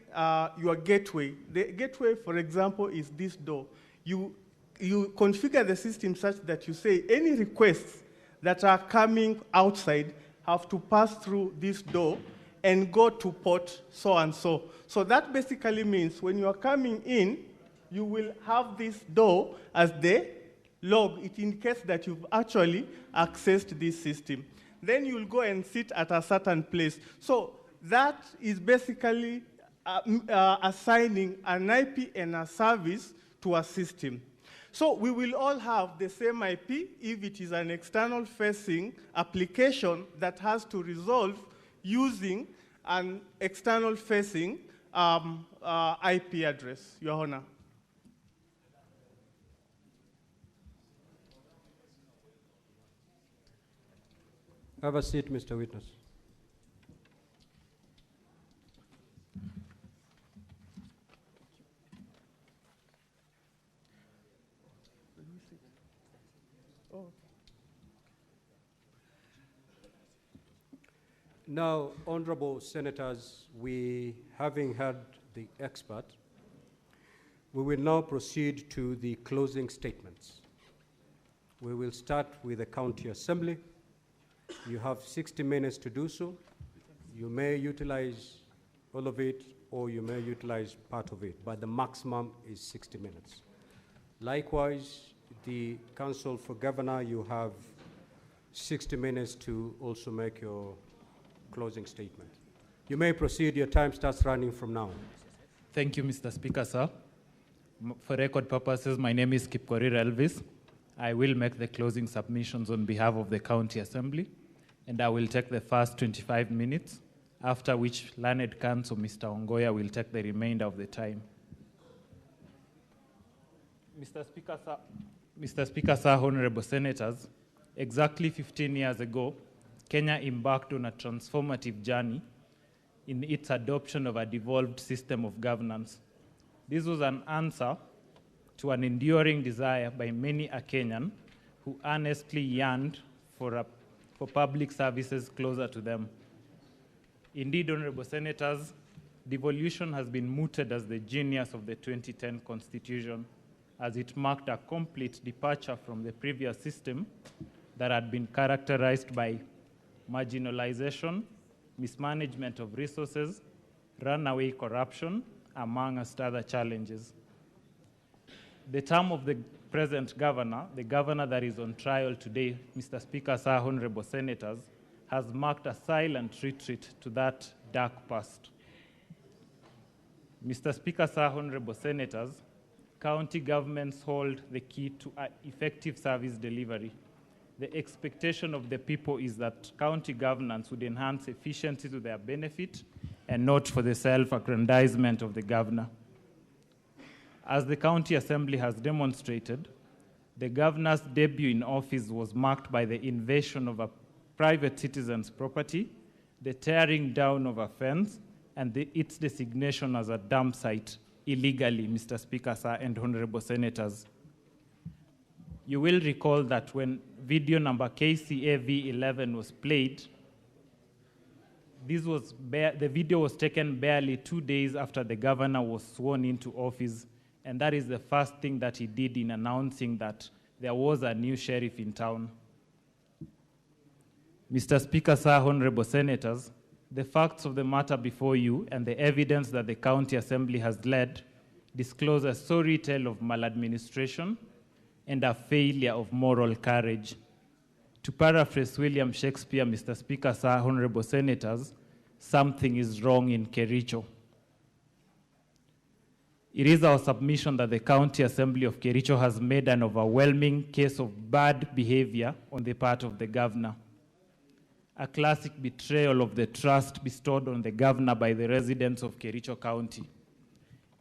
your gateway. The gateway, for example, is this door. You configure the system such that you say any requests that are coming outside have to pass through this door and go to port so and so. So that basically means when you are coming in, you will have this door as the log. It indicates that you've actually accessed this system. Then you'll go and sit at a certain place. So that is basically assigning an IP and a service to a system. So we will all have the same IP if it is an external-facing application that has to resolve using an external-facing IP address, Your Honor. Have a seat, Mr. Witness. Now, honorable senators, we, having heard the expert, we will now proceed to the closing statements. We will start with the county assembly. You have 60 minutes to do so. You may utilize all of it, or you may utilize part of it, but the maximum is 60 minutes. Likewise, the Council for Governor, you have 60 minutes to also make your closing statement. You may proceed. Your time starts running from now. Thank you, Mr. Speaker, sir. For record purposes, my name is Kipkorir Elvis. I will make the closing submissions on behalf of the County Assembly, and I will take the first 25 minutes, after which Learned Counsel Mr. Ongoya will take the remainder of the time. Mr. Speaker, sir, honorable senators, exactly 15 years ago, Kenya embarked on a transformative journey in its adoption of a devolved system of governance. This was an answer to an enduring desire by many a Kenyan who earnestly yearned for public services closer to them. Indeed, honorable senators, devolution has been mooted as the genius of the 2010 Constitution, as it marked a complete departure from the previous system that had been characterized by marginalization, mismanagement of resources, runaway corruption, amongst other challenges. The term of the present governor, the governor that is on trial today, Mr. Speaker, sir, honorable senators, has marked a silent retreat to that dark past. Mr. Speaker, sir, honorable senators, county governments hold the key to effective service delivery. The expectation of the people is that county governance would enhance efficiency to their benefit and not for the self-aggrandizement of the governor. As the County Assembly has demonstrated, the governor's debut in office was marked by the invasion of a private citizen's property, the tearing down of a fence, and its designation as a dump site illegally, Mr. Speaker, sir, and honorable senators. You will recall that when video number KCAV11 was played, the video was taken barely 2 days after the governor was sworn into office, and that is the first thing that he did in announcing that there was a new sheriff in town. Mr. Speaker, sir, honorable senators, the facts of the matter before you and the evidence that the County Assembly has led disclose a sorry tale of maladministration and a failure of moral courage. To paraphrase William Shakespeare, Mr. Speaker, sir, honorable senators, something is wrong in Kericho. It is our submission that the County Assembly of Kericho has made an overwhelming case of bad behavior on the part of the governor. A classic betrayal of the trust bestowed on the governor by the residents of Kericho County.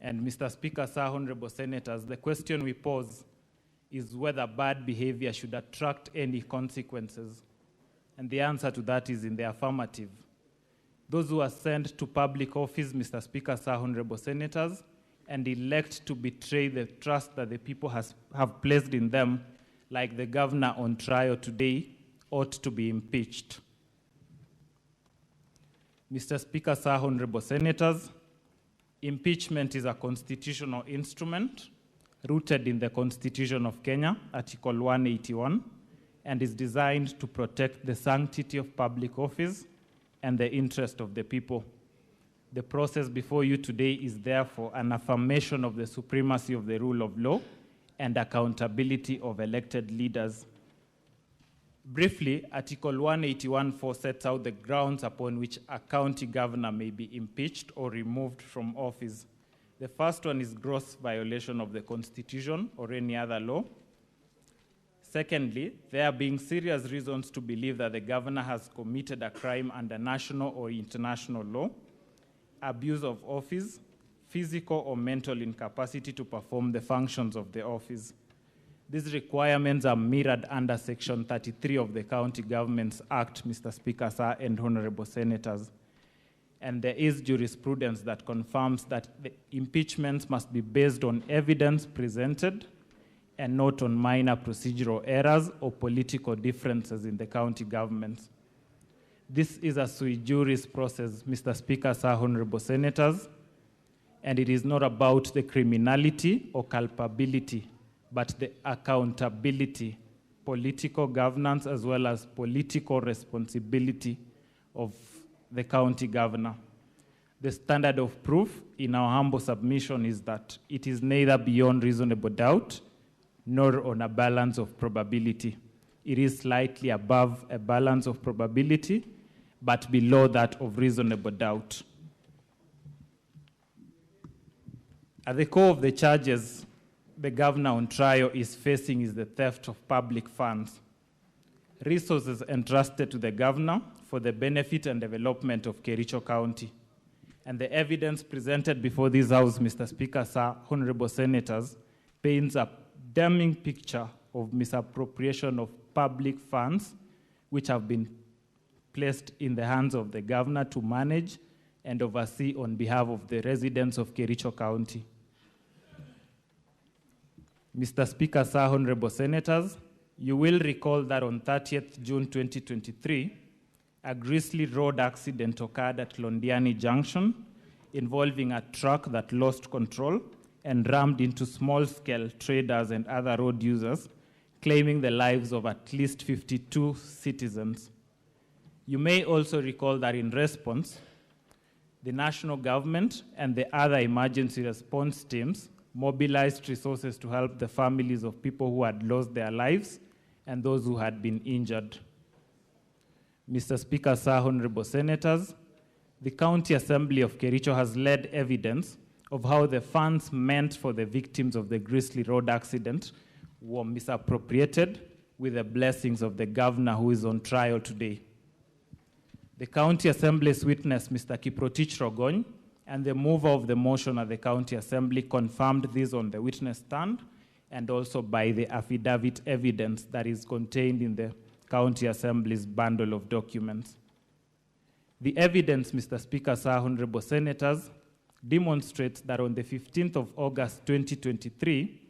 And Mr. Speaker, sir, honorable senators, the question we pose is whether bad behavior should attract any consequences. And the answer to that is in the affirmative. Those who are sent to public office, Mr. Speaker, sir, honorable senators, and elect to betray the trust that the people have placed in them, like the governor on trial today, ought to be impeached. Mr. Speaker, sir, honorable senators, impeachment is a constitutional instrument rooted in the Constitution of Kenya, Article 181, and is designed to protect the sanctity of public office and the interest of the people. The process before you today is therefore an affirmation of the supremacy of the rule of law and accountability of elected leaders. Briefly, Article 181(4) sets out the grounds upon which a county governor may be impeached or removed from office. The first one is gross violation of the Constitution or any other law. Secondly, there being serious reasons to believe that the governor has committed a crime under national or international law, abuse of office, physical or mental incapacity to perform the functions of the office. These requirements are mirrored under Section 33 of the County Governments Act, Mr. Speaker, sir, and honorable senators. And there is jurisprudence that confirms that the impeachments must be based on evidence presented and not on minor procedural errors or political differences in the county governments. This is a sui juris process, Mr. Speaker, sir, honorable senators, and it is not about the criminality or culpability, but the accountability, political governance, as well as political responsibility of the county governor. The standard of proof in our humble submission is that it is neither beyond reasonable doubt nor on a balance of probability. It is slightly above a balance of probability, but below that of reasonable doubt. At the core of the charges the governor on trial is facing is the theft of public funds. Resources entrusted to the governor for the benefit and development of Kericho County. And the evidence presented before this House, Mr. Speaker, sir, honorable senators, paints a damning picture of misappropriation of public funds which have been placed in the hands of the governor to manage and oversee on behalf of the residents of Kericho County. Mr. Speaker, sir, honorable senators, you will recall that on 30th June 2023, a grisly road accident occurred at Londiani Junction involving a truck that lost control and rammed into small-scale traders and other road users, claiming the lives of at least 52 citizens. You may also recall that in response, the national government and the other emergency response teams mobilized resources to help the families of people who had lost their lives and those who had been injured. Mr. Speaker, sir, honorable senators, the County Assembly of Kericho has led evidence of how the funds meant for the victims of the grisly road accident were misappropriated with the blessings of the governor who is on trial today. The County Assembly's witness, Mr. Kiprotich Rogony, and the mover of the motion at the County Assembly confirmed this on the witness stand and also by the affidavit evidence that is contained in the County Assembly's bundle of documents. The evidence, Mr. Speaker, sir, honorable senators, demonstrates that on the 15th of August 2023,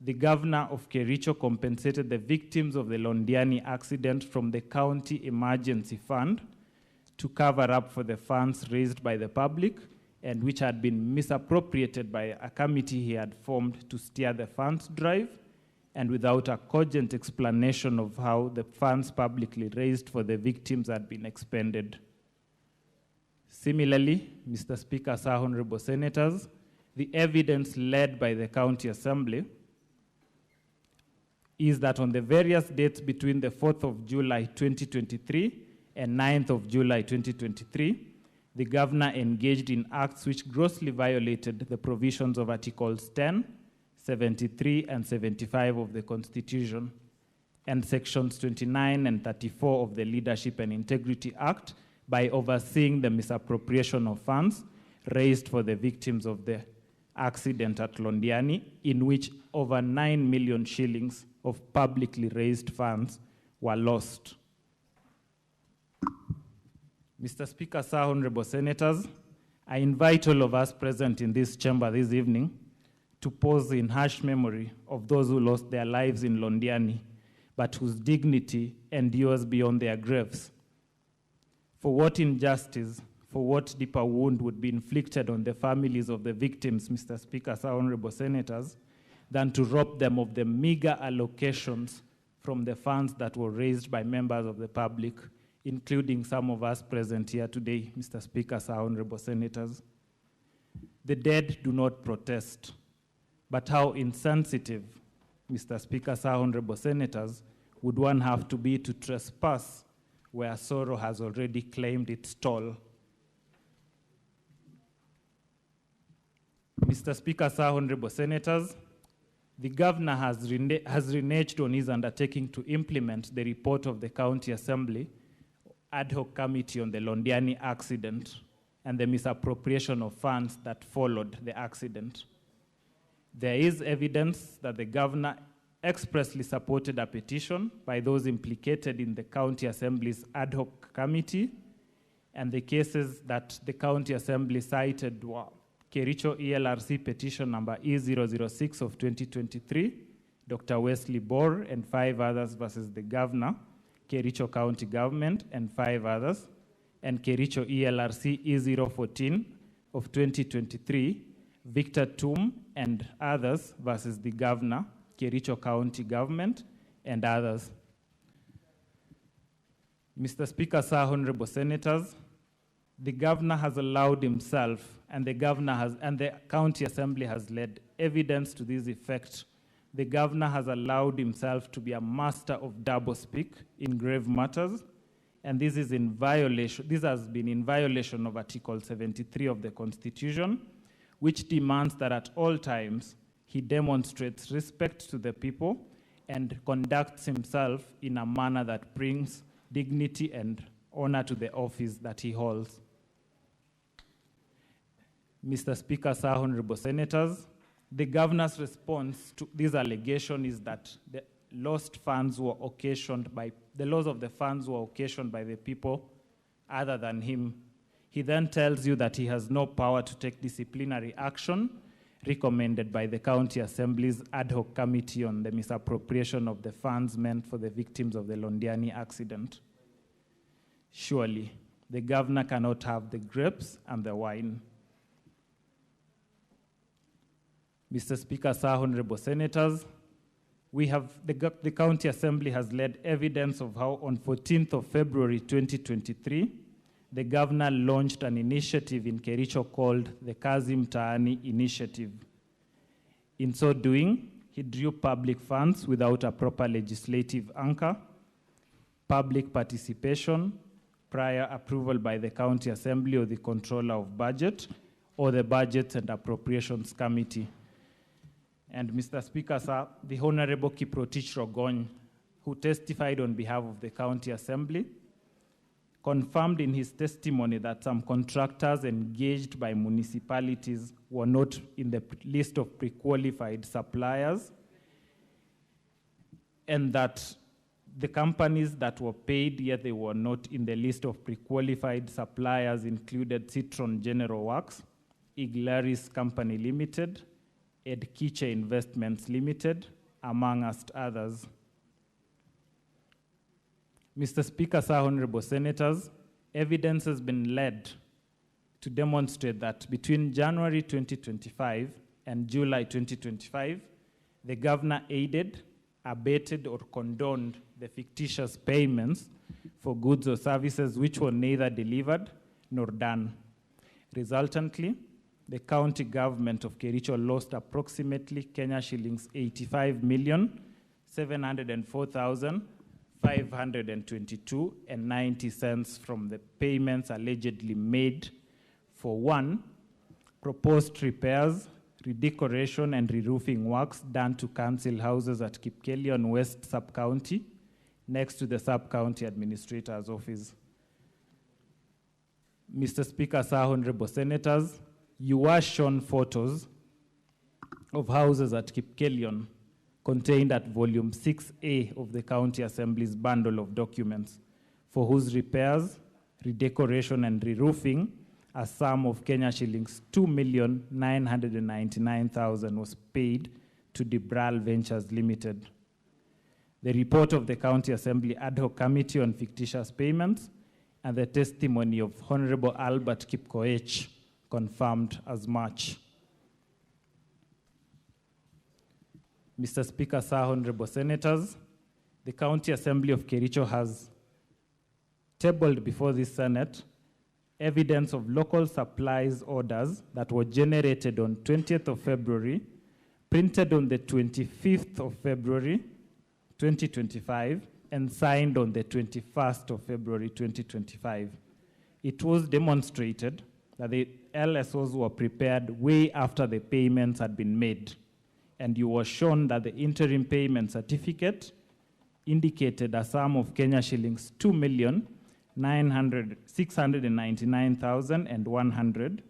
the governor of Kericho compensated the victims of the Londiani accident from the county emergency fund to cover up for the funds raised by the public and which had been misappropriated by a committee he had formed to steer the funds drive, and without a cogent explanation of how the funds publicly raised for the victims had been expended. Similarly, Mr. Speaker, Sir, Honorable Senators, the evidence led by the County Assembly is that on the various dates between the 4th of July 2023 and 9th of July 2023, the governor engaged in acts which grossly violated the provisions of Articles 10, 73, and 75 of the Constitution, and Sections 29 and 34 of the Leadership and Integrity Act by overseeing the misappropriation of funds raised for the victims of the accident at Londiani, in which over 9 million shillings of publicly raised funds were lost. Mr. Speaker, Sir, Honorable Senators, I invite all of us present in this chamber this evening to pause in harsh memory of those who lost their lives in Londiani, but whose dignity endures beyond their graves. For what injustice, for what deeper wound would be inflicted on the families of the victims, Mr. Speaker, Sir, Honorable Senators, than to rob them of the meager allocations from the funds that were raised by members of the public, including some of us present here today, Mr. Speaker, Sir, Honorable Senators. The dead do not protest, but how insensitive, Mr. Speaker, Sir, Honorable Senators, would one have to be to trespass where sorrow has already claimed its toll? Mr. Speaker, Sir, Honorable Senators, the governor has reneged on his undertaking to implement the report of the County Assembly ad hoc committee on the Londiani accident and the misappropriation of funds that followed the accident. There is evidence that the governor expressly supported a petition by those implicated in the County Assembly's ad hoc committee, and the cases that the County Assembly cited were Kericho ELRC petition number E006 of 2023, Dr. Wesley Bor and 5 others versus the governor, Kericho County Government and 5 others, and Kericho ELRC E014 of 2023, Victor Tum and others versus the governor, Kericho County Government and others. Mr. Speaker, Sir, Honorable Senators, the governor has allowed himself, and the County Assembly has led evidence to this effect. The governor has allowed himself to be a master of doublespeak in grave matters, and this has been in violation of Article 73 of the Constitution, which demands that at all times he demonstrates respect to the people and conducts himself in a manner that brings dignity and honor to the office that he holds. Mr. Speaker, Sir, Honorable Senators, the governor's response to this allegation is that the lost funds were occasioned by, the loss of the funds were occasioned by the people other than him. He then tells you that he has no power to take disciplinary action recommended by the County Assembly's ad hoc committee on the misappropriation of the funds meant for the victims of the Londiani accident. Surely, the governor cannot have the grapes and the wine. Mr. Speaker, Sir, Honorable Senators, the County Assembly has led evidence of how on 14th of February 2023, the governor launched an initiative in Kericho called the Kazi Mtaani Initiative. In so doing, he drew public funds without a proper legislative anchor, public participation, prior approval by the County Assembly or the Controller of Budget, or the Budgets and Appropriations Committee. And Mr. Speaker, sir, the Honorable Kiprotich Rogony, who testified on behalf of the County Assembly, confirmed in his testimony that some contractors engaged by municipalities were not in the list of pre-qualified suppliers, and that the companies that were paid, yet they were not in the list of pre-qualified suppliers, included Citron General Works, Iglaris Company Limited, Edkiche Investments Limited, amongst others. Mr. Speaker, sir, honorable senators, evidence has been led to demonstrate that between January 2025 and July 2025, the governor aided, abated, or condoned the fictitious payments for goods or services which were neither delivered nor done. Resultantly, the county government of Kericho lost approximately Kenya shillings 85,704,522.90 from the payments allegedly made for 1, proposed repairs, redecoration and re-roofing works done to council houses at Kipkelion West Sub-County, next to the Sub-County Administrator's Office. Mr. Speaker, sir, honorable senators, you were shown photos of houses at Kipkelion contained at volume 6A of the County Assembly's bundle of documents, for whose repairs, redecoration and re-roofing a sum of Kenya shillings 2,999,000 was paid to Debral Ventures Limited. The report of the County Assembly Ad Hoc Committee on Fictitious Payments and the testimony of Honorable Albert Kipkoech confirmed as much. Mr. Speaker, sir, honorable senators, the County Assembly of Kericho has tabled before the Senate evidence of local supplies orders that were generated on 20th of February, printed on the 25th of February, 2025, and signed on the 21st of February, 2025. It was demonstrated that the LSOs were prepared way after the payments had been made, and you were shown that the interim payment certificate indicated a sum of Kenya shillings 2,699,100,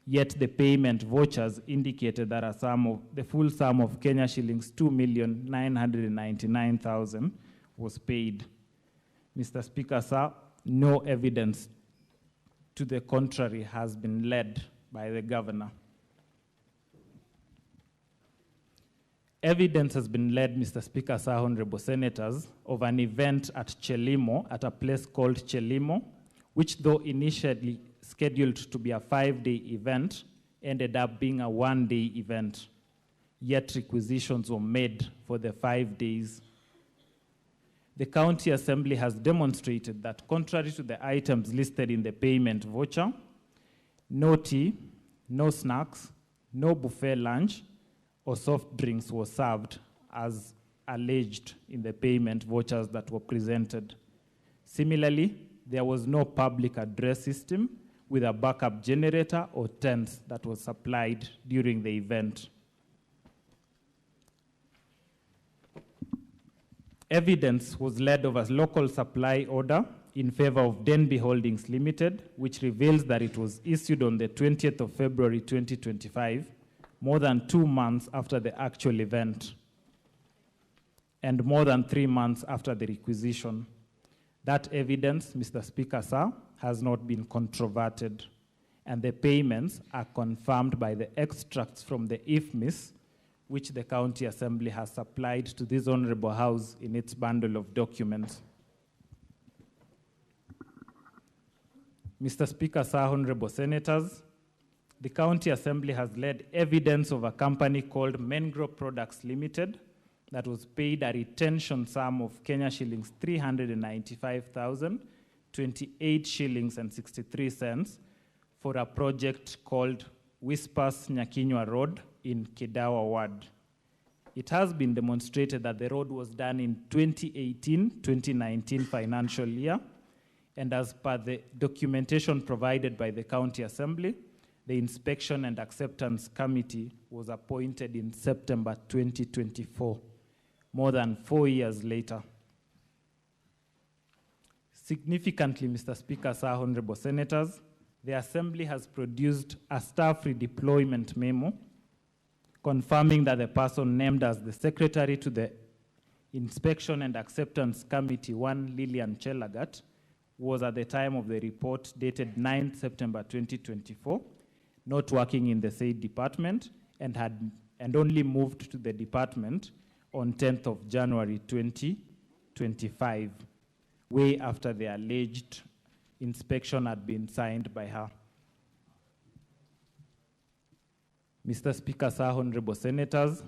yet the payment vouchers indicated that the full sum of Kenya shillings 2,999,000 was paid. Mr. Speaker, sir, no evidence to the contrary has been led by the governor. Evidence has been led, Mr. Speaker, sir, honorable senators, of an event at Chelimo, at a place called Chelimo, which though initially scheduled to be a 5-day event, ended up being a 1-day event. Yet requisitions were made for the 5 days. The County Assembly has demonstrated that contrary to the items listed in the payment voucher, no tea, no snacks, no buffet lunch, or soft drinks were served as alleged in the payment vouchers that were presented. Similarly, there was no public address system with a backup generator or tents that was supplied during the event. Evidence was led of a local supply order in favor of Denby Holdings Limited, which reveals that it was issued on the 20th of February 2025, more than 2 months after the actual event, and more than 3 months after the requisition. That evidence, Mr. Speaker, sir, has not been controverted, and the payments are confirmed by the extracts from the IFMIS, which the County Assembly has supplied to this Honorable House in its bundle of documents. Mr. Speaker, sir, honorable senators, the County Assembly has led evidence of a company called Mengro Products Limited that was paid a retention sum of Kenya shillings 395,028 shillings and 63 cents for a project called Whispers Nyakinywa Road in Kidawa Ward. It has been demonstrated that the road was done in 2018-2019 financial year, and as per the documentation provided by the County Assembly, the Inspection and Acceptance Committee was appointed in September 2024, more than 4 years later. Significantly, Mr. Speaker, sir, honorable senators, the Assembly has produced a staff redeployment memo confirming that the person named as the Secretary to the Inspection and Acceptance Committee, one Lillian Chelagat, was at the time of the report dated 9 September 2024, not working in the said department, and and only moved to the department on 10th of January 2025, way after the alleged inspection had been signed by her. Mr. Speaker, sir, honorable senators,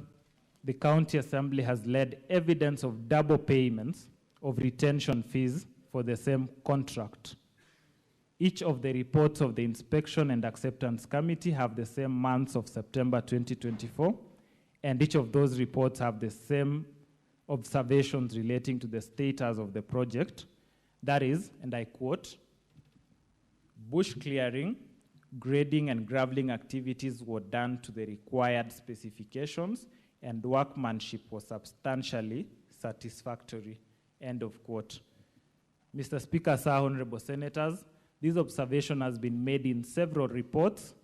the County Assembly has led evidence of double payments of retention fees for the same contract. Each of the reports of the Inspection and Acceptance Committee have the same months of September 2024, and each of those reports have the same observations relating to the status of the project. That is, and I quote, bush clearing, grading and graveling activities were done to the required specifications and workmanship was substantially satisfactory, end of quote. Mr. Speaker, sir, honorable senators, this observation has been made in several reports,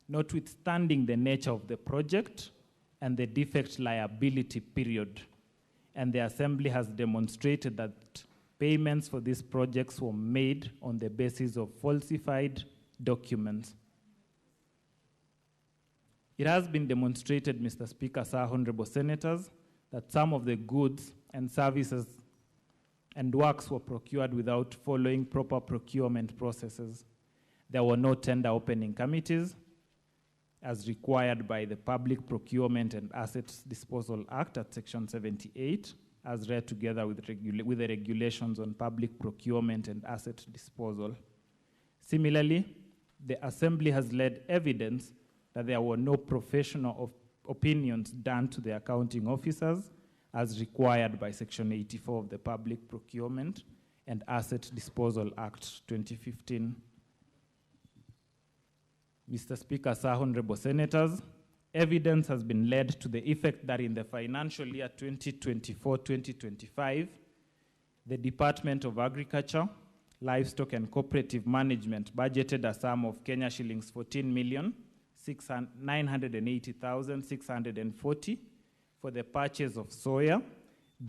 notwithstanding the nature of the project and the defect liability period. And the Assembly has demonstrated that payments for these projects were made on the basis of falsified documents. It has been demonstrated, Mr. Speaker, sir, honorable senators, that some of the goods and services and works were procured without following proper procurement processes. There were no tender opening committees, as required by the Public Procurement and Assets Disposal Act at Section 78, as read together with the regulations on public procurement and asset disposal. Similarly, the Assembly has led evidence that there were no professional opinions done to the accounting officers as required by Section 84 of the Public Procurement and Asset Disposal Act 2015. Mr. Speaker, sir, honorable senators, evidence has been led to the effect that in the financial year 2024-2025, the Department of Agriculture, Livestock and Cooperative Management budgeted a sum of Kenya shillings 14,980,640 for the purchase of soya,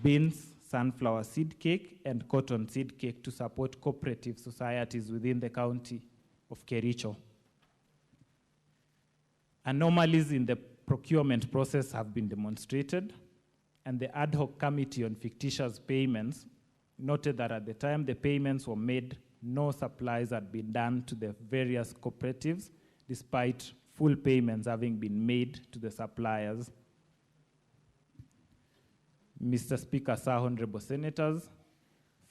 beans, sunflower seed cake, and cotton seed cake to support cooperative societies within the county of Kericho. Anomalies in the procurement process have been demonstrated, and the ad hoc committee on fictitious payments noted that at the time the payments were made, no supplies had been done to the various cooperatives, despite full payments having been made to the suppliers. Mr. Speaker, sir, honorable senators,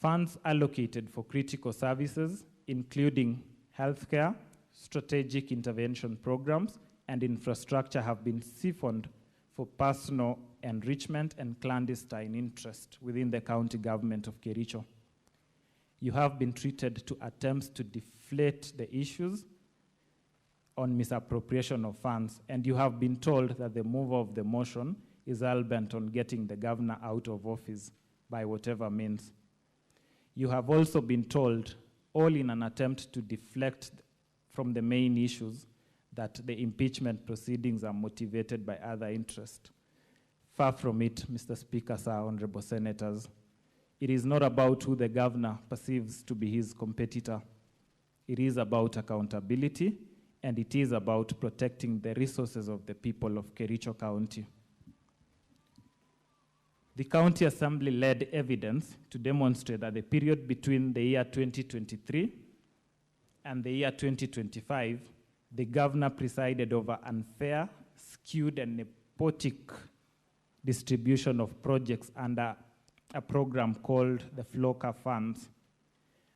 funds allocated for critical services, including healthcare, strategic intervention programs, and infrastructure have been siphoned for personal enrichment and clandestine interest within the county government of Kericho. You have been treated to attempts to deflate the issues on misappropriation of funds, and you have been told that the mover of the motion is hell-bent on getting the governor out of office by whatever means. You have also been told, all in an attempt to deflect from the main issues, that the impeachment proceedings are motivated by other interests. Far from it, Mr. Speaker, sir, honorable senators. It is not about who the governor perceives to be his competitor. It is about accountability, and it is about protecting the resources of the people of Kericho County. The County Assembly led evidence to demonstrate that the period between the year 2023 and the year 2025, the governor presided over unfair, skewed, and nepotic distribution of projects under a program called the FLOCA funds.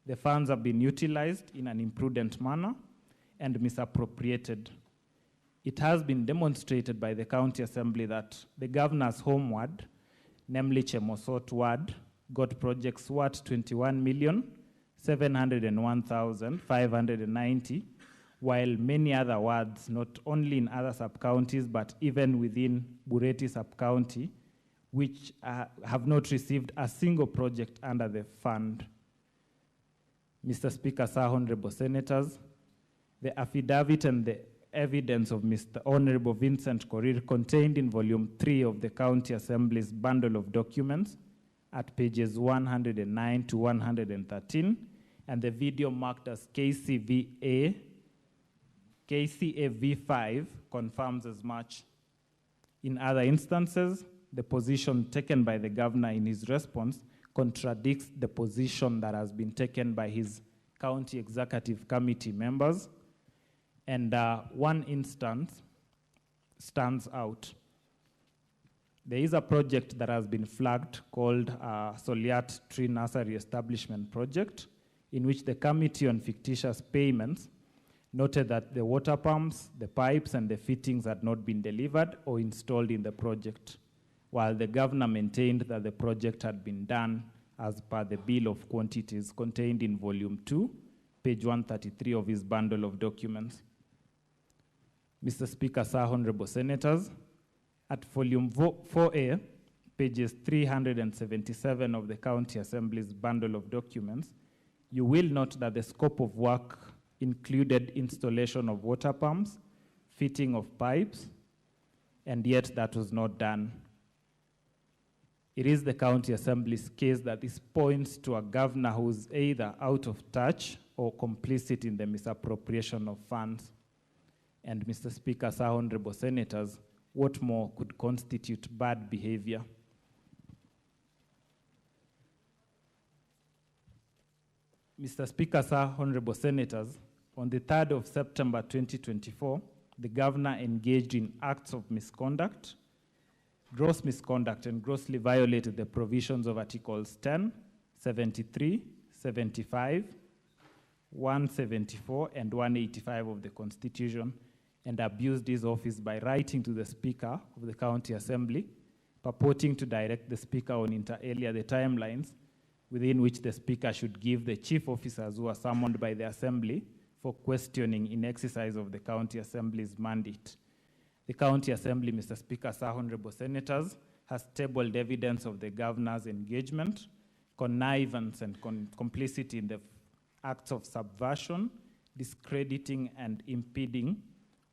The funds have been utilized in an imprudent manner and misappropriated. It has been demonstrated by the County Assembly that the governor's home ward, namely Chemosot ward, got projects worth 21,701,590, while many other wards, not only in other sub-counties, but even within Bureti sub-county, which have not received a single project under the fund. Mr. Speaker, sir, honorable senators, the affidavit and the evidence of Mr. Honorable Vincent Kirui contained in Volume 3 of the County Assembly's bundle of documents at pages 109 to 113, and the video marked as KCAV5 confirms as much. In other instances, the position taken by the governor in his response contradicts the position that has been taken by his county executive committee members. And one instance stands out. There is a project that has been flagged called Soliat Tree Nursery Establishment Project, in which the Committee on Fictitious Payments noted that the water pumps, the pipes, and the fittings had not been delivered or installed in the project, while the governor maintained that the project had been done as per the bill of quantities contained in Volume 2, page 133 of his bundle of documents. Mr. Speaker, sir, honorable senators, at Volume 4A, pages 377 of the County Assembly's bundle of documents, you will note that the scope of work included installation of water pumps, fitting of pipes, and yet that was not done. It is the County Assembly's case that this points to a governor who is either out of touch or complicit in the misappropriation of funds. And Mr. Speaker, sir, honorable senators, what more could constitute bad behavior? Mr. Speaker, sir, honorable senators, on the 3rd of September 2024, the governor engaged in acts of misconduct, gross misconduct, and grossly violated the provisions of Articles 10, 73, 75, 174, and 185 of the Constitution, and abused his office by writing to the Speaker of the County Assembly, purporting to direct the Speaker on inter alia the timelines within which the Speaker should give the chief officers who are summoned by the Assembly for questioning in exercise of the County Assembly's mandate. The County Assembly, Mr. Speaker, sir, honorable senators, has tabled evidence of the governor's engagement, connivance, and complicity in the acts of subversion, discrediting, and impeding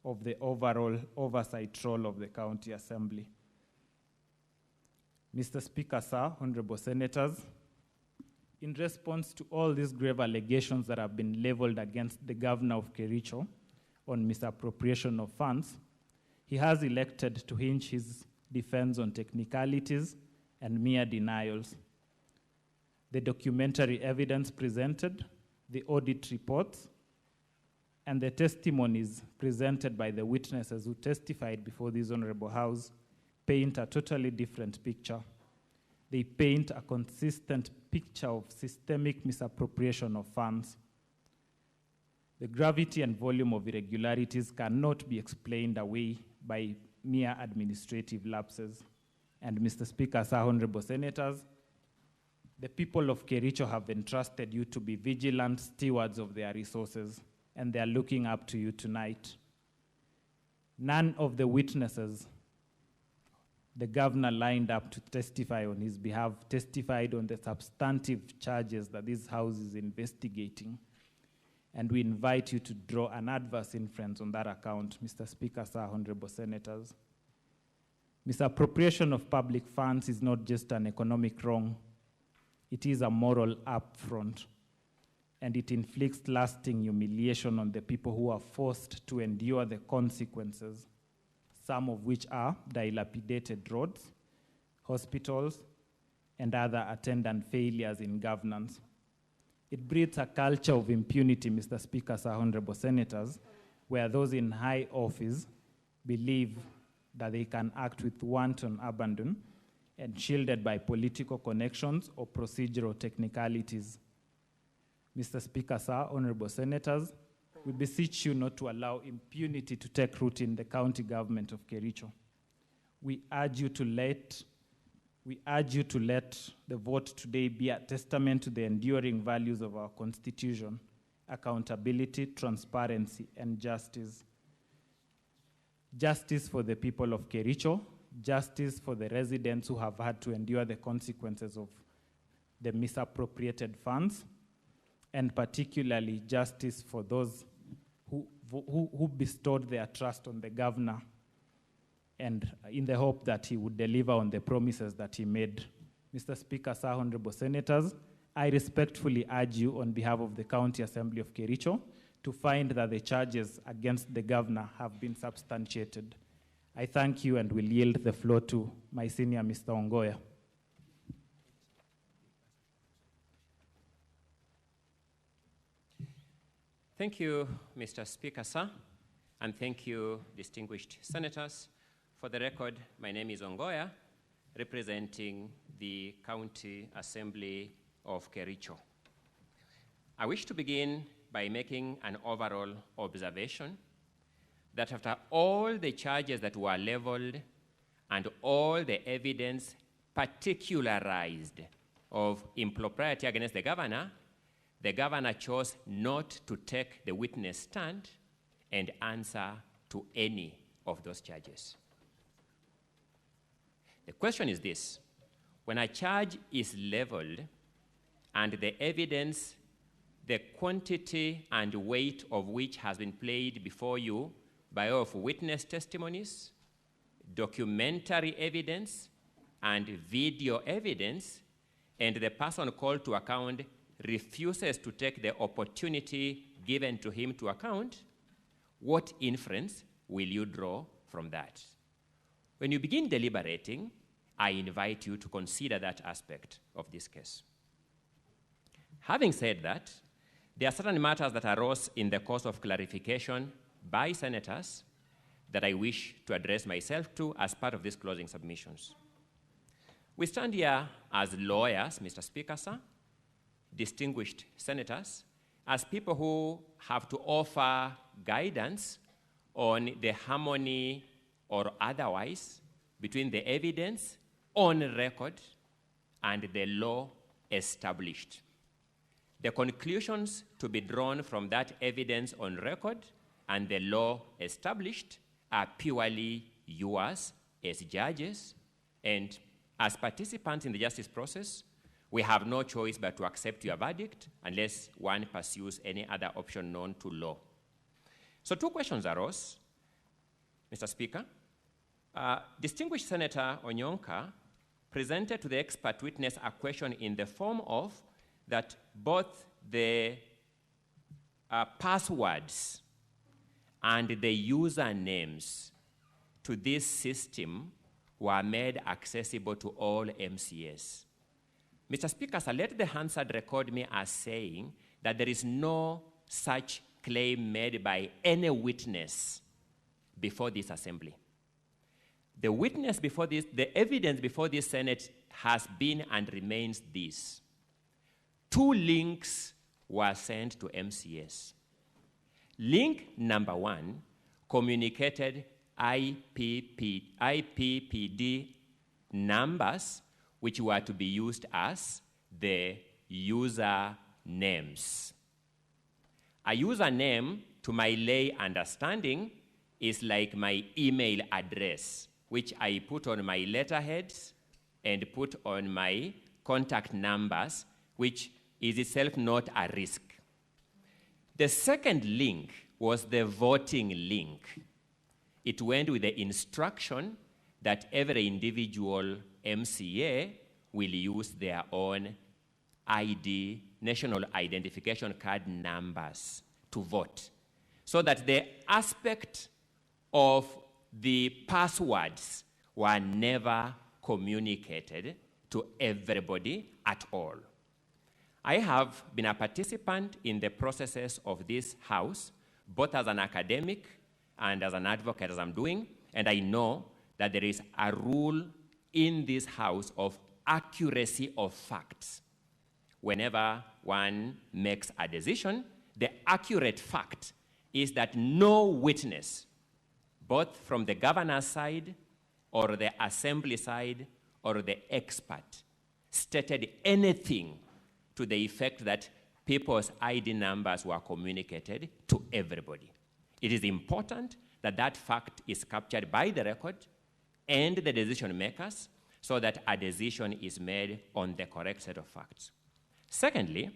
of the overall oversight role of the County Assembly. Mr. Speaker, sir, honorable senators, in response to all these grave allegations that have been leveled against the governor of Kericho on misappropriation of funds, he has elected to hinge his defense on technicalities and mere denials. The documentary evidence presented, the audit reports, and the testimonies presented by the witnesses who testified before this Honorable House paint a totally different picture. They paint a consistent picture of systemic misappropriation of funds. The gravity and volume of irregularities cannot be explained away by mere administrative lapses. And Mr. Speaker, sir, honorable senators, the people of Kericho have entrusted you to be vigilant stewards of their resources, and they are looking up to you tonight. None of the witnesses the governor lined up to testify on his behalf testified on the substantive charges that this House is investigating. And we invite you to draw an adverse inference on that account, Mr. Speaker, sir, honorable senators. Misappropriation of public funds is not just an economic wrong, it is a moral affront, and it inflicts lasting humiliation on the people who are forced to endure the consequences, some of which are dilapidated roads, hospitals, and other attendant failures in governance. It breeds a culture of impunity, Mr. Speaker, sir, honorable senators, where those in high office believe that they can act with wanton abandon and shielded by political connections or procedural technicalities. Mr. Speaker, sir, honorable senators, we beseech you not to allow impunity to take root in the county government of Kericho. We urge you to let the vote today be a testament to the enduring values of our Constitution: accountability, transparency, and justice. Justice for the people of Kericho, justice for the residents who have had to endure the consequences of the misappropriated funds, and particularly justice for those who bestowed their trust on the governor and in the hope that he would deliver on the promises that he made. Mr. Speaker, sir, honorable senators, I respectfully urge you on behalf of the County Assembly of Kericho to find that the charges against the governor have been substantiated. I thank you and will yield the floor to my senior, Mr. Ongoya. Thank you, Mr. Speaker, sir, and thank you, distinguished senators. For the record, my name is Ongoya, representing the County Assembly of Kericho. I wish to begin by making an overall observation that after all the charges that were leveled and all the evidence particularized of impropriety against the governor chose not to take the witness stand and answer to any of those charges. The question is this: when a charge is leveled and the evidence, the quantity and weight of which has been played before you by way of witness testimonies, documentary evidence, and video evidence, and the person called to account refuses to take the opportunity given to him to account, what inference will you draw from that? When you begin deliberating, I invite you to consider that aspect of this case. Having said that, there are certain matters that arose in the course of clarification by senators that I wish to address myself to as part of these closing submissions. We stand here as lawyers, Mr. Speaker, sir, distinguished senators, as people who have to offer guidance on the harmony or otherwise between the evidence on record and the law established. The conclusions to be drawn from that evidence on record and the law established are purely yours as judges, and as participants in the justice process, we have no choice but to accept your verdict unless one pursues any other option known to law. So two questions arose, Mr. Speaker. Distinguished Senator Onyonka presented to the expert witness a question in the form of that both the passwords and the usernames to this system were made accessible to all MCAs. Mr. Speaker, sir, let the Hansard record me as saying that there is no such claim made by any witness before this assembly. The witness before this, the evidence before this Senate has been and remains this. 2 links were sent to MCAs. Link number 1 communicated IPPD numbers which were to be used as the user names. A username, to my lay understanding, is like my email address, which I put on my letterheads and put on my contact numbers, which is itself not a risk. The second link was the voting link. It went with the instruction that every individual MCA will use their own ID, national identification card numbers to vote, so that the aspect of the passwords were never communicated to everybody at all. I have been a participant in the processes of this House, both as an academic and as an advocate as I'm doing, and I know that there is a rule in this House of accuracy of facts. Whenever one makes a decision, the accurate fact is that no witness, both from the governor's side or the assembly side or the expert, stated anything to the effect that people's ID numbers were communicated to everybody. It is important that that fact is captured by the record and the decision makers so that a decision is made on the correct set of facts. Secondly,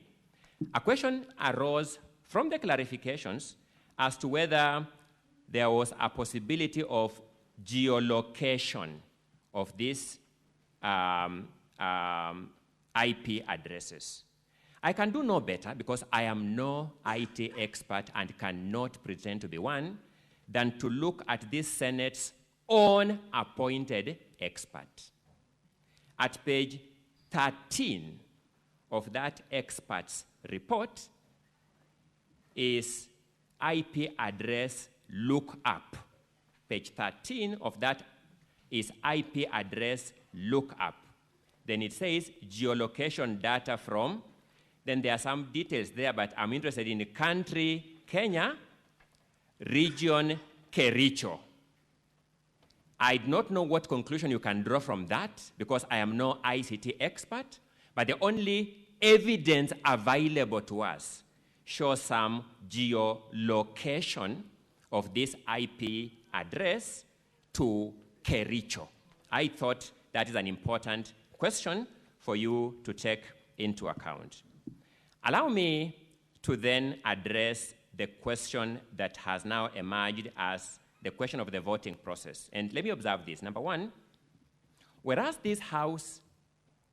a question arose from the clarifications as to whether there was a possibility of geolocation of these IP addresses. I can do no better, because I am no IT expert and cannot pretend to be one, than to look at this Senate's own appointed expert. At page 13 of that expert's report is IP address lookup. Page 13 of that is IP address lookup. Then it says geolocation data from, then there are some details there, but I'm interested in the country, Kenya, region, Kericho. I do not know what conclusion you can draw from that because I am no ICT expert, but the only evidence available to us shows some geolocation of this IP address to Kericho. I thought that is an important question for you to take into account. Allow me to then address the question that has now emerged as the question of the voting process. And let me observe this. Number one, whereas this House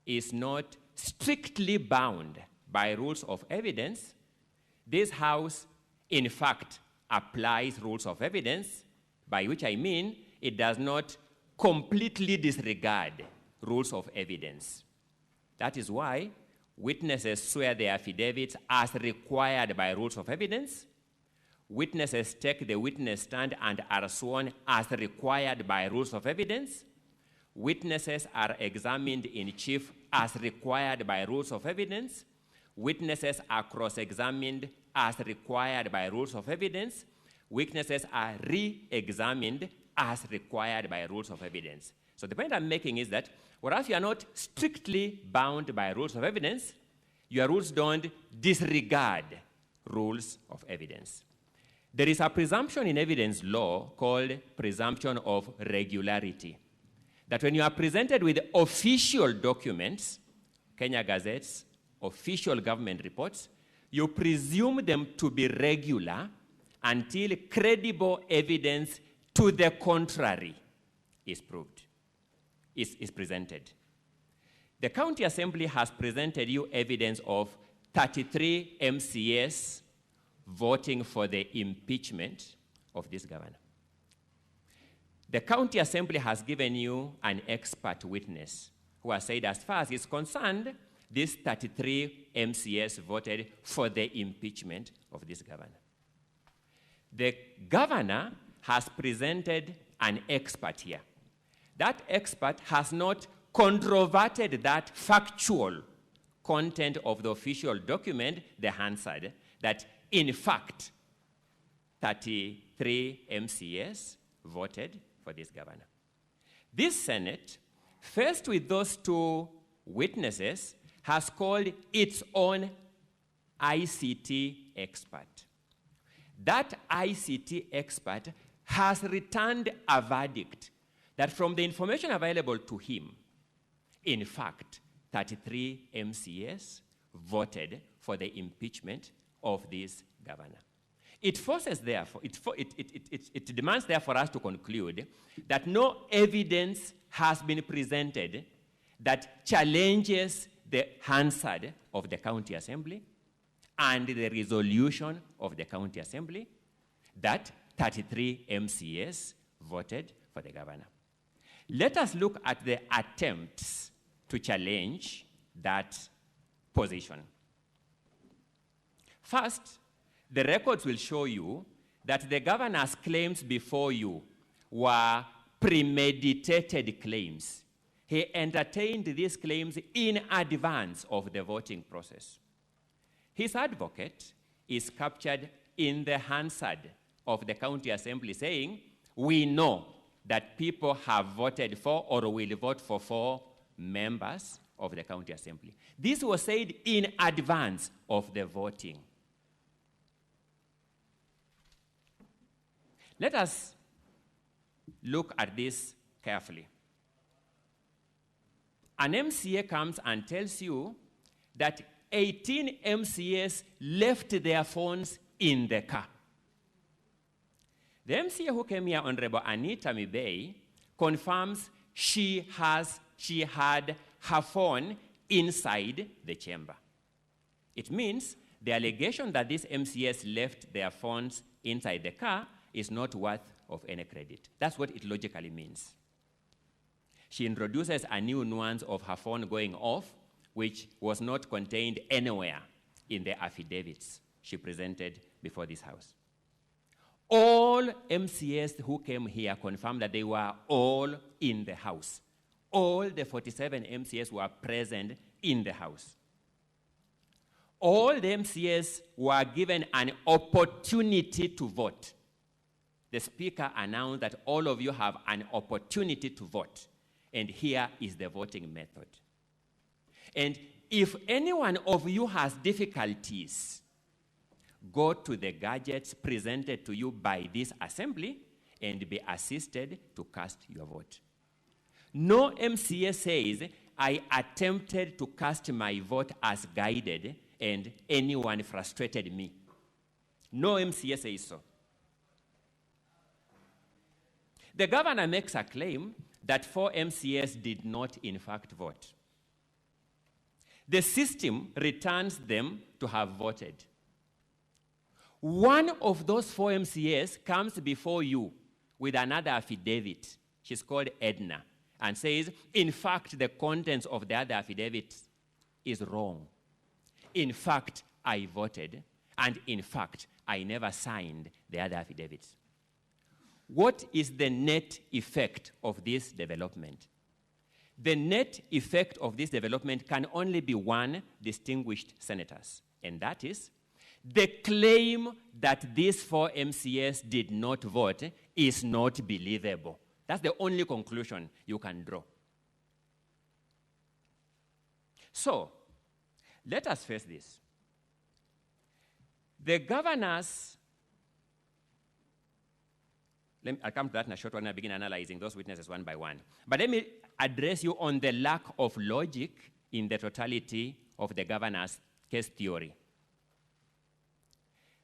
is not strictly bound by rules of evidence, this House, in fact, applies rules of evidence, by which I mean it does not completely disregard rules of evidence. That is why witnesses swear their affidavits as required by rules of evidence. Witnesses take the witness stand and are sworn as required by rules of evidence. Witnesses are examined in chief as required by rules of evidence. Witnesses are cross-examined as required by rules of evidence. Witnesses are re-examined as required by rules of evidence. So the point I'm making is that whereas you are not strictly bound by rules of evidence, your rules don't disregard rules of evidence. There is a presumption in evidence law called presumption of regularity. That when you are presented with official documents, Kenya Gazette's official government reports, you presume them to be regular until credible evidence to the contrary is proved, is presented. The County Assembly has presented you evidence of 33 MCAs voting for the impeachment of this governor. The County Assembly has given you an expert witness who has said, as far as is concerned, these 33 MCAs voted for the impeachment of this governor. The governor has presented an expert here. That expert has not controverted that factual content of the official document, the Hansard, that in fact 33 MCAs voted for this governor. This Senate, faced with those two witnesses, has called its own ICT expert. That ICT expert has returned a verdict that from the information available to him, in fact, 33 MCAs voted for the impeachment of this governor. It forces, therefore, it demands, therefore, us to conclude that no evidence has been presented that challenges the Hansard of the County Assembly and the resolution of the County Assembly that 33 MCAs voted for the governor. Let us look at the attempts to challenge that position. First, the records will show you that the governor's claims before you were premeditated claims. He entertained these claims in advance of the voting process. His advocate is captured in the Hansard of the County Assembly saying, we know that people have voted for or will vote for 4 members of the County Assembly. This was said in advance of the voting. Let us look at this carefully. An MCA comes and tells you that 18 MCAs left their phones in the car. The MCA who came here, Honorable Anita Cheronomi, confirms she had her phone inside the chamber. It means the allegation that these MCAs left their phones inside the car is not worth of any credit. That's what it logically means. She introduces a new nuance of her phone going off, which was not contained anywhere in the affidavits she presented before this House. All MCAs who came here confirmed that they were all in the House. All the 47 MCAs were present in the House. All the MCAs were given an opportunity to vote. The Speaker announced that all of you have an opportunity to vote, and here is the voting method. And if any one of you has difficulties, go to the gadgets presented to you by this assembly and be assisted to cast your vote. No MCA says, I attempted to cast my vote as guided and anyone frustrated me. No MCA says so. The governor makes a claim that 4 MCAs did not in fact vote. The system returns them to have voted. One of those 4 MCAs comes before you with another affidavit. She's called Edna, and says, in fact, the contents of the other affidavit is wrong. In fact, I voted, and in fact, I never signed the other affidavits. What is the net effect of this development? The net effect of this development can only be one: distinguished senators, and that is the claim that these 4 MCAs did not vote is not believable. That's the only conclusion you can draw. So, let us face this. The governors, I'll come to that in a short while and I'll begin analyzing those witnesses one by one. But let me address you on the lack of logic in the totality of the governor's case theory.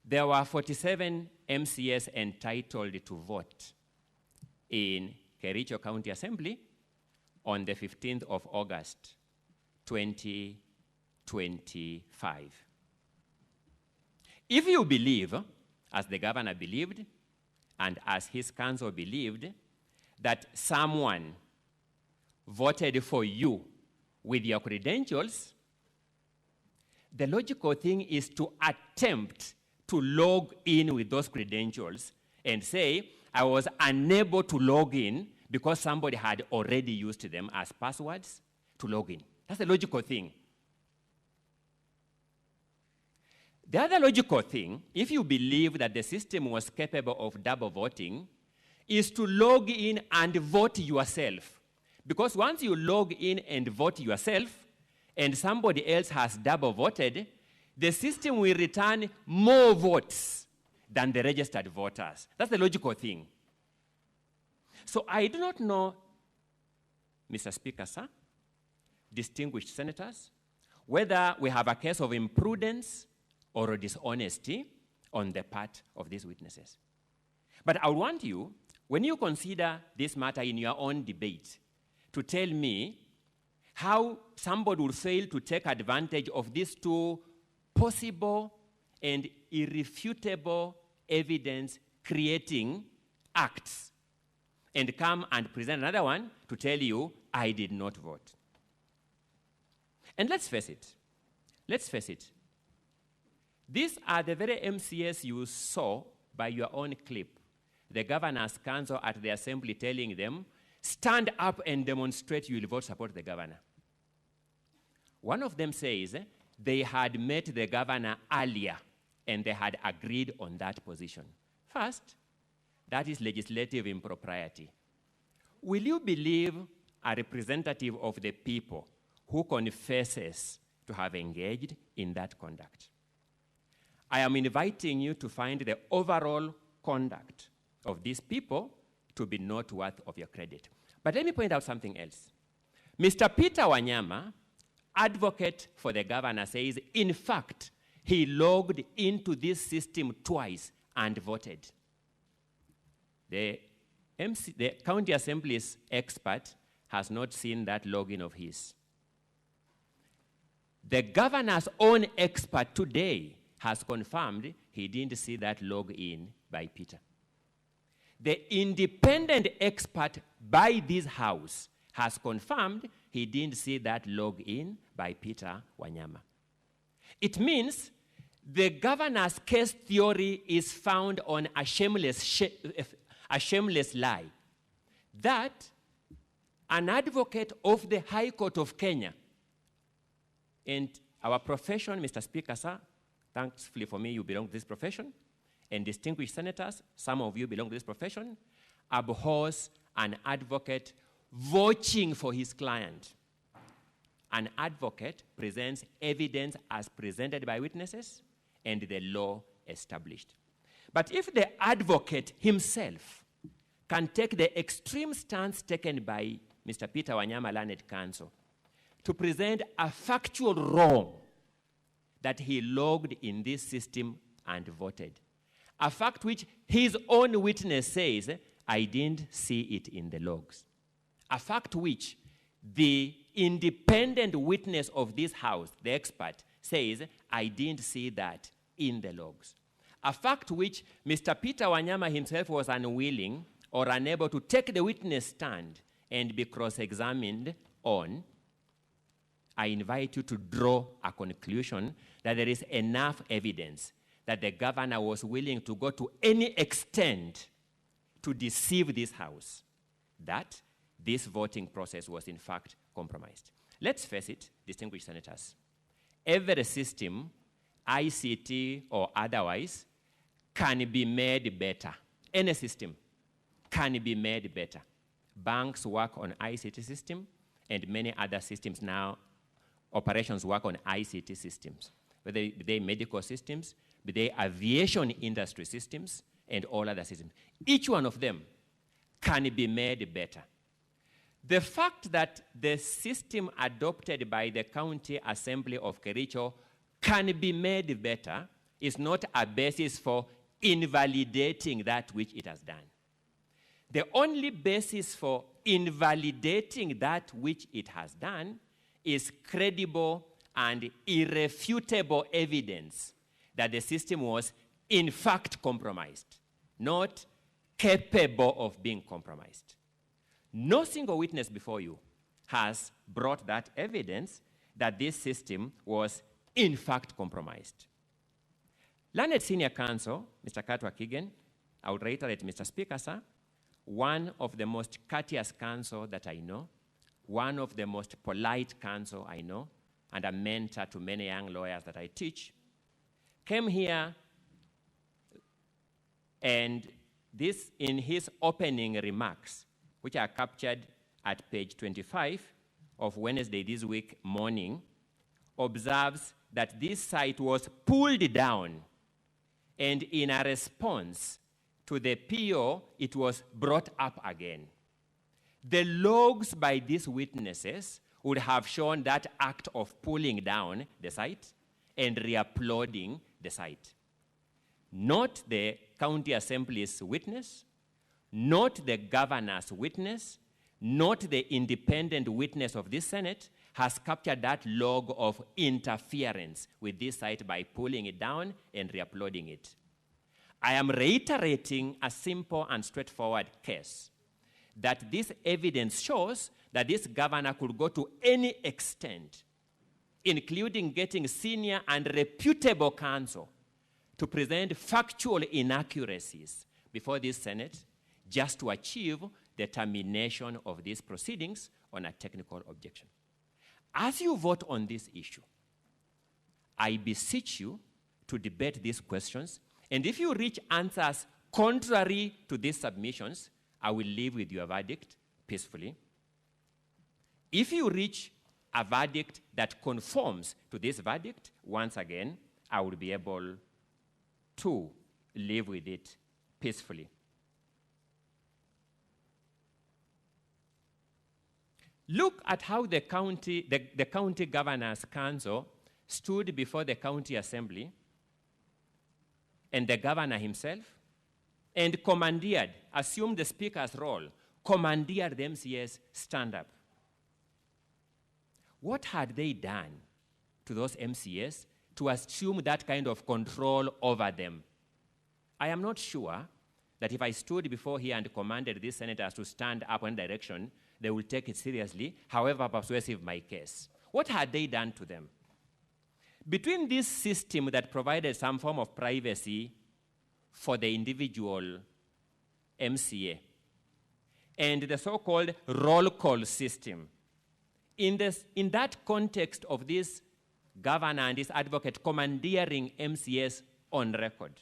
There were 47 MCAs entitled to vote in Kericho County Assembly on the 15th of August, 2025. If you believe, as the governor believed, and as his council believed, that someone voted for you with your credentials, the logical thing is to attempt to log in with those credentials and say, I was unable to log in because somebody had already used them as passwords to log in. That's the logical thing. The other logical thing, if you believe that the system was capable of double voting, is to log in and vote yourself. Because once you log in and vote yourself, and somebody else has double voted, the system will return more votes than the registered voters. That's the logical thing. So I do not know, Mr. Speaker, sir, distinguished senators, whether we have a case of imprudence or dishonesty on the part of these witnesses. But I want you, when you consider this matter in your own debate, to tell me how somebody will fail to take advantage of these 2 possible and irrefutable evidence creating acts and come and present another one to tell you, I did not vote. And let's face it. Let's face it. These are the very MCAs you saw by your own clip, the governor's council at the assembly telling them, stand up and demonstrate you will vote support the governor. One of them says they had met the governor earlier and they had agreed on that position. First, that is legislative impropriety. Will you believe a representative of the people who confesses to have engaged in that conduct? I am inviting you to find the overall conduct of these people to be not worth of your credit. But let me point out something else. Mr. Peter Wanyama, advocate for the governor, says, in fact, he logged into this system twice and voted. The county assembly's expert has not seen that login of his. The governor's own expert today has confirmed he didn't see that login by Peter. the independent expert by this House has confirmed he didn't see that log in by Peter Wanyama. It means the governor's case theory is found on a shameless lie that an advocate of the High Court of Kenya, and our profession, Mr. Speaker, sir, thankfully for me, you belong to this profession, and distinguished senators, some of you belong to this profession, abhors an advocate vouching for his client. An advocate presents evidence as presented by witnesses and the law established. But if the advocate himself can take the extreme stance taken by Mr. Peter Wanyama Learned Counsel to present a factual wrong that he logged in this system and voted, a fact which his own witness says, I didn't see it in the logs, a fact which the independent witness of this House, the expert, says, I didn't see that in the logs. A fact which Mr. Peter Wanyama himself was unwilling or unable to take the witness stand and be cross-examined on. I invite you to draw a conclusion that there is enough evidence that the governor was willing to go to any extent to deceive this House, that this voting process was in fact compromised. Let's face it, distinguished senators. Every system, ICT or otherwise, can be made better. Any system can be made better. Banks work on ICT system, and many other systems now, operations work on ICT systems, whether they medical systems, be they aviation industry systems, and all other systems. Each one of them can be made better. The fact that the system adopted by the County Assembly of Kericho can be made better is not a basis for invalidating that which it has done. The only basis for invalidating that which it has done is credible and irrefutable evidence that the system was in fact compromised, not capable of being compromised. No single witness before you has brought that evidence that this system was in fact compromised. Learned Senior Counsel, Mr. Katwa Kigen, I would reiterate, Mr. Speaker, sir, one of the most courteous counsel that I know, one of the most polite counsel I know, and a mentor to many young lawyers that I teach, came here and this, in his opening remarks, which are captured at page 25 of Wednesday this week morning, observes that this site was pulled down, and in a response to the PO, it was brought up again. The logs by these witnesses would have shown that act of pulling down the site and re-uploading the site. Not the County Assembly's witness, not the governor's witness, not the independent witness of this Senate has captured that log of interference with this site by pulling it down and re-uploading it. I am reiterating a simple and straightforward case that this evidence shows that this governor could go to any extent, including getting senior and reputable counsel to present factual inaccuracies before this Senate just to achieve the termination of these proceedings on a technical objection. As you vote on this issue, I beseech you to debate these questions, and if you reach answers contrary to these submissions, I will leave with your verdict peacefully. If you reach a verdict that conforms to this verdict, once again, I will be able to live with it peacefully. Look at how the county governor's council stood before the county assembly and the governor himself and commandeered, assumed the speaker's role, commandeered the MCAs stand up. What had they done to those MCAs to assume that kind of control over them? I am not sure that if I stood before here and commanded these senators to stand up in direction, they will take it seriously, however persuasive my case. What had they done to them? Between this system that provided some form of privacy for the individual MCA and the so-called roll call system, in that context of this governor and this advocate commandeering MCAs on record,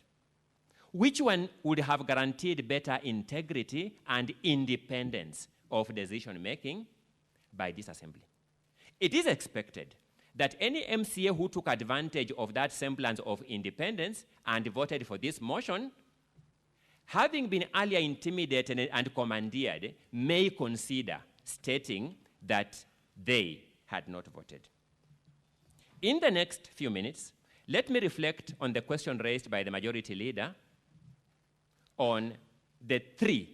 which one would have guaranteed better integrity and independence of decision-making by this assembly? It is expected that any MCA who took advantage of that semblance of independence and voted for this motion, having been earlier intimidated and commandeered, may consider stating that they had not voted. In the next few minutes, let me reflect on the question raised by the majority leader on the 3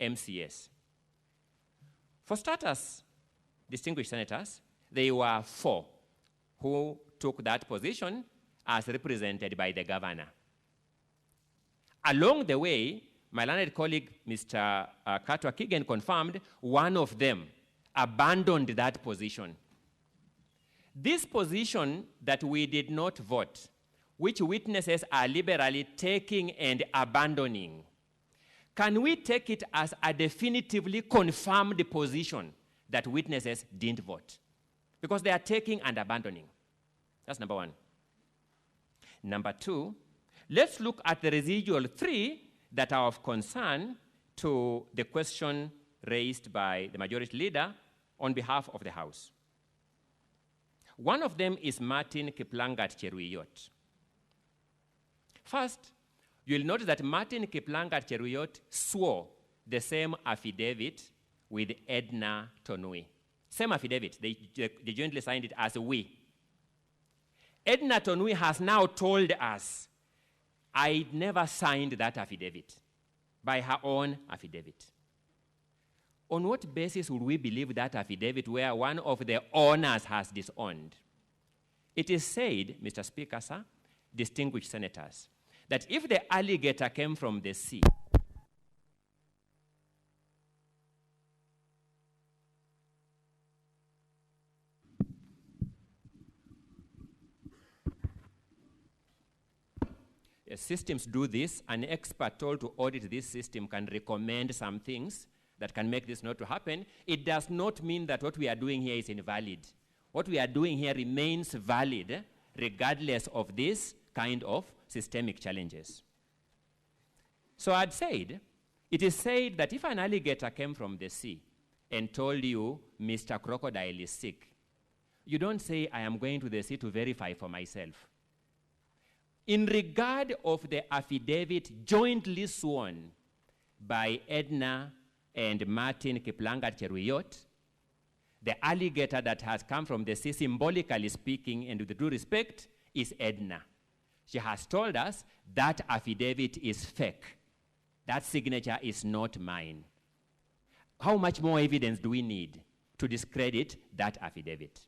MCAs. For starters, distinguished senators, there were 4 who took that position as represented by the governor. Along the way, my learned colleague, Mr. Katwa Kigen, confirmed one of them abandoned that position. This position that we did not vote, which witnesses are liberally taking and abandoning, can we take it as a definitively confirmed position that witnesses didn't vote? Because they are taking and abandoning. That's number 1. Number 2, let's look at the residual 3 that are of concern to the question raised by the majority leader on behalf of the House. One of them is Martin Kiplangat Cheruyot. First, you'll notice that Martin Kiplangat Cheruyot swore the same affidavit with Edna Tonui. Same affidavit, they jointly signed it as we. Edna Tonui has now told us, I never signed that affidavit, by her own affidavit. On what basis would we believe that affidavit where one of the owners has disowned? It is said, Mr. Speaker, sir, distinguished senators, that if the alligator came from the sea, systems do this, an expert told to audit this system can recommend some things that can make this not to happen. It does not mean that what we are doing here is invalid. What we are doing here remains valid regardless of this kind of systemic challenges. So I'd said, it is said that if an alligator came from the sea and told you, Mr. Crocodile is sick, you don't say, I am going to the sea to verify for myself. In regard of the affidavit jointly sworn by Edna and Martin Kiplangat Cheruyot, the alligator that has come from the sea, symbolically speaking, and with due respect, is Edna. She has told us that affidavit is fake. That signature is not mine. How much more evidence do we need to discredit that affidavit?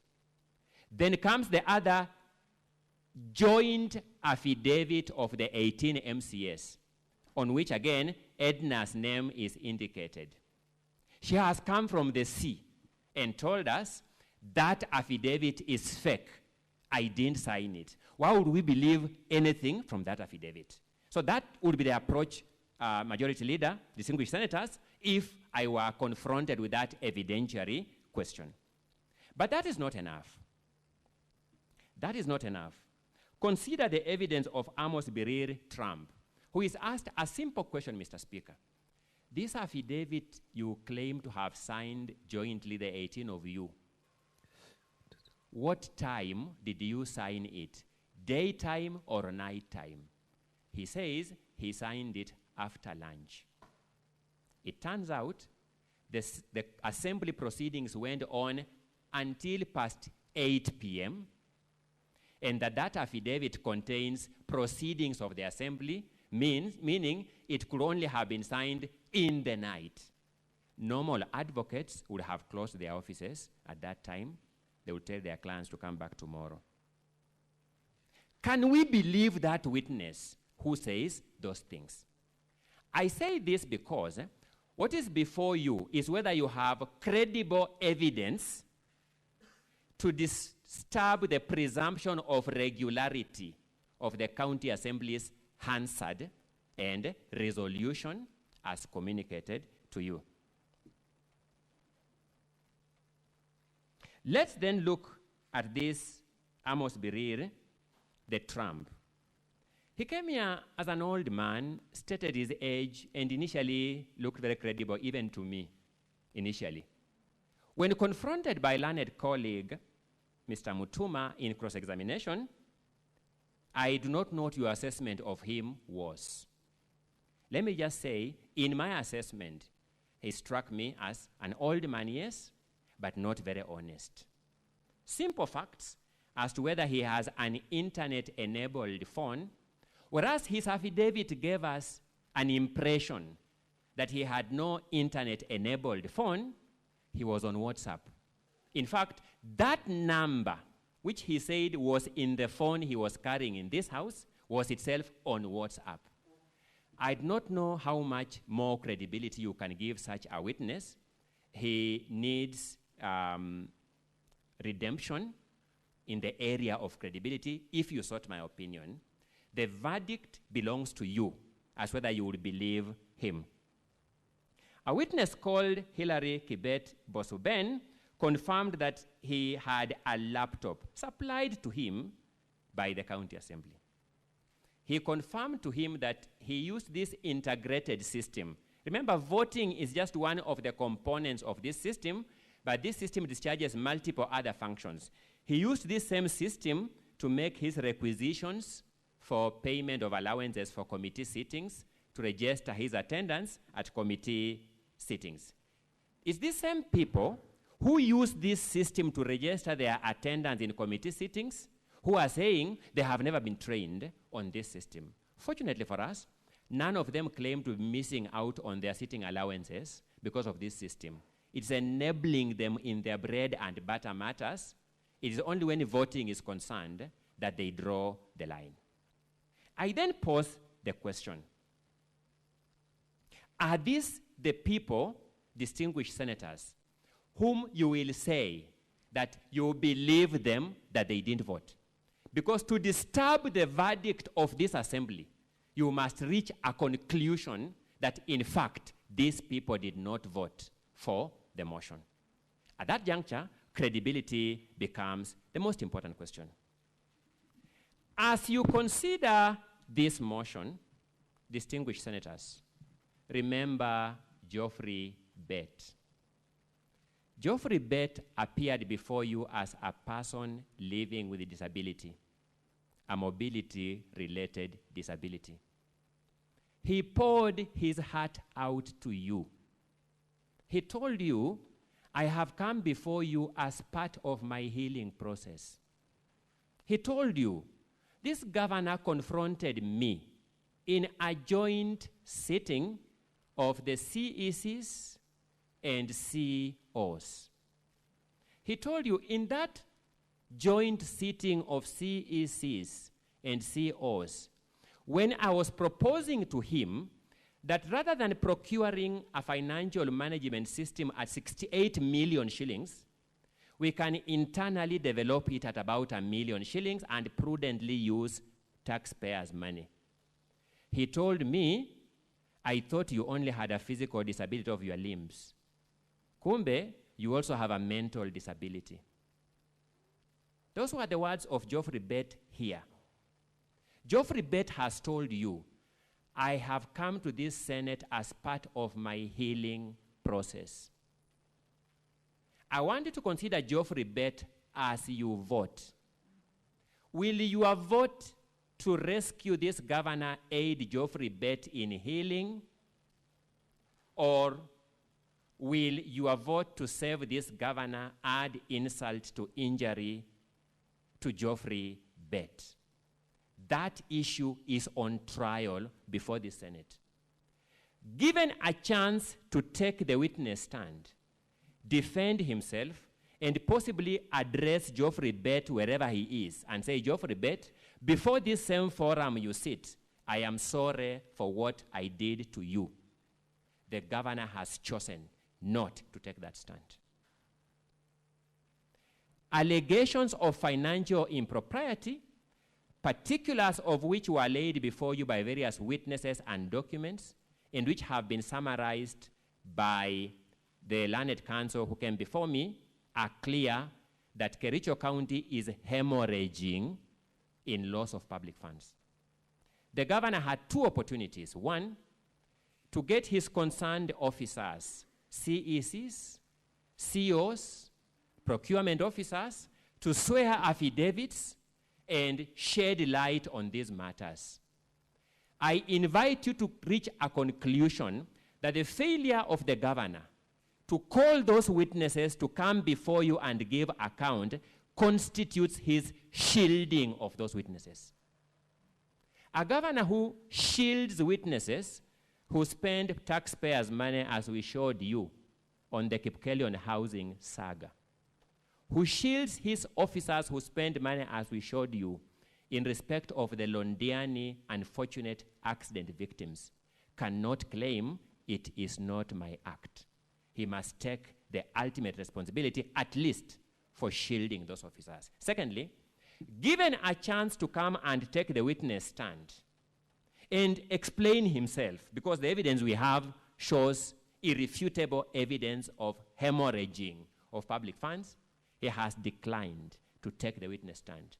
Then comes the other joint affidavit of the 18 MCAs, on which, again, Edna's name is indicated. She has come from the sea and told us that affidavit is fake. I didn't sign it. Why would we believe anything from that affidavit? So that would be the approach, Majority Leader, distinguished senators, if I were confronted with that evidentiary question. But that is not enough. That is not enough. Consider the evidence of Amos Birir Trump, who is asked a simple question, Mr. Speaker. This affidavit you claim to have signed jointly, the 18 of you, what time did you sign it? Daytime or nighttime? He says he signed it after lunch. It turns out the assembly proceedings went on until past 8 p.m., and that affidavit contains proceedings of the assembly, meaning it could only have been signed in the night. Normal advocates would have closed their offices at that time. They would tell their clients to come back tomorrow. Can we believe that witness who says those things? I say this because what is before you is whether you have credible evidence to disturb the presumption of regularity of the county assembly's Hansard and resolution as communicated to you. Let's then look at this Amos Birir, the Trump. He came here as an old man, stated his age, and initially looked very credible, even to me, initially. When confronted by learned colleague, Mr. Mutuma, in cross-examination, I do not know what your assessment of him was. Let me just say, in my assessment, he struck me as an old man, yes, but not very honest. Simple facts as to whether he has an internet-enabled phone, whereas his affidavit gave us an impression that he had no internet-enabled phone, he was on WhatsApp. In fact, that number, which he said was in the phone he was carrying in this house, was itself on WhatsApp. I do not know how much more credibility you can give such a witness. He needs redemption in the area of credibility. If you sought my opinion, the verdict belongs to you as whether you would believe him. A witness called Hilary Kibet Bosuben confirmed that he had a laptop supplied to him by the county assembly. He confirmed to him that he used this integrated system. Remember, voting is just one of the components of this system, but this system discharges multiple other functions. He used this same system to make his requisitions for payment of allowances for committee sittings, to register his attendance at committee sittings. It's these same people who use this system to register their attendance in committee sittings who are saying they have never been trained on this system. Fortunately for us, none of them claim to be missing out on their sitting allowances because of this system. It's enabling them in their bread and butter matters. It is only when voting is concerned that they draw the line. I then pose the question, are these the people, distinguished senators, whom you will say that you believe them that they didn't vote? Because to disturb the verdict of this assembly, you must reach a conclusion that, in fact, these people did not vote for the motion. At that juncture, credibility becomes the most important question. As you consider this motion, distinguished senators, remember Geoffrey Bett. Geoffrey Bett appeared before you as a person living with a disability, a mobility-related disability. He poured his heart out to you. He told you, I have come before you as part of my healing process. He told you, this governor confronted me in a joint sitting of the CECs and COs. He told you in that joint sitting of CECs and COs, when I was proposing to him that rather than procuring a financial management system at 68 million shillings, we can internally develop it at about 1 million shillings and prudently use taxpayers' money. He told me, I thought you only had a physical disability of your limbs. Kumbe, you also have a mental disability. Those were the words of Geoffrey Bett here. Geoffrey Bett has told you, I have come to this Senate as part of my healing process. I want you to consider Geoffrey Bett as you vote. Will your vote to rescue this governor aid Geoffrey Bett in healing? Or will your vote to save this governor add insult to injury to Geoffrey Bett? That issue is on trial before the Senate. Given a chance to take the witness stand, defend himself, and possibly address Geoffrey Bett wherever he is, and say, Geoffrey Bett, before this same forum you sit, I am sorry for what I did to you. The governor has chosen not to take that stand. Allegations of financial impropriety, particulars of which were laid before you by various witnesses and documents, and which have been summarized by the learned counsel who came before me, are clear that Kericho County is hemorrhaging in loss of public funds. The governor had two opportunities. One, to get his concerned officers, CECs, COs, procurement officers, to swear affidavits and shed light on these matters. I invite you to reach a conclusion that the failure of the governor to call those witnesses to come before you and give account constitutes his shielding of those witnesses. A governor who shields witnesses who spend taxpayers' money, as we showed you on the Kipkelion housing saga, who shields his officers who spend money, as we showed you, in respect of the Londiani unfortunate accident victims, cannot claim it is not my act. He must take the ultimate responsibility, at least, for shielding those officers. Secondly, given a chance to come and take the witness stand and explain himself, because the evidence we have shows irrefutable evidence of hemorrhaging of public funds, he has declined to take the witness stand.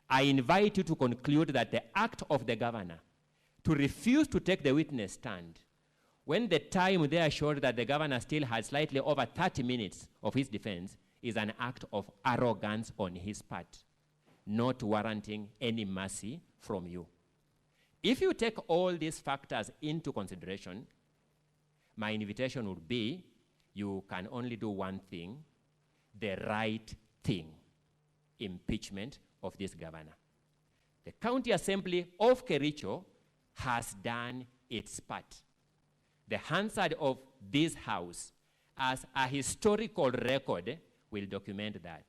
I invite you to conclude that the act of the governor to refuse to take the witness stand, when the time there showed that the governor still had slightly over 30 minutes of his defense, is an act of arrogance on his part, not warranting any mercy from you. If you take all these factors into consideration, my invitation would be, you can only do one thing, the right thing: impeachment of this governor. The County Assembly of Kericho has done its part. The Hansard of this House, as a historical record, will document that.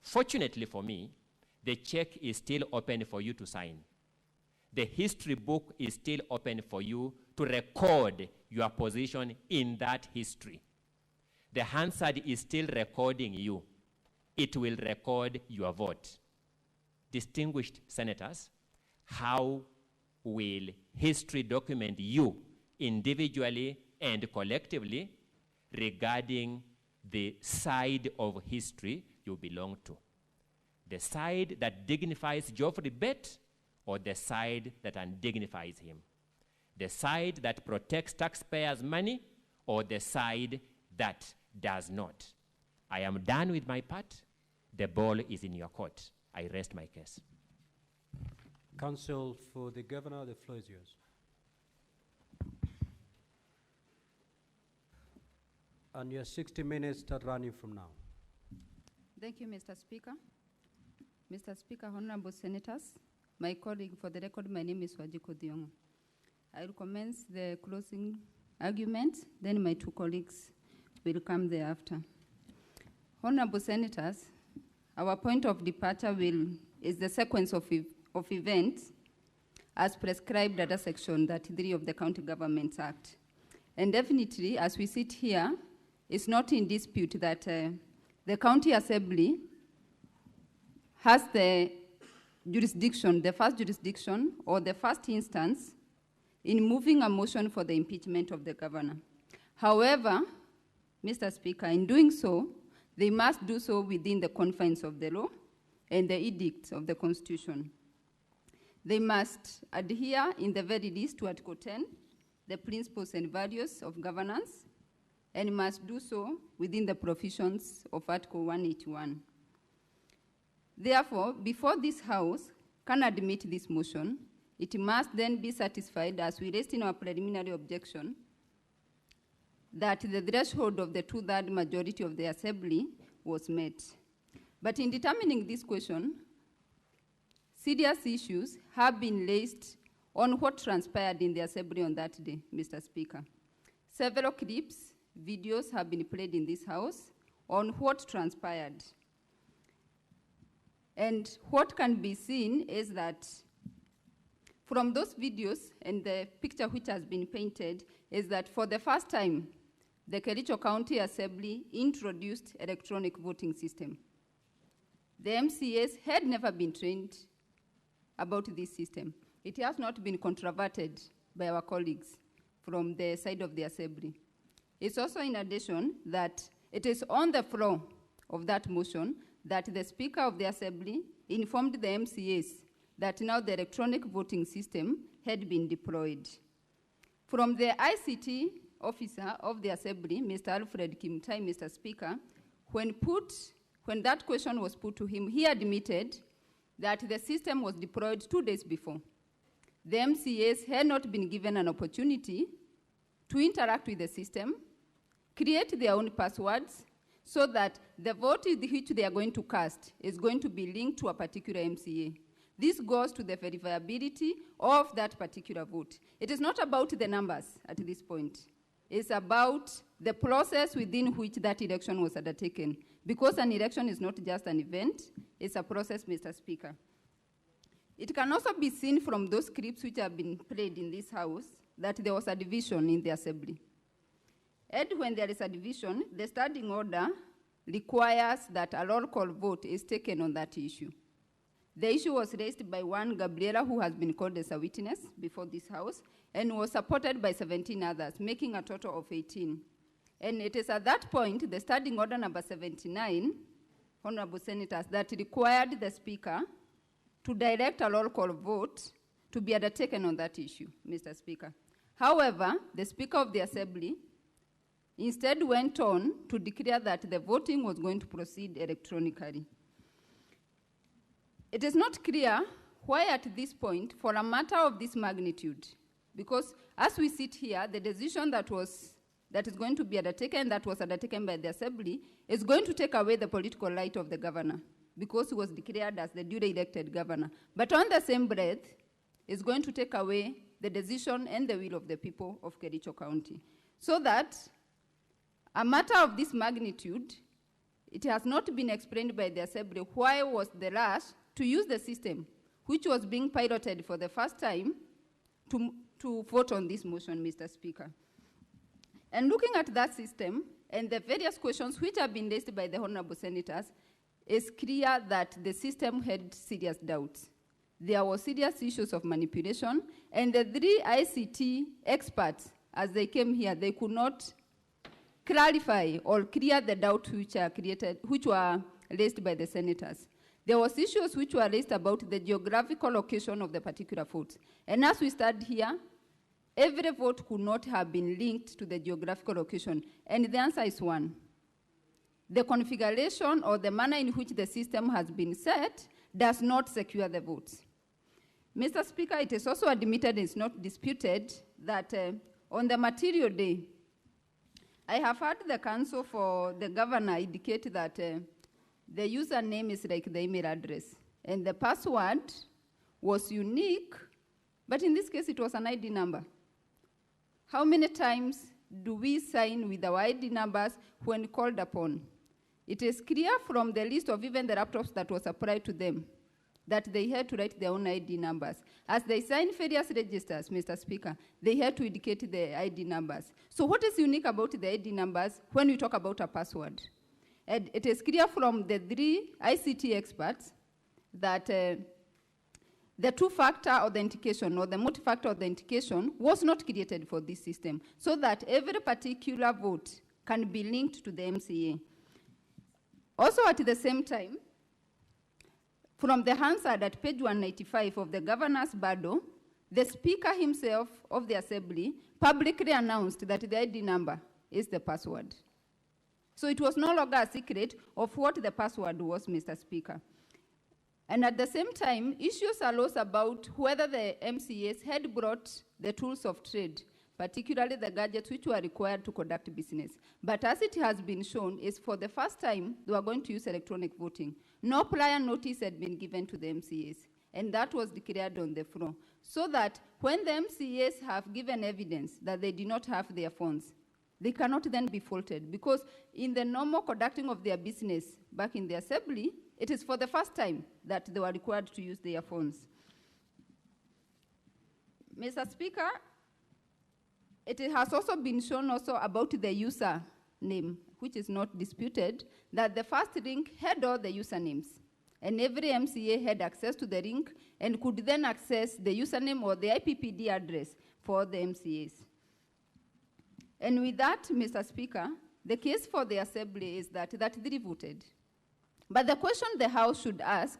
Fortunately for me, the check is still open for you to sign. The history book is still open for you to record your position in that history. The Hansard is still recording you. It will record your vote. Distinguished senators, how will history document you individually and collectively regarding the side of history you belong to? The side that dignifies Geoffrey Bett, or the side that undignifies him? The side that protects taxpayers' money, or the side that does not? I am done with my part. The ball is in your court. I rest my case. Counsel for the governor, the floor is yours. And your 60 minutes start running from now. Thank you, Mr. Speaker. Mr. Speaker, honorable senators, my colleague, for the record, my name is Wajiko Diong. I will commence the closing argument, then my two colleagues will come thereafter. Honorable senators, our point of departure is the sequence of events as prescribed under Section 33 of the County Governments Act. And definitely, as we sit here, it's not in dispute that the County Assembly has the jurisdiction, the first jurisdiction, or the first instance in moving a motion for the impeachment of the governor. However, Mr. Speaker, in doing so, they must do so within the confines of the law and the edicts of the Constitution. They must adhere, in the very least, to Article 10, the principles and values of governance, and must do so within the provisions of Article 181. Therefore, before this House can admit this motion, it must then be satisfied, as we raised in our preliminary objection, that the threshold of the 2/3 majority of the Assembly was met. But in determining this question, serious issues have been raised on what transpired in the Assembly on that day, Mr. Speaker. Several clips, videos have been played in this House on what transpired. And what can be seen is that from those videos and the picture which has been painted is that for the first time, the Kericho County Assembly introduced electronic voting system. The MCAs had never been trained about this system. It has not been controverted by our colleagues from the side of the Assembly. It's also in addition that it is on the floor of that motion that the Speaker of the Assembly informed the MCAs that now the electronic voting system had been deployed. From the ICT officer of the Assembly, Mr. Alfred Mutai, Mr. Speaker, when that question was put to him, he admitted that the system was deployed 2 days before. The MCAs had not been given an opportunity to interact with the system, create their own passwords, so that the vote which they are going to cast is going to be linked to a particular MCA. This goes to the verifiability of that particular vote. It is not about the numbers at this point. It's about the process within which that election was undertaken. Because an election is not just an event, it's a process, Mr. Speaker. It can also be seen from those clips which have been played in this House that there was a division in the Assembly. And when there is a division, the standing order requires that a roll call vote is taken on that issue. The issue was raised by one Gabriela, who has been called as a witness before this House, and was supported by 17 others, making a total of 18. And it is at that point, the standing order number 79, Honorable Senators, that required the Speaker to direct a roll call vote to be undertaken on that issue, Mr. Speaker. However, the Speaker of the Assembly instead went on to declare that the voting was going to proceed electronically. It is not clear why at this point, for a matter of this magnitude, because as we sit here, the decision that is going to be undertaken, that was undertaken by the Assembly, is going to take away the political right of the governor, because he was declared as the duly elected governor. But on the same breath, it's going to take away the decision and the will of the people of Kericho County. So that a matter of this magnitude, it has not been explained by the Assembly why was the rush to use the system, which was being piloted for the first time, to vote on this motion, Mr. Speaker. And looking at that system and the various questions which have been raised by the honorable senators, it's clear that the system had serious doubts. There were serious issues of manipulation, and the three ICT experts, as they came here, they could not clarify or clear the doubts which were raised by the senators. There was issues which were raised about the geographical location of the particular votes. And as we stand here, every vote could not have been linked to the geographical location. And the answer is one. The configuration or the manner in which the system has been set does not secure the votes. Mr. Speaker, it is also admitted and it's not disputed that on the material day, I have heard the counsel for the governor indicate that the username is like the email address, and the password was unique, but in this case, it was an ID number. How many times do we sign with our ID numbers when called upon? It is clear from the list of even the laptops that was applied to them that they had to write their own ID numbers. As they signed various registers, Mr. Speaker, they had to indicate the ID numbers. So what is unique about the ID numbers when we talk about a password? And it is clear from the three ICT experts that the two-factor authentication or the multi-factor authentication was not created for this system, so that every particular vote can be linked to the MCA. Also at the same time, from the Hansard at page 195 of the governor's Bado, the Speaker himself of the Assembly publicly announced that the ID number is the password. So it was no longer a secret of what the password was, Mr. Speaker. And at the same time, issues arose about whether the MCAs had brought the tools of trade, particularly the gadgets which were required to conduct business. But as it has been shown, is for the first time they were going to use electronic voting. No prior notice had been given to the MCAs, and that was declared on the floor. So that when the MCAs have given evidence that they did not have their phones, they cannot then be faulted, because in the normal conducting of their business back in the Assembly, it is for the first time that they were required to use their phones. Mr. Speaker, it has also been shown also about the user name, which is not disputed, that the first link had all the usernames. And every MCA had access to the link and could then access the username or the IPPD address for the MCAs. And with that, Mr. Speaker, the case for the Assembly is that they voted. But the question the House should ask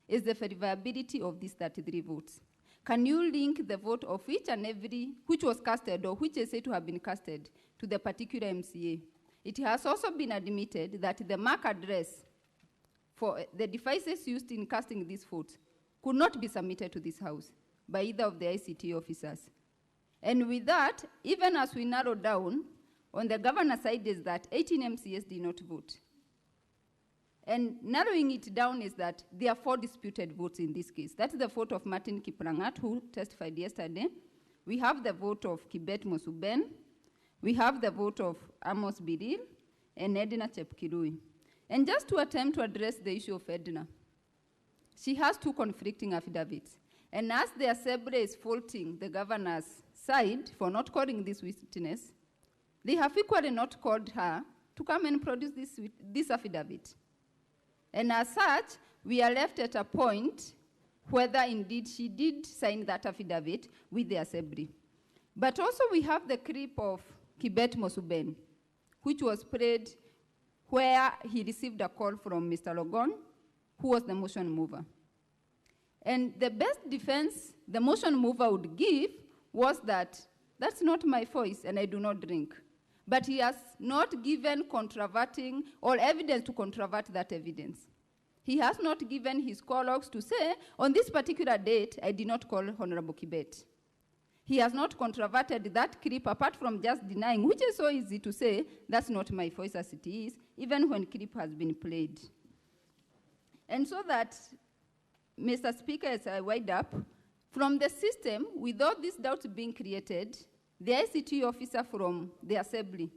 is the verifiability of these 33 votes. Can you link the vote of each and every which was casted or which is said to have been casted to the particular MCA? It has also been admitted that the MAC address for the devices used in casting these votes could not be submitted to this House by either of the ICT officers. And with that, even as we narrow down, on the governor side is that 18 MCAs did not vote. And narrowing it down is that there are 4 disputed votes in this case. That's the vote of Martin Kiprangat, who testified yesterday. We have the vote of Kibet Mosuben. We have the vote of Amos Biril and Irene Tet. And just to attempt to address the issue of Edna, she has 2 conflicting affidavits. And as the Assembly is faulting the governor's side for not calling this witness, they have equally not called her to come and produce this affidavit. And as such, we are left at a point whether indeed she did sign that affidavit with the Assembly. But also we have the clip of Kibet Mosuben, which was played where he received a call from Mr. Logon, who was the motion mover. And the best defense the motion mover would give was that that's not my voice and I do not drink. But he has not given controverting or evidence to controvert that evidence. He has not given his call logs to say, on this particular date, I did not call Honorable Kibet. He has not controverted that clip apart from just denying, which is so easy to say, that's not my voice as it is, even when clip has been played. And so that, Mr. Speaker, as I wind up, from the system, with all these doubts being created, the ICT officer from the Assembly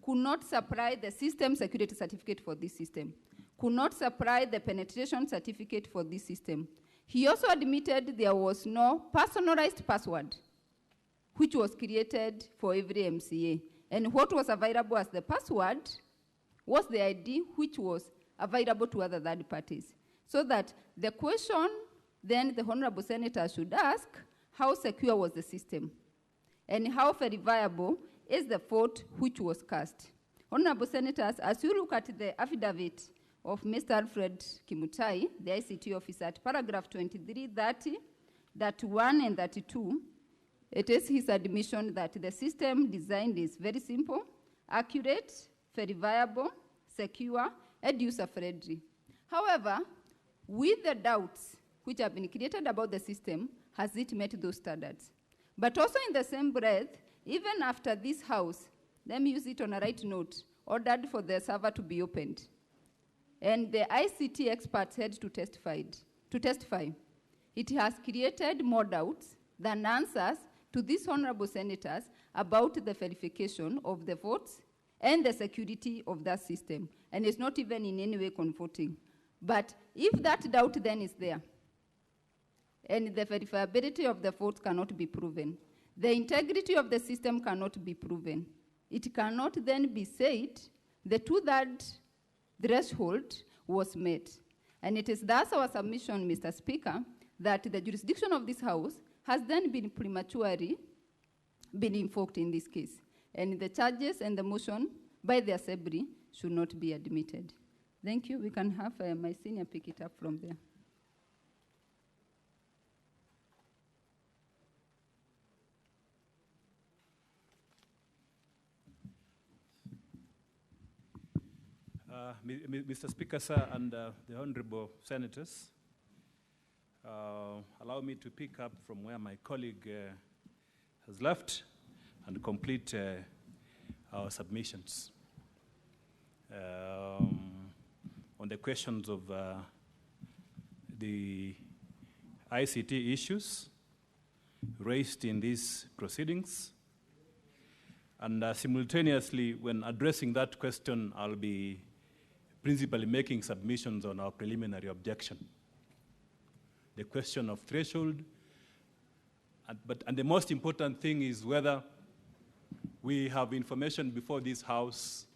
could not supply the system security certificate for this system, could not supply the penetration certificate for this system. He also admitted there was no personalized password which was created for every MCA. And what was available as the password was the ID which was available to other third parties. So that the question then the Honorable Senator should ask, how secure was the system? And how verifiable is the vote which was cast? Honorable Senators, as you look at the affidavit of Mr. Alfred Kimutai, the ICT officer, at paragraph 23, 30, 31, and 32, it is his admission that the system designed is very simple, accurate, verifiable, secure, and user-friendly. However, with the doubts which have been created about the system, has it met those standards? But also in the same breath, even after this House, let me use it on a right note, ordered for the server to be opened, and the ICT experts had to testify, it has created more doubts than answers to these honorable senators about the verification of the votes and the security of that system. And it's not even in any way comforting. But if that doubt then is there, and the verifiability of the votes cannot be proven, the integrity of the system cannot be proven, it cannot then be said the 2/3 threshold was met. And it is thus our submission, Mr. Speaker, that the jurisdiction of this House has then been prematurely been invoked in this case. And the charges and the motion by the Assembly should not be admitted. Thank you. We can have my senior pick it up from there. Mr. Speaker, sir, and the Honorable Senators, allow me to pick up from where my colleague has left and complete our submissions. On the questions of the ICT issues raised in these proceedings, and simultaneously, when addressing that question, I'll be principally making submissions on our preliminary objection. The question of threshold And the most important thing is whether we have information before this House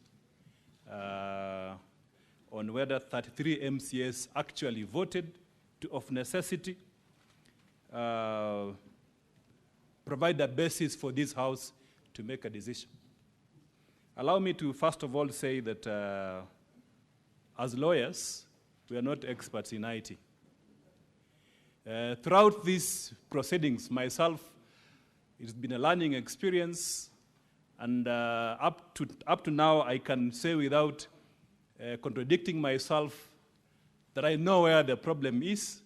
on whether 33 MCAs actually voted of necessity, provide a basis for this House to make a decision. Allow me to first of all say that as lawyers, we are not experts in IT. Throughout these proceedings, myself, it's been a learning experience, and up to now, I can say without contradicting myself that I know where the problem is,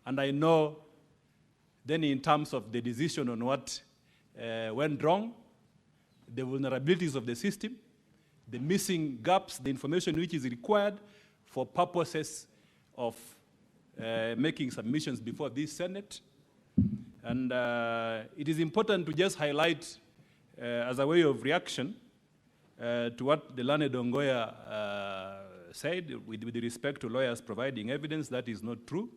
and I know then in terms of the decision on what went wrong, the vulnerabilities of the system, the missing gaps, the information which is required for purposes of making submissions before this Senate. And it is important to just highlight, as a way of reaction, to what the learned Ongoya said with respect to lawyers providing evidence. That is not true.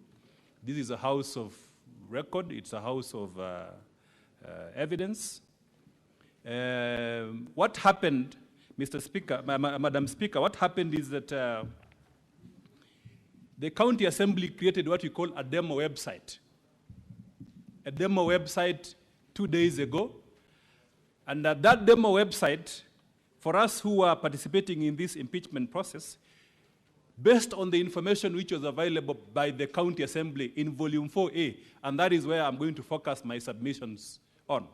This is a house of record. It's a house of evidence. What happened, Mr. Speaker, Madam Speaker, what happened is that the County Assembly created what we call a demo website. A demo website 2 days ago. And that demo website, for us who are participating in this impeachment process, based on the information which was available by the County Assembly in Volume 4A, and that is where I'm going to focus my submissions on.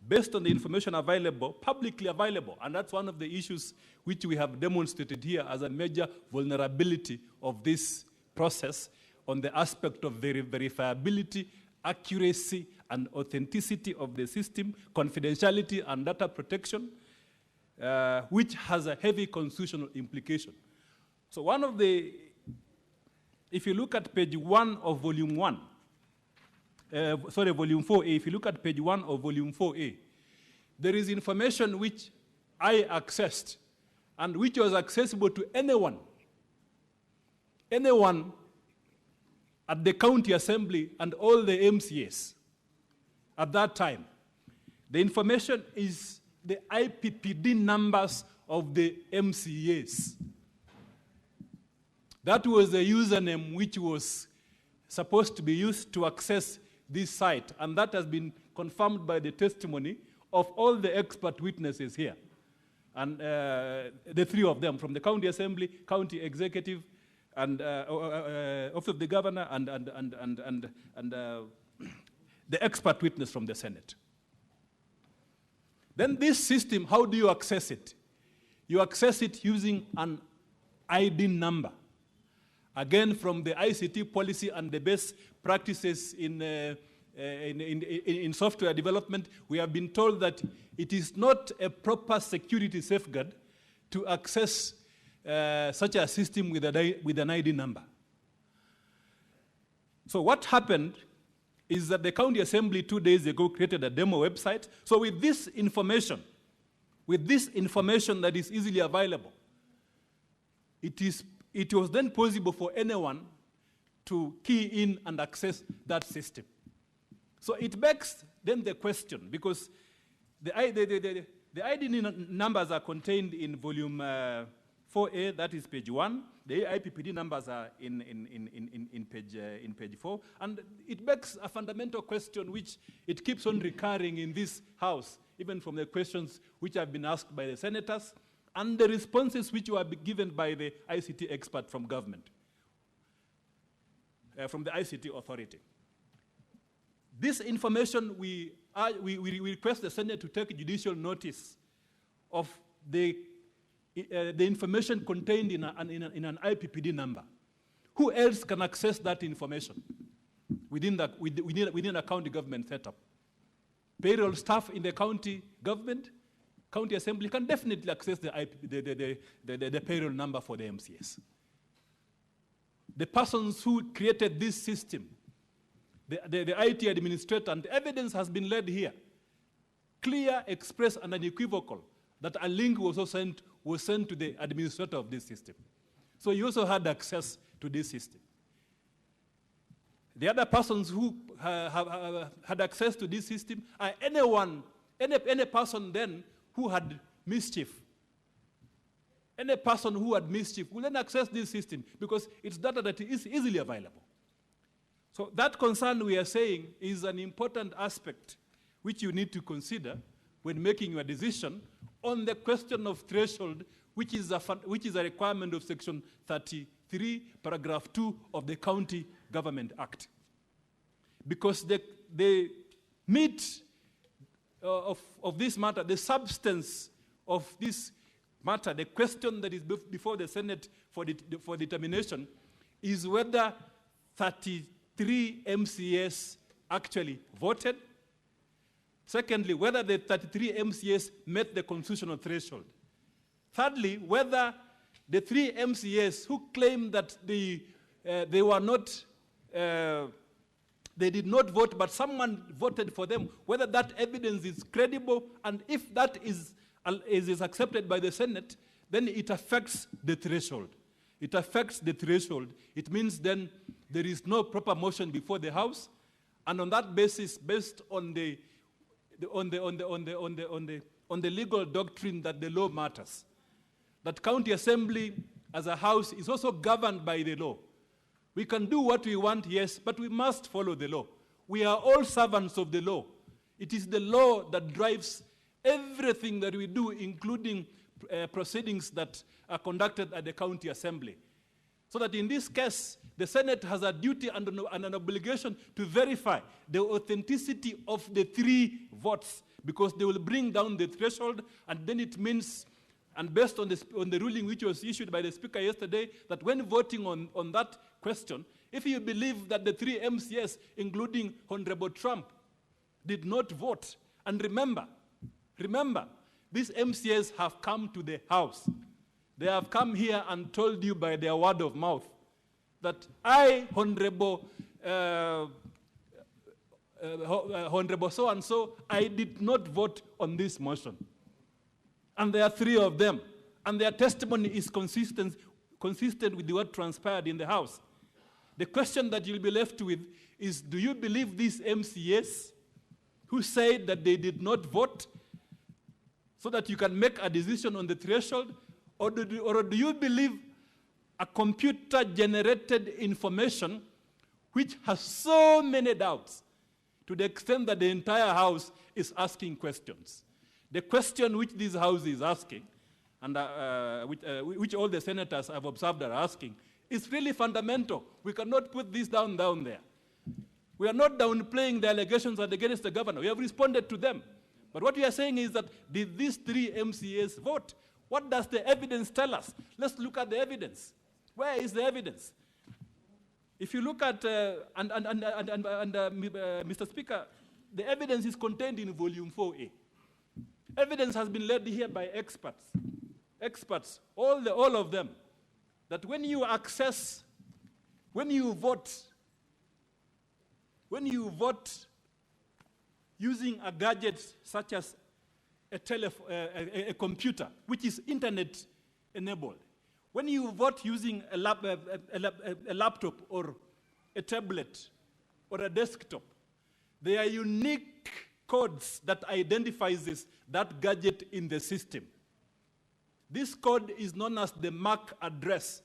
Based on the information available, publicly available, and that's one of the issues which we have demonstrated here as a major vulnerability of this process on the aspect of verifiability, accuracy, and authenticity of the system, confidentiality and data protection, which has a heavy constitutional implication. So one of the, if you look at page 1 of volume 1, volume 4A, if you look at page 1 of volume 4A, there is information which I accessed and which was accessible to anyone at the County Assembly and all the MCAs at that time. The information is the IPPD numbers of the MCAs. That was the username which was supposed to be used to access this site, and that has been confirmed by the testimony of all the expert witnesses here. And the three of them, from the County Assembly, County Executive, and Office of the Governor, and the expert witness from the Senate. Then this system, how do you access it? You access it using an ID number. Again, from the ICT policy and the best practices in software development, we have been told that it is not a proper security safeguard to access such a system with an ID number. So what happened is that the County Assembly 2 days ago created a demo website. So with this information that is easily available, it was then possible for anyone to key in and access that system. So it begs then the question, because the ID numbers are contained in volume 4A, that is page 1. The IPPD numbers are in page 4. And it begs a fundamental question which it keeps on recurring in this House, even from the questions which have been asked by the senators and the responses which were given by the ICT expert from government, from the ICT authority. This information, we request the Senate to take judicial notice of the information contained in an IPPD number. Who else can access that information within a county government setup? Payroll staff in the county government, County Assembly can definitely access the payroll number for the MCS. The persons who created this system, the IT administrator, and the evidence has been laid here, clear, express, and unequivocal, that a link was sent to the administrator of this system. So he also had access to this system. The other persons who had access to this system are any person then who had mischief. Any person who had mischief will then access this system because it's data that is easily available. So that concern we are saying is an important aspect which you need to consider when making your decision on the question of threshold, which is a requirement of Section 33, Paragraph 2 of the County Government Act. Because the meat of this matter, the substance of this matter, the question that is before the Senate for determination is whether 33 MCAs actually voted. Secondly, whether the 33 MCAs met the constitutional threshold. Thirdly, whether the 3 MCAs who claim that they were not, they did not vote, but someone voted for them, whether that evidence is credible, and if that is accepted by the Senate, then it affects the threshold. It affects the threshold. It means then there is no proper motion before the House, and on that basis, based on the legal doctrine that the law matters, that county assembly as a house is also governed by the law. We can do what we want, yes, but we must follow the law. We are all servants of the law. It is the law that drives everything that we do, including proceedings that are conducted at the county assembly. So that in this case, the Senate has a duty and an obligation to verify the authenticity of the 3 votes, because they will bring down the threshold, and then it means, and based on the ruling which was issued by the Speaker yesterday, that when voting on that question, if you believe that the 3 MCAs, including Honorable Trump, did not vote, and remember, these MCAs have come to the House. They have come here and told you by their word of mouth that I, Honorable so-and-so, I did not vote on this motion. And there are 3 of them. And their testimony is consistent with what transpired in the House. The question that you'll be left with is, do you believe these MCAs who said that they did not vote so that you can make a decision on the threshold, or do you believe a computer-generated information which has so many doubts to the extent that the entire House is asking questions? The question which this House is asking, and which all the senators I've observed are asking, is really fundamental. We cannot put this down there. We are not downplaying the allegations against the governor. We have responded to them. But what we are saying is that, did these 3 MCAs vote? What does the evidence tell us? Let's look at the evidence. Where is the evidence? If you look at, Mr. Speaker, the evidence is contained in Volume 4A. Evidence has been led here by experts, all of them, that when you vote using a gadget such as a computer, which is internet-enabled, when you vote using a laptop or a tablet or a desktop, there are unique codes that identifies that gadget in the system. This code is known as the MAC address.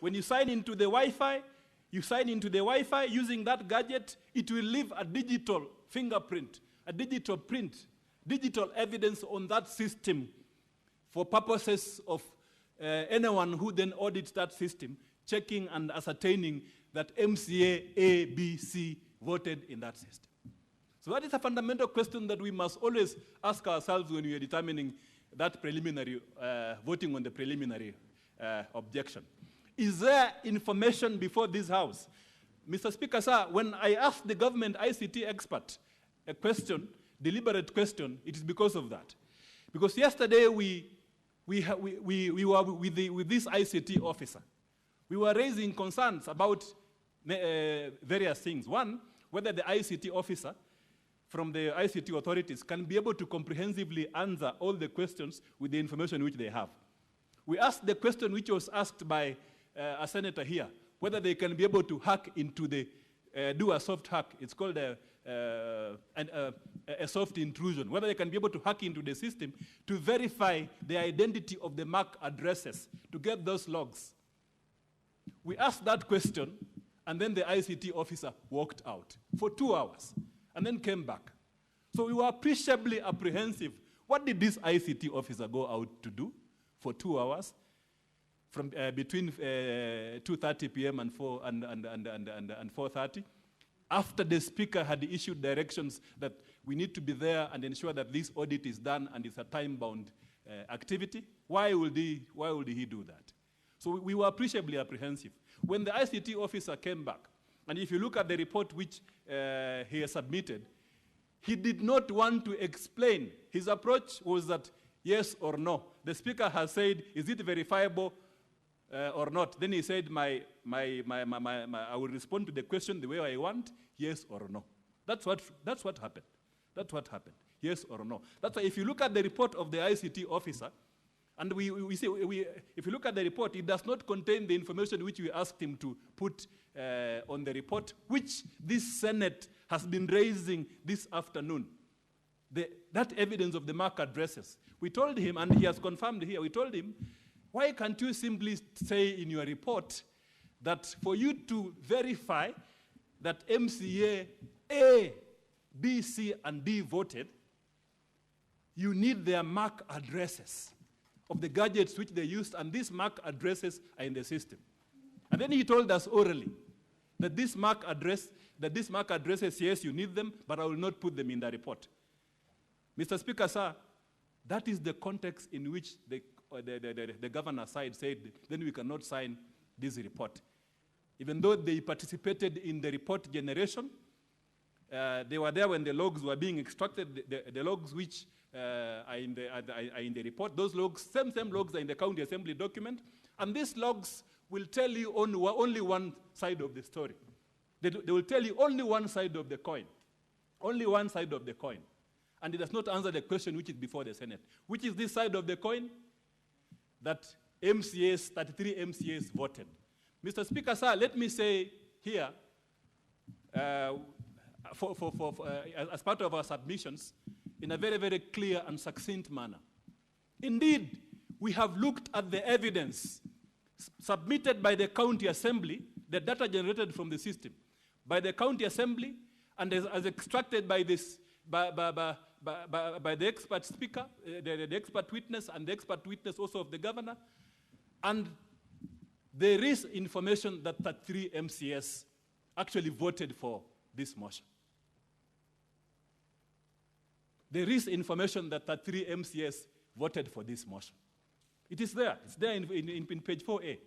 When you sign into the Wi-Fi, using that gadget, it will leave a digital fingerprint, a digital print, digital evidence on that system for purposes of anyone who then audits that system, checking and ascertaining that MCA A, B, C voted in that system. So that is a fundamental question that we must always ask ourselves when we are determining that preliminary, voting on the preliminary objection. Is there information before this House? Mr. Speaker, sir, when I asked the government ICT expert a question, deliberate question, it is because of that. Because yesterday we were with this ICT officer. We were raising concerns about various things. One, whether the ICT officer from the ICT authorities can be able to comprehensively answer all the questions with the information which they have. We asked the question which was asked by a senator here, whether they can be able to hack into the do a soft hack. It's called a soft intrusion, whether they can be able to hack into the system to verify the identity of the MAC addresses, to get those logs. We asked that question, and then the ICT officer walked out for 2 hours, and then came back. So we were appreciably apprehensive. What did this ICT officer go out to do for 2 hours? From between 2:30 p.m. and 4:30, after the speaker had issued directions that we need to be there and ensure that this audit is done and it's a time-bound activity. Why would he do that? So we were appreciably apprehensive. When the ICT officer came back, and if you look at the report which he has submitted, he did not want to explain. His approach was that yes or no. The speaker has said, is it verifiable or not? Then he said, I will respond to the question the way I want, yes or no. That's what happened. That's what happened, yes or no. That's why if you look at the report of the ICT officer, and if you look at the report, it does not contain the information which we asked him to put on the report, which this Senate has been raising this afternoon. That evidence of the MAC addresses. We told him, and he has confirmed here, we told him, why can't you simply say in your report that for you to verify that MCA A, B, C, and D voted, you need their MAC addresses of the gadgets which they used, and these MAC addresses are in the system. And then he told us orally that this MAC addresses, yes, you need them, but I will not put them in the report. Mr. Speaker, sir, that is the context in which the governor side said, then we cannot sign this report. Even though they participated in the report generation, they were there when the logs were being extracted, the logs which are in the report. Those logs, same logs are in the county assembly document, and these logs will tell you only one side of the story. They will tell you only one side of the coin. Only one side of the coin. And it does not answer the question which is before the Senate. Which is this side of the coin? That 33 MCAs voted. Mr. Speaker, sir, let me say here, as part of our submissions, in a very, very clear and succinct manner. Indeed, we have looked at the evidence submitted by the county assembly, the data generated from the system, by the county assembly, and as extracted by this, by the expert speaker, the expert witness, and the expert witness also of the governor. And there is information that 3 MCS actually voted for this motion. There is information that 3 MCS voted for this motion. It is there. It's there in page 4A.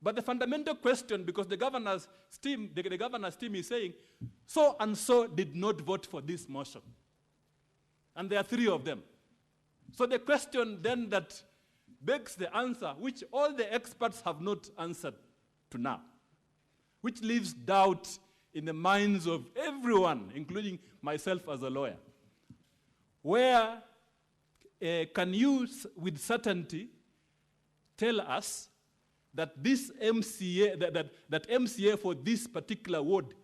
But the fundamental question, because the governor's team is saying, so and so did not vote for this motion. And there are 3 of them. So the question then that begs the answer, which all the experts have not answered to now, which leaves doubt in the minds of everyone, including myself as a lawyer. Where can you, with certainty, tell us that this MCA, that MCA for this particular ward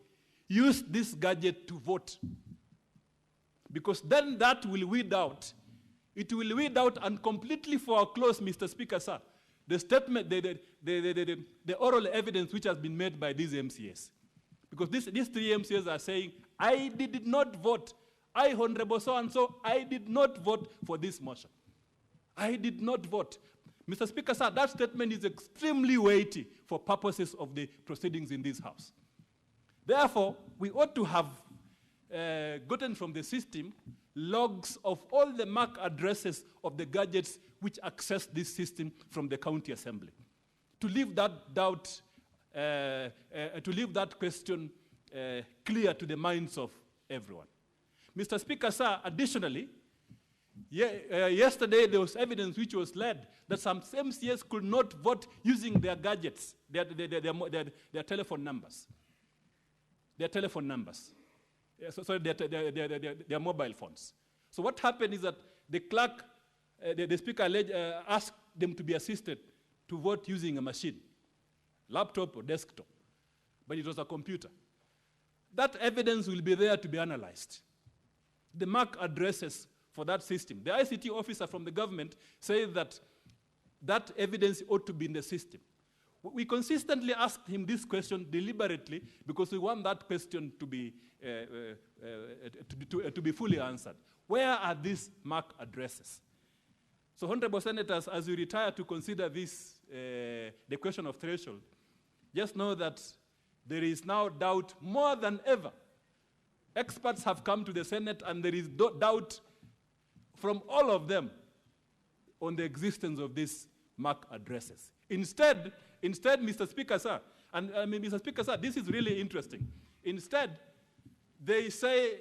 used this gadget to vote? Because then that will weed out. It will weed out and completely foreclose, Mr. Speaker, sir, the statement, the oral evidence which has been made by these MCAs. Because these 3 MCAs are saying, I did not vote. I, Honorable so-and-so, I did not vote for this motion. I did not vote. Mr. Speaker, sir, that statement is extremely weighty for purposes of the proceedings in this House. Therefore, we ought to have gotten from the system logs of all the MAC addresses of the gadgets which access this system from the county assembly. To leave that doubt, to leave that question clear to the minds of everyone. Mr. Speaker, sir, additionally, yesterday there was evidence which was led that some MCAs could not vote using their gadgets, their telephone numbers. Their telephone numbers. Their mobile phones. So what happened is that the clerk, the speaker asked them to be assisted to vote using a machine, laptop or desktop, but it was a computer. that evidence will be there to be analyzed. The MAC addresses for that system. The ICT officer from the government says that that evidence ought to be in the system. We consistently asked him this question deliberately because we want that question to be fully answered. Where are these MAC addresses? So, honorable senators, as we retire to consider this, the question of threshold, just know that there is now doubt more than ever. Experts have come to the Senate, and there is doubt from all of them on the existence of these MAC addresses. Instead, Mr. Speaker, sir, and Mr. Speaker, sir, this is really interesting. Instead, they say,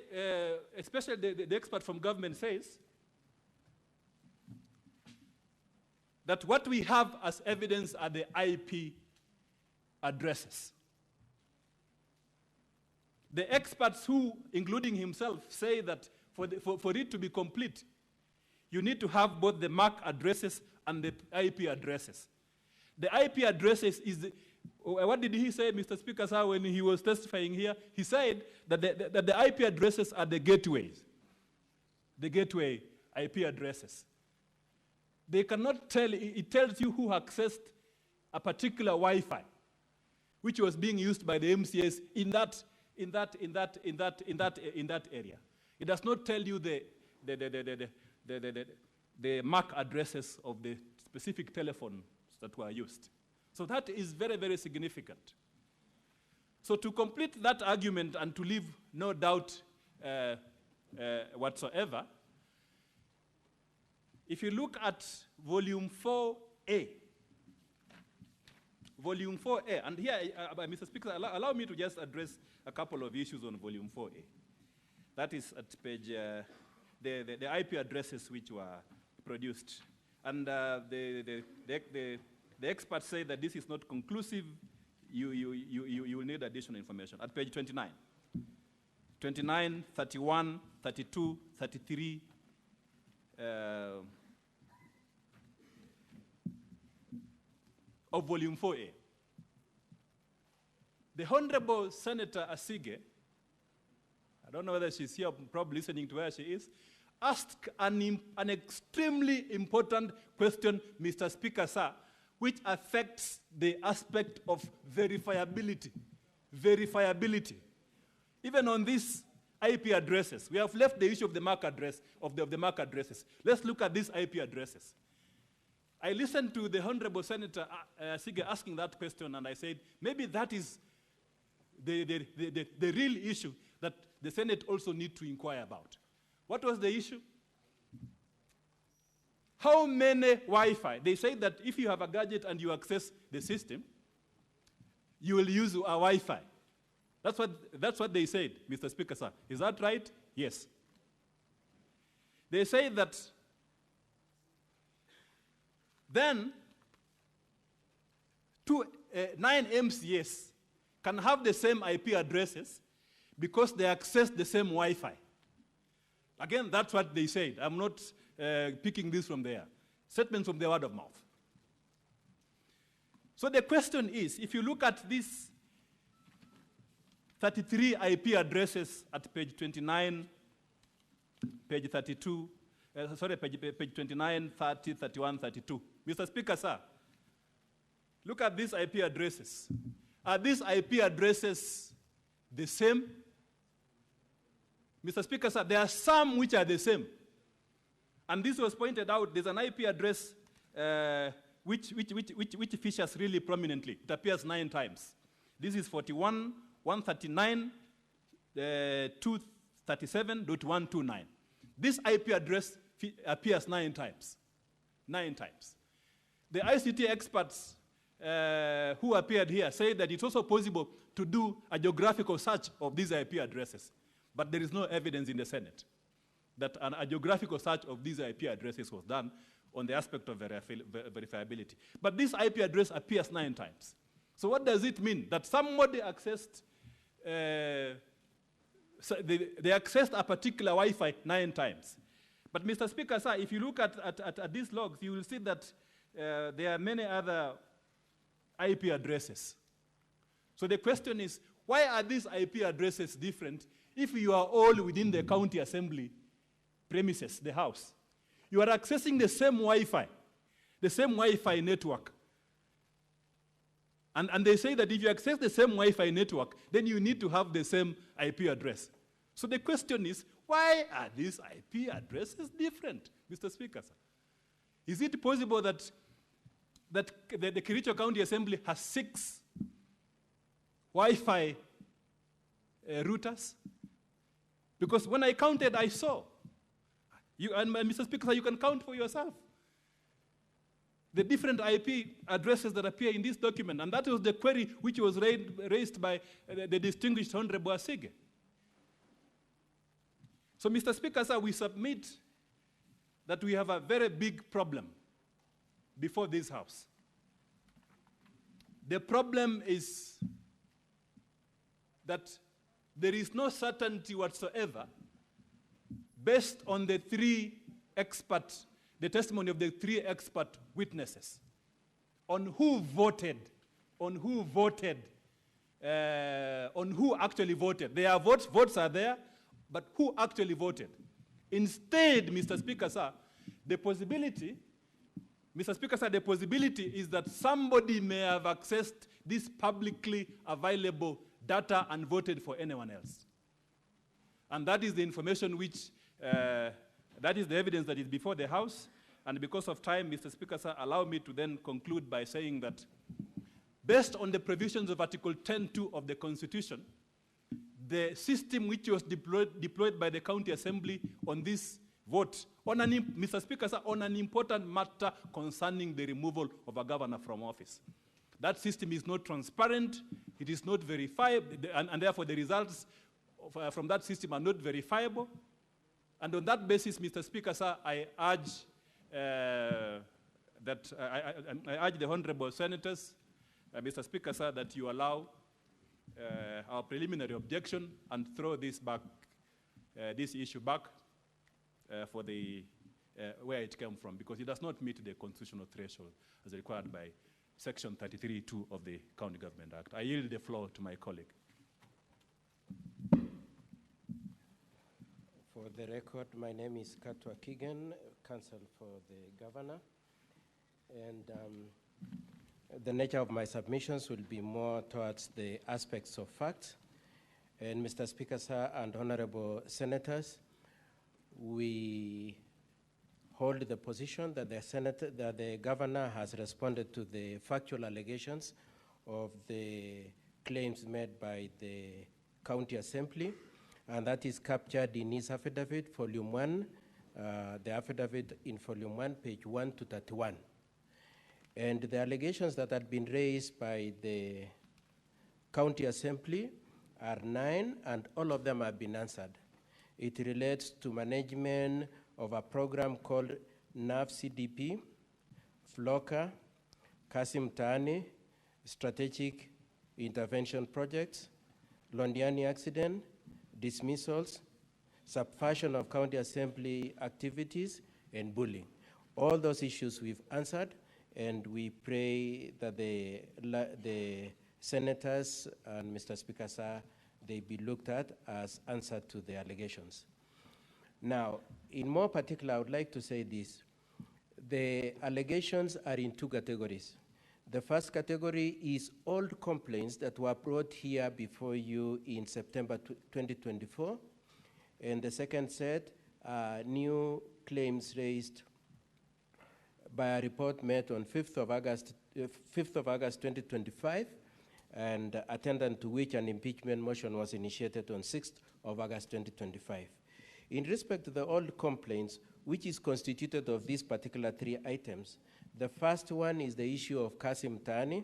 especially the expert from government says, that what we have as evidence are the IP addresses. The experts who, including himself, say that for it to be complete, you need to have both the MAC addresses and the IP addresses. The IP addresses is, what did he say, Mr. Speaker, sir, when he was testifying here? He said that the IP addresses are the gateways, the gateway IP addresses. They cannot tell, it tells you who accessed a particular Wi-Fi, which was being used by the MCAs in that area. It does not tell you the MAC addresses of the specific telephones that were used. So that is very, very significant. So to complete that argument and to leave no doubt whatsoever, if you look at volume 4A, and here, Mr. Speaker, allow me to just address a couple of issues on volume 4A. That is at page, the IP addresses which were produced. And the experts say that this is not conclusive. You will need additional information. At page 29, 31, 32, 33, of volume 4A. The Honorable Senator Asige, I don't know whether she's here, probably listening to where she is, asked an extremely important question, Mr. Speaker, sir, which affects the aspect of verifiability. Verifiability. Even on these IP addresses, we have left the issue of the MAC address, of the MAC addresses. Let's look at these IP addresses. I listened to the Honorable Senator Asige asking that question, and I said, maybe that is the real issue that the Senate also need to inquire about. What was the issue? How many Wi-Fi? They say that if you have a gadget and you access the system, you will use a Wi-Fi. That's what they said, Mr. Speaker, sir. Is that right? Yes. They say that then 9 MCAs can have the same IP addresses because they access the same Wi-Fi. Again, that's what they said. I'm not picking this from there. Statements from the word of mouth. So the question is, if you look at these 33 IP addresses at page 29, page 32, page 29, 30, 31, 32. Mr. Speaker, sir, look at these IP addresses. Are these IP addresses the same? Mr. Speaker, sir, there are some which are the same. And this was pointed out. There's an IP address which features really prominently. It appears 9 times. This is 41, 139, 237.129. This IP address appears 9 times. 9 times. The ICT experts who appeared here say that it's also possible to do a geographical search of these IP addresses. But there is no evidence in the Senate that a geographical search of these IP addresses was done on the aspect of verifiability. But this IP address appears 9 times. So what does it mean? That somebody accessed, they accessed a particular Wi-Fi 9 times. But Mr. Speaker, sir, if you look at these logs, you will see that there are many other IP addresses. So the question is, Why are these IP addresses different if you are all within the county assembly premises, the house? You are accessing the same Wi-Fi network. And they say that if you access the same Wi-Fi network, then you need to have the same IP address. So the question is, why are these IP addresses different, Mr. Speaker, sir? Is it possible that the Kericho County Assembly has 6 Wi-Fi routers? Because when I counted, I saw. And Mr. Speaker, sir, you can count for yourself the different IP addresses that appear in this document. And that was the query which was raised by the distinguished Honorable Asige. So, Mr. Speaker, sir, we submit that we have a very big problem before this House. The problem is that there is no certainty whatsoever based on the testimony of the 3 expert witnesses on who voted, on who actually voted. Their votes are there, but who actually voted? Instead, Mr. Speaker, sir, the possibility is that somebody may have accessed this publicly available data and voted for anyone else. And that is the information which, that is the evidence that is before the House. And because of time, Mr. Speaker, sir, allow me to then conclude by saying that based on the provisions of Article 10.2 of the Constitution, the system which was deployed by the County Assembly on this vote, Mr. Speaker, sir, on an important matter concerning the removal of a governor from office. That system is not transparent, it is not verifiable, and therefore the results from that system are not verifiable. And on that basis, Mr. Speaker, sir, I urge I urge the honorable senators, Mr. Speaker, sir, that you allow our preliminary objection and throw this issue back for the where it came from, because it does not meet the constitutional threshold as required by Section 33(2) of the County Government Act. I yield the floor to my colleague. For the record, my name is Katwa Kigen, counsel for the governor. And the nature of my submissions will be more towards the aspects of fact. And Mr. Speaker, sir, and honorable senators, we hold the position that the governor has responded to the factual allegations of the claims made by the County Assembly, and that is captured in his affidavit, volume 1, the affidavit in volume 1, page 1 to 31. And the allegations that had been raised by the County Assembly are 9, and all of them have been answered. It relates to management of a program called NAV-CDP, FLOCA, Kasim Tani, Strategic Intervention Projects, Londiani accident, dismissals, subversion of County Assembly activities, and bullying. All those issues we've answered, and we pray that the senators and Mr. Speaker, sir, they be looked at as answer to the allegations. Now, in more particular, I would like to say this. The allegations are in 2 categories. The first category is old complaints that were brought here before you in September 2024. And the second set are new claims raised by a report made on 5th of August 2025, and attendant to which an impeachment motion was initiated on 6th of August 2025. In respect to the old complaints, which is constituted of these particular 3 items, the first one is the issue of Kasim Tani.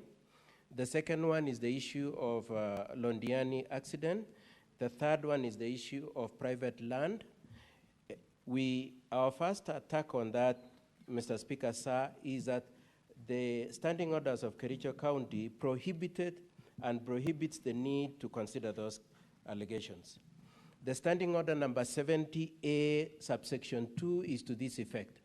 The second one is the issue of Londiani accident. The third one is the issue of private land. Our first attack on that, Mr. Speaker, sir, is that the standing orders of Kericho County prohibited and prohibits the need to consider those allegations. The standing order number 70A subsection 2 is to this effect.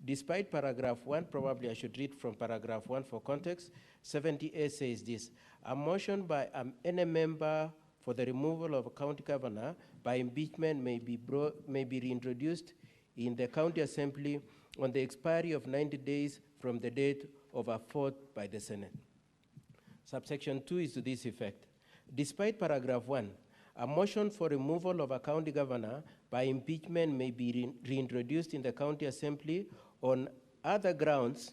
Despite paragraph 1, probably I should read from paragraph 1 for context, 70A says this: a motion by any member for the removal of a county governor by impeachment may be reintroduced in the county assembly on the expiry of 90 days from the date of a vote by the Senate. Subsection 2 is to this effect: despite paragraph 1, a motion for removal of a county governor by impeachment may be reintroduced in the county assembly on other grounds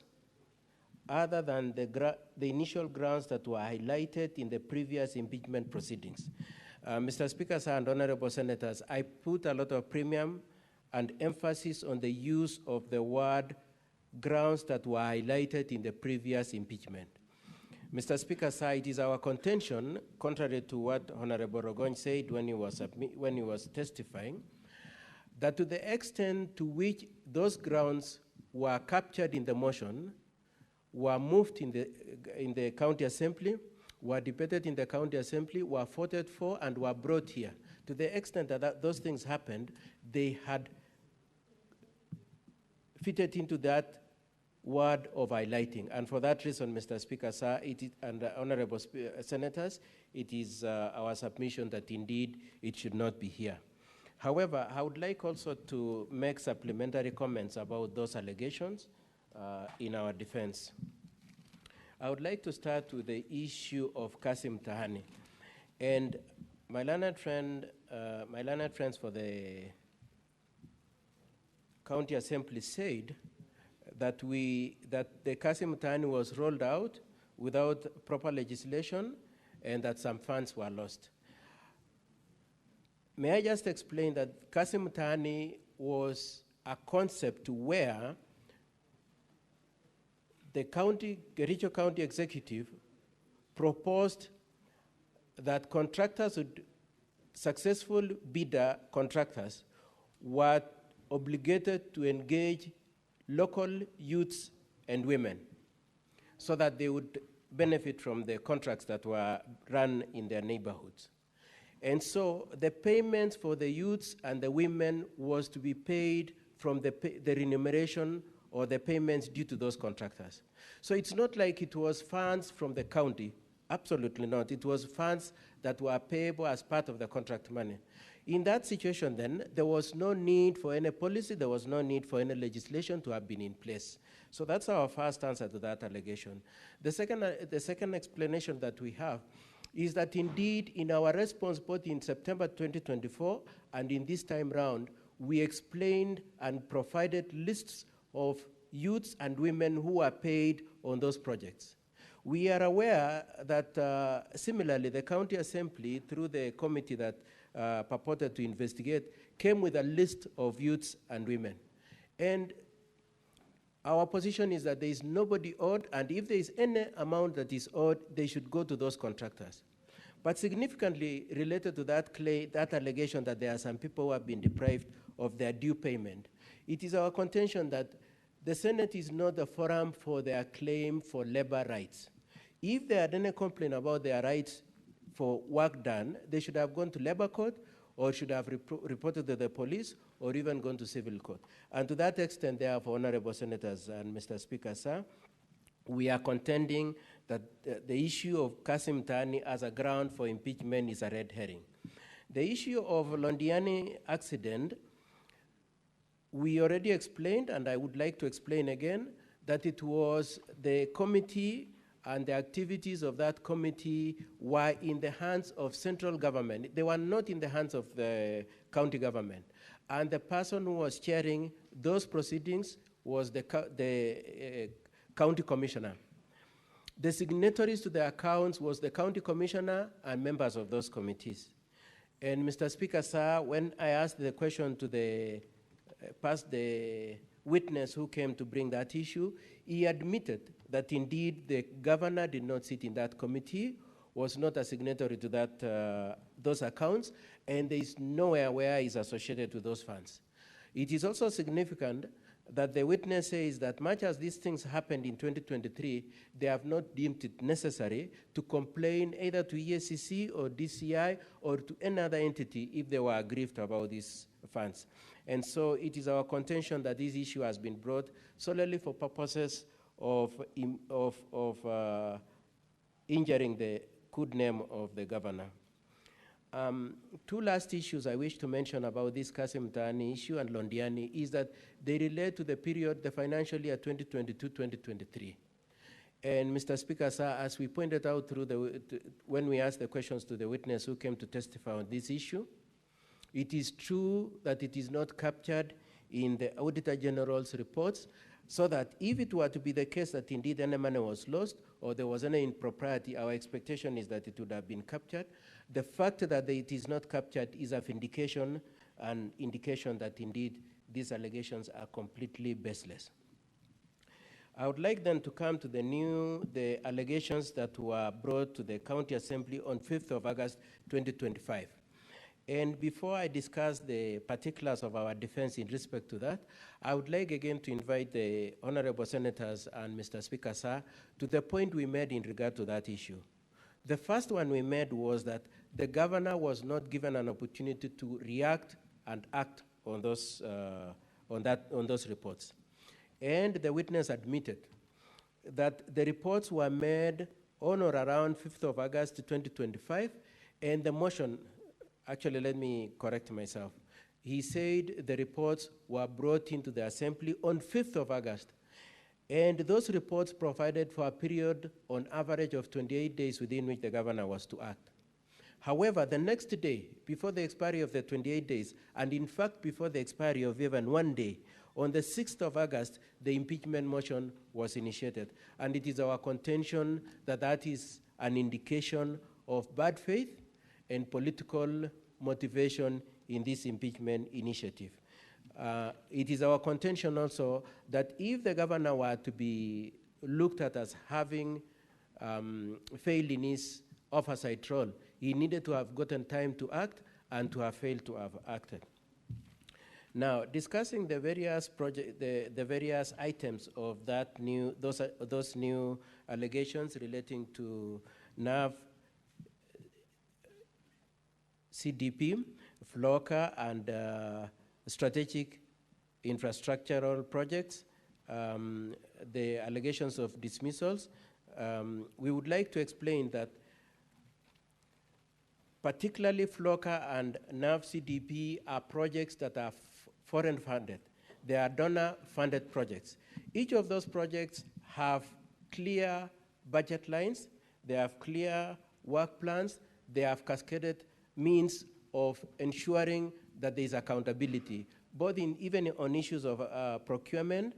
other than the initial grounds that were highlighted in the previous impeachment proceedings. Mr. Speaker, sir, and honorable senators, I put a lot of premium and emphasis on the use of the word grounds that were highlighted in the previous impeachment. Mr. Speaker, sir, it is our contention, contrary to what Honorable Rogony said when he was testifying, that to the extent to which those grounds were captured in the motion, were moved in the county assembly, were debated in the county assembly, were voted for, and were brought here. To the extent that those things happened, they had fitted into that word of highlighting. And for that reason, Mr. Speaker, sir, and honorable senators, it is our submission that indeed it should not be here. However, I would like also to make supplementary comments about those allegations in our defense. I would like to start with the issue of Kasim Tahani. And my learned friends for the county assembly said that the Kasim Tahani was rolled out without proper legislation and that some funds were lost. May I just explain that Kasim Tahani was a concept where the Kericho County Executive proposed that successful bidder contractors were obligated to engage local youths and women so that they would benefit from the contracts that were run in their neighborhoods. And so the payments for the youths and the women was to be paid from the remuneration or the payments due to those contractors. So it's not like it was funds from the county, absolutely not. It was funds that were payable as part of the contract money. In that situation then, there was no need for any policy, there was no need for any legislation to have been in place. So that's our first answer to that allegation. The second explanation that we have is that indeed in our response both in September 2024 and in this time round, we explained and provided lists of youths and women who are paid on those projects. We are aware that similarly the county assembly, through the committee that purported to investigate, came with a list of youths and women. And our position is that there is nobody owed, and if there is any amount that is owed, they should go to those contractors. But significantly related to that allegation that there are some people who have been deprived of their due payment, it is our contention that the Senate is not the forum for their claim for labor rights. If they had any complaint about their rights for work done, they should have gone to labor court or should have reported to the police or even gone to civil court. And to that extent, therefore, honorable senators and Mr. Speaker, sir, we are contending that the issue of Kasim Tahani as a ground for impeachment is a red herring. The issue of Londiani accident, we already explained, and I would like to explain again, that it was the committee and the activities of that committee were in the hands of central government. They were not in the hands of the county government. And the person who was chairing those proceedings was the county commissioner. The signatories to the accounts was the county commissioner and members of those committees. And Mr. Speaker, sir, when I asked the question to the witness who came to bring that issue, he admitted that indeed the governor did not sit in that committee, was not a signatory to those accounts, and there is nowhere where he's associated with those funds. It is also significant that the witness says that much as these things happened in 2023, they have not deemed it necessary to complain either to EACC or DCI or to any other entity if they were aggrieved about these funds. And so it is our contention that this issue has been brought solely for purposes of injuring the good name of the governor. Two last issues I wish to mention about this Kasim Mtaani issue and Londiani is that they relate to the period, the financial year 2022-2023. And Mr. Speaker, sir, as we pointed out when we asked the questions to the witness who came to testify on this issue, it is true that it is not captured in the Auditor General's reports, so that if it were to be the case that indeed any money was lost or there was any impropriety, our expectation is that it would have been captured. The fact that it is not captured is an indication that indeed these allegations are completely baseless. I would like then to come to the allegations that were brought to the County Assembly on 5th of August 2025. And before I discuss the particulars of our defense in respect to that, I would like again to invite the honorable senators and Mr. Speaker, sir, to the point we made in regard to that issue. The first one we made was that the governor was not given an opportunity to react and act on those reports. And the witness admitted that the reports were made on or around 5th of August 2025, and the motion, actually let me correct myself. He said the reports were brought into the assembly on 5th of August. And those reports provided for a period on average of 28 days within which the governor was to act. However, the next day, before the expiry of the 28 days, and in fact before the expiry of even 1 day, on the 6th of August, the impeachment motion was initiated. And it is our contention that that is an indication of bad faith and political motivation in this impeachment initiative. It is our contention also that if the governor were to be looked at as having failed in his oversight role, he needed to have gotten time to act and to have failed to have acted. Now, discussing the various the various items of that those new allegations relating to NAV, CDP, FLOCA, and strategic infrastructural projects, the allegations of dismissals, we would like to explain that particularly FLOCA and NAV CDP are projects that are foreign funded. They are donor funded projects. Each of those projects have clear budget lines, they have clear work plans, they have cascaded means of ensuring that there is accountability, both even on issues of procurement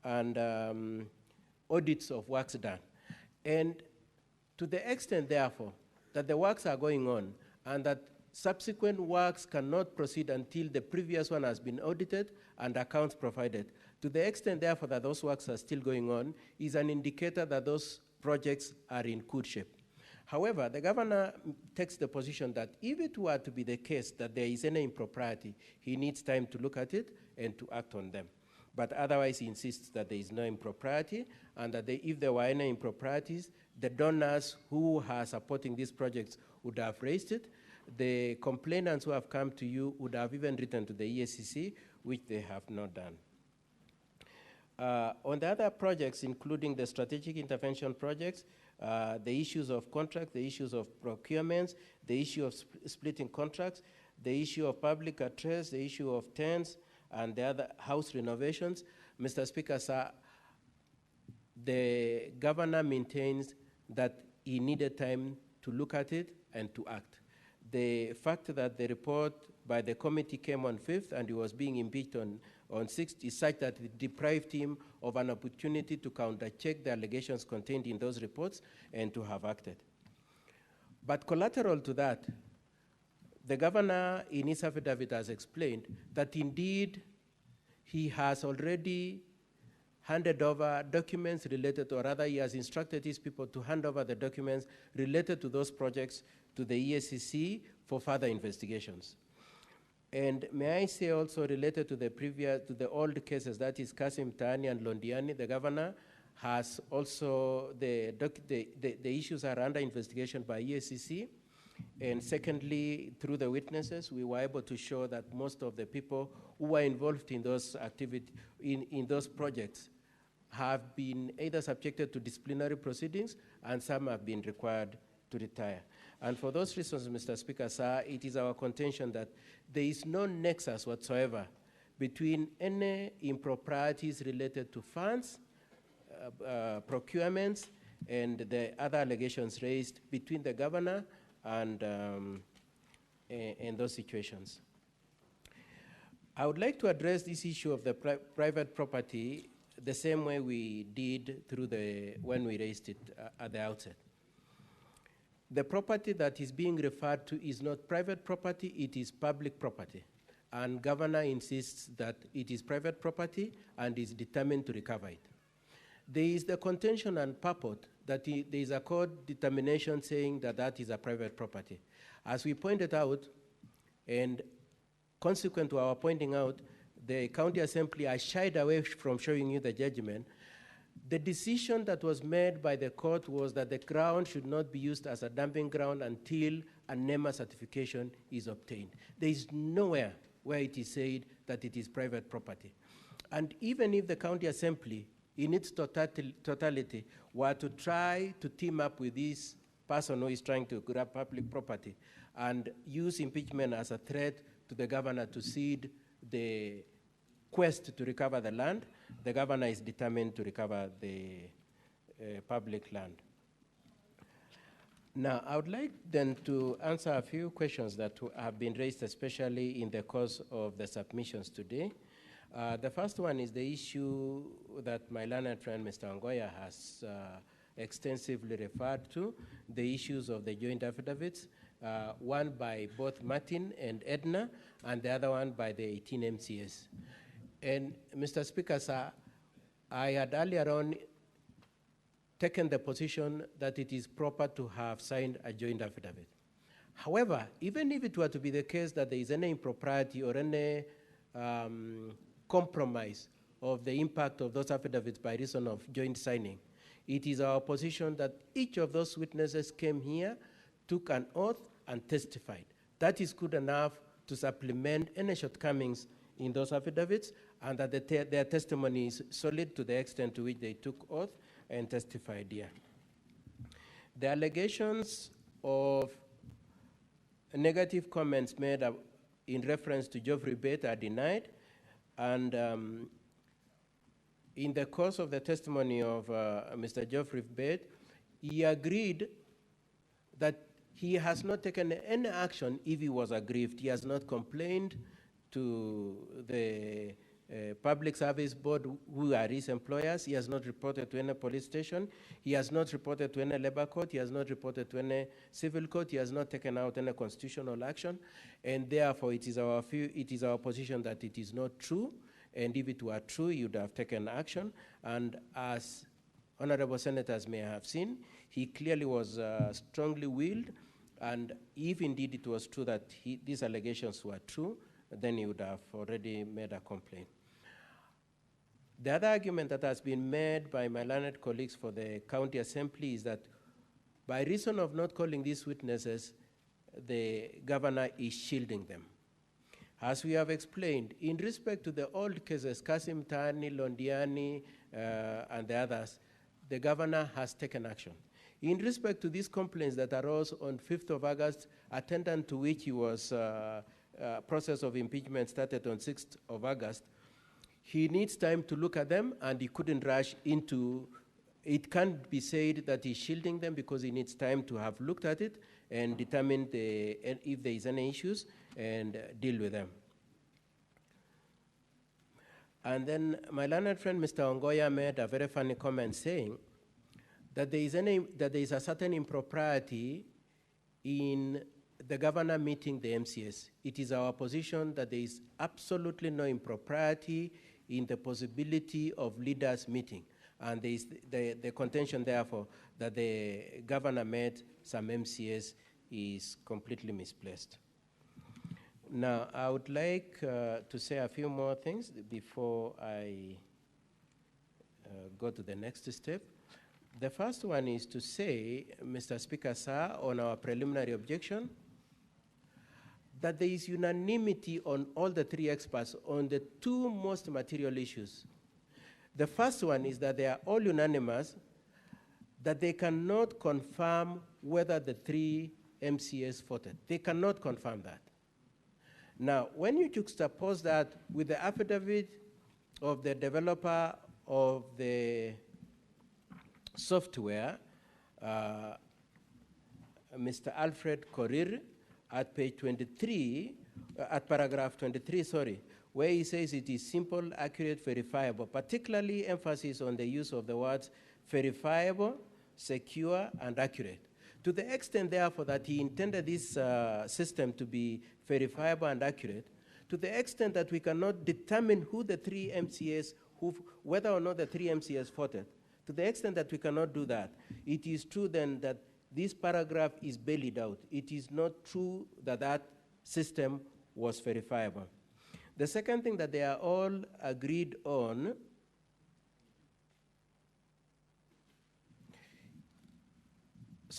and audits of works done. And to the extent, therefore, that the works are going on and that subsequent works cannot proceed until the previous one has been audited and accounts provided, to the extent, therefore, that those works are still going on, is an indicator that those projects are in good shape. However, the governor takes the position that if it were to be the case that there is any impropriety, he needs time to look at it and to act on them. But otherwise, he insists that there is no impropriety, and that if there were any improprieties, the donors who are supporting these projects would have raised it. The complainants who have come to you would have even written to the EACC, which they have not done. On the other projects, including the strategic intervention projects, the issues of contract, the issues of procurements, the issue of splitting contracts, the issue of public address, the issue of tents, and the other house renovations, Mr. Speaker, sir, the governor maintains that he needed time to look at it and to act. The fact that the report by the committee came on 5th and he was being impeached on 6th is such that it deprived him of an opportunity to counter-check the allegations contained in those reports and to have acted. But collateral to that, the governor in his affidavit has explained that indeed he has already handed over documents related to, or rather he has instructed his people to hand over the documents related to those projects to the EACC for further investigations. And may I say also related to the old cases, that is Kasim Mtaani and Londiani, the governor has also, the issues are under investigation by EACC, And secondly, through the witnesses, we were able to show that most of the people who were involved in those activities, in those projects, have been either subjected to disciplinary proceedings, and some have been required to retire. And for those reasons, Mr. Speaker, sir, it is our contention that there is no nexus whatsoever between any improprieties related to funds, procurements, and the other allegations raised between the governor and those situations. I would like to address this issue of the private property the same way we did when we raised it at the outset. The property that is being referred to is not private property, it is public property. And governor insists that it is private property and is determined to recover it. There is the contention and purport that there is a court determination saying that that is a private property. As we pointed out, and consequent to our pointing out, the county assembly has shied away from showing you the judgment. The decision that was made by the court was that the ground should not be used as a dumping ground until a NEMA certification is obtained. There is nowhere where it is said that it is private property. And even if the county assembly, in its totality, were to try to team up with this person who is trying to grab public property and use impeachment as a threat to the governor to cede the quest to recover the land, the governor is determined to recover the public land. Now, I would like then to answer a few questions that have been raised, especially in the course of the submissions today. The first one is the issue that my learned friend, Mr. Ongoya, has extensively referred to, the issues of the joint affidavits, one by both Martin and Edna, and the other one by the 18 MCAs. And Mr. Speaker, sir, I had earlier on taken the position that it is proper to have signed a joint affidavit. However, even if it were to be the case that there is any impropriety or any compromise of the impact of those affidavits by reason of joint signing, it is our position that each of those witnesses came here, took an oath, and testified. That is good enough to supplement any shortcomings in those affidavits, and that their testimony is solid to the extent to which they took oath and testified here. The allegations of negative comments made in reference to Geoffrey Bate are denied, and in the course of the testimony of Mr. Geoffrey Bate, he agreed that he has not taken any action if he was aggrieved. He has not complained to the Public Service Board, who are his employers. He has not reported to any police station. He has not reported to any labor court. He has not reported to any civil court. He has not taken out any constitutional action. And therefore, it is our position that it is not true. And if it were true, he would have taken action. And as honorable senators may have seen, he clearly was strongly willed. And if indeed it was true that these allegations were true, then he would have already made a complaint. The other argument that has been made by my learned colleagues for the county assembly is that by reason of not calling these witnesses, the governor is shielding them. As we have explained, in respect to the old cases, Kasim Tani, Londiani, and the others, the governor has taken action. In respect to these complaints that arose on 5th of August, attendant to which he was process of impeachment started on 6th of August, he needs time to look at them, and he couldn't rush into, it can't be said that he's shielding them because he needs time to have looked at it and determine if there is any issues and deal with them. And then my learned friend, Mr. Ongoya, made a very funny comment saying that there is a certain impropriety in the governor meeting the MCS. It is our position that there is absolutely no impropriety in the possibility of leaders meeting. And there is the contention, therefore, that the governor met some MCS is completely misplaced. Now, I would like to say a few more things before I go to the next step. The first one is to say, Mr. Speaker, sir, on our preliminary objection, that there is unanimity on all the three experts on the two most material issues. The first one is that they are all unanimous that they cannot confirm whether the three MCAs voted. They cannot confirm that. Now, when you juxtapose that with the affidavit of the developer of the software, Mr. Alfred Korir, at page 23, at paragraph 23, sorry, where he says it is simple, accurate, verifiable, particularly emphasis on the use of the words verifiable, secure, and accurate. To the extent, therefore, that he intended this system to be verifiable and accurate, to the extent that we cannot determine who the three MCAs, whether or not the three MCAs voted, to the extent that we cannot do that, it is true then that this paragraph is bailed out. It is not true that that system was verifiable. The second thing that they are all agreed on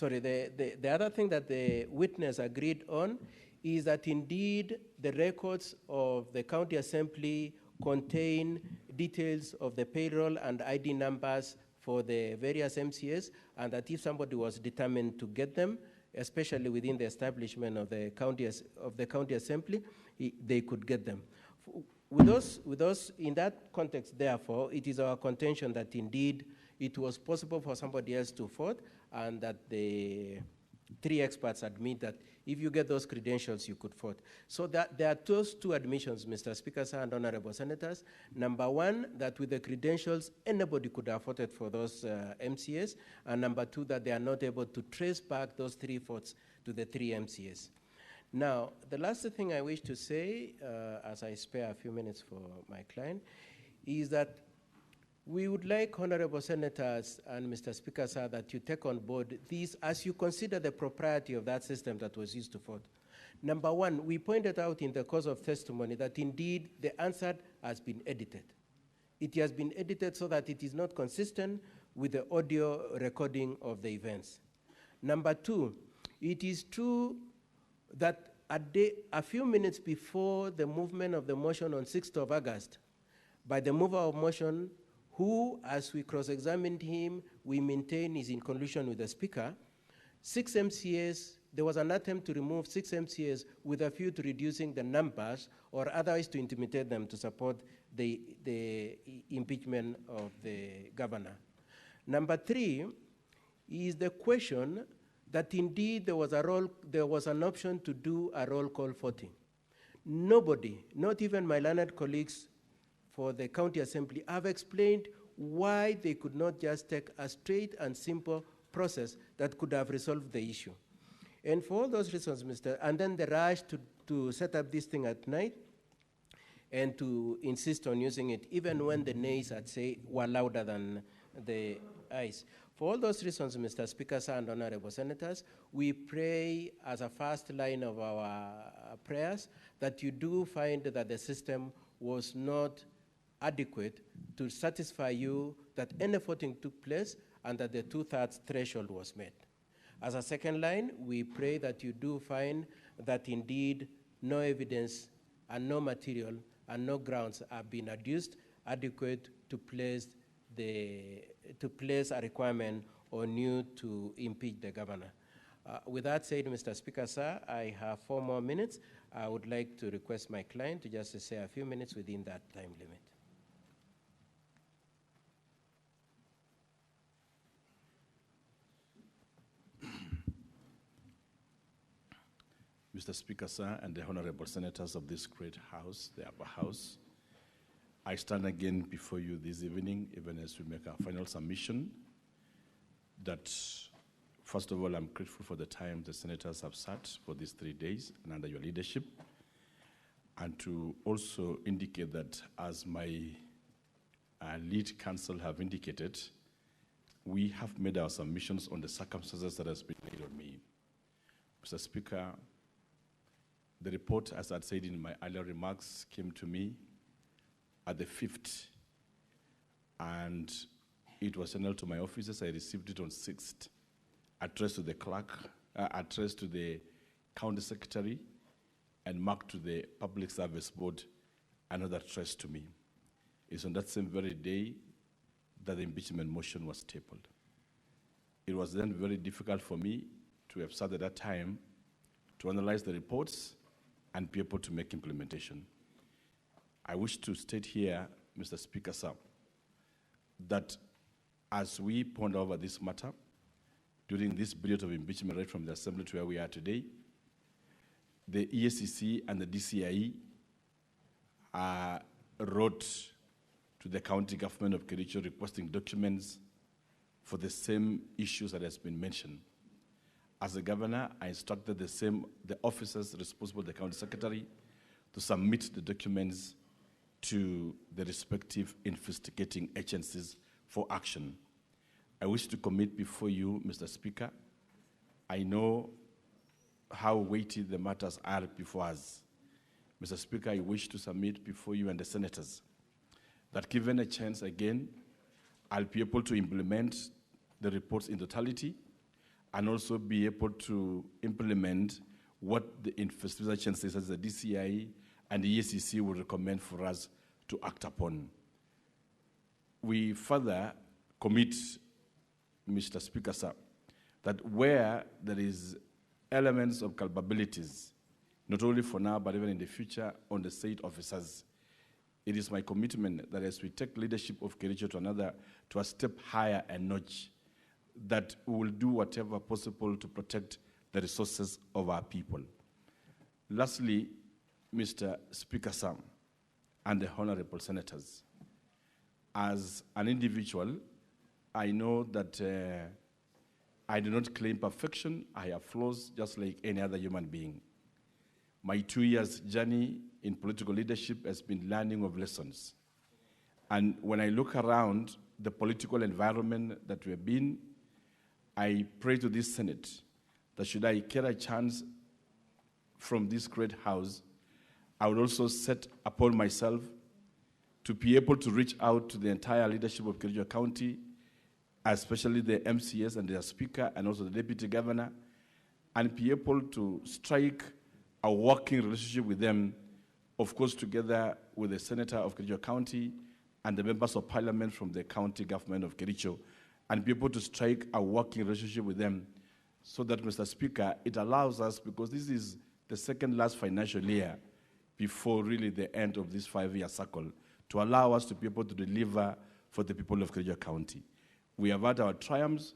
the other thing that the witness agreed on is that indeed the records of the county assembly contain details of the payroll and ID numbers for the various MCAs, and that if somebody was determined to get them, especially within the establishment of the county assembly, they could get them. With those, in that context, therefore, it is our contention that indeed it was possible for somebody else to vote, and that the three experts admit that if you get those credentials, you could vote. So that there are those two admissions, Mr. Speaker, sir, and honorable senators. Number one, that with the credentials, anybody could have voted for those MCAs. And number two, that they are not able to trace back those three votes to the three MCAs. Now, the last thing I wish to say, as I spare a few minutes for my client, is that we would like, honorable senators and Mr. Speaker, sir, that you take on board these as you consider the propriety of that system that was used to vote. Number one, we pointed out in the course of testimony that indeed the answer has been edited. It has been edited so that it is not consistent with the audio recording of the events. Number two, it is true that a few minutes before the movement of the motion on 6th of August, by the mover of motion, who, as we cross-examined him, we maintain is in collusion with the speaker, 6 MCAs, there was an attempt to remove 6 MCAs with a view to reducing the numbers or otherwise to intimidate them to support the impeachment of the governor. Number three is the question that indeed there was an option to do a roll call voting. Nobody, not even my learned colleagues for the county assembly, have explained why they could not just take a straight and simple process that could have resolved the issue. And for all those reasons, and then the rush to set up this thing at night and to insist on using it, even when the nays, I'd say, were louder than the ayes. For all those reasons, Mr. Speaker, sir, and honorable senators, we pray as a first line of our prayers that you do find that the system was not adequate to satisfy you that any voting took place and that the 2/3 threshold was met. As a second line, we pray that you do find that indeed no evidence and no material and no grounds have been adduced adequate to place a requirement on you to impeach the governor. With that said, Mr. Speaker, sir, I have 4 more minutes. I would like to request my client to just say a few minutes within that time limit. Mr. Speaker, sir, and the honorable senators of this great house, the upper house, I stand again before you this evening, even as we make our final submission, that first of all, I'm grateful for the time the senators have sat for these 3 days and under your leadership, and to also indicate that as my lead counsel have indicated, we have made our submissions on the circumstances that has been laid on me. Mr. Speaker, the report, as I said in my earlier remarks, came to me at the 5th, and it was sent to my offices. I received it on 6th, addressed to the clerk, addressed to the county secretary, and marked to the Public Service Board another threat to me. It's on that same very day that the impeachment motion was tabled. It was then very difficult for me to have sat at that time to analyze the reports and be able to make implementation. I wish to state here, Mr. Speaker, sir, that as we ponder over this matter, during this period of impeachment right from the Assembly to where we are today, the EACC and the DCIE wrote to the county government of Kericho requesting documents for the same issues that has been mentioned. As a governor, I instructed the officers responsible, the county secretary, to submit the documents to the respective investigating agencies for action. I wish to commit before you, Mr. Speaker. I know how weighty the matters are before us. Mr. Speaker, I wish to submit before you and the senators that given a chance again, I'll be able to implement the reports in totality and also be able to implement what the investigative agencies as the DCI and the EACC will recommend for us to act upon. We further commit, Mr. Speaker, sir, that where there is elements of culpabilities, not only for now, but even in the future, on the state officers, it is my commitment that as we take leadership of Kericho to a step higher and notch, that we will do whatever possible to protect the resources of our people. Lastly, Mr. Speaker, sir, and the honorable senators, as an individual, I know that I do not claim perfection. I have flaws just like any other human being. My 2 years journey in political leadership has been learning of lessons. And when I look around the political environment that we've been, I pray to this Senate that should I get a chance from this great house, I would also set upon myself to be able to reach out to the entire leadership of Kericho County, especially the MCAs and their speaker and also the deputy governor, and be able to strike a working relationship with them, of course, together with the senator of Kericho County and the members of parliament from the county government of Kericho, and be able to strike a working relationship with them so that, Mr. Speaker, it allows us, because this is the second last financial year before really the end of this 5-year cycle, to allow us to be able to deliver for the people of Kericho County. We have had our triumphs,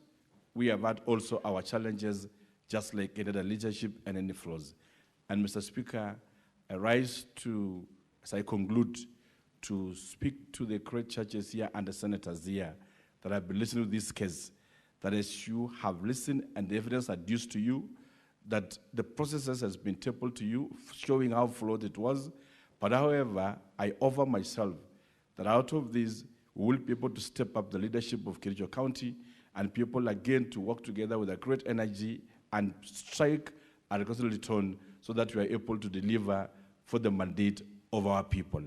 we have had also our challenges, just like any other leadership and any flaws. And Mr. Speaker, I rise to, as I conclude, to speak to the great churches here and the senators here that have been listening to this case, that as you have listened and the evidence adduced to you, that the processes has been tabled to you, showing how flawed it was. But however, I offer myself that out of this, we will be able to step up the leadership of Kericho County and people again to work together with a great energy and strike a reconciliatory tone so that we are able to deliver for the mandate of our people.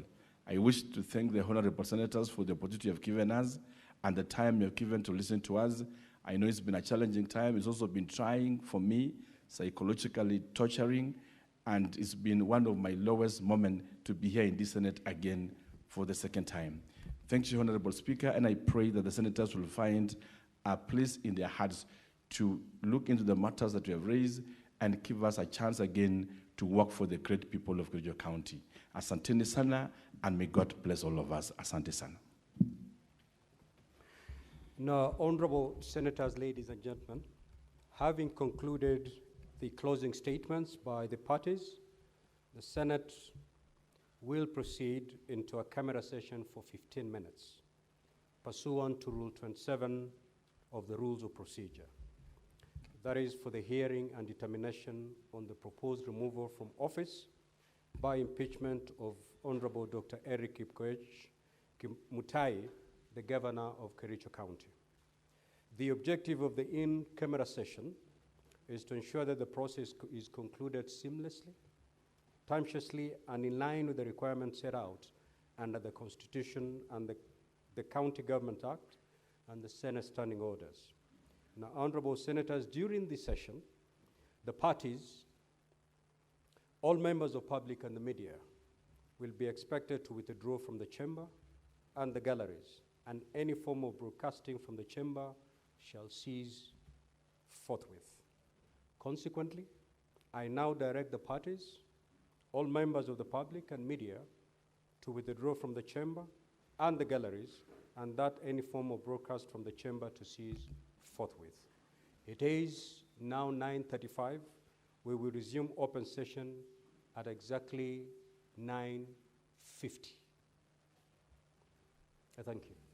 I wish to thank the honorable senators for the opportunity you have given us and the time you have given to listen to us. I know it's been a challenging time. It's also been trying for me, psychologically torturing, and it's been one of my lowest moments to be here in this Senate again for the second time. Thank you, Honorable Speaker, and I pray that the senators will find a place in their hearts to look into the matters that we have raised and give us a chance again to work for the great people of Kericho County. Asanteni sana, and may God bless all of us. Asante sana. Now, honorable senators, ladies and gentlemen, having concluded the closing statements by the parties, the Senate will proceed into a camera session for 15 minutes, pursuant to Rule 27 of the Rules of Procedure. That is for the hearing and determination on the proposed removal from office by impeachment of Honorable Dr. Irene Mutai, the Governor of Kericho County. The objective of the in-camera session is to ensure that the process is concluded seamlessly, timeously, and in line with the requirements set out under the Constitution and the County Government Act and the Senate Standing Orders. Now, honorable senators, during this session, the parties All members of public and the media will be expected to withdraw from the chamber and the galleries, and any form of broadcasting from the chamber shall cease forthwith. Consequently, I now direct the parties, all members of the public and media, to withdraw from the chamber and the galleries, and that any form of broadcast from the chamber to cease forthwith. It is now 9:35. We will resume open session at exactly 9:50. Thank you.